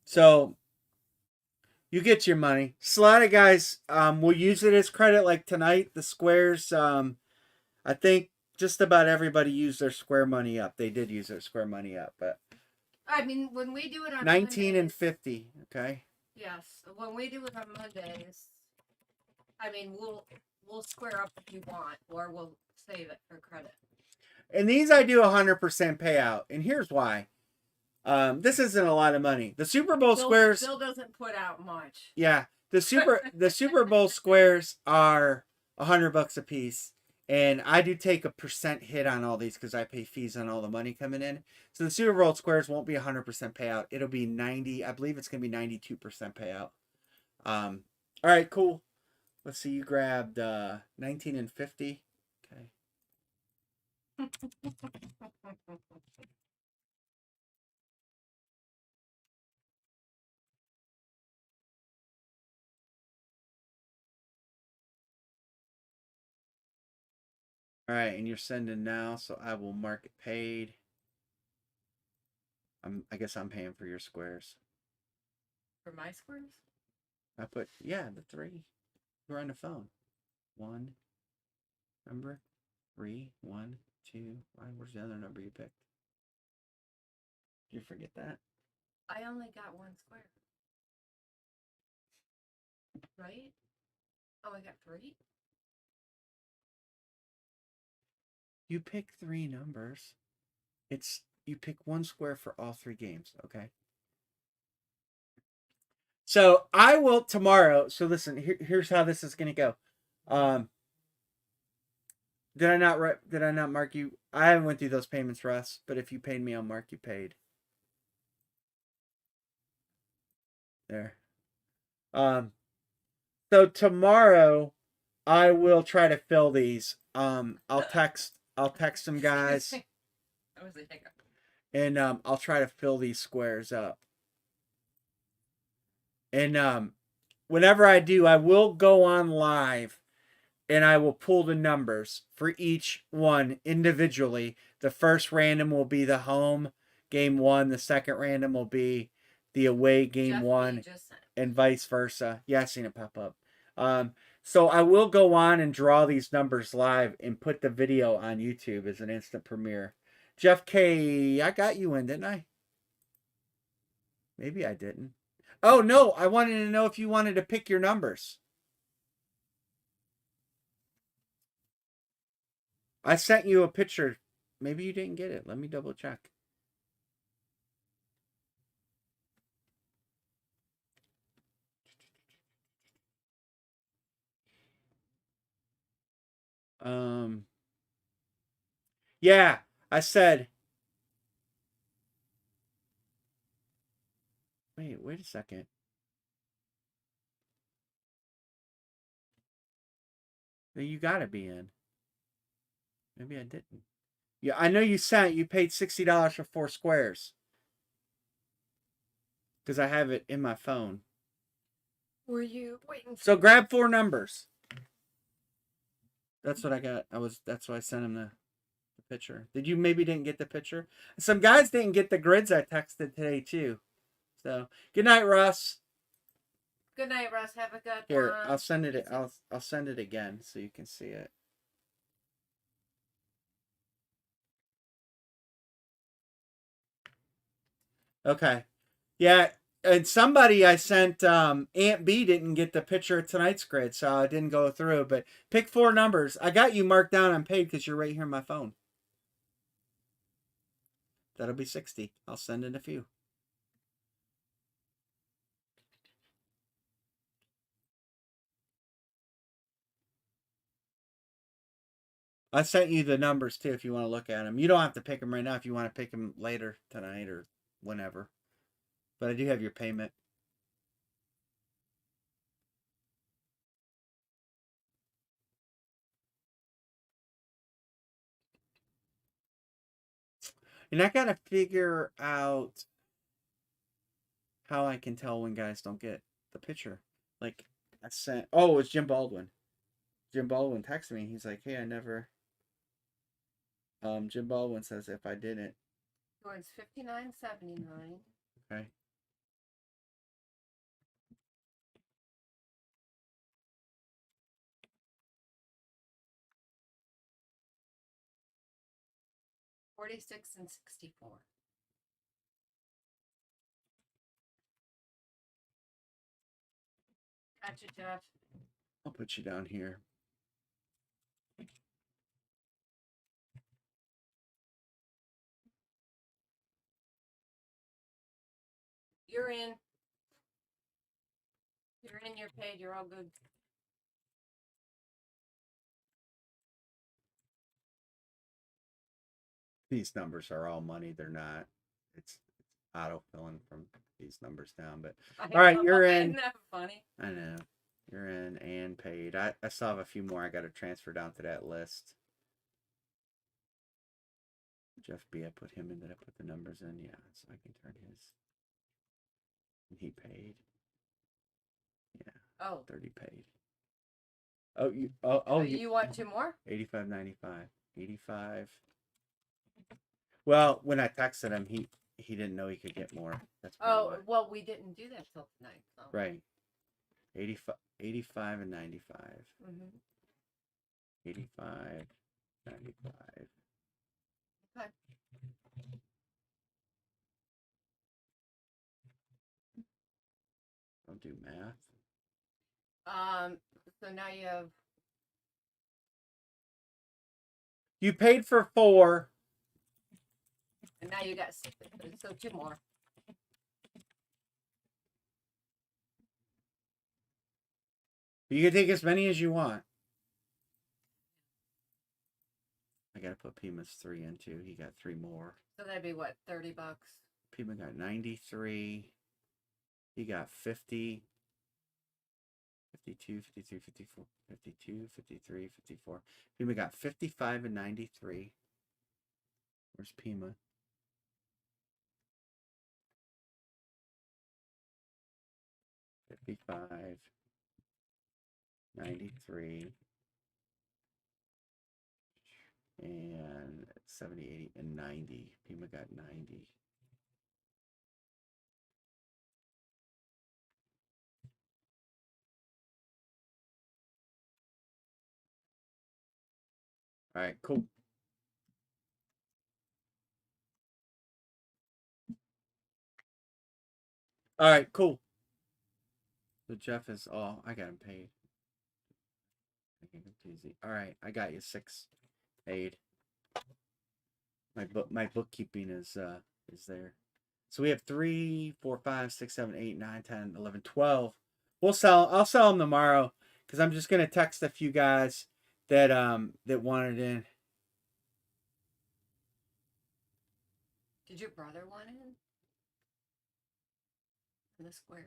[SPEAKER 1] So you get your money. So a lot of guys will use it as credit. Like tonight, the squares. I think just about everybody used their square money up. They did use their square money up, but
[SPEAKER 2] I mean, when we do it on
[SPEAKER 1] 19
[SPEAKER 2] Mondays,
[SPEAKER 1] and 50. Okay.
[SPEAKER 2] Yes, when we do it on Mondays, I mean, we'll square up if you want, or we'll save it for credit.
[SPEAKER 1] And these I do 100% payout, and here's why. This isn't a lot of money. The Super Bowl squares.
[SPEAKER 2] Bill doesn't put out much.
[SPEAKER 1] Yeah, the Super Bowl squares are $100 a piece. And I do take a % hit on all these because I pay fees on all the money coming in. So the Super Bowl squares won't be 100% payout. It'll be 90. I believe it's going to be 92% payout. All right, cool. Let's see. You grabbed 19 and 50. Okay. All right, and you're sending now, so I will mark it paid. I guess I'm paying for your squares.
[SPEAKER 2] For my squares?
[SPEAKER 1] I put, yeah, the 3. We're on the phone. 1. Remember? 3, 1, 2. Where's the other number you picked? Did you forget that?
[SPEAKER 2] I only got 1 square. Right? Oh, I got 3?
[SPEAKER 1] You pick 3 numbers. You pick 1 square for all 3 games, okay? So I will tomorrow. So listen, here's how this is gonna go. Did I not mark you? I haven't went through those payments, Russ. But if you paid me, I'll mark you paid. There. So tomorrow, I will try to fill these. I'll text some guys.
[SPEAKER 2] That was a hiccup.
[SPEAKER 1] And I'll try to fill these squares up. And whenever I do, I will go on live and I will pull the numbers for each one individually. The first random will be the home game 1. The second random will be the away game 1, and vice versa. Yeah, I've seen it pop up. So I will go on and draw these numbers live and put the video on YouTube as an instant premiere. Jeff K, I got you in, didn't I? Maybe I didn't. Oh, no, I wanted to know if you wanted to pick your numbers. I sent you a picture. Maybe you didn't get it. Let me double check. Yeah, I said. Wait a second. You gotta be in. Maybe I didn't. Yeah, I know you sent. You paid $60 for 4 squares because I have it in my phone.
[SPEAKER 2] Were you waiting for
[SPEAKER 1] So grab 4 numbers. That's what I got. That's why I sent him the picture. Did you maybe didn't get the picture? Some guys didn't get the grids I texted today too. So good night, Russ.
[SPEAKER 2] Good night, Russ. Have a good
[SPEAKER 1] Here,
[SPEAKER 2] one.
[SPEAKER 1] I'll send it. I'll send it again so you can see it. Okay. Yeah, and somebody I sent Aunt B didn't get the picture of tonight's grid, so I didn't go through. But pick 4 numbers. I got you marked down on paid because you're right here on my phone. That'll be 60. I'll send in a few. I sent you the numbers too if you want to look at them. You don't have to pick them right now if you want to pick them later tonight or whenever. But I do have your payment. And I gotta figure out how I can tell when guys don't get the picture. Like I sent. Oh, it's Jim Baldwin. Jim Baldwin texted me. He's like, "Hey, I never." Jim Baldwin says if I didn't.
[SPEAKER 2] So it's $59.79.
[SPEAKER 1] Okay.
[SPEAKER 2] $46.64. Gotcha, Jeff.
[SPEAKER 1] I'll put you down here.
[SPEAKER 2] You're in. You're in. You're paid. You're all good.
[SPEAKER 1] These numbers are all money. They're not. It's auto filling from these numbers down. But all right, you're in.
[SPEAKER 2] Isn't that funny?
[SPEAKER 1] I know. You're in and paid. I still have a few more I got to transfer down to that list. Jeff B, I put him in. Did I put the numbers in? Yeah, so I can turn his. And he paid. Yeah.
[SPEAKER 2] Oh.
[SPEAKER 1] 30 paid. Oh,
[SPEAKER 2] You want 2 more?
[SPEAKER 1] 85.95. 85. Well, when I texted him, he didn't know he could get more. That's
[SPEAKER 2] why. Well, we didn't do that till tonight. So.
[SPEAKER 1] Right. 85 and 95.
[SPEAKER 2] Mm-hmm.
[SPEAKER 1] 85, 95.
[SPEAKER 2] Okay.
[SPEAKER 1] Don't do math.
[SPEAKER 2] So now you have.
[SPEAKER 1] You paid for 4.
[SPEAKER 2] And now you got 6. So 2 more.
[SPEAKER 1] You can take as many as you want. I gotta put Pima's 3 in too. He got 3 more.
[SPEAKER 2] So that'd be what, $30?
[SPEAKER 1] Pima got 93. He got 50. 52, 53, 54, 52, 53, 54. Pima got 55 and 93. Where's Pima? $55, 93, and 70, 80, and 90. Pima got 90. All right, cool. All right, cool. So Jeff is I got him paid. All right, I got you 6 paid. My bookkeeping is there. So we have 3, 4, 5, 6, 7, 8, 9, 10, 11, 12. I'll sell them tomorrow because I'm just gonna text a few guys that wanted in.
[SPEAKER 2] Did your brother want in? In the squares?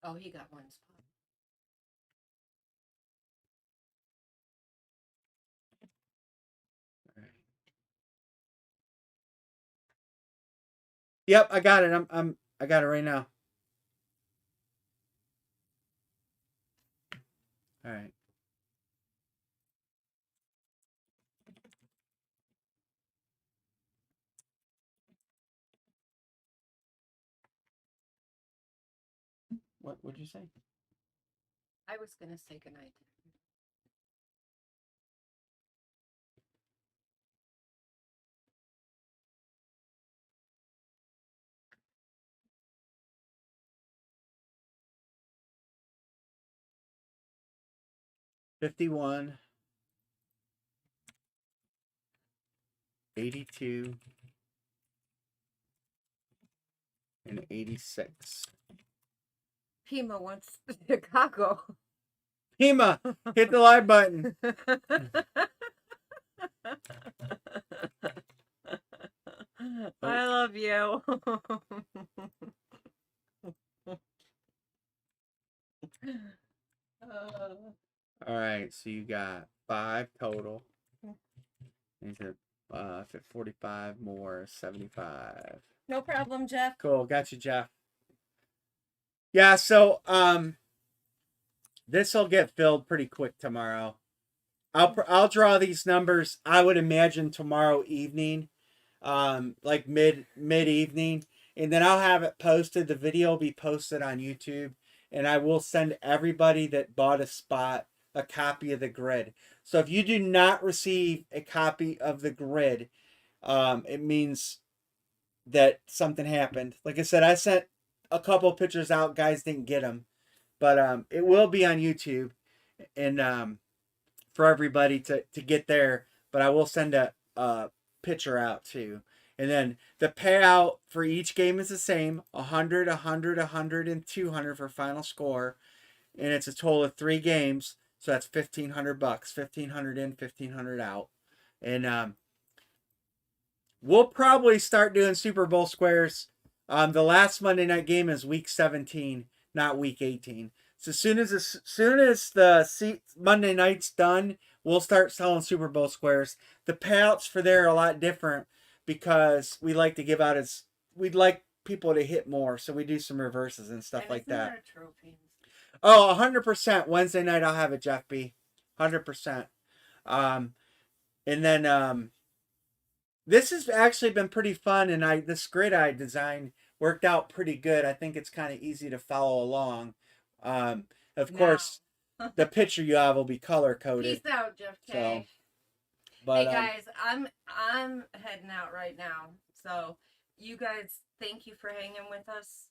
[SPEAKER 2] Oh, he got one spot.
[SPEAKER 1] Yep, I got it. I got it right now. All right. What would you say?
[SPEAKER 2] I was gonna say goodnight.
[SPEAKER 1] 51, 82, and 86.
[SPEAKER 2] Pima wants Chicago.
[SPEAKER 1] Pima, hit the live button.
[SPEAKER 2] I love you.
[SPEAKER 1] All right, so you got 5 total. You said 45 more, 75.
[SPEAKER 2] No problem, Jeff.
[SPEAKER 1] Cool, got you, Jeff. Yeah, so this will get filled pretty quick tomorrow. I'll draw these numbers. I would imagine tomorrow evening, like mid evening, and then I'll have it posted. The video will be posted on YouTube, and I will send everybody that bought a spot a copy of the grid. So if you do not receive a copy of the grid, it means that something happened. Like I said, I sent a couple pictures out. Guys didn't get them, but it will be on YouTube, and for everybody to get there. But I will send a picture out too. And then the payout for each game is the same: 100, 100, 100, and 200 for final score. And it's a total of 3 games, so that's $1,500. 1,500 in, 1,500 out. And we'll probably start doing Super Bowl squares. The last Monday night game is week 17, not week 18. So as soon as the Monday night's done, we'll start selling Super Bowl squares. The payouts for there are a lot different because we like to give out we'd like people to hit more, so we do some reverses and stuff like that. Oh, 100%. Wednesday night I'll have a Jeff B. 100%. And then this has actually been pretty fun, and this grid I designed worked out pretty good. I think it's kind of easy to follow along. Of course, the picture you have will be color coded.
[SPEAKER 2] Peace out, Jeff K.
[SPEAKER 1] So, but,
[SPEAKER 2] hey guys, I'm heading out right now. So you guys, thank you for hanging with us,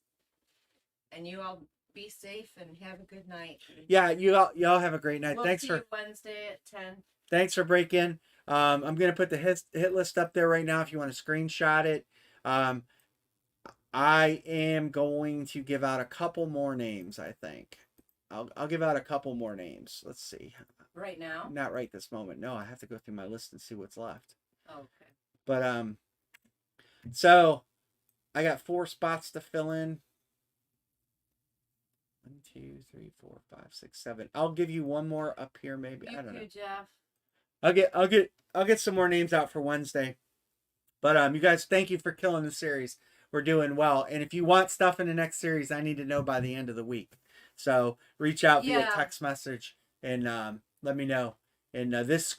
[SPEAKER 2] and you all be safe and have a good night.
[SPEAKER 1] Yeah, y'all have a great night.
[SPEAKER 2] We'll
[SPEAKER 1] Thanks
[SPEAKER 2] see
[SPEAKER 1] for
[SPEAKER 2] you Wednesday at 10.
[SPEAKER 1] Thanks for breaking. I'm gonna put the hit list up there right now if you want to screenshot it. I am going to give out a couple more names. I think I'll give out a couple more names. Let's see.
[SPEAKER 2] Right now?
[SPEAKER 1] Not right this moment. No, I have to go through my list and see what's left.
[SPEAKER 2] Okay.
[SPEAKER 1] But so I got 4 spots to fill in. 1, 2, 3, 4, 5, 6, 7. I'll give you one more up here, maybe. I don't know.
[SPEAKER 2] Jeff.
[SPEAKER 1] I'll get some more names out for Wednesday. But you guys, thank you for killing the series. We're doing well. And if you want stuff in the next series, I need to know by the end of the week. So reach out via text message and let me know. And this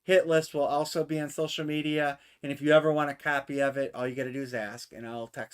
[SPEAKER 1] hit list will also be on social media. And if you ever want a copy of it, all you got to do is ask, and I'll text